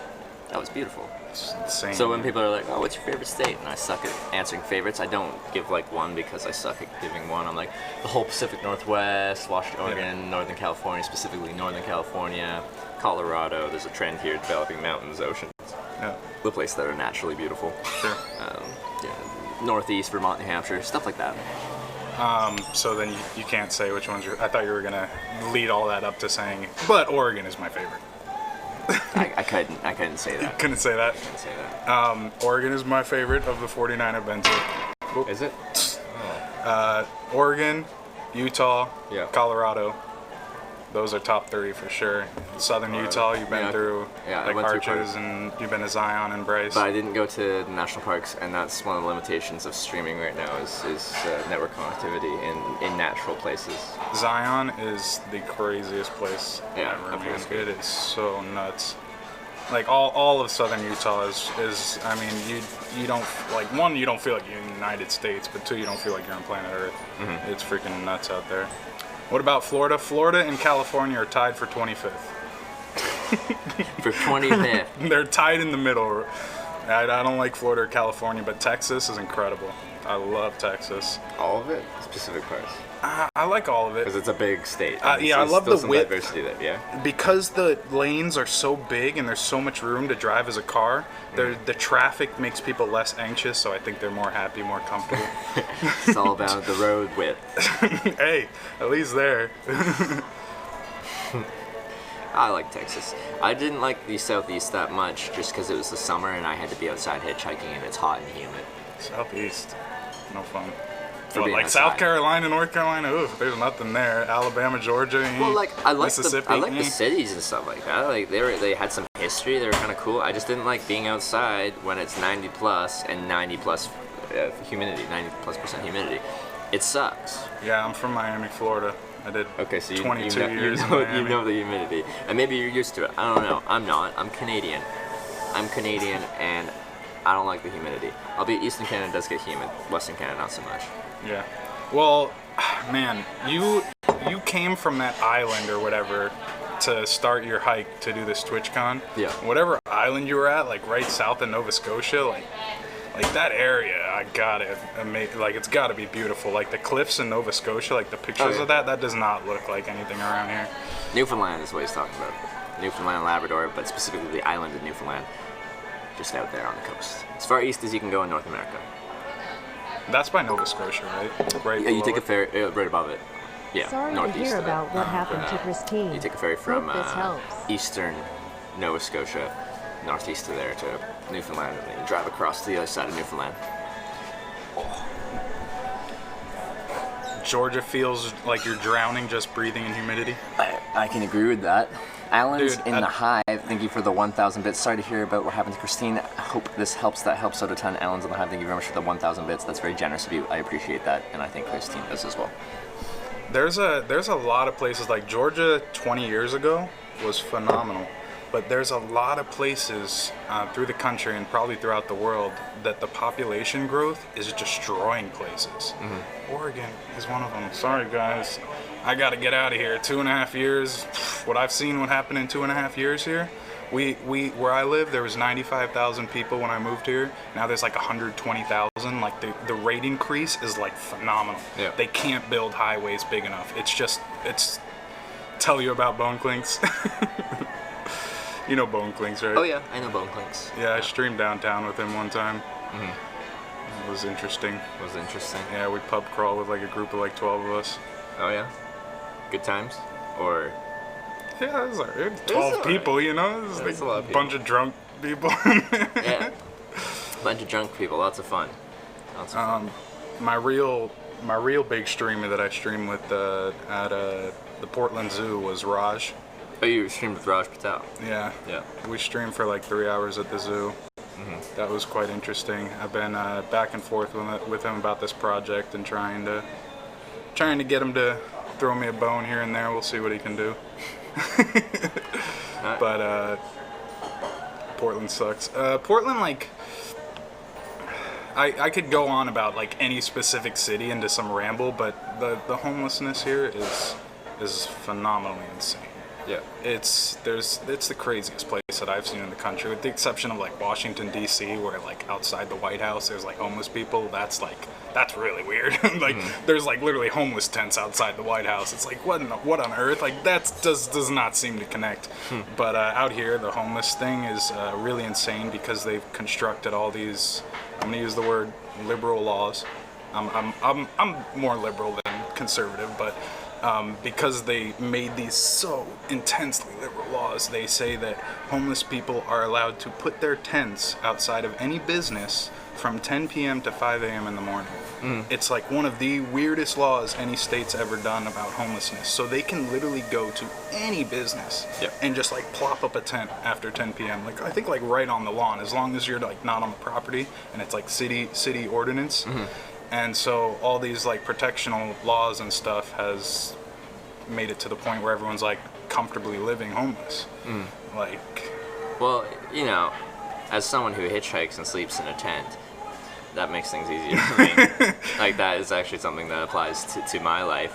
That was beautiful. It's insane. So when people are like, oh, what's your favorite state? And I suck at answering favorites. I don't give like one because I suck at giving one. I'm like, the whole Pacific Northwest, Washington, Oregon, Northern California, specifically Northern California, Colorado. There's a trend here developing mountains, oceans. Yeah. The places that are naturally beautiful. Sure. Northeast, Vermont, New Hampshire, stuff like that. So then you can't say which ones I thought you were gonna lead all that up to saying, but Oregon is my favorite. I couldn't say that. Couldn't say that. Couldn't say that. Oregon is my favorite of the 49 I've been to. Is it? Oregon, Utah, Yeah. Colorado. Those are top 3 for sure. Southern Utah, you've been Yeah. through Yeah, I like went through Arches, and you've been to Zion and Bryce. But I didn't go to the national parks, and that's one of the limitations of streaming right now is network connectivity in natural places. Zion is the craziest place Yeah, ever, I've heard man. it's good. It is so nuts. Like all of southern Utah is I mean, you don't, like, one, you don't feel like you're in the United States, but 2, you don't feel like you're on planet Earth. Mm-hmm. It's freaking nuts out there. What about Florida? Florida and California are tied for 25th. For 25th. They're tied in the middle. I don't like Florida or California, but Texas is incredible. I love Texas. All of it? Specific parts. I like all of it. Because it's a big state. Yeah, I There's love still the some width. diversity there, yeah. Because the lanes are so big and there's so much room to drive as a car, the traffic makes people less anxious, so I think they're more happy, more comfortable. It's all about the road width. Hey, at least there. I like Texas. I didn't like the Southeast that much just because it was the summer and I had to be outside hitchhiking and it's hot and humid. Southeast, no fun. For But being like outside. South Carolina, North Carolina, ooh, there's nothing there. Alabama, Georgia, Well, like I like Mississippi. the cities and stuff like that. Like they had some history. They were kind of cool. I just didn't like being outside when it's 90 plus and 90 plus humidity, 90+% humidity. It sucks. Yeah, I'm from Miami, Florida. I did Okay, so you 22 know, years in you Miami. know the humidity, and maybe you're used to it. I don't know. I'm not. I'm Canadian, and I don't like the humidity. Albeit Eastern Canada does get humid. Western Canada not so much. Yeah. Well, man, you came from that island or whatever to start your hike to do this TwitchCon. Yeah. Whatever island you were at, like right south of Nova Scotia, like that area, I got it. Like it's got to be beautiful. Like the cliffs in Nova Scotia, like the pictures yeah. of that does not look like anything around here. Newfoundland is what he's talking about. Newfoundland, Labrador, but specifically the island of Newfoundland, just out there on the coast, as far east as you can go in North America. That's by Nova Scotia, right? Right. Yeah, you below take a it. ferry right above it. Yeah, Sorry to northeast hear of it. about what happened to Christine. You take a ferry from Hope this helps. eastern Nova Scotia, northeast of there to Newfoundland, and then you drive across to the other side of Newfoundland. Georgia feels like you're drowning just breathing in humidity. I can agree with that. Islands Dude, in the Hive, thank you for the 1,000 bits. Sorry to hear about what happened to Christine. I hope this helps. That helps out a ton. Islands in the Hive, thank you very much for the 1,000 bits. That's very generous of you. I appreciate that, and I think Christine does as well. There's a lot of places, like Georgia 20 years ago was phenomenal, but there's a lot of places through the country and probably throughout the world that the population growth is destroying places. Oregon is one of them. Sorry guys, I gotta get out of here. 2.5 years, what I've seen what happened in 2.5 years here. We where I live, there was 95,000 people when I moved here. Now there's like 120,000. Like the rate increase is like phenomenal. Yeah. They can't build highways big enough. It's tell you about Bone Clinks. You know Bone Clinks, right? Oh yeah, I know Bone Clinks. Yeah, I streamed downtown with him one time. It was interesting. Was interesting. Yeah, we pub crawl with like a group of like 12 of us. Oh yeah, good times, or Yeah, it was like 12 alright. people, you know? It was That's like a lot of a bunch of drunk people. yeah, bunch of drunk people. Lots of fun. Lots of fun. My real big streamer that I streamed with at the Portland Zoo was Raj. Oh, you streamed with Raj Patel. Yeah. Yeah. We streamed for like 3 hours at the zoo. That was quite interesting. I've been back and forth with him about this project and trying to get him to throw me a bone here and there. We'll see what he can do. But Portland sucks. Portland, like, I could go on about like any specific city into some ramble, but the homelessness here is phenomenally insane. Yeah. It's the craziest place that I've seen in the country, with the exception of like Washington D.C., where like outside the White House there's like homeless people. That's really weird. Like there's like literally homeless tents outside the White House. It's like what on earth? Like that does not seem to connect. But out here the homeless thing is really insane because they've constructed all these I'm gonna use the word liberal laws. I'm more liberal than conservative, but because they made these so intensely liberal laws, they say that homeless people are allowed to put their tents outside of any business from 10 p.m. to 5 a.m. in the morning. It's like one of the weirdest laws any state's ever done about homelessness. So they can literally go to any business and just like plop up a tent after 10 p.m. Like I think like right on the lawn, as long as you're like not on the property and it's like city ordinance. And so all these like protectional laws and stuff has made it to the point where everyone's like comfortably living homeless. Like, well, you know, as someone who hitchhikes and sleeps in a tent, that makes things easier for me. Like that is actually something that applies to my life.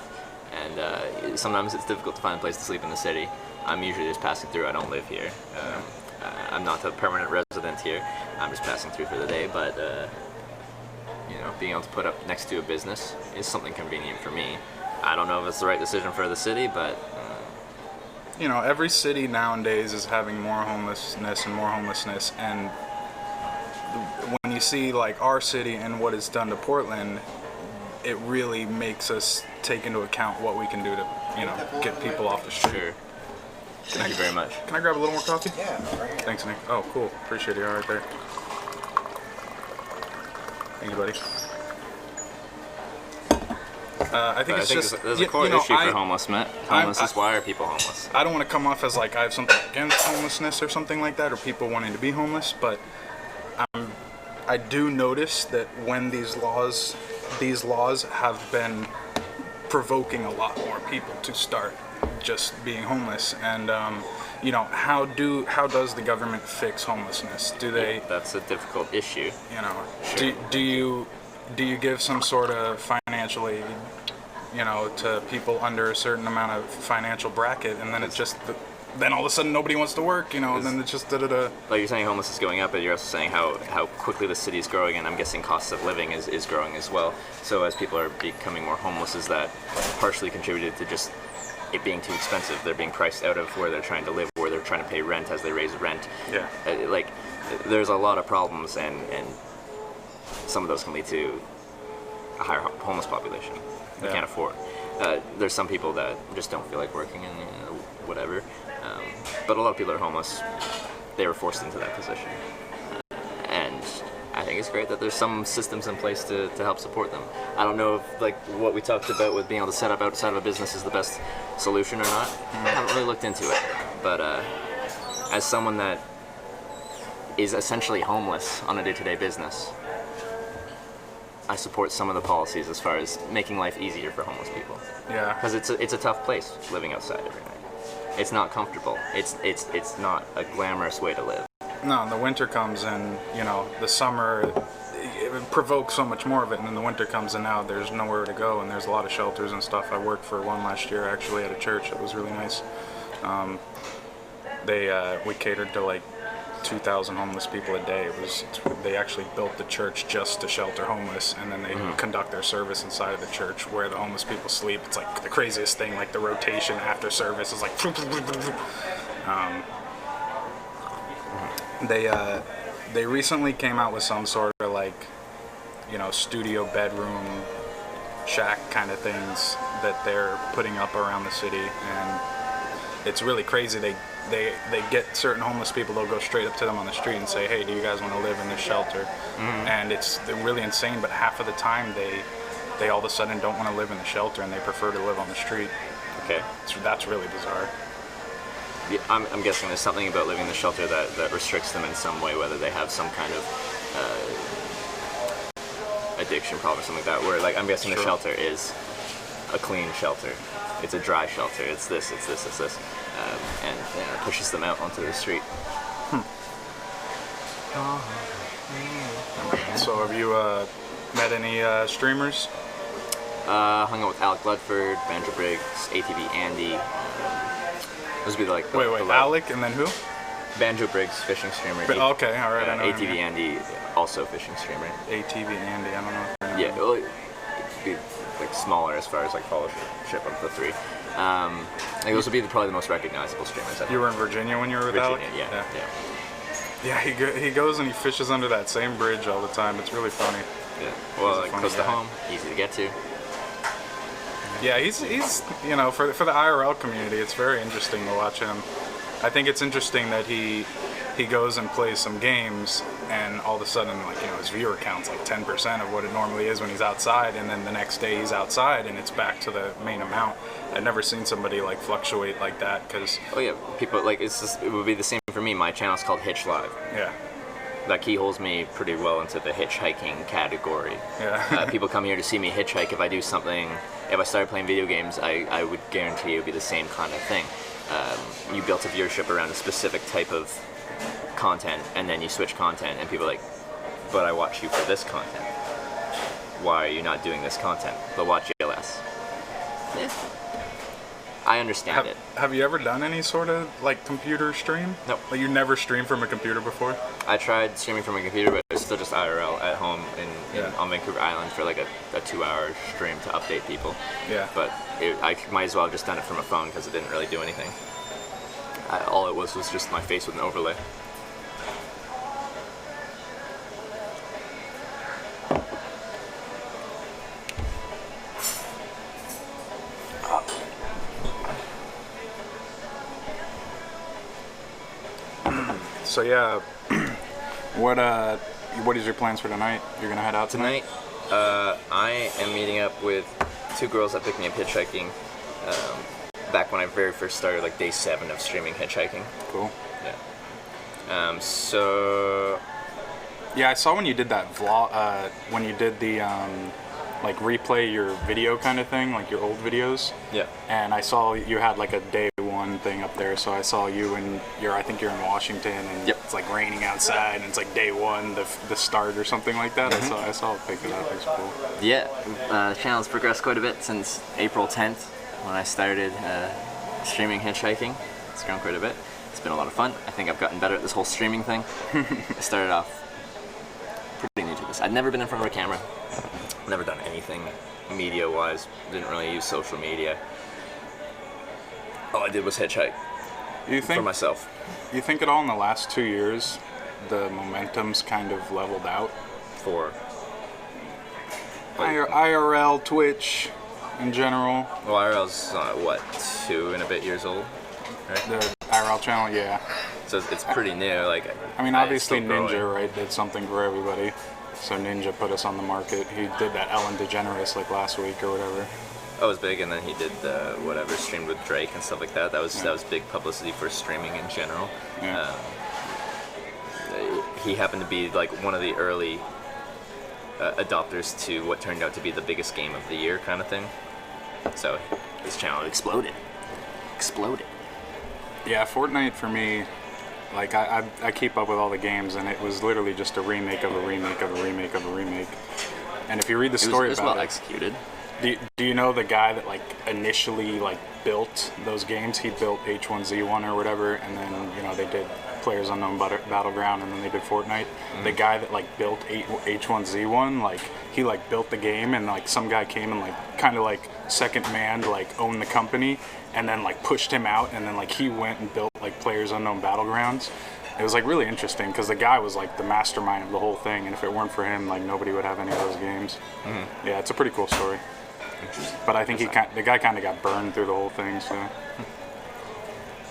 And sometimes it's difficult to find a place to sleep in the city. I'm usually just passing through. I don't live here. I'm not a permanent resident here. I'm just passing through for the day. But you know, being able to put up next to a business is something convenient for me. I don't know if it's the right decision for the city, but you know, every city nowadays is having more homelessness, and when you see like our city and what it's done to Portland, it really makes us take into account what we can do to, you know, get people off the street. sure. Thank you very much. Can I grab a little more coffee? Yeah, right here. Thanks, Nick. Oh, cool. Appreciate it. All right there. Thank you, buddy. I think it's just there's a core issue for homelessness. Homelessness. Why are people homeless? I don't want to come off as like I have something against homelessness or something like that, or people wanting to be homeless, but I do notice that when these laws have been provoking a lot more people to start just being homeless. And you know, how does the government fix homelessness? Do they? That's a difficult issue. You know, Sure. do you give some sort of financial aid, you know, to people under a certain amount of financial bracket, and then it's just then all of a sudden nobody wants to work, you know, and then it's just da-da-da. Like you're saying homelessness is going up, but you're also saying how quickly the city is growing, and I'm guessing costs of living is growing as well. So as people are becoming more homeless, is that partially contributed to just it being too expensive? They're being priced out of where they're trying to live, where they're trying to pay rent as they raise rent. Yeah. Like there's a lot of problems, and some of those can lead to a higher homeless population they can't afford. There's some people that just don't feel like working and whatever. But a lot of people are homeless. They were forced into that position. And I think it's great that there's some systems in place to help support them. I don't know if like what we talked about with being able to set up outside of a business is the best solution or not. I haven't really looked into it. But as someone that is essentially homeless on a day-to-day business, I support some of the policies as far as making life easier for homeless people. Yeah. Because it's a tough place living outside every night. It's not comfortable. It's not a glamorous way to live. No, and the winter comes, and you know, the summer it provokes so much more of it, and then the winter comes, and now there's nowhere to go, and there's a lot of shelters and stuff. I worked for one last year actually at a church. It was really nice. We catered to like 2,000 homeless people a day. They actually built the church just to shelter homeless, and then they conduct their service inside of the church where the homeless people sleep. It's like the craziest thing. Like the rotation after service is like. They recently came out with some sort of like, you know, studio bedroom shack kind of things that they're putting up around the city, and it's really crazy. They get certain homeless people, they'll go straight up to them on the street and say, hey, do you guys want to live in this shelter? And they're really insane, but half of the time they all of a sudden don't want to live in the shelter and they prefer to live on the street. Okay. So that's really bizarre. Yeah, I'm guessing there's something about living in the shelter that restricts them in some way, whether they have some kind of addiction problem or something like that, where like I'm guessing the shelter is a clean shelter. It's a dry shelter. It's this. And it pushes them out onto the street. So have you met any streamers? Hung out with Alec Ludford, Banjo Briggs, ATV Andy. Those would be like wait, Alec and then who? Banjo Briggs, fishing streamer. Okay, all right. I know ATV Andy, also fishing streamer. ATV Andy, I don't know. Yeah, well, it'd be like smaller as far as like followership of the three. Like those would be probably the most recognizable streamers. You were in Virginia when you were with Alec? Yeah. Yeah, he goes and he fishes under that same bridge all the time. It's really funny. Yeah. Well, He's a like, funny close to guy. home, easy to get to. Yeah, he's you know, for the IRL community, it's very interesting to watch him. I think it's interesting that he goes and plays some games, and all of a sudden, like, you know, his viewer count's like 10% of what it normally is when he's outside, and then the next day he's outside and it's back to the main amount. I've never seen somebody like fluctuate like that, because Oh yeah, people like it would be the same for me. My channel's called Hitch Live. yeah, That keyholes me pretty well into the hitchhiking category. yeah. People come here to see me hitchhike. If I do something, if I started playing video games, I would guarantee it would be the same kind of thing. You built a viewership around a specific type of content, and then you switch content, and people are like, but I watch you for this content. Why are you not doing this content? But watch you less. Yeah. I understand it. Have you ever done any sort of like computer stream? No. Like you never streamed from a computer before? I tried streaming from a computer, but it's still just IRL at home Yeah. on Vancouver Island for like a 2-hour stream to update people. Yeah. But I might as well have just done it from a phone because it didn't really do anything. All it was just my face with an overlay. So yeah, what is your plans for tonight? You're gonna head out tonight? I am meeting up with 2 girls that picked me up hitchhiking back when I very first started, like day 7 of streaming hitchhiking. Cool. Yeah. So Yeah, I saw when you did that vlog, when you did the like replay your video kind of thing, like your old videos. yeah. And I saw you had like a day 1 thing up there, so I saw you and I think you're in Washington, and Yep. it's like raining outside, and it's like day 1, the start or something like that. I saw it pick it up. It's cool. Yeah, the channel's progressed quite a bit since April 10th when I started streaming hitchhiking. It's grown quite a bit. It's been a lot of fun. I think I've gotten better at this whole streaming thing. I started off pretty new to this. I'd never been in front of a camera. Never done anything media-wise. Didn't really use social media. All I did was hitchhike You for think myself. you think at all in the last 2 years the momentum's kind of leveled out? For IRL, Twitch, in general, well, IRL's what, 2 and a bit years old, right? the IRL channel, yeah. So it's pretty new. Like, I mean, it's obviously still growing. Ninja, right, did something for everybody. So Ninja put us on the market. He did that Ellen DeGeneres like last week or whatever. That was big, and then he did whatever, streamed with Drake and stuff like that. That was big publicity for streaming in general. Yeah. He happened to be like one of the early adopters to what turned out to be the biggest game of the year kind of thing. So his channel exploded. Yeah, Fortnite for me, like I keep up with all the games, and it was literally just a remake of a remake of a remake of a remake. And if you read the story it was about well it, executed. do you know the guy that like initially like built those games? He built H1Z1 or whatever, and then they did Players Unknown Battleground, and then they did Fortnite. The guy that like built H1Z1, like he like built the game, and like some guy came and like kind of like second man to like own the company, and then like pushed him out, and then like he went and built like Players Unknown Battlegrounds. It was like really interesting because the guy was like the mastermind of the whole thing, and if it weren't for him, like nobody would have any of those games. Yeah, it's a pretty cool story. But I think the guy kind of got burned through the whole thing. So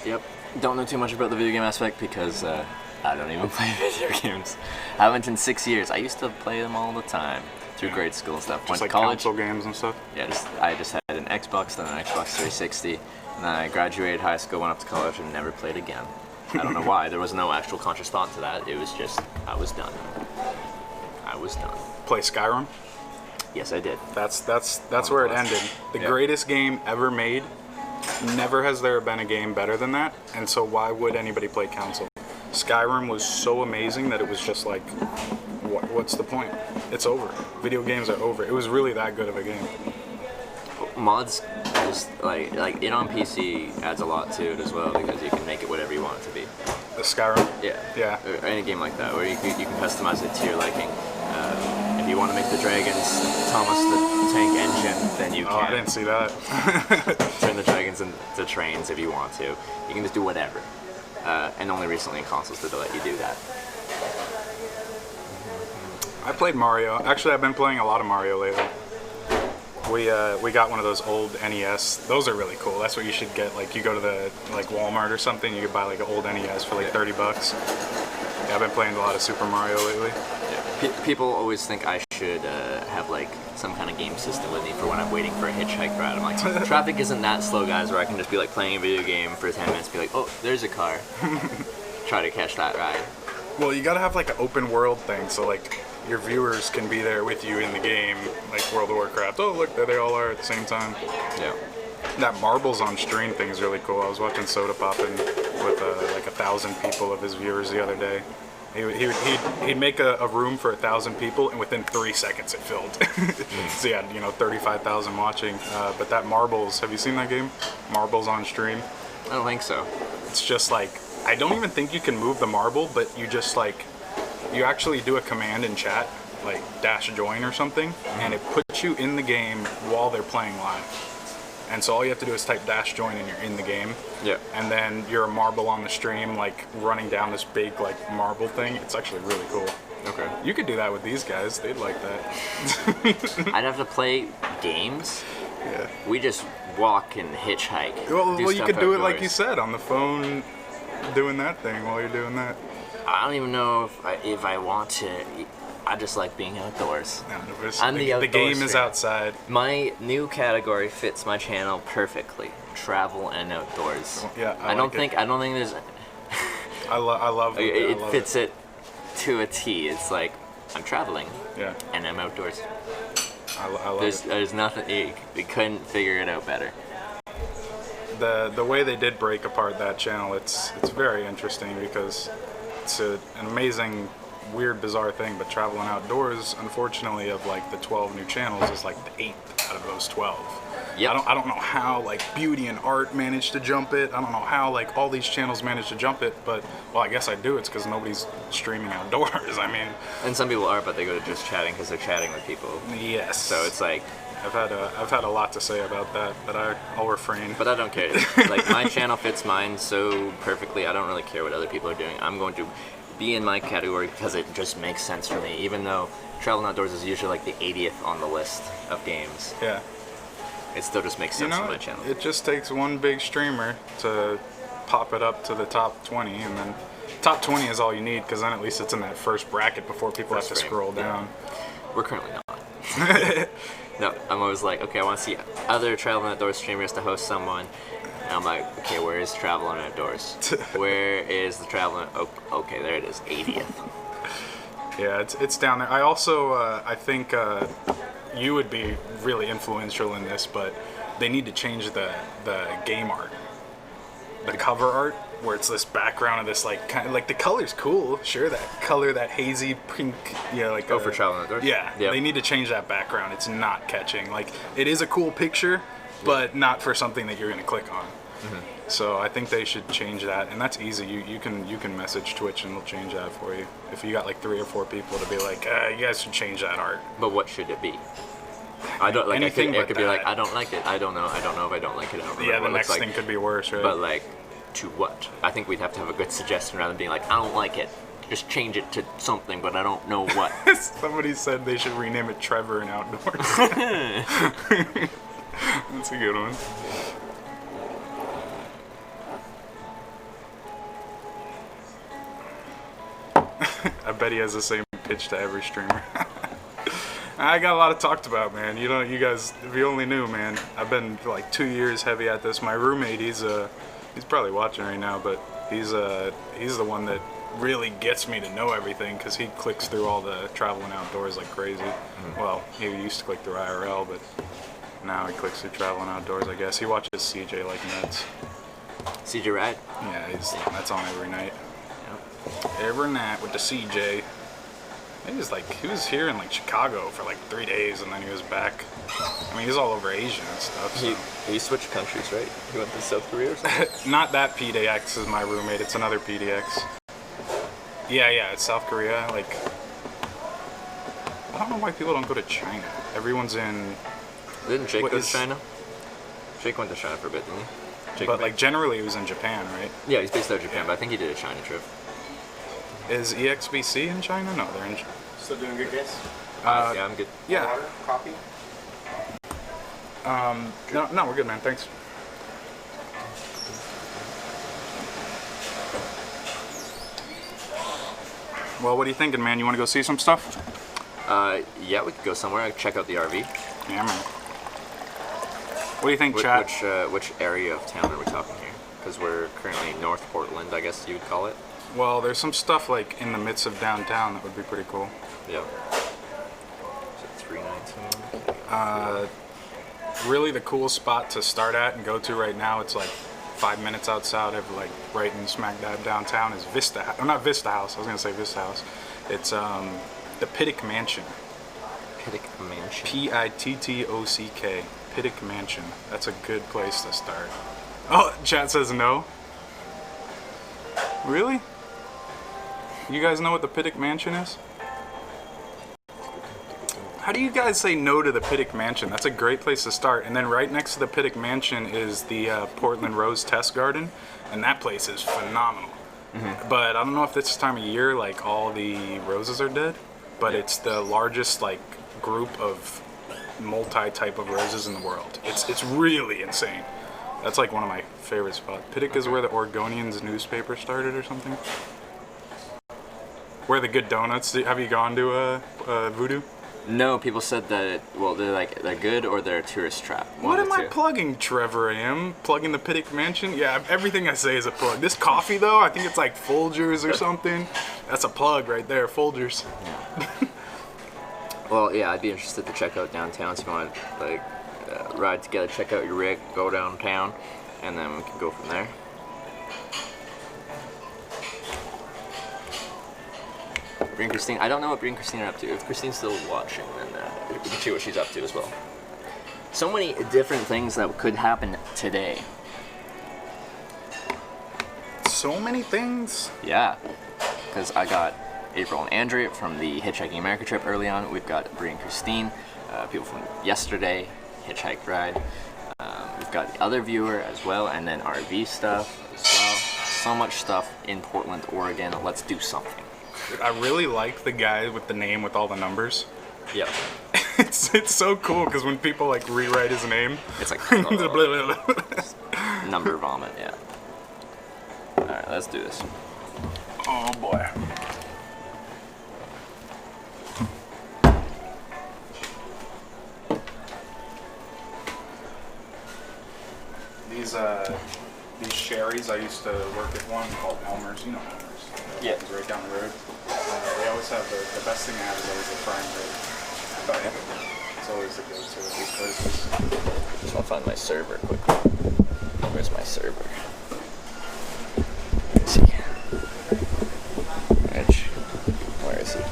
Yep. Don't know too much about the video game aspect because I don't even play video games. I haven't in 6 years. I used to play them all the time through grade school and stuff. just Went like to college. console games and stuff. Yeah, I just had an Xbox, then an Xbox 360, and then I graduated high school, went up to college, and never played again. I don't know why. There was no actual conscious thought to that. It was just I was done. Play Skyrim. Yes, I did. That's where it ended. The Yeah. greatest game ever made. Never has there been a game better than that. And so why would anybody play console? Skyrim was so amazing that it was just like, what's the point? It's over. Video games are over. It was really that good of a game. Mods, just like it on PC adds a lot to it as well because you can make it whatever you want it to be. The Skyrim. Yeah. Yeah. Or any game like that where you can customize it to your liking. If you want to make the dragons Thomas the Tank Engine, then you Oh, I can. didn't see that. Turn the dragons into trains if you want to. You can just do whatever. and only recently in consoles did they let you do that. I played Mario. Actually, I've been playing a lot of Mario lately. We got one of those old NES. Those are really cool. That's what you should get. Like, you go to the Walmart or something, you could buy like an old NES for like $30. Yeah, I've been playing a lot of Super Mario lately. Yeah. People always think I should have like some kind of game system with me for when I'm waiting for a hitchhike ride. I'm like, traffic isn't that slow, guys, where I can just be like playing a video game for 10 minutes, be like, oh, there's a car. Try to catch that ride. Well, you gotta have like an open world thing, so like your viewers can be there with you in the game, like World of Warcraft. Oh, look, there they all are at the same time. Yeah. That marbles on stream thing is really cool. I was watching Soda Poppin' with like 1,000 people of his viewers the other day. He'd make a room for 1,000 people, and within 3 seconds it filled. So yeah, 35,000 watching. But that marbles, have you seen that game? Marbles on stream. I don't think so. It's just like, I don't even think you can move the marble, but you just like, you actually do a command in chat, like -join or something, and it puts you in the game while they're playing live. And so all you have to do is type -join and you're in the game. Yeah. And then you're a marble on the stream, like running down this big like marble thing. It's actually really cool. Okay. You could do that with these guys. They'd like that. I'd have to play games. Yeah. We just walk and hitchhike. Well, you stuff could do it like outdoors. you said, on the phone, doing that thing while you're doing that. I don't even know if I want to. I just like being outdoors. I'm the game is outside. My new category fits my channel perfectly. Travel and outdoors. Yeah, I don't think there's. I love It love fits it to a T. It's like I'm traveling. Yeah. And I'm outdoors. I love it. There's nothing. You couldn't figure it out better. The way they did break apart that channel, it's very interesting because it's an amazing, weird, bizarre thing. But traveling outdoors, unfortunately, of like the 12 new channels, is like the 8th out of those 12. Yep. I don't know how like beauty and art managed to jump it. I don't know how like all these channels managed to jump it. But well, I guess I do. It's because nobody's streaming outdoors. I mean, And some people are, but they go to just chatting because they're chatting with people. yes. So it's like. I've had a lot to say about that, but I'll refrain. But I don't care. Like, my channel fits mine so perfectly. I don't really care what other people are doing. I'm going to be in my category because it just makes sense for me. Even though Traveling Outdoors is usually like the 80th on the list of games. Yeah. It still just makes sense for my channel. It just takes one big streamer to pop it up to the top 20, and then top 20 is all you need, because then at least it's in that first bracket before people have to scroll down. We're currently not. No, I'm always like, okay, I want to see other Traveling Outdoors streamers to host someone. And I'm like, okay, where is Traveling Outdoors? Where is the Traveling? Oh, okay, there it is, 80th. Yeah, it's down there. I also, I think you would be really influential in this, but they need to change the game art, the cover art, where it's this background of this like kind of like the color's cool, sure, that color, that hazy pink, like for Traveling Outdoors. Yeah, yep. They need to change that background. It's not catching. Like, it is a cool picture, but not for something that you're gonna click on. Mm-hmm. So I think they should change that, and that's easy. You can message Twitch and they'll change that for you. If you got like 3 or 4 people to be like, you guys should change that art. But what should it be? I don't like. Anything I could be that. like, I don't like it. I don't know if I don't like it. I don't Yeah, the what it next looks thing like. could be worse, right? But like, to what? I think we'd have to have a good suggestion rather than being like, I don't like it. Just change it to something, but I don't know what. Somebody said they should rename it Trevor and Outdoors. That's a good one. I bet he has the same pitch to every streamer. I got a lot of talked about, man. You guys, if you only knew, man. I've been like 2 years heavy at this. My roommate, he's probably watching right now, but he's the one that really gets me to know everything, because he clicks through all the Traveling Outdoors like crazy. Mm-hmm. Well, he used to click through IRL, but now he clicks through Traveling Outdoors, I guess. He watches CJ like nuts. CJ Rad? Yeah, that's on every night. Yep. Every night with the CJ. He was here in like Chicago for like 3 days, and then he was back. I mean, he's all over Asia and stuff. So. He switched countries, right? He went to South Korea or something? Not that PDX is my roommate. It's another PDX. Yeah, it's South Korea. Like, I don't know why people don't go to China. Everyone's in. Didn't Jake go to China? Jake went to China for a bit, didn't he? but like generally he was in Japan, right? Yeah, he's based out of Japan, but I think he did a China trip. Is EXBC in China? No, they're in. Still doing good, guys? Yeah, I'm good. Yeah. Water, coffee? No, we're good, man. Thanks. Well, what are you thinking, man? You want to go see some stuff? Yeah, we could go somewhere. I could check out the RV. Yeah, man. What do you think, chat? Which area of town are we talking here? Because we're currently North Portland, I guess you would call it. Well, there's some stuff like in the midst of downtown that would be pretty cool. Yeah. Is it 319? Really, the cool spot to start at and go to right now, it's like 5 minutes outside of like right in smack dab downtown is Vista. Oh, not Vista House. I was gonna say Vista House. It's the Pittock Mansion. Pittock Mansion. Pittock. Pittock Mansion. That's a good place to start. Oh, chat says no. Really? You guys know what the Pittock Mansion is? How do you guys say no to the Pittock Mansion? That's a great place to start. And then right next to the Pittock Mansion is the Portland Rose Test Garden, and that place is phenomenal. Mm-hmm. But I don't know if this time of year, like all the roses are dead, but it's the largest like group of multi-type of roses in the world. It's really insane. That's like one of my favorite spots. Pittock is where the Oregonian's newspaper started or something. Where the good donuts. Have you gone to Voodoo? No, people said that, well, they're good or they're a tourist trap. What am I plugging, Trevor? I am plugging the Pittock Mansion? Yeah, everything I say is a plug. This coffee, though, I think it's like Folgers or something. That's a plug right there, Folgers. Yeah. Well, yeah, I'd be interested to check out downtown. So you want to, like, ride together, check out your rig, go downtown, and then we can go from there. Bring Christine. I don't know what Bring Christine are up to. If Christine's still watching, then we can see what she's up to as well. So many different things that could happen today. So many things? Yeah, because I got April and Andrea from the Hitchhiking America trip early on. We've got Brie and Christine, people from yesterday, Hitchhike Ride. We've got the other viewer as well, and then RV stuff as well. So much stuff in Portland, Oregon. Let's do something. I really like the guy with the name with all the numbers. Yeah. It's so cool because when people like rewrite his name, it's like number vomit. Yeah. All right, let's do this. Oh boy. These sherries, I used to work at one called Elmer's. You know Elmer's. Yeah. It's right down the road. They always have the best thing they have is always the prime rib. Oh yeah. It's always the go-to at these places. Just want to find my server quickly. Where's my server? Where is he? Rich. Where is he?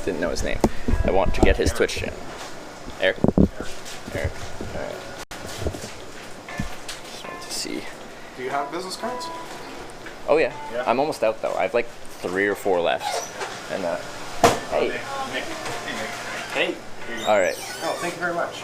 Didn't know his name. I want to get his Twitch channel. Eric? Eric. Alright. Just want to see. Do you have business cards? Oh yeah. I'm almost out though. I have like 3 or 4 left. And hey. Hey. Alright. Oh, thank you very much.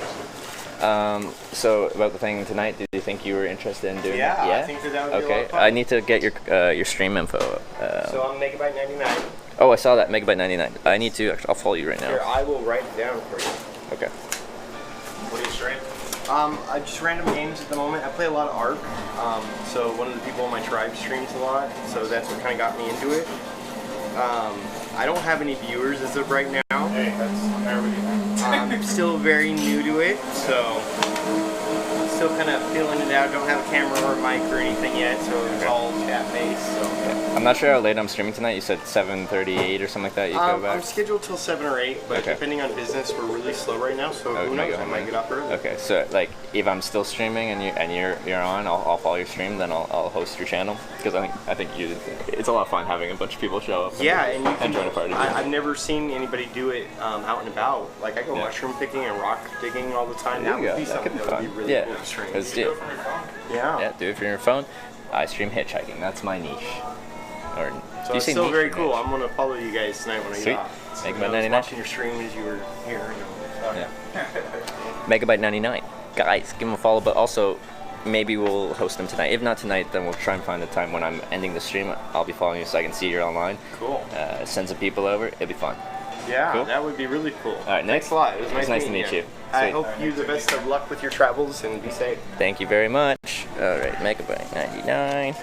So about the thing tonight, did you think you were interested in doing it? Yeah, I think that would be a lot Okay, of fun. I need to get your stream info. So I'm Megabyte 99. Oh, I saw that, Megabyte 99. I need to, actually, I'll follow you right now. Here, I will write it down for you. Okay. What do you stream? I just random games at the moment. I play a lot of Ark. So one of the people in my tribe streams a lot. So that's what kind of got me into it. I don't have any viewers as of right now. Hey, that's I'm still very new to it, so still kind of feeling it out. Don't have a camera or a mic or anything yet, so it's all chat based. So. I'm not sure how late I'm streaming tonight. You said 7:38 or something like that. You go back. I'm scheduled till 7 or 8, but depending on business, we're really slow right now. So who knows? I might get up early. Okay, so like if I'm still streaming and you're on, I'll follow your stream. Then I'll host your channel because I think it's a lot of fun having a bunch of people show up. Yeah, and you can join a party. I've never seen anybody do it out and about. Like I go mushroom picking and rock digging all the time. That would be something that would be really cool to stream. Let's do it. Yeah, do it from your phone. I stream hitchhiking. That's my niche. Or so it's still very cool. I'm gonna follow you guys tonight when I get off. So Megabyte 99. Watching your stream as you were here. Yeah. Megabyte 99. Guys, give him a follow. But also, maybe we'll host them tonight. If not tonight, then we'll try and find a time when I'm ending the stream. I'll be following you so I can see you're online. Cool. Send some people over. It'll be fun. Yeah, Cool. That would be really cool. All right, Nick. Thanks a lot. It was nice to meet you. I Sweet. hope you the best of luck with your travels and be safe. Thank you very much. All right, Megabyte 99.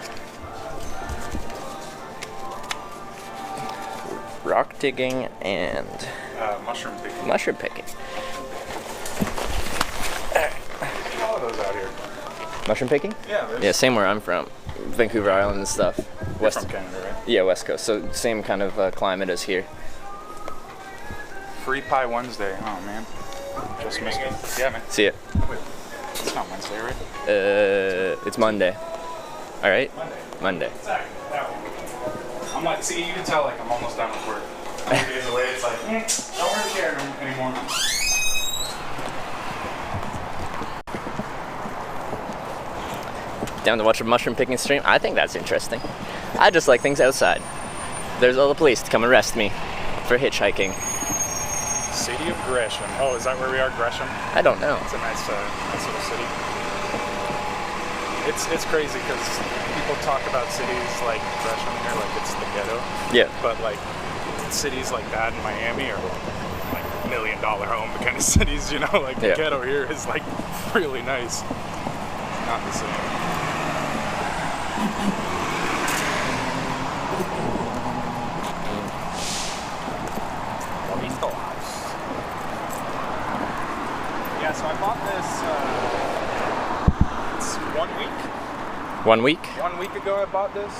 Rock digging and Mushroom picking. mushroom picking. All of those out here. Mushroom picking? Yeah, there's Yeah, same where I'm from. Vancouver Island and stuff. you're from Canada, right? Yeah, West Coast. So same kind of climate as here. Free Pie Wednesday. Oh man, just missed it. Yeah, man. See ya. Wait, it's not Wednesday, right? It's Monday. All right. Monday. Exactly. I'm like, see, you can tell like I'm almost done with work. 2 days away, it's like, don't really care anymore. Down to watch a mushroom picking stream? I think that's interesting. I just like things outside. There's all the police to come arrest me for hitchhiking. City of Gresham. Oh, is that where we are, Gresham? I don't know. It's a nice little city. It's crazy because people talk about cities like Gresham here, like it's the ghetto. Yeah. But like cities like that in Miami are like $1 million home kind of cities, you know? Like the Yeah. ghetto here is like really nice. Not the same. Yeah, so I bought this. It's 1 week. 1 week? 1 week ago, I bought this.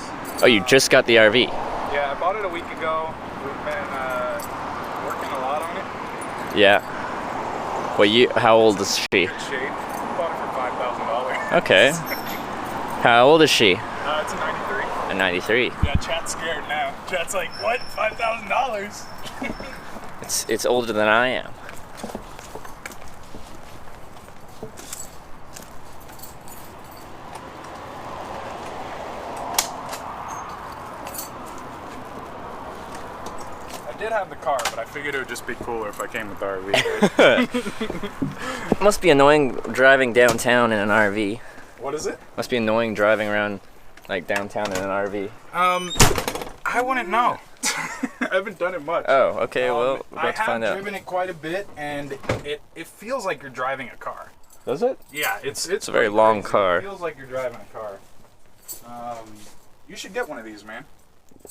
Oh, you just got the RV. Yeah, I bought it a week ago. We've been working a lot on it. Yeah. Well, how old is she? Good shape. Bought it for $5,000. Okay. How old is she? It's a 93. A 93. Yeah, Chat's scared now. Chat's like, what? $5,000? It's older than I am. I did have the car, but I figured it would just be cooler if I came with the RV. Right? Must be annoying driving downtown in an RV. What is it? Must be annoying driving around like downtown in an RV. I wouldn't know. I haven't done it much. Oh, okay. Well, we're I about to find have out. driven it quite a bit, and it feels like you're driving a car. Does it? Yeah, it's a very pretty long crazy. car. It feels like you're driving a car. You should get one of these, man.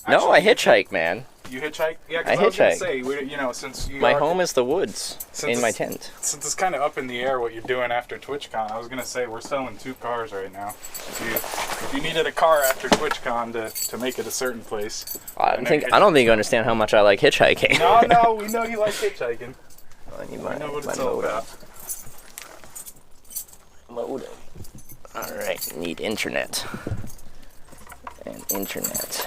No, I Actually, hitchhike, man. You hitchhike? Yeah, I because I was gonna hitchhike. say, you know, since you My are- home is the woods Since in my it's- tent. Since it's kind of up in the air what you're doing after TwitchCon, I was gonna say we're selling 2 cars right now. If you needed a car after TwitchCon to make it a certain place. I don't think you understand how much I like hitchhiking. No, we know you like hitchhiking. I need I know what it's all about. Modem. All right, need internet. And internet.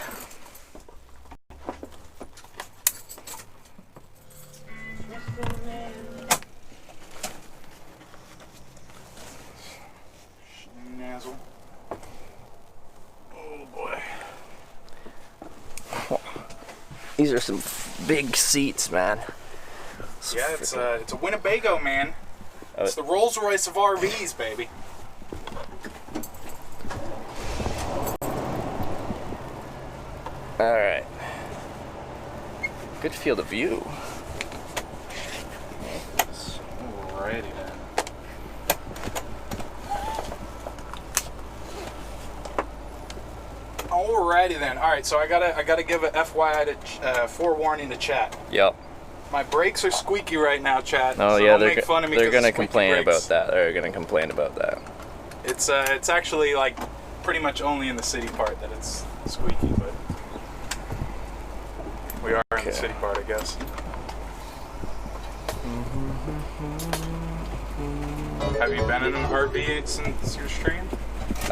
Nazzle. Oh boy. These are some big seats, man. Yeah, it's a Winnebago, man. It's the Rolls Royce of RVs, baby. All right. Good field of view. Alrighty then. Alrighty then. All right, so I gotta give a FYI to forewarning to chat. Yep. My brakes are squeaky right now, chat. Oh so yeah, don't make fun of me they're 'cause gonna of squeaky complain brakes. about that. They're gonna complain about that. It's actually like pretty much only in the city part that it's squeaky, but we are in the city part, I guess. Have you been in an RV since your stream?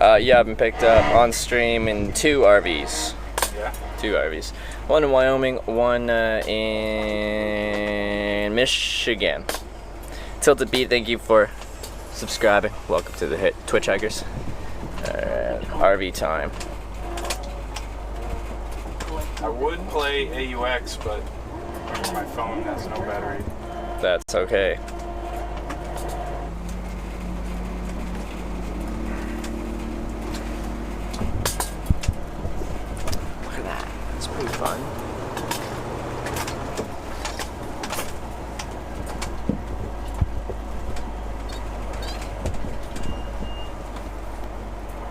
Yeah, I've been picked up on stream in 2 RVs. Yeah. 2 RVs. One in Wyoming, one in Michigan. Tilted Beat, thank you for subscribing. Welcome to the Twitchhikers. RV time. I would play AUX, but my phone has no battery. That's okay. That'd be fun.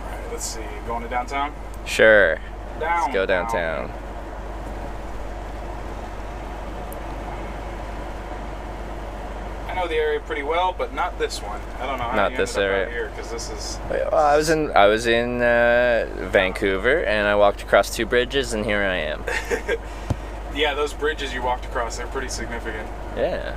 Alright, let's see. Going to downtown? Sure. Down. Let's go downtown. I know the area pretty well, but not this one. I don't know how Not you this ended up area. out here, because this is... Well, I was in Vancouver, and I walked across 2 bridges, and here I am. Yeah, those bridges you walked across, they're pretty significant. Yeah.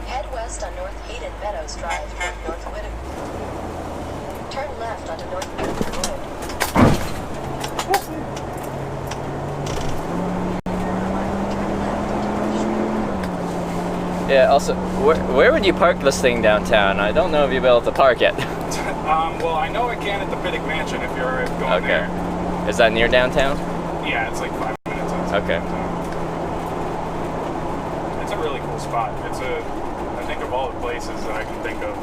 Head west on North Hayden Meadows Drive toward North Whittier. Turn left onto North Whittier Road. Yeah, also, where would you park this thing downtown? I don't know if you'll be able to park it. Well, I know I can at the Piddick Mansion if you're going Okay. there. Is that near downtown? Yeah, it's like 5 minutes outside. Okay. It's a really cool spot. I think of all the places that I can think of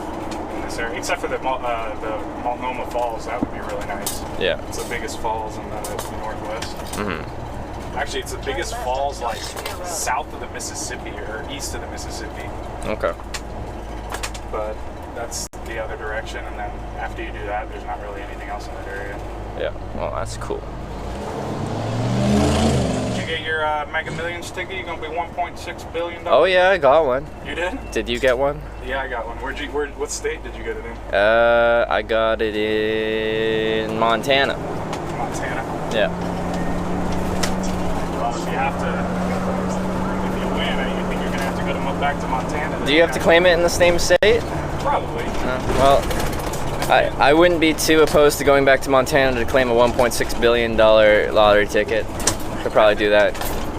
in this area, except for the Multnomah Falls, that would be really nice. Yeah. It's the biggest falls in the Northwest. Mm-hmm. Actually, it's the biggest falls like south of the Mississippi or east of the Mississippi. Okay. But that's the other direction, and then after you do that, there's not really anything else in that area. Yeah. Well, that's cool. Did you get your Mega Millions ticket? You're gonna be $1.6 billion. Oh yeah, I got one. You did? Did you get one? Yeah, I got one. What state did you get it in? I got it in Montana. Montana. Yeah. Well, if you have to, if you win, I think you're gonna have to go back to Montana. Do you have to claim it in the same state? Probably. Well, I wouldn't be too opposed to going back to Montana to claim a $1.6 billion lottery ticket. Could probably do that.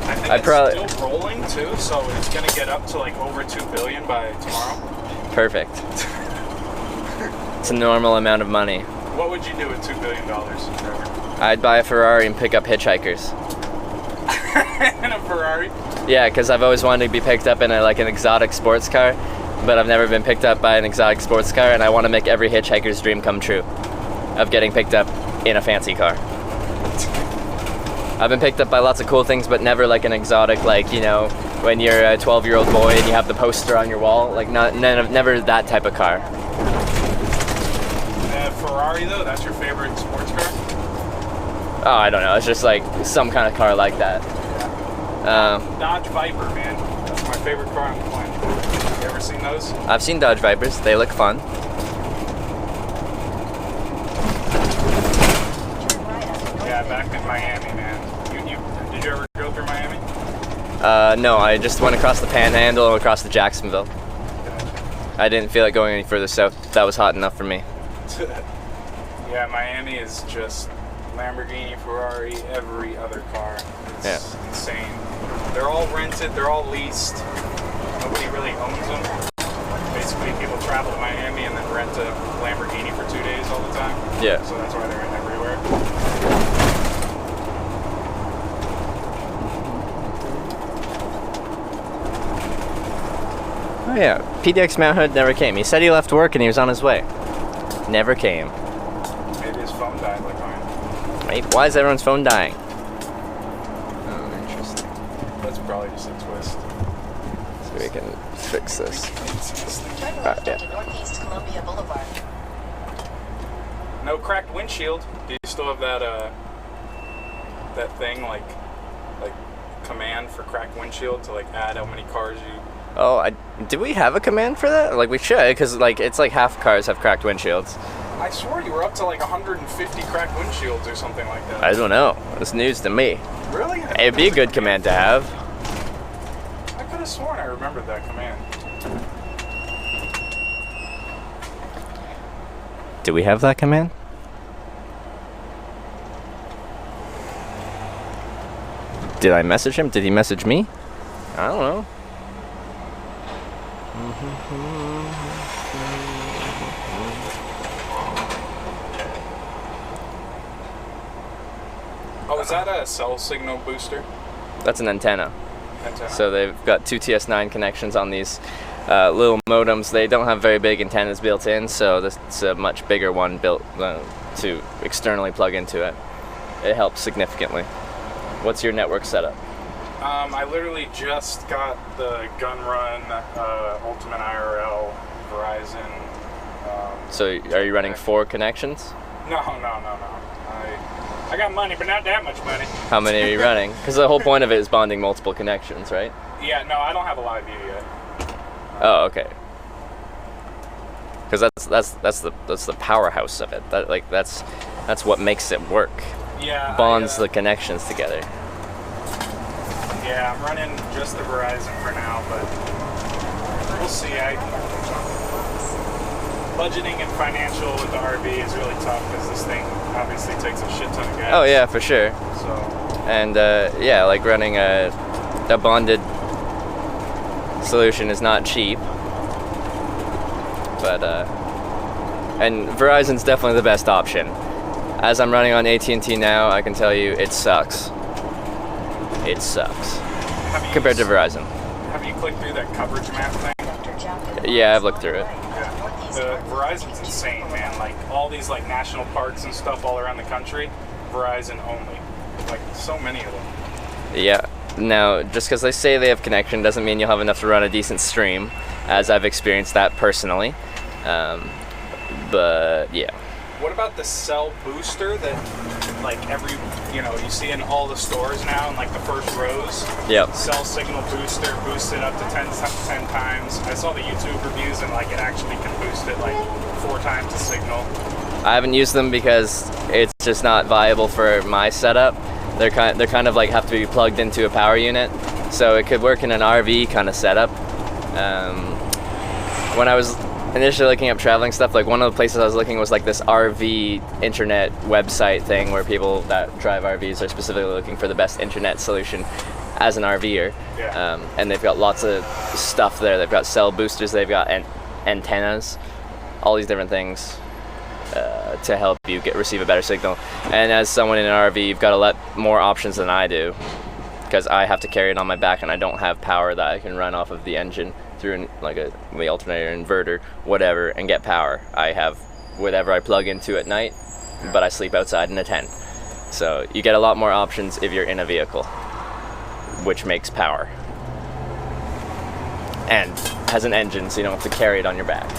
I think it's still rolling too, so it's gonna get up to like over $2 billion by tomorrow. Perfect. It's a normal amount of money. What would you do with $2 billion, Trevor? I'd buy a Ferrari and pick up hitchhikers. And a Ferrari? Yeah, because I've always wanted to be picked up in an exotic sports car, but I've never been picked up by an exotic sports car, and I want to make every hitchhiker's dream come true of getting picked up in a fancy car. I've been picked up by lots of cool things, but never like an exotic, like, you know, when you're a 12-year-old boy and you have the poster on your wall, like never that type of car. Ferrari though, that's your favorite sports car? Oh, I don't know. It's just like some kind of car like that. Dodge Viper, man. That's my favorite car on the planet. You ever seen those? I've seen Dodge Vipers. They look fun. Yeah, back in Miami, man. Did you ever go through Miami? No, I just went across the Panhandle and across to Jacksonville. I didn't feel like going any further south. That was hot enough for me. Yeah, Miami is just Lamborghini, Ferrari, every other car. It's insane. They're all rented, they're all leased. Nobody really owns them. Basically, people travel to Miami and then rent a Lamborghini for 2 days all the time. Yeah. So that's why they're in everywhere. Oh yeah, PDX Mount Hood never came. He said he left work and he was on his way. Never came. Maybe his phone died like mine. Right? Why is everyone's phone dying? Oh, interesting. That's probably just a twist. So we can fix this. Turn left onto Northeast Columbia Boulevard. No cracked windshield. Do you still have that that thing like command for cracked windshield to like add how many cars you? Oh, do we have a command for that? Like we should, because like it's like half cars have cracked windshields. I swore you were up to like 150 cracked windshields or something like that. I don't know. It's news to me. Really? It'd be a good command to have. I could have sworn I remembered that command. Do we have that command? Did I message him? Did he message me? I don't know. Oh, is that a cell signal booster? That's an antenna. Antenna. So they've got two TS9 connections on these little modems. They don't have very big antennas built in, so this is a much bigger one built to externally plug into it. It helps significantly. What's your network setup? I literally just got the Gunrun Ultimate IRL Verizon. So are you running 4 connections? No. I got money, but not that much money. How many are you running? Because the whole point of it is bonding multiple connections, right? Yeah, no, I don't have a live view yet. Oh, okay. Because that's the powerhouse of it. That's what makes it work. Yeah. Bonds the connections together. Yeah, I'm running just the Verizon for now, but we'll see. Budgeting and financial with the RV is really tough because this thing obviously takes a shit ton of gas. Oh yeah, for sure. So. And yeah, like running a bonded solution is not cheap. But and Verizon's definitely the best option. As I'm running on AT&T now, I can tell you it sucks. It sucks compared to Verizon. Have you clicked through that coverage map thing? Yeah, I've looked through it. Yeah. The Verizon's insane, man. Like all these like national parks and stuff all around the country, Verizon only. Like so many of them. Yeah. Now, just because they say they have connection doesn't mean you'll have enough to run a decent stream, as I've experienced that personally. But yeah. What about the cell booster that, like you see in all the stores now in like the first rows? Yep. Cell signal booster, boost it up to 10 times. I saw the YouTube reviews and like it actually can boost it like 4 times the signal. I haven't used them because it's just not viable for my setup. They're kind of like have to be plugged into a power unit, so it could work in an RV kind of setup. When I was initially looking up traveling stuff, like one of the places I was looking was like this RV internet website thing where people that drive RVs are specifically looking for the best internet solution as an RVer. Yeah. And they've got lots of stuff there. They've got cell boosters, they've got antennas, all these different things to help you receive a better signal. And as someone in an RV, you've got a lot more options than I do, because I have to carry it on my back and I don't have power that I can run off of the engine through the alternator, inverter, whatever, and get power. I have whatever I plug into at night, but I sleep outside in a tent. So you get a lot more options if you're in a vehicle, which makes power. And has an engine, so you don't have to carry it on your back.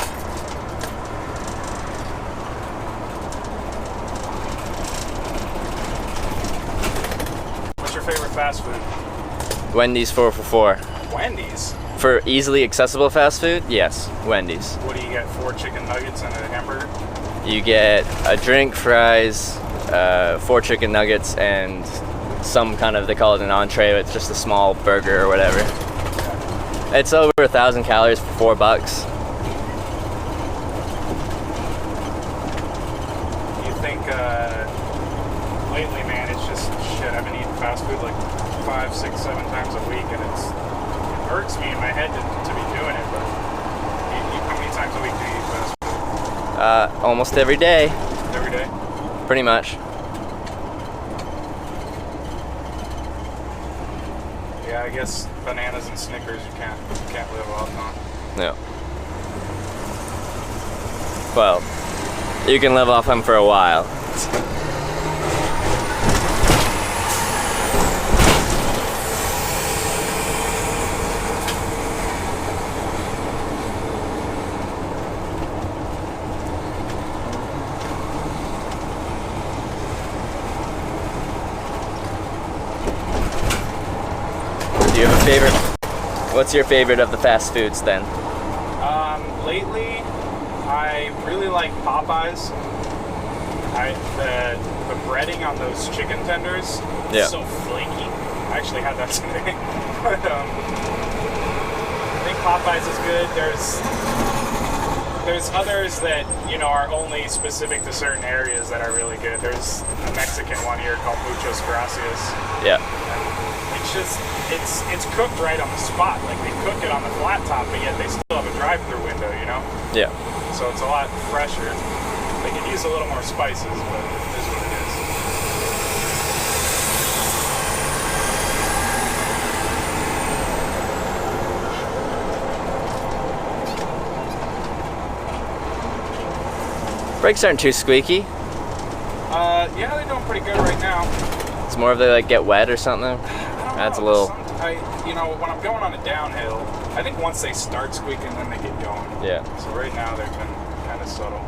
What's your favorite fast food? Wendy's 4 for 4. Wendy's? For easily accessible fast food, yes, Wendy's. What do you get? 4 chicken nuggets and a hamburger? You get a drink, fries, 4 chicken nuggets, and some kind of, they call it an entree, it's just a small burger or whatever. It's over 1,000 calories for $4. You think, lately, man, it's just shit. I've been eating fast food like 5, 6, 7 times a week, and it hurts me in my head to be doing it, but how many times a week do you eat fast food? Almost every day. Every day? Pretty much. Yeah, I guess bananas and Snickers you can't live off on. No. Well, you can live off them for a while. Do you have a favorite? What's your favorite of the fast foods then? Lately, I really like Popeyes. The breading on those chicken tenders is so flaky. I actually had that today. But I think Popeyes is good. There's others that are only specific to certain areas that are really good. There's a Mexican one here called Muchos Gracias. Yeah. It's just it's cooked right on the spot. Like they cook it on the flat top, but yet they still have a drive-through window, Yeah. So it's a lot fresher. They could use a little more spices, but it is what it is. Brakes aren't too squeaky. Yeah, they're doing pretty good right now. It's more of they like get wet or something. That's a little. You know, when I'm going on a downhill, I think once they start squeaking, then they get going. Yeah. So right now they've been kind of subtle.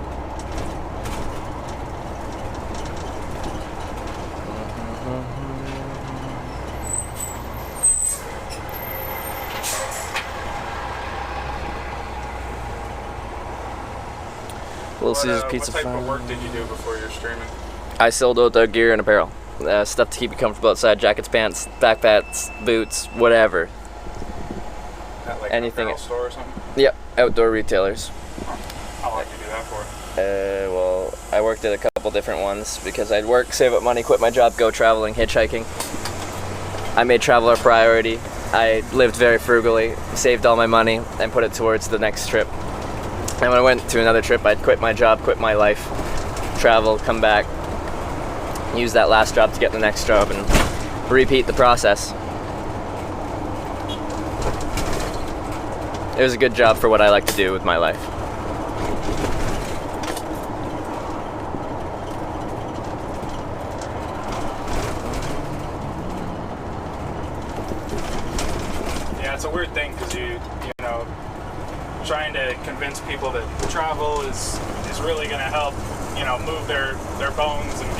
Little Caesar's Pizza. What type of work did you do before you were streaming? I sold outdoor gear and apparel. Stuff to keep you comfortable outside: jackets, pants, backpacks, boots, whatever. At like Anything. an apparel store or something? Yep, outdoor retailers. How long did you do that for? Well, I worked at a couple different ones because I'd work, save up money, quit my job, go traveling, hitchhiking. I made travel a priority. I lived very frugally, saved all my money, and put it towards the next trip. And when I went to another trip, I'd quit my job, quit my life, travel, come back, use that last job to get the next job, and repeat the process. It was a good job for what I like to do with my life. Yeah, it's a weird thing because you know, trying to convince people that travel is really going to help, you know, move their bones and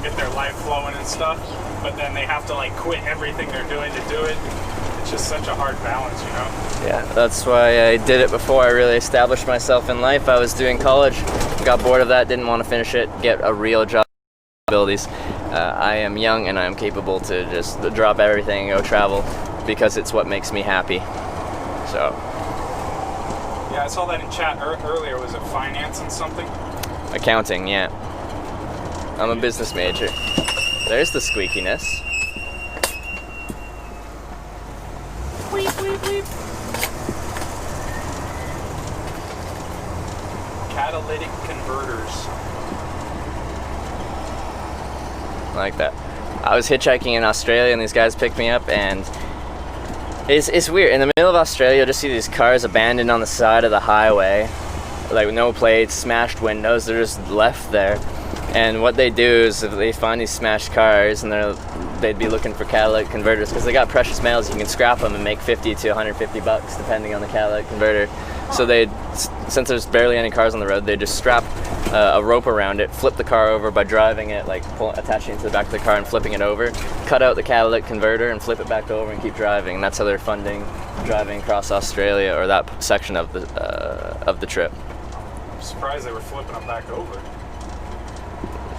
get their life flowing and stuff, but then they have to like quit everything they're doing to do it. It's just such a hard balance, you know? Yeah, that's why I did it before I really established myself in life. I was doing college, got bored of that, didn't want to finish it, get a real job abilities. I am young and I'm capable to just drop everything and go travel because it's what makes me happy. So. Yeah, I saw that in chat earlier. Was it finance and something? Accounting, yeah. I'm a business major. There's the squeakiness. Bleep, bleep, bleep. Catalytic converters. Like that. I was hitchhiking in Australia and these guys picked me up, and it's weird. In the middle of Australia, you'll just see these cars abandoned on the side of the highway, like with no plates, smashed windows. They're just left there. And what they do is if they find these smashed cars, and they'd be looking for catalytic converters because they got precious metals. You can scrap them and make 50 to 150 bucks depending on the catalytic converter. So since there's barely any cars on the road, they just strap a rope around it, flip the car over by driving it, like attaching it to the back of the car and flipping it over, cut out the catalytic converter and flip it back over and keep driving. And that's how they're funding driving across Australia, or that section of the trip. I'm surprised they were flipping them back over.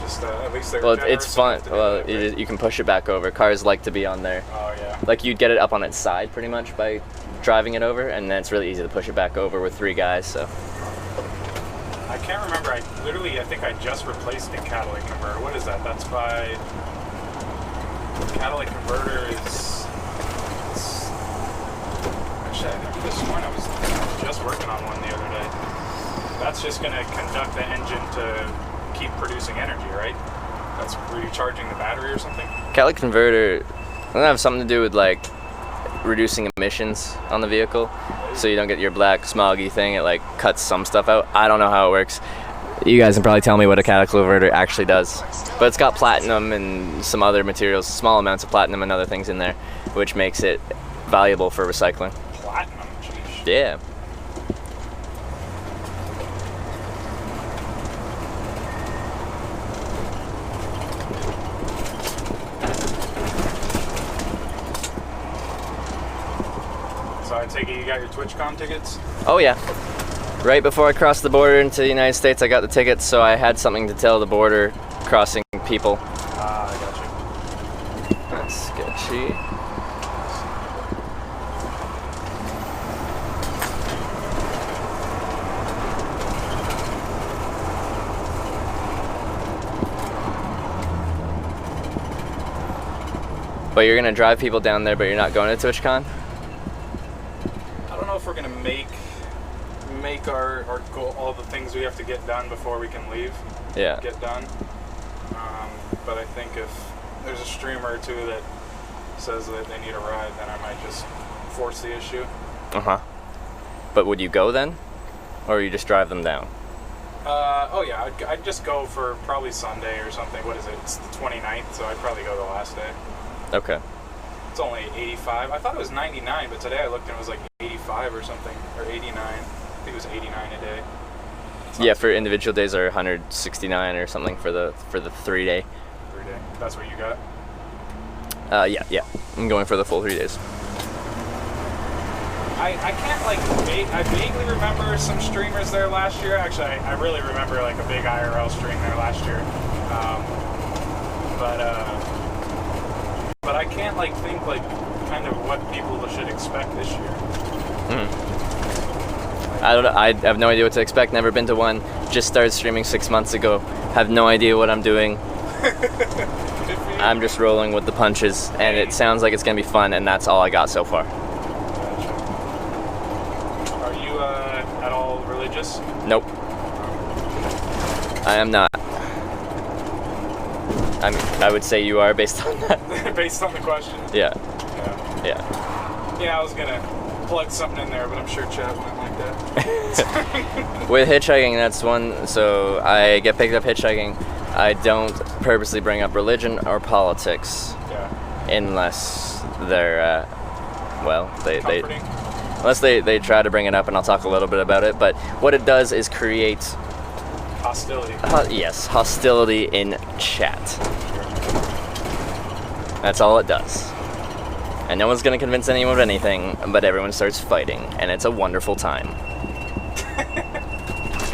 Just at least they were. Well, it's fun. Well, you can push it back over. Cars like to be on there. Oh yeah. Like you'd get it up on its side pretty much by driving it over, and then it's really easy to push it back over with 3 guys. So. I can't remember. I think I just replaced the catalytic converter. What is that? That's by catalytic converter is. Actually, I could have sworn I was just working on one the other day. That's just going to conduct the engine to keep producing energy, right? That's recharging the battery or something? Catalytic converter doesn't have something to do with like reducing emissions on the vehicle, so you don't get your black smoggy thing. It like cuts some stuff out. I don't know how it works. You guys can probably tell me what a catalytic converter actually does, but it's got platinum and some other materials, small amounts of platinum and other things in there, which makes it valuable for recycling. Platinum? Jeez. Yeah. So I take it you got your TwitchCon tickets? Oh yeah. Right before I crossed the border into the United States, I got the tickets, so I had something to tell the border crossing people. Ah, I got you. That's sketchy. But you're gonna drive people down there, but you're not going to TwitchCon? I don't know if we're gonna make our goal, all the things we have to get done before we can leave. Yeah. Get done. But I think if there's a streamer or two that says that they need a ride, then I might just force the issue. Uh-huh. But would you go then? Or you just drive them down? Oh yeah, I'd just go for probably Sunday or something. What is it? It's the 29th, so I'd probably go the last day. Okay. It's only 85. I thought it was 99, but today I looked and it was like 85 or something, or 89. I think it was 89 a day. Yeah, for individual days are 169 or something for the 3 day. 3 day. That's what you got? Yeah. I'm going for the full 3 days. I can't like I vaguely remember some streamers there last year. Actually, I really remember like a big IRL stream there last year. But I can't like think like kind of what people should expect this year. I don't know. I have no idea what to expect. Never been to one. Just started streaming 6 months ago. Have no idea what I'm doing. I'm just rolling with the punches, and it sounds like it's gonna be fun, and that's all I got so far. Are you at all religious? Nope. I am not. I would say you are based on that. Based on the question. Yeah. Yeah, I was gonna plug something in there, but I'm sure chat went like that. With hitchhiking, that's one. So I get picked up hitchhiking. I don't purposely bring up religion or politics. Yeah. Unless they're, Comforting. unless they try to bring it up, and I'll talk a little bit about it. But what it does is create hostility. Yes, hostility in chat. That's all it does. And no one's gonna convince anyone of anything, but everyone starts fighting, and it's a wonderful time.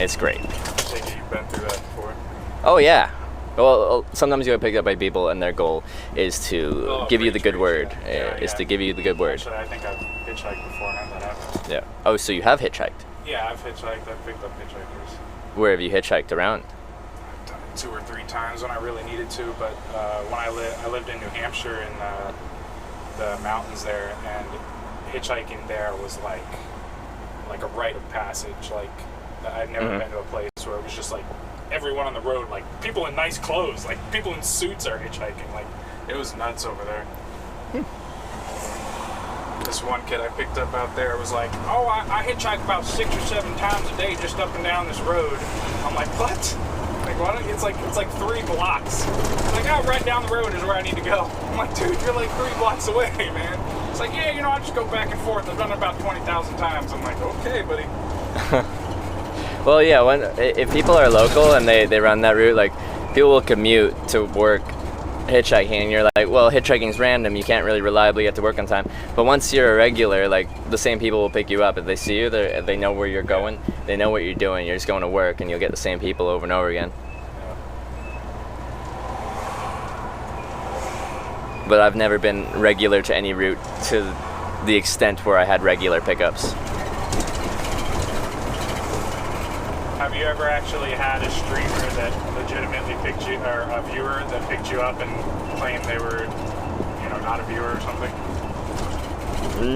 It's great. I think you've been through that before. Oh yeah. Well, sometimes you get picked up by people, and their goal is to give you the good word. To give you the good word. Actually, I think I've hitchhiked before and had that happen. Yeah. Oh, so you have hitchhiked? Yeah, I've hitchhiked. I've picked up hitchhikers. Where have you hitchhiked around? I've done it 2 or 3 times when I really needed to, but when I lived in New Hampshire in the mountains there, and hitchhiking there was like a rite of passage. Like I'd never been to a place where it was just like everyone on the road, like people in nice clothes, like people in suits are hitchhiking. Like it was nuts over there. This one kid I picked up out there was like, oh, I hitchhike about 6 or 7 times a day just up and down this road. I'm like, what? Like, why don't it's like 3 blocks. He's like, oh, right down the road is where I need to go. I'm like, dude, you're like 3 blocks away, man. It's like, yeah, I just go back and forth. I've done it about 20,000 times. I'm like, okay, buddy. Well, yeah, if people are local and they run that route, like, people will commute to work hitchhiking, and you're like, well, hitchhiking's random, you can't really reliably get to work on time. But once you're a regular, like, the same people will pick you up. If they see you, they know where you're going, they know what you're doing, you're just going to work, and you'll get the same people over and over again. But I've never been regular to any route to the extent where I had regular pickups. Have you ever actually had a streamer that legitimately picked you, or a viewer that picked you up and claimed they were, not a viewer or something?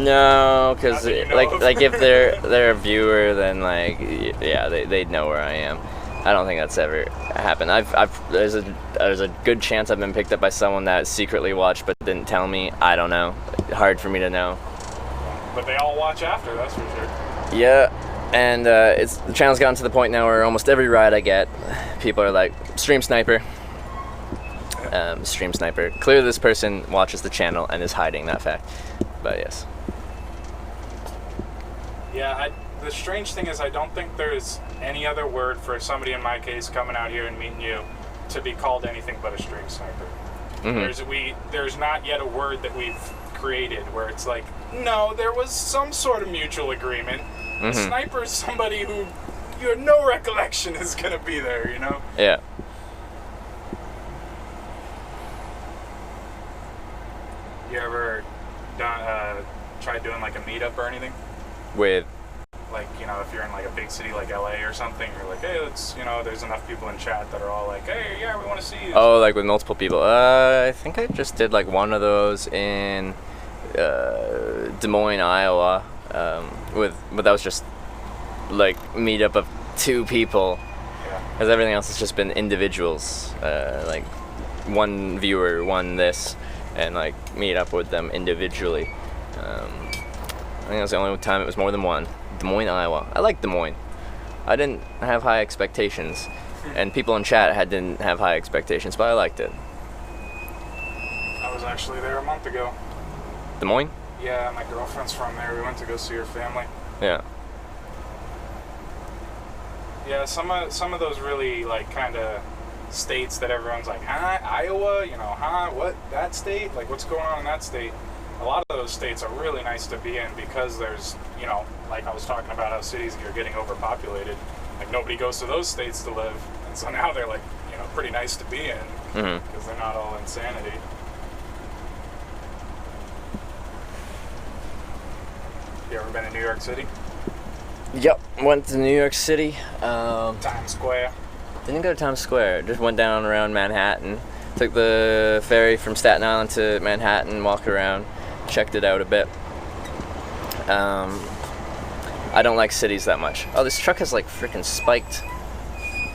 No, because like if they're a viewer, then like they'd know where I am. I don't think that's ever happened. There's a good chance I've been picked up by someone that secretly watched but didn't tell me. I don't know. Hard for me to know. But they all watch after, that's for sure. Yeah. And the channel's gotten to the point now where almost every ride I get, people are like, stream sniper. Stream sniper. Clearly this person watches the channel and is hiding that fact. But yes. Yeah, the strange thing is I don't think there's any other word for somebody in my case coming out here and meeting you to be called anything but a stream sniper. There's not yet a word that we've created where it's like, no, there was some sort of mutual agreement. A sniper is somebody who you have no recollection is going to be there, Yeah. You ever tried doing like a meetup or anything? With? Like, if you're in like a big city like LA or something, you're like, hey, let's, there's enough people in chat that are all like, hey, yeah, we want to see you. Oh, like with multiple people. I think I just did like one of those in Des Moines, Iowa. But that was just like meetup of 2 people, because everything else has just been individuals, like one viewer, one this, and like meet up with them individually. I think that's the only time it was more than one. Des Moines, Iowa. I like Des Moines. I didn't have high expectations, and people in chat didn't have high expectations, but I liked it. I was actually there a month ago. Des Moines? Yeah, my girlfriend's from there. We went to go see her family. Yeah. Yeah, some of those really like kind of states that everyone's like, huh, Iowa, you know, huh, what, that state? Like, what's going on in that state? A lot of those states are really nice to be in because there's, you know, like I was talking about how cities are getting overpopulated. Like, nobody goes to those states to live. And so now they're like, you know, pretty nice to be in because they're not all insanity. You ever been to New York City? Yep, went to New York City. Times Square. Didn't go to Times Square. Just went down around Manhattan. Took the ferry from Staten Island to Manhattan, walked around, checked it out a bit. I don't like cities that much. Oh, this truck has like freaking spiked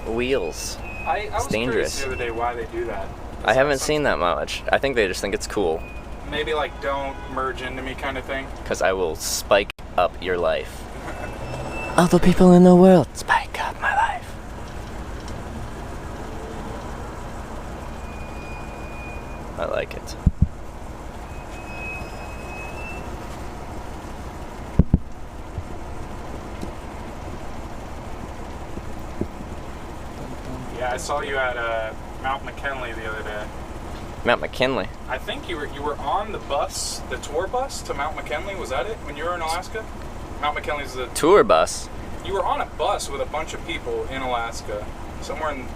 wheels. I was dangerous. curious the other day why they do that. I haven't seen that much. I think they just think it's cool. Maybe like don't merge into me kind of thing. Because I will spike up your life. All the people in the world spike up my life. I like it. Yeah, I saw you at Mount McKinley the other day. Mount McKinley? I think you were on the bus, the tour bus to Mount McKinley. Was that it when you were in Alaska? Mount McKinley's the Tour bus? You were on a bus with a bunch of people in Alaska. Somewhere in...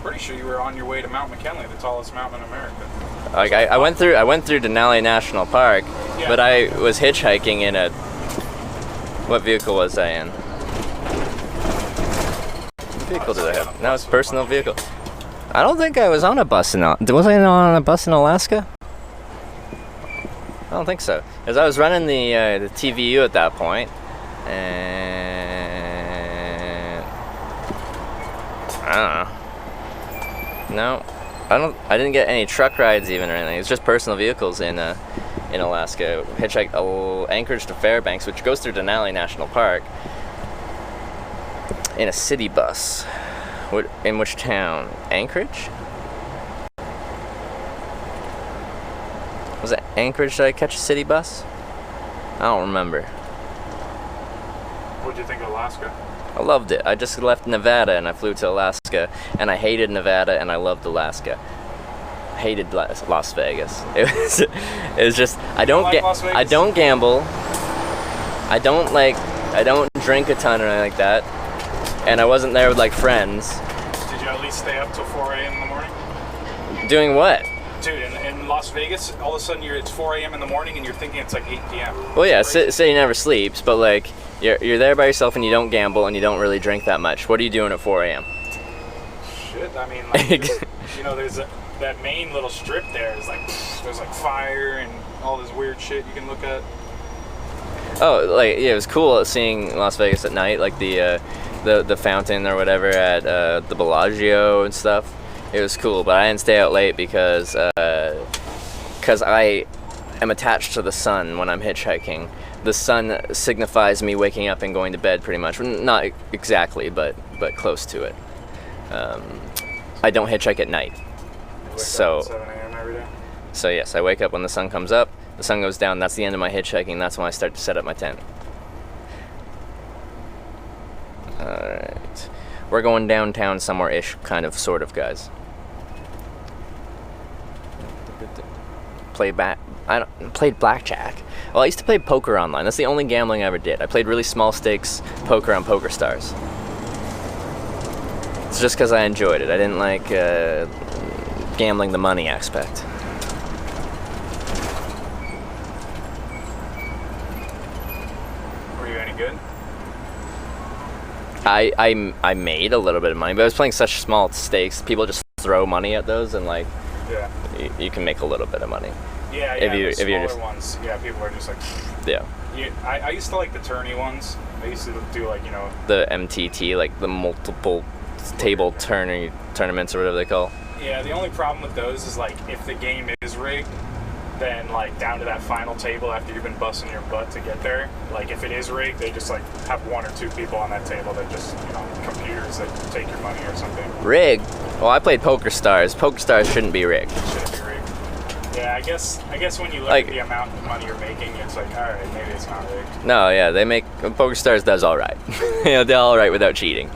Pretty sure you were on your way to Mount McKinley, the tallest mountain in America. Like I went through Denali National Park, Yeah. but I was hitchhiking in a... What vehicle was I in? What vehicle did I have? No, it's a personal vehicle. I don't think I was on a bus in... Was I on a bus in Alaska? I don't think so. Because I was running the TVU at that point, and... I don't know. No, I didn't get any truck rides even or anything. It's just personal vehicles in Alaska. Hitchhiked Anchorage to Fairbanks, which goes through Denali National Park, in a city bus. In which town? Anchorage? Was it Anchorage? Did I catch a city bus? I don't remember. What'd you think of Alaska? I loved it. I just left Nevada and I flew to Alaska, and I hated Nevada and I loved Alaska. Hated Las Vegas. It was just I don't gamble. I don't drink a ton or anything like that, and I wasn't there with like friends. Did you at least stay up till 4 a.m. in the morning? Doing what? Dude, in Las Vegas, all of a sudden it's 4 a.m. in the morning and you're thinking it's like 8 p.m. Well, yeah, City never sleeps, but like you're there by yourself and you don't gamble and you don't really drink that much. What are you doing at 4 a.m.? Shit, I mean, like, you know, there's that main little strip there is like, there's like fire and all this weird shit you can look at. Oh, like, yeah, it was cool seeing Las Vegas at night, like the fountain or whatever at the Bellagio and stuff. It was cool, but I didn't stay out late because I am attached to the sun when I'm hitchhiking. The sun signifies me waking up and going to bed pretty much. Not exactly, but close to it. I don't hitchhike at night. So, At 7 a.m. every day? So yes, I wake up when the sun comes up, the sun goes down, that's the end of my hitchhiking, that's when I start to set up my tent. Alright. We're going downtown somewhere-ish, kind of, sort of, guys. Played blackjack. Well, I used to play poker online. That's the only gambling I ever did. I played really small stakes poker on PokerStars. It's just because I enjoyed it. I didn't like gambling the money aspect. Were you any good? I made a little bit of money, but I was playing such small stakes. People just throw money at those, and like, yeah, you can make a little bit of money. Yeah, if you're smaller just, ones. Yeah, people are just like. Yeah. I used to like the tourney ones. I used to do like, you know. The MTT, like the multiple table tournaments or whatever they call. Yeah, the only problem with those is like if the game is rigged, then like down to that final table after you've been busting your butt to get there. Like if it is rigged, they just like have 1 or 2 people on that table that just, you know, computers that take your money or something. Rigged? Well, I played Poker Stars. Poker Stars shouldn't be rigged. Shouldn't be rigged. Yeah, I guess when you look Like- at the amount of money you're making, it's like, all right, maybe it's not rigged. No, yeah, they make Poker Stars does all right. You know, they're all right without cheating.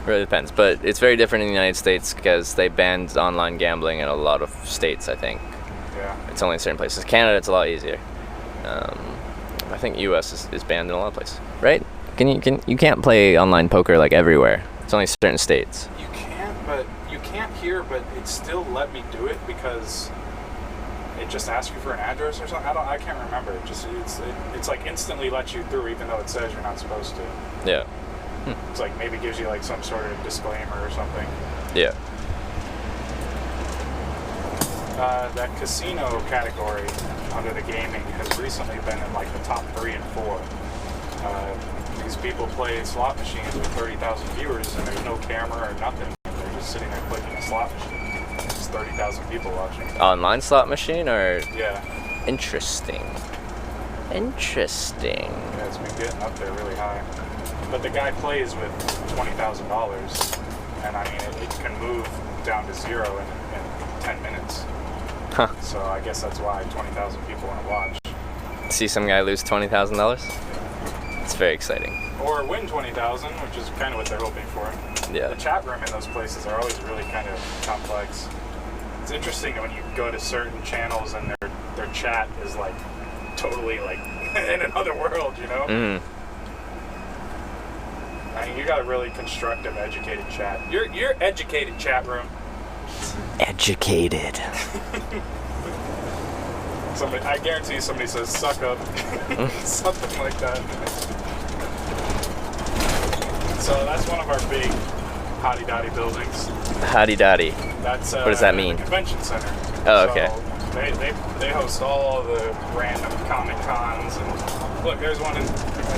Really depends, but it's very different in the United States because they banned online gambling in a lot of states. I think Yeah. it's only in certain places. Canada, it's a lot easier. I think U.S. is banned in a lot of places, right? You can't play online poker like everywhere. It's only certain states. You can't here, but it still let me do it because it just asks you for an address or something. I can't remember. It's like instantly lets you through even though it says you're not supposed to. Yeah. It's like maybe gives you like some sort of disclaimer or something. Yeah. That casino category under the gaming has recently been in like the top 3 and 4. These people play slot machines with 30,000 viewers and there's no camera or nothing. They're just sitting there clicking a slot machine. There's 30,000 people watching. Online slot machine or? Yeah. Interesting. Yeah, it's been getting up there really high. But the guy plays with $20,000, and I mean, it can move down to 0 in 10 minutes. Huh. So I guess that's why 20,000 people want to watch. See some guy lose $20,000? It's very exciting. Or win 20,000, which is kind of what they're hoping for. Yeah. The chat room in those places are always really kind of complex. It's interesting when you go to certain channels and their chat is like totally like in another world, you know? Mm. I mean, you got a really constructive, educated chat. You're educated chat room. Educated. I guarantee somebody says "suck up," something like that. So that's one of our big hotty dotty buildings. Hotty dotty. That's what does that mean? The convention center. Oh, okay. So they host all the random Comic Cons and look, there's one in. I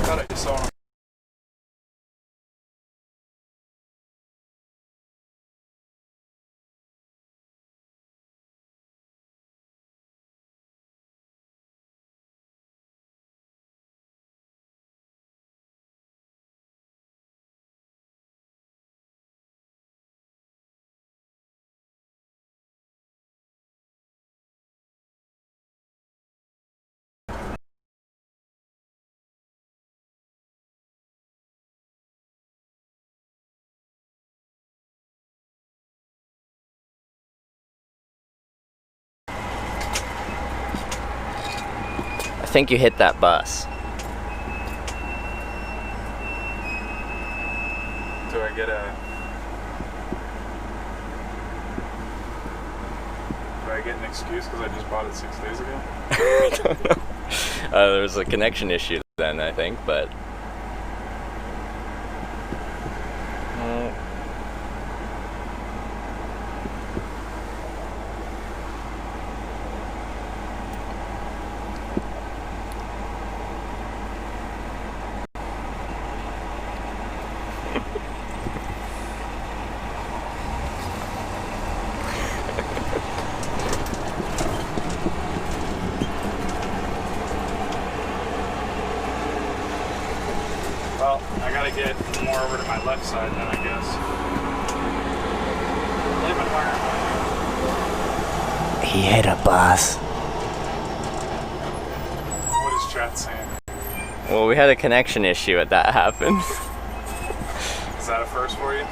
thought I just saw one. I think you hit that bus. Do I get a? Do I get an excuse because I just bought it 6 days ago? I don't know. There was a connection issue then, I think, but. Well, I gotta get more over to my left side then, I guess. Living where am He hit a bus. I? What is chat saying? Well, we had a connection issue at that happened. Is that a first for you?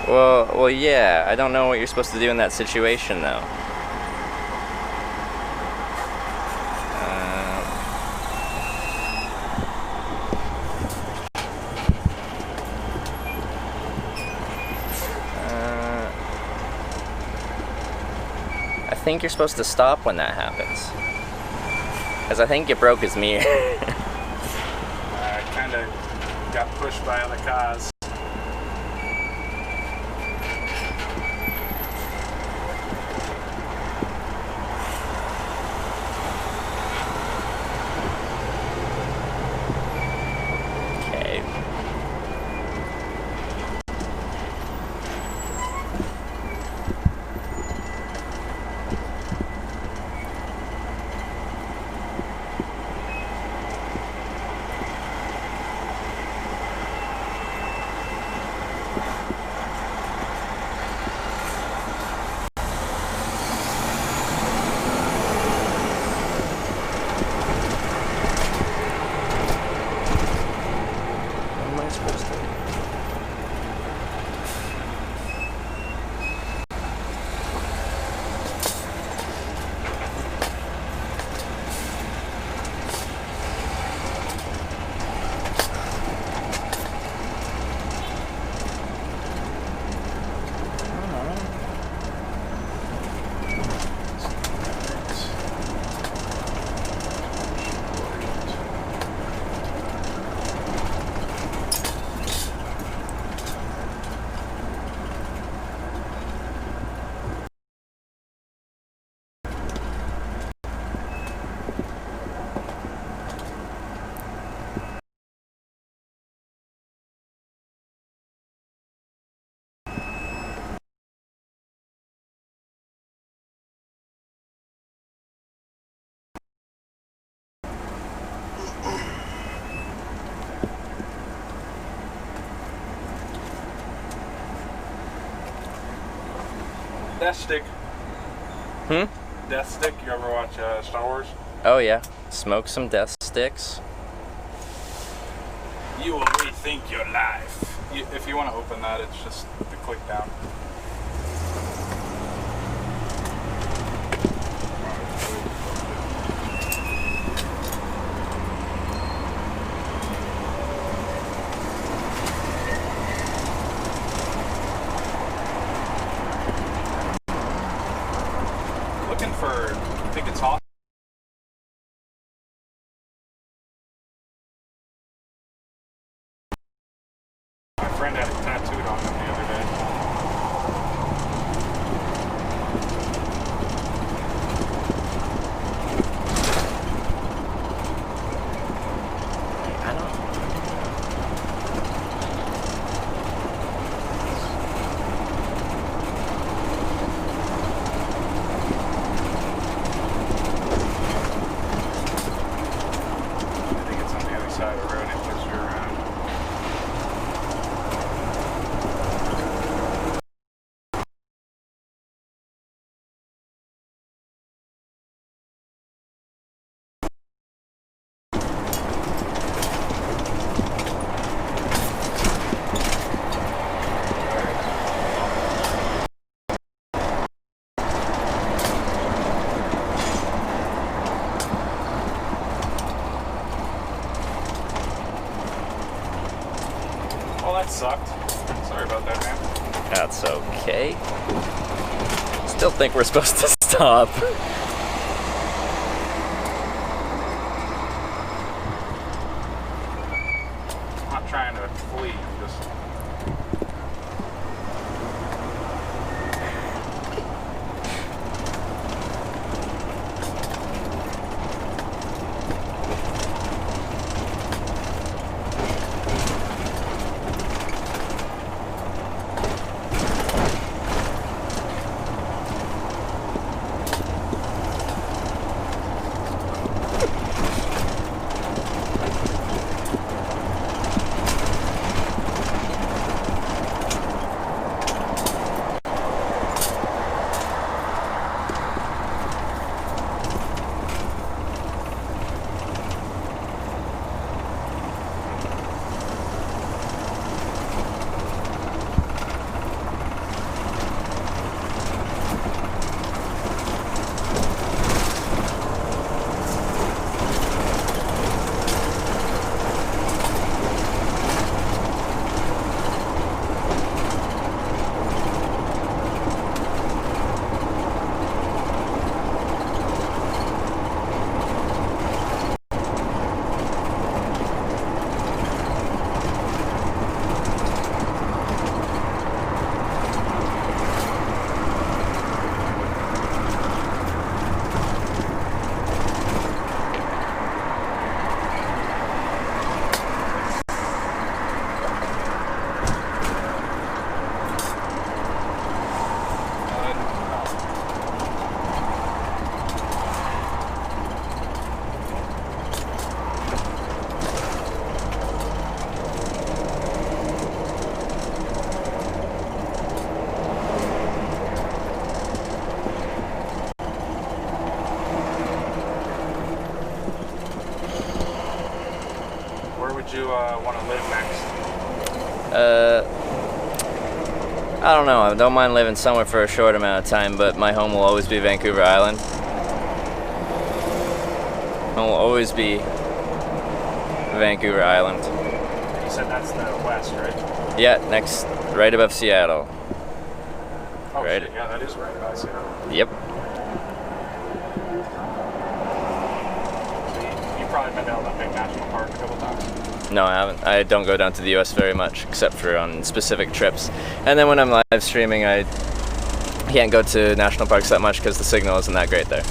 Well, yeah. I don't know what you're supposed to do in that situation, though. I think you're supposed to stop when that happens. Because I think you broke his mirror. I kind of got pushed by other cars. Okay. I'm supposed to. Death Stick. Hmm? Death Stick. You ever watch Star Wars? Oh yeah. Smoke some death sticks. You will rethink your life. If you want to open that, it's just the click down. Looking for, I think it's hot. My friend had it tattooed on him the other day. I don't. I think it's on the other side of the road. It gives you around. Well, that sucked. Sorry about that, man. That's okay. Still think we're supposed to stop. I'm not trying to flee. I'm just. want to live next? I don't know. I don't mind living somewhere for a short amount of time, but my home will always be Vancouver Island. Home will always be Vancouver Island. You said that's the west, right? Yeah, next, right above Seattle. Oh, Right. shit, yeah, that is right about Seattle. Yep. So you probably been down to that big national park a couple times. No, I haven't. I don't go down to the US very much, except for on specific trips. And then when I'm live streaming, I can't go to national parks that much because the signal isn't that great there.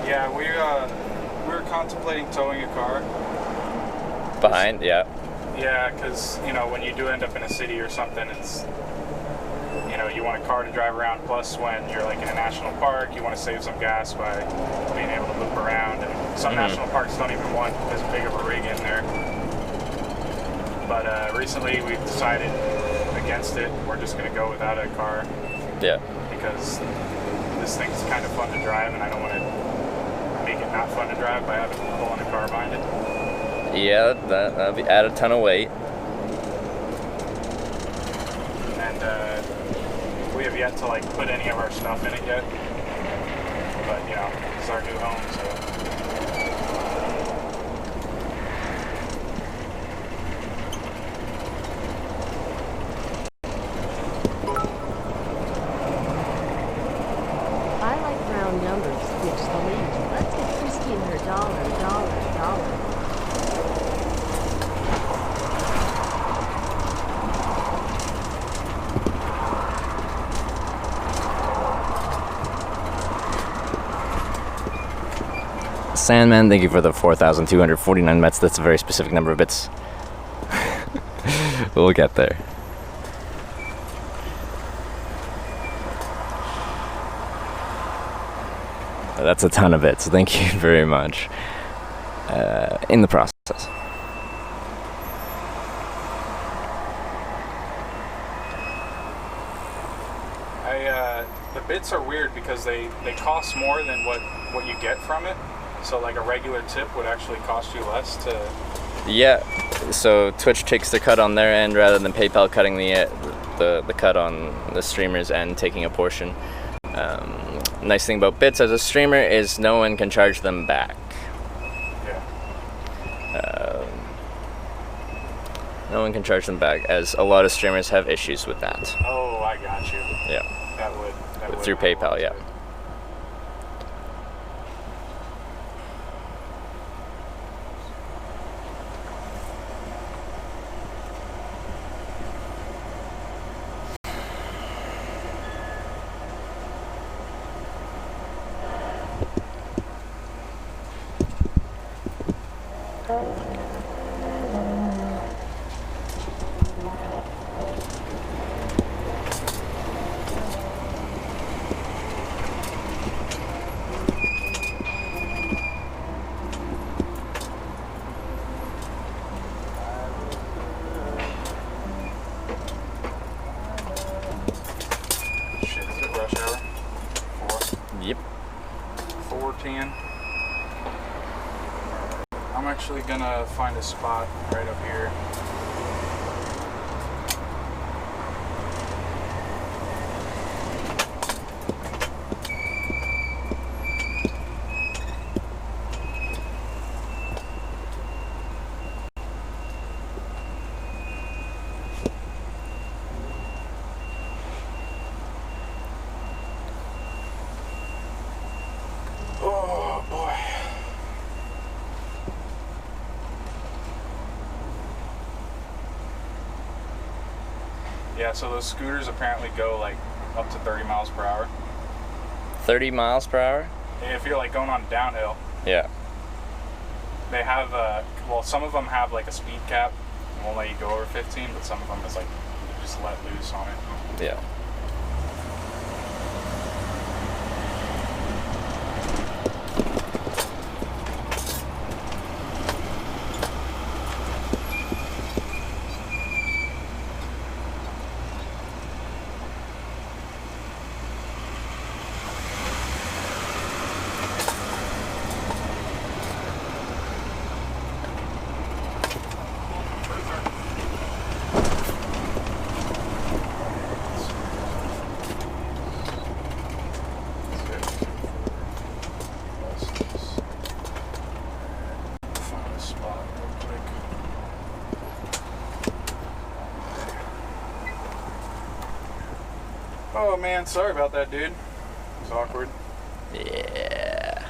Yeah, we were contemplating towing a car. Behind, yeah. Yeah, because, you know, when you do end up in a city or something, it's, you know, you want a car to drive around. Plus, when you're like in a national park, you want to save some gas by being able to loop around. And some national parks don't even want as big of a rig in there. But recently we've decided against it. We're just going to go without a car. Yeah. Because this thing's kind of fun to drive, and I don't want to make it not fun to drive by having to pull in a car behind it. Yeah, that'll be add a ton of weight. And we have yet to like put any of our stuff in it yet. But you know, it's our new home, so. I like round numbers, bitch the lead. Let's get Christine her dollar. Sandman, thank you for the 4,249 bits. That's a very specific number of bits. We'll get there. That's a ton of bits. Thank you very much. In the process. The bits are weird because they cost more than what you get from it. So like a regular tip would actually cost you less to. Yeah, so Twitch takes the cut on their end rather than PayPal cutting the cut on the streamer's end, taking a portion. Nice thing about bits as a streamer is no one can charge them back. Yeah. No one can charge them back, as a lot of streamers have issues with that. Oh, I got you. Yeah. That would through PayPal, yeah. Shit, is it rush hour? 4? Yep. 4:10. I'm actually gonna find a spot right up here. Oh boy. Yeah, so those scooters apparently go like up to 30 miles per hour. 30 miles per hour? If you're like going on downhill, Yeah. they have well, some of them have like a speed cap and won't let you go over 15, but some of them is like you just let loose on it. Yeah. Find a spot real quick. Oh man, sorry about that, dude. It's awkward. Yeah.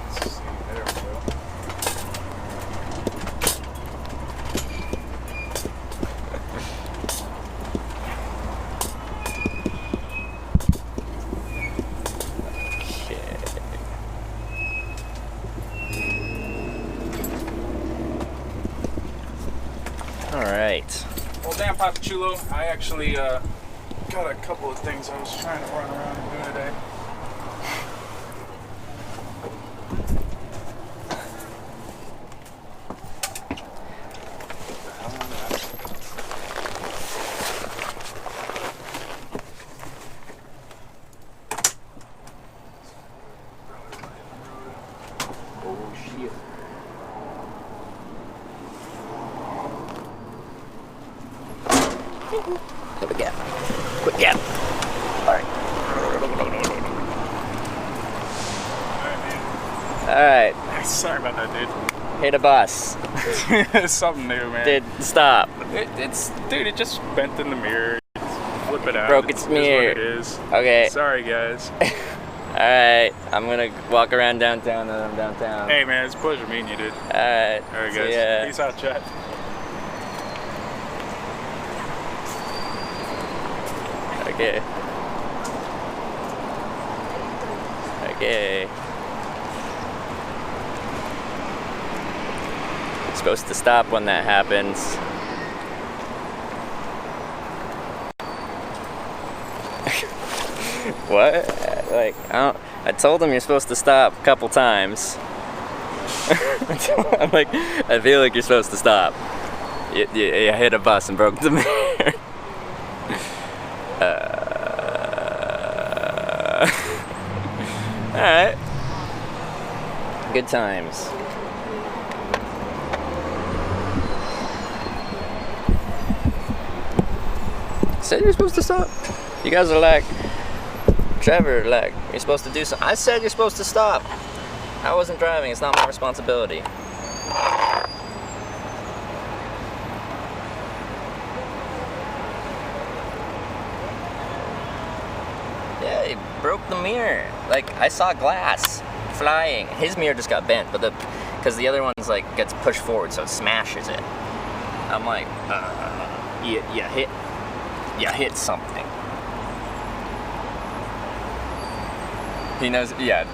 Let's see, there we go. All right. Well, damn, Papa Chulo, I actually got a couple of things I was trying to run around and do today. Oh, shit. Quick gap. Quick gap. All right. All right. Sorry about that, dude. Hit a bus. It's something new, man. Did stop. Dude, it just bent in the mirror. Flip it out. Broke its mirror. It is what it is. Okay. Sorry, guys. All right. I'm gonna walk around downtown and I'm downtown. Hey, man, it's a pleasure meeting you, dude. All right. All right, See guys. ya. Peace out, chat. Okay. Okay. Supposed to stop when that happens. What? Like, I told him you're supposed to stop a couple times. I'm like, I feel like you're supposed to stop. You hit a bus and broke the mirror. Alright. Good times. Said you're supposed to stop. You guys are like, Trevor, like, you're supposed to do something. I said you're supposed to stop. I wasn't driving, it's not my responsibility. Yeah, he broke the mirror. Like, I saw glass flying. His mirror just got bent, but because the other one's like gets pushed forward, so it smashes it. I'm like, you hit something. He knows, yeah.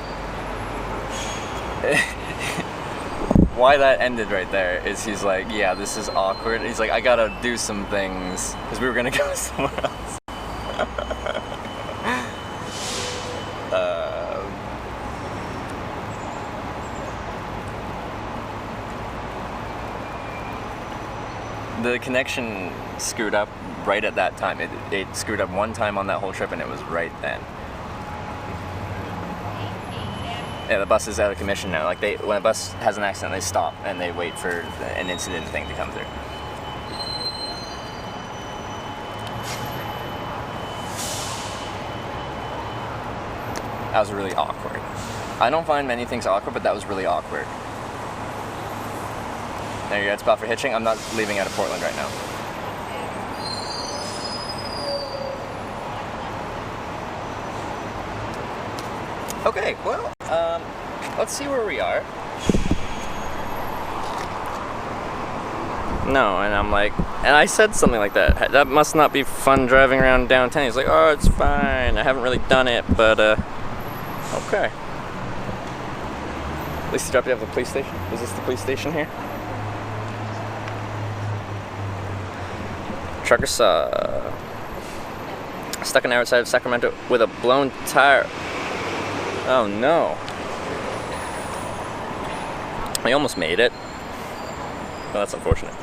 Why that ended right there is he's like, yeah, this is awkward. He's like, I gotta do some things because we were gonna go somewhere else. The connection screwed up right at that time. It screwed up one time on that whole trip, and it was right then. Yeah, the bus is out of commission now. Like when a bus has an accident, they stop and they wait for an incident thing to come through. That was really awkward. I don't find many things awkward, but that was really awkward. There you go, it's spot for hitching. I'm not leaving out of Portland right now. Okay, well, let's see where we are. No, and I'm like, and I said something like that. That must not be fun driving around downtown. He's like, oh, it's fine. I haven't really done it, but, okay. At least he dropped you off at the police station. Is this the police station here? Trucker saw stuck an hour outside of Sacramento with a blown tire. Oh no. I almost made it. Well, that's unfortunate.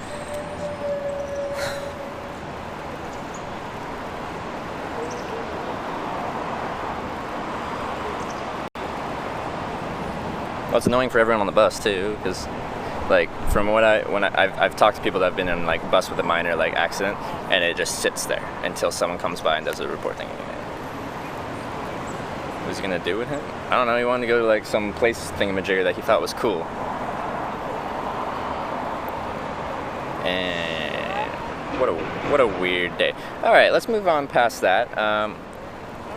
Well, it's annoying for everyone on the bus too, because like from what I've talked to people that have been in like a bus with a minor like accident, and it just sits there until someone comes by and does a report thing. What's he gonna do with him? I don't know. He wanted to go to like some place thingamajigger that he thought was cool. And what a weird day. All right, let's move on past that. How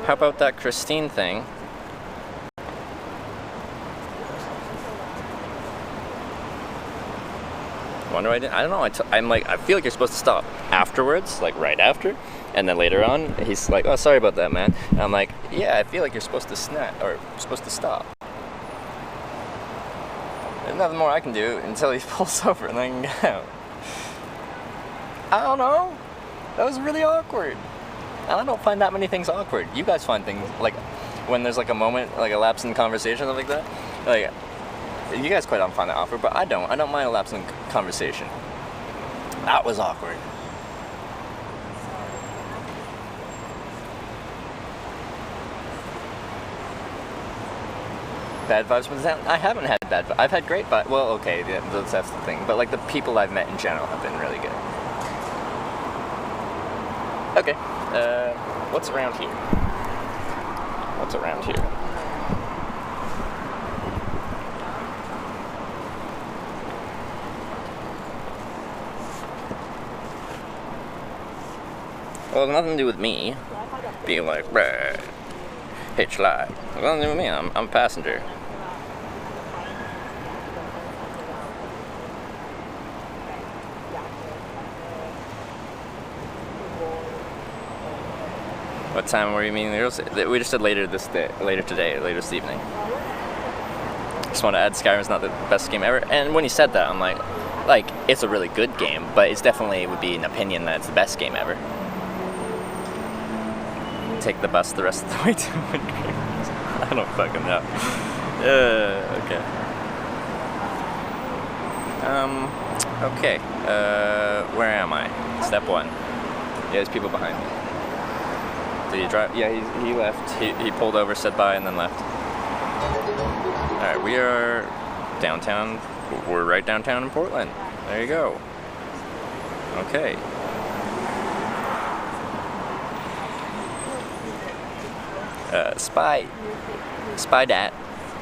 about that Christine thing? Wonder why I didn't. I don't know. I'm like, I feel like you're supposed to stop afterwards, like right after, and then later on, he's like, "Oh, sorry about that, man." And I'm like, "Yeah, I feel like you're supposed to supposed to stop." There's nothing more I can do until he pulls over and I can get out. I don't know. That was really awkward. And I don't find that many things awkward. You guys find things like when there's like a moment, like a lapse in conversation, something like that. Like, you guys quite often find that awkward, but I don't. I don't mind a lapse in conversation. That was awkward. Bad vibes from the town? I haven't had bad vibes. I've had great vibes. Well, okay, yeah, that's the thing. But like the people I've met in general have been really good. Okay, what's around here? What's around here? Well, it's nothing to do with me being like, hitch lie. It's nothing to do with me. I'm a passenger. What time were you meaning? We just said later this evening. Just want to add, Skyrim's not the best game ever. And when you said that, I'm like, it's a really good game, but it's definitely would be an opinion that it's the best game ever. Take the bus the rest of the way to Vancouver. I don't fucking know. Okay. Okay. Where am I? Step 1. Yeah, there's people behind me. Did he drive? Yeah, he left. He pulled over, said bye, and then left. Alright, we are downtown. We're right downtown in Portland. There you go. Okay. Spydat,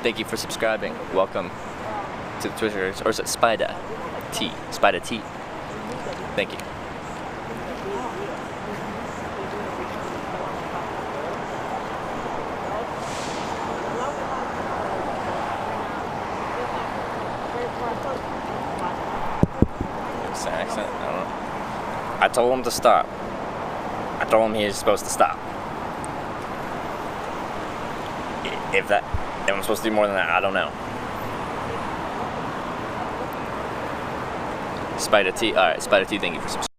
thank you for subscribing. Welcome to Twitter, or is it Spyda T? Spyda T. Thank you. It's an accent. I don't know. I told him to stop. I told him he was supposed to stop. If I'm supposed to do more than that, I don't know. Spider T. Alright, Spider T, thank you for subscribing.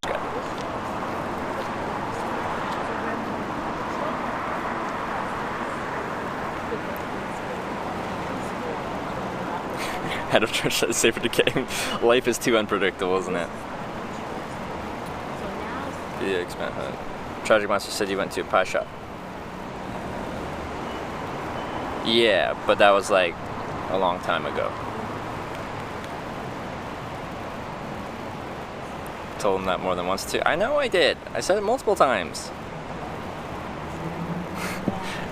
Head of church says safer to game. Life is too unpredictable, isn't it? Yeah, expand. Tragic Monster said you went to a pie shop. Yeah, but that was like a long time ago. Told him that more than once too. I know I did. I said it multiple times.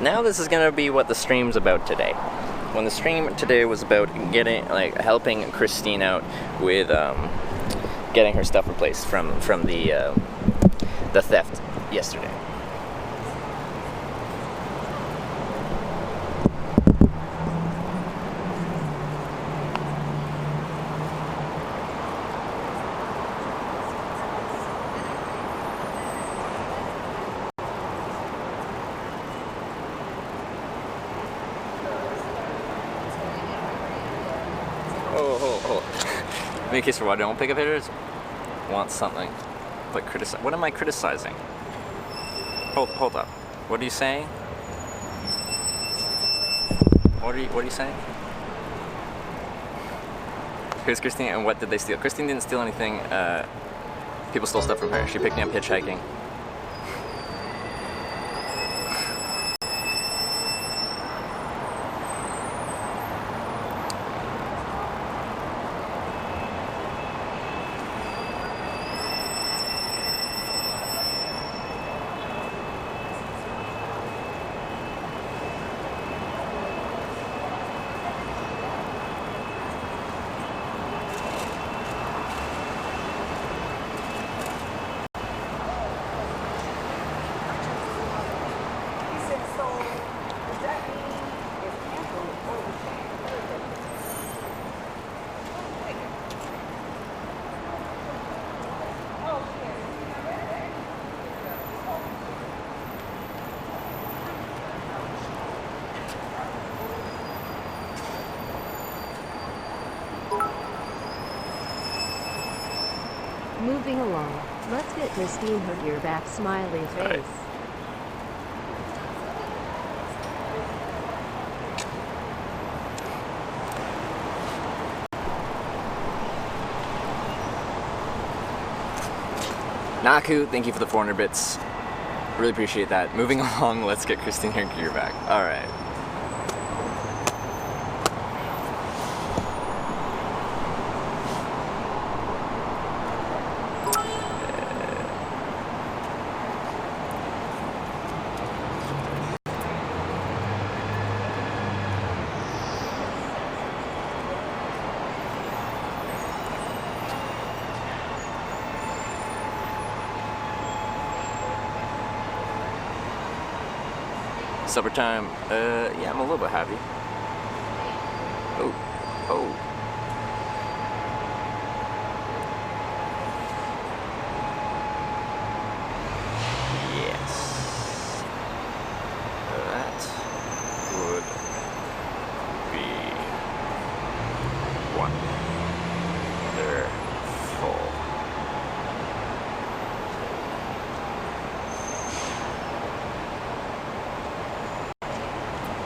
Now this is gonna be what the stream's about today. When the stream today was about helping Christine out with getting her stuff replaced from the theft yesterday. In case for what I don't pick up hitters, want something, but criticize. What am I criticizing? Hold up. What are you saying? What are you saying? Here's Christine, and what did they steal? Christine didn't steal anything. People stole stuff from her. She picked me up hitchhiking. Moving along, let's get Christine her gear back, smiley face. Right. Naku, thank you for the 400 bits. Really appreciate that. Moving along, let's get Christine her gear back. Alright. Supper time. Yeah, I'm a little bit happy. Oh. Yes. That would be wonderful.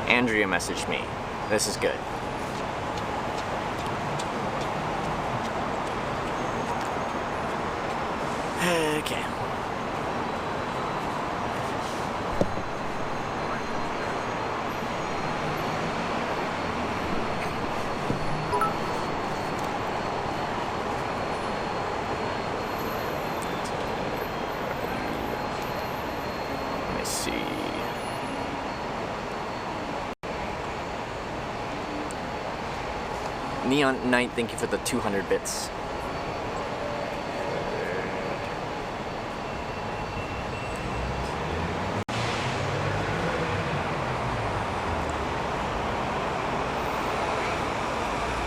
Andrea messaged me. This is good. Okay. Let me see. Neon Knight, thank you for the 200 bits.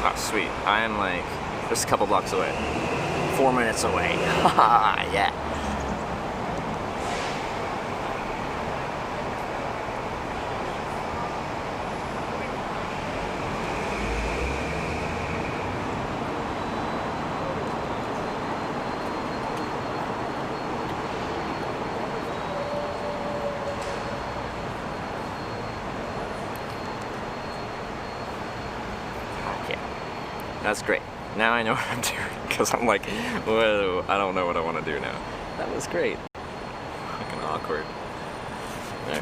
Oh, sweet. I am like just a couple blocks away. 4 minutes away. Haha, yeah. That's great. Now I know what I'm doing, because I'm like, whoa, I don't know what I want to do now. That was great. Fucking awkward. Alright.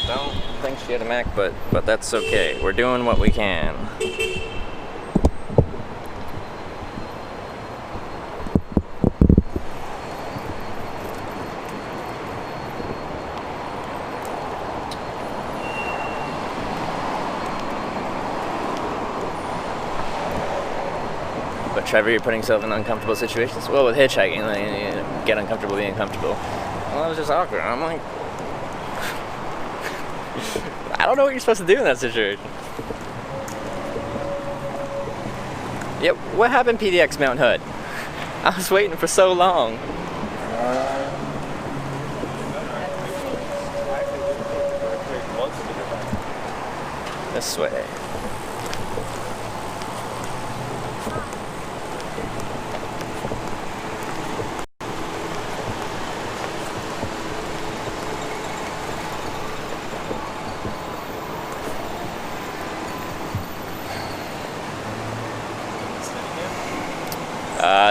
I don't think she had a Mac, but that's okay. We're doing what we can. But Trevor, you're putting yourself in uncomfortable situations. Well, with hitchhiking, you get uncomfortable being comfortable. Well, it was just awkward. I'm like, I don't know what you're supposed to do in that situation. Yep, what happened, PDX Mount Hood? I was waiting for so long. This way.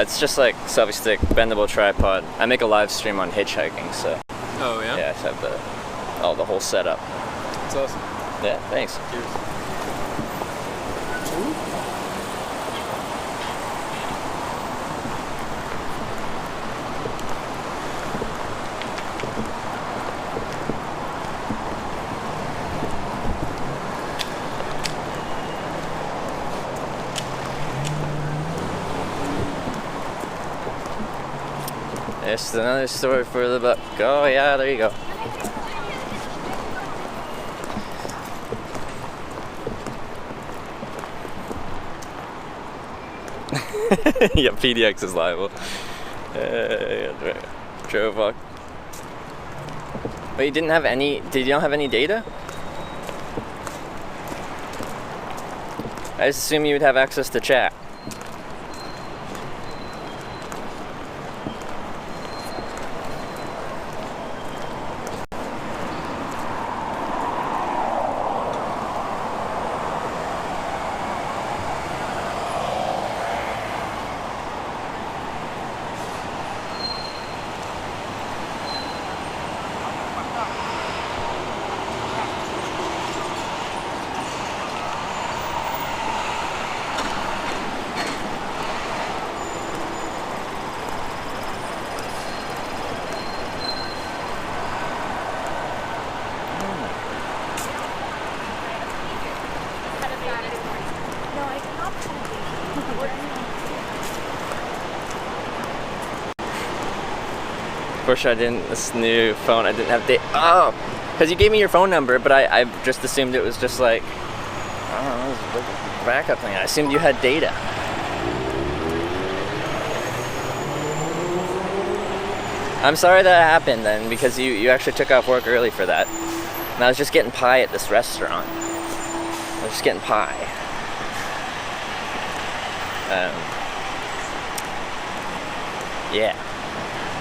It's just like selfie stick, bendable tripod. I make a live stream on hitchhiking, so. Oh yeah? Yeah, I just have the whole setup. That's awesome. Yeah, thanks. Cheers. It's another story for the buck. Oh yeah, there you go. Yeah, PDX is liable. True fuck. But you didn't have any, did you not have any data? I just assume you would have access to chat. Unfortunately, I didn't, this new phone, I didn't have data. Oh! Because you gave me your phone number, but I just assumed it was just like, I don't know, it was a backup thing. I assumed you had data. I'm sorry that happened then, because you actually took off work early for that. And I was just getting pie at this restaurant. I was just getting pie. Yeah.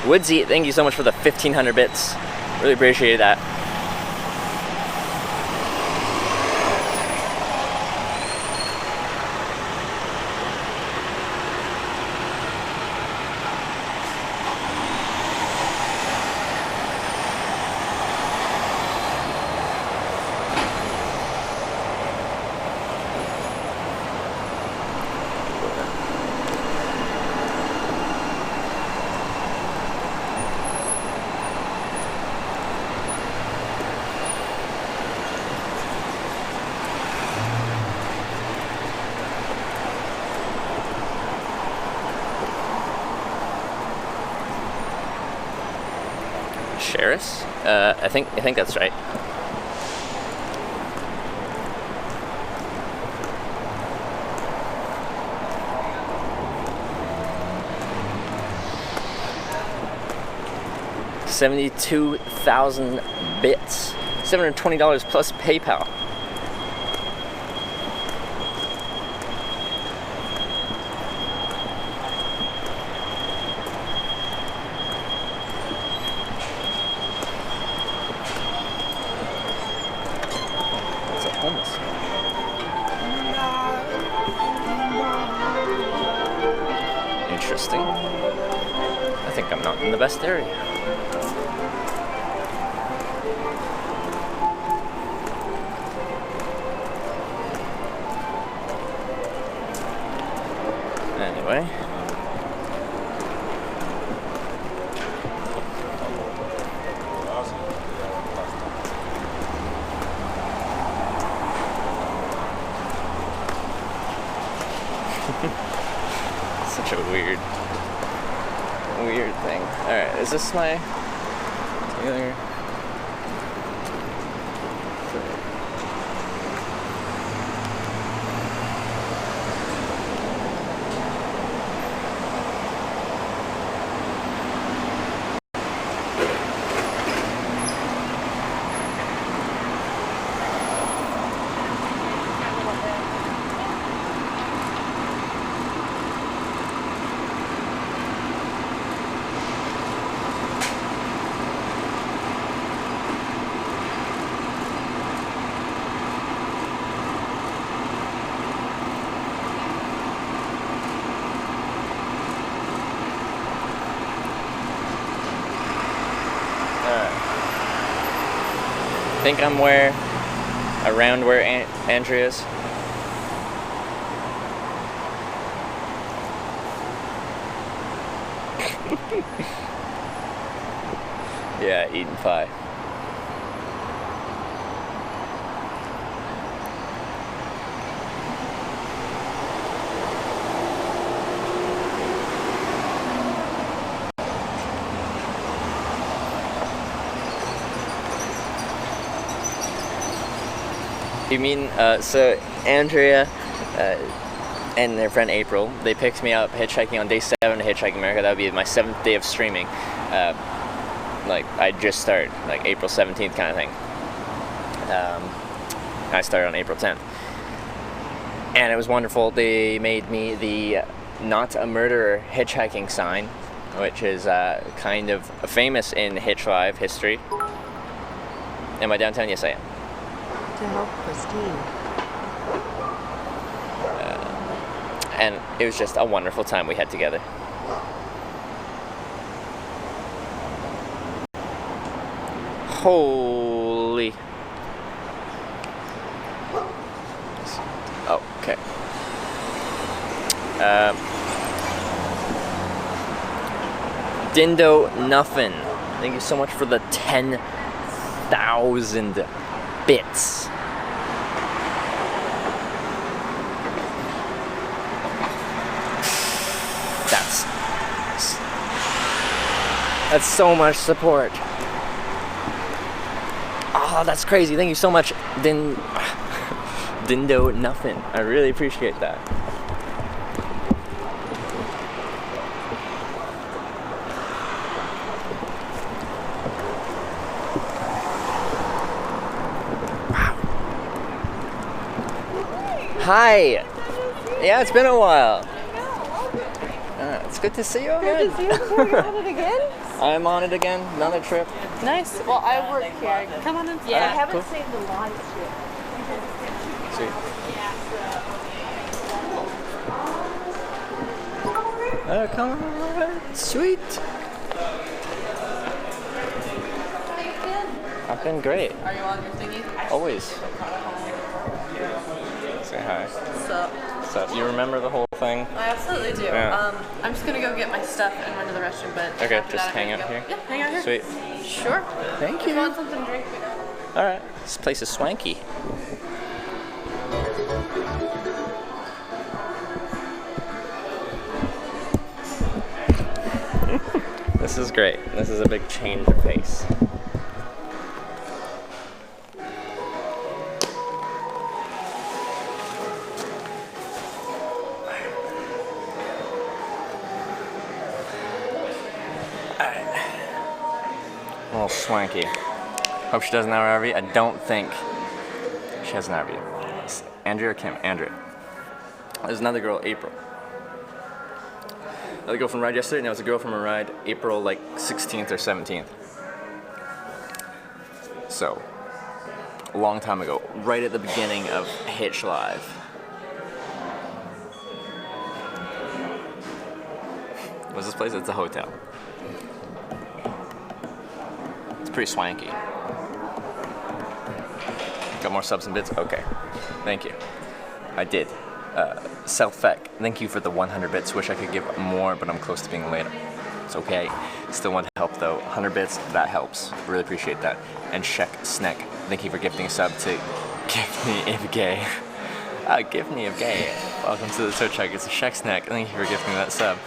Woodsy, thank you so much for the 1,500 bits. Really appreciate that. Sheriffs? I think that's right. $72,000 bits. $720 plus PayPal. in the best area. Anyway. Such a weird thing. Alright, is this my Taylor? I think I'm around where Andrea is. Yeah, eating pie. You mean, so Andrea and their friend April, they picked me up hitchhiking on day 7 of Hitchhiking America. That would be my 7th day of streaming. Like, I just started, like April 17th kind of thing. I started on April 10th. And it was wonderful. They made me the Not a Murderer hitchhiking sign, which is kind of famous in Hitch Live history. Am I downtown? Yes, I am. To help Christine. And it was just a wonderful time we had together. Holy. Oh, okay. Dindo Nuffin. Thank you so much for the 10,000 bits. That's so much support. Oh, that's crazy. Thank you so much, Dindo Nuffin. I really appreciate that. Wow. Hi. Yeah, it's been a while. It's good to see you again. Good to see you. You're on it again? I'm on it again. Another trip. Nice. Well, I work here. Come on in. Yeah. I haven't Cool. seen the lights yet. Sweet. Come on. Sweet. I've been great. Are you on your thingy? Always. Say hi. What's up? What's up? You remember the whole thing? I absolutely do. Yeah. I'm just gonna go get my stuff and run to the restroom, but Okay, after just that, hang I'm out gonna here? go. Yeah, hang out here. Sweet. Sure. Thank If you. you want something to drink? Alright. This place is swanky. This is great. This is a big change of pace. A little swanky. Hope she doesn't have an RV. I don't think she has an RV. It's Andrea or Kim? Andrea. There's another girl, April. Another girl from a ride yesterday, now it's a girl from a ride April like 16th or 17th. So, a long time ago, right at the beginning of Hitch Live. What's this place? It's a hotel. pretty swanky. Got more subs and bits? Okay. Thank you. I did. Selfec, thank you for the 100 bits. Wish I could give more, but I'm close to being late. It's okay. Still want to help though. 100 bits, that helps. Really appreciate that. And Shek Sneck, thank you for gifting a sub to Give Me If Gay. Give Me If Gay. Welcome to the Twitch Hike. It's a Shek Snack. Thank you for gifting that sub.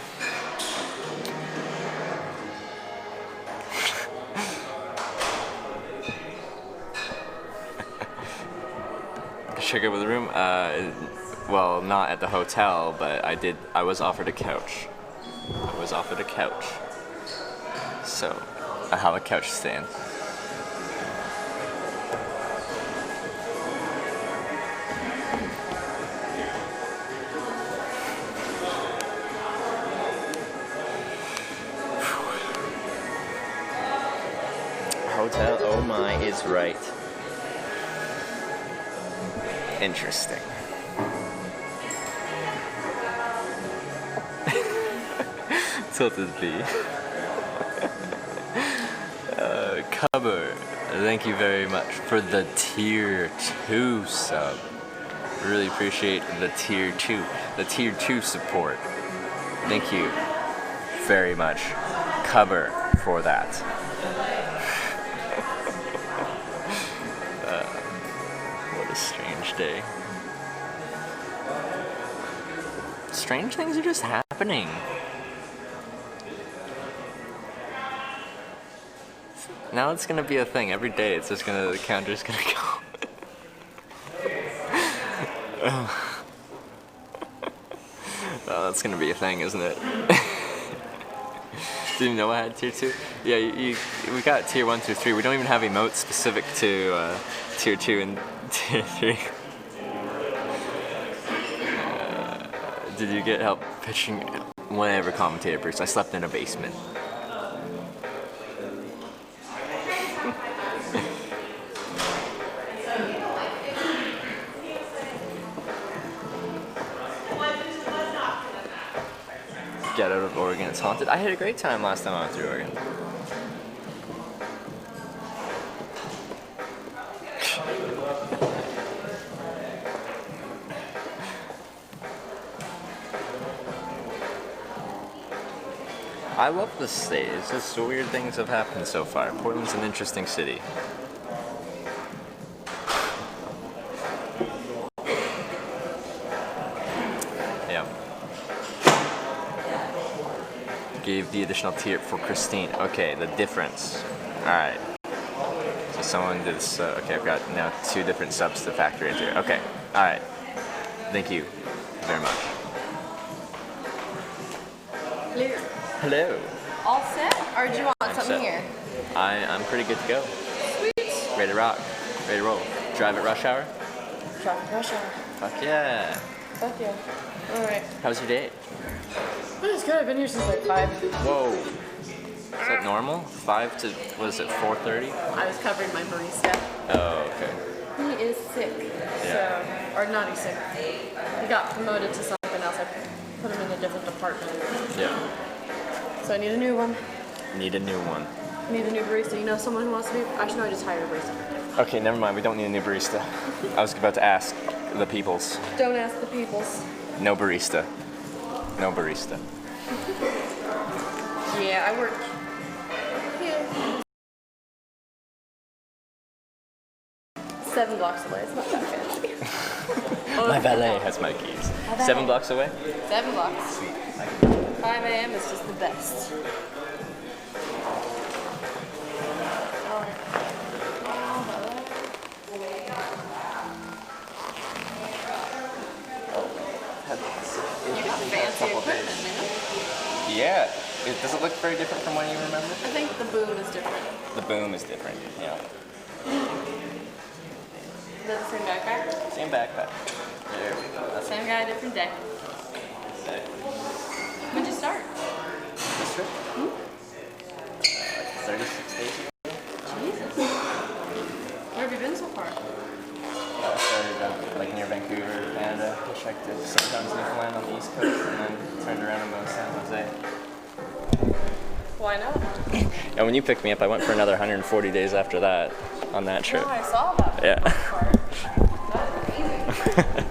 Check out the room. Well, not at the hotel, but I was offered a couch. So, I have a couch stand. Hotel, oh my, is right. Interesting. Tilted B. Cover. Thank you very much for the tier 2 sub. Really appreciate the tier 2. The tier 2 support. Thank you very much. Cover for that. What a strange day. Strange things are just happening. Now it's gonna be a thing every day. It's just gonna, the counter's gonna go. Oh, that's gonna be a thing, isn't it? Didn't you know I had tier 2? Yeah, we got tier 1 through 3. We don't even have emotes specific to tier 2 and tier 3. Did you get help pitching? Whatever, commentator Bruce. I slept in a basement. Get out of Oregon, it's haunted. I had a great time last time I went through Oregon. I love this state. It's just weird things have happened so far. Portland's an interesting city. Yeah. Gave the additional tier for Christine. Okay, the difference. Alright. So someone did this. Okay, I've got now 2 different subs to factor into. Okay, alright. Thank you very much. Hello. Hello. All set? Or do you want I'm something set. here? I'm pretty good to go. Sweet. Ready to rock. Ready to roll. Drive at rush hour? Traffic rush hour. Fuck yeah. Fuck yeah. Alright. How's your day? It's good. I've been here since like 5. Whoa. Is that normal? 5 to, what is it, 4:30? I was covering my barista. Oh, okay. He is sick. Yeah. So, or not he's sick. He got promoted to something else. I put him in a different department. Yeah. So I need a new one. Need a new one. Need a new barista. You know someone who wants to be? Actually, no, I just hired a barista. Okay, never mind. We don't need a new barista. I was about to ask the peoples. Don't ask the peoples. No barista. No barista. Yeah, I work here. 7 blocks away. It's not that fancy. My valet has my keys. 7 blocks away? 7 blocks. 5 a.m. is just the best. Fancy equipment, man. Yeah. Does it look very different from what you remember? I think the boom is different. The boom is different, yeah. Is that the same backpack? Same backpack. There we go. That's Same guy, different day. When'd you start? this trip? 36 days ago. Jesus. Where have you been so far? I started like near Vancouver, Canada. Checked it sometimes Newfoundland on the East Coast, and then turned around and moved to San Jose. Why not? And when you picked me up, I went for another 140 days after that on that trip. No, I saw that. Yeah. Part. That is amazing.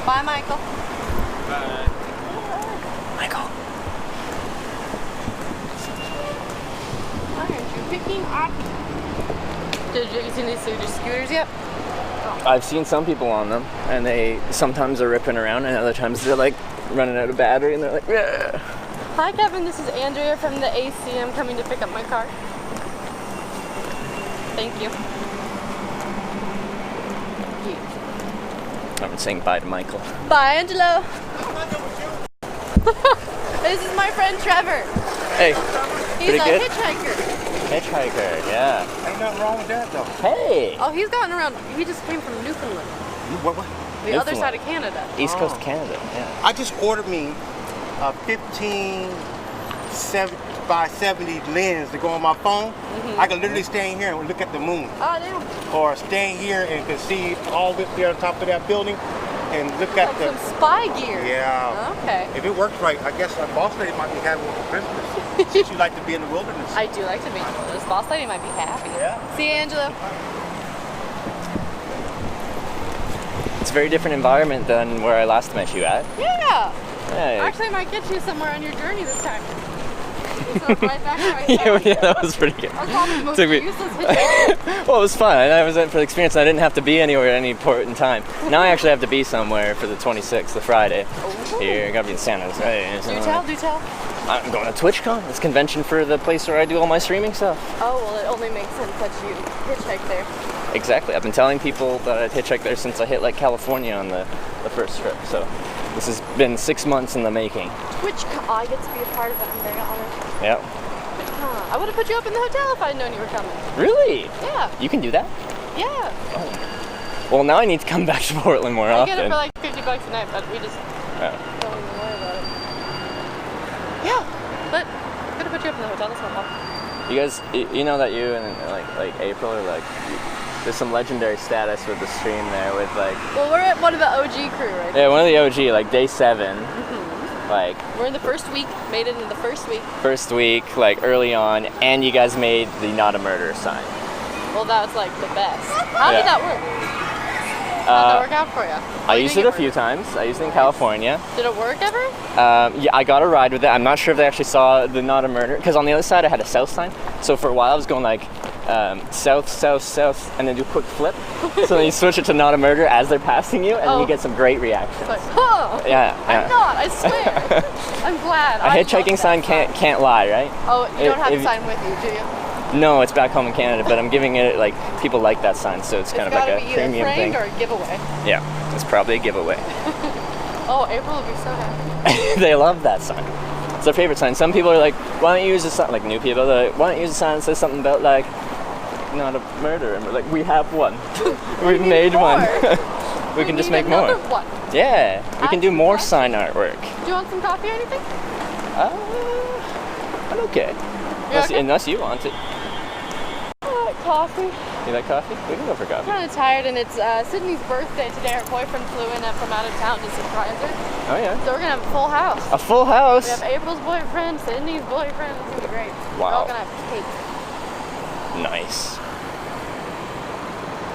Bye, Michael. Michael. Why aren't you picking up? Did you see these scooters yet? I've seen some people on them, and they sometimes are ripping around, and other times they're like running out of battery, and they're like, yeah. Hi, Kevin. This is Andrea from the AC. I'm coming to pick up my car. Thank you. I'm saying bye to Michael. Bye, Angelo. This is my friend Trevor. Hey. He's Pretty a good? hitchhiker. Hitchhiker, yeah. Ain't nothing wrong with that, though. Hey. Oh, he's gotten around. He just came from Newfoundland, What? the other side of Canada. East Coast of Canada, yeah. I just ordered me a 15 by 70 lens to go on my phone. I can literally stand here and look at the moon. Oh, damn. Or stand here and can see all the way up there on top of that building and look at Like some spy gear. Yeah. Okay. If it works right, I guess our boss lady might be having one for Christmas. Since you like to be in the wilderness. I do like to be. This boss lady might be happy. Yeah. See you, Angelo. It's a very different environment than where I last met you at. Yeah. Yeah. Actually, I might get you somewhere on your journey this time. So right back, right yeah, back. yeah, that was pretty good. I was probably the most Took me- useless hitchhiker. Well, it was fun. I was in for the experience. I didn't have to be anywhere at any point in time. Now I actually have to be somewhere for the 26th, the Friday. Here, I gotta be in San Jose. Do tell, do tell. I'm going to TwitchCon. It's a convention for the place where I do all my streaming stuff. Oh, well, it only makes sense that you hitchhike there. Exactly. I've been telling people that I'd hitchhike there since I hit like California on the first trip. So this has been 6 months in the making. TwitchCon. I get to be a part of it. I'm very honored. Yep. I would have put you up in the hotel if I'd known you were coming. Really? Yeah. You can do that? Yeah. Oh. Well, now I need to come back to Portland more I often. get it for like $50 a night, but we just Yeah. don't even worry about it. Yeah, but I'm gonna put you up in the hotel. That's no problem. You guys, you know that you and like April are like, there's some legendary status with the stream there with like. Well, we're at one of the OG crew, right? Yeah, one of the OG, like day 7. Like we're in the first week, made it in the first week. first week, like early on, and you guys made the not a murder sign. Well, that was like the best. How did that work? How'd that work out for you? I used it a few times. I used it in California. Did it work ever? Yeah, I got a ride with it. I'm not sure if they actually saw the not a murder, because on the other side I had a south sign. So for a while I was going like south, south, south, and then do a quick flip. So then you switch it to not a murder as they're passing you, and then you get some great reactions. It's like, huh? Yeah, yeah. I'm not, I swear. I'm glad. A hitchhiking sign can't lie, right? Oh, you don't have the sign with you, do you? No, it's back home in Canada, but I'm giving it like people like that sign, so it's kind of like a premium thing. It's gotta be either framed or a giveaway. Yeah, it's probably a giveaway. Oh, April will be so happy. They love that sign. It's their favorite sign. Some people are like, why don't you use a sign, like new people, they're like, why don't you use a sign that says something about like, not a murder? And we're like, we have one. We've made one. we can just make more. One. Yeah, we can do more sign artwork. Do you want some coffee or anything? I'm okay. Unless you want it. I like coffee. You like coffee? We can go for coffee. I'm kind of tired, and it's Sydney's birthday today. Her boyfriend flew in from out of town to surprise her. Oh yeah. So we're gonna have a full house. A full house? We have April's boyfriend, Sydney's boyfriend. It's gonna be great. We're all Wow. gonna have cake. Nice.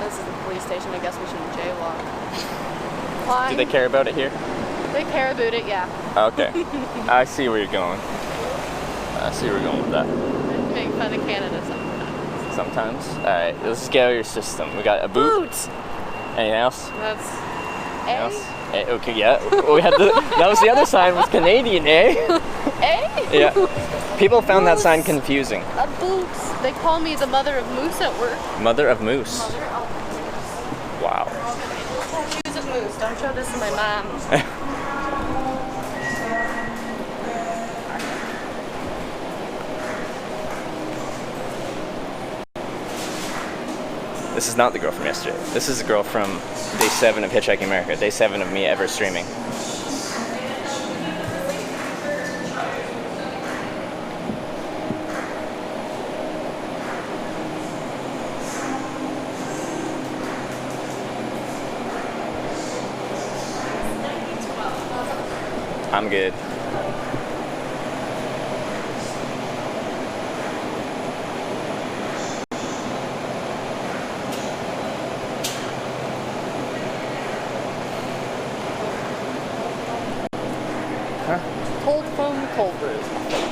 This is the police station. I guess we shouldn't jaywalk. Fine. Do they care about it here? They care about it, yeah. Okay. I see where you're going. I see where you're going with that. Make fun of Canada sometimes. Sometimes. Alright, let's get out your system. We got a boot. Anything else? That's A? Okay, yeah. We had that was the other sign, was Canadian, eh? A? Yeah. People found that sign confusing. A boots. They call me the mother of moose at work. Mother of moose. Mother of moose. Wow. Shoes of moose. Don't show this to my mom. This is not the girl from yesterday. This is the girl from day 7 of Hitchhiking America. Day 7 of me ever streaming. I'm good. Cold foam, cold brew.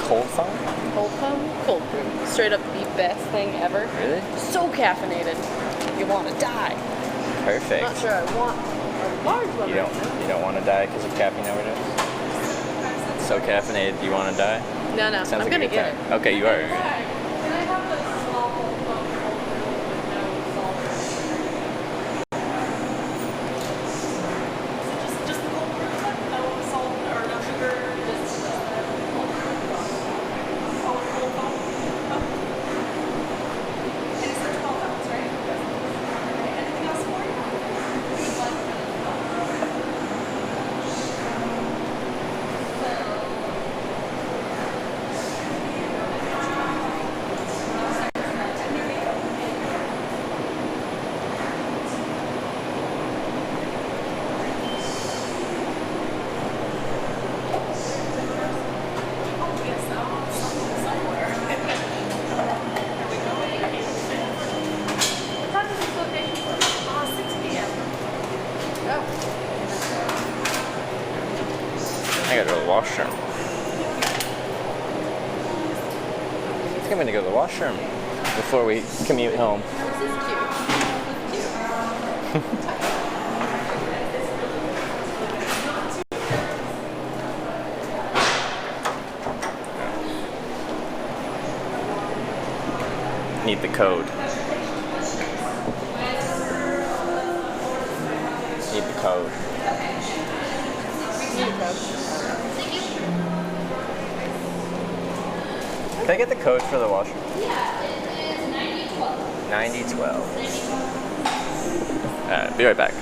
Cold foam? Cold foam, cold brew. Straight up the best thing ever. Really? So caffeinated. You want to die. Perfect. Not sure I want a large one. You don't want to die because of caffeine overdose? So caffeinated, you want to die? No, no. Sounds I'm like gonna a good get time. Okay, you are. Can I have a small cold foam cold brew with no salt? Just the cold brew, no salt or no sugar, just cold brew. Oh, cold foam. Oh. And it's the 12 ounce, right? Okay. Anything else for you? What time is this location for? 6 p.m. Oh. I gotta go to the washroom. I think I'm gonna go to the washroom before we commute home. This is cute. Need the code. Need the code. Can I get the code for the washroom? Yeah, it is 9012. 9012. Be right back.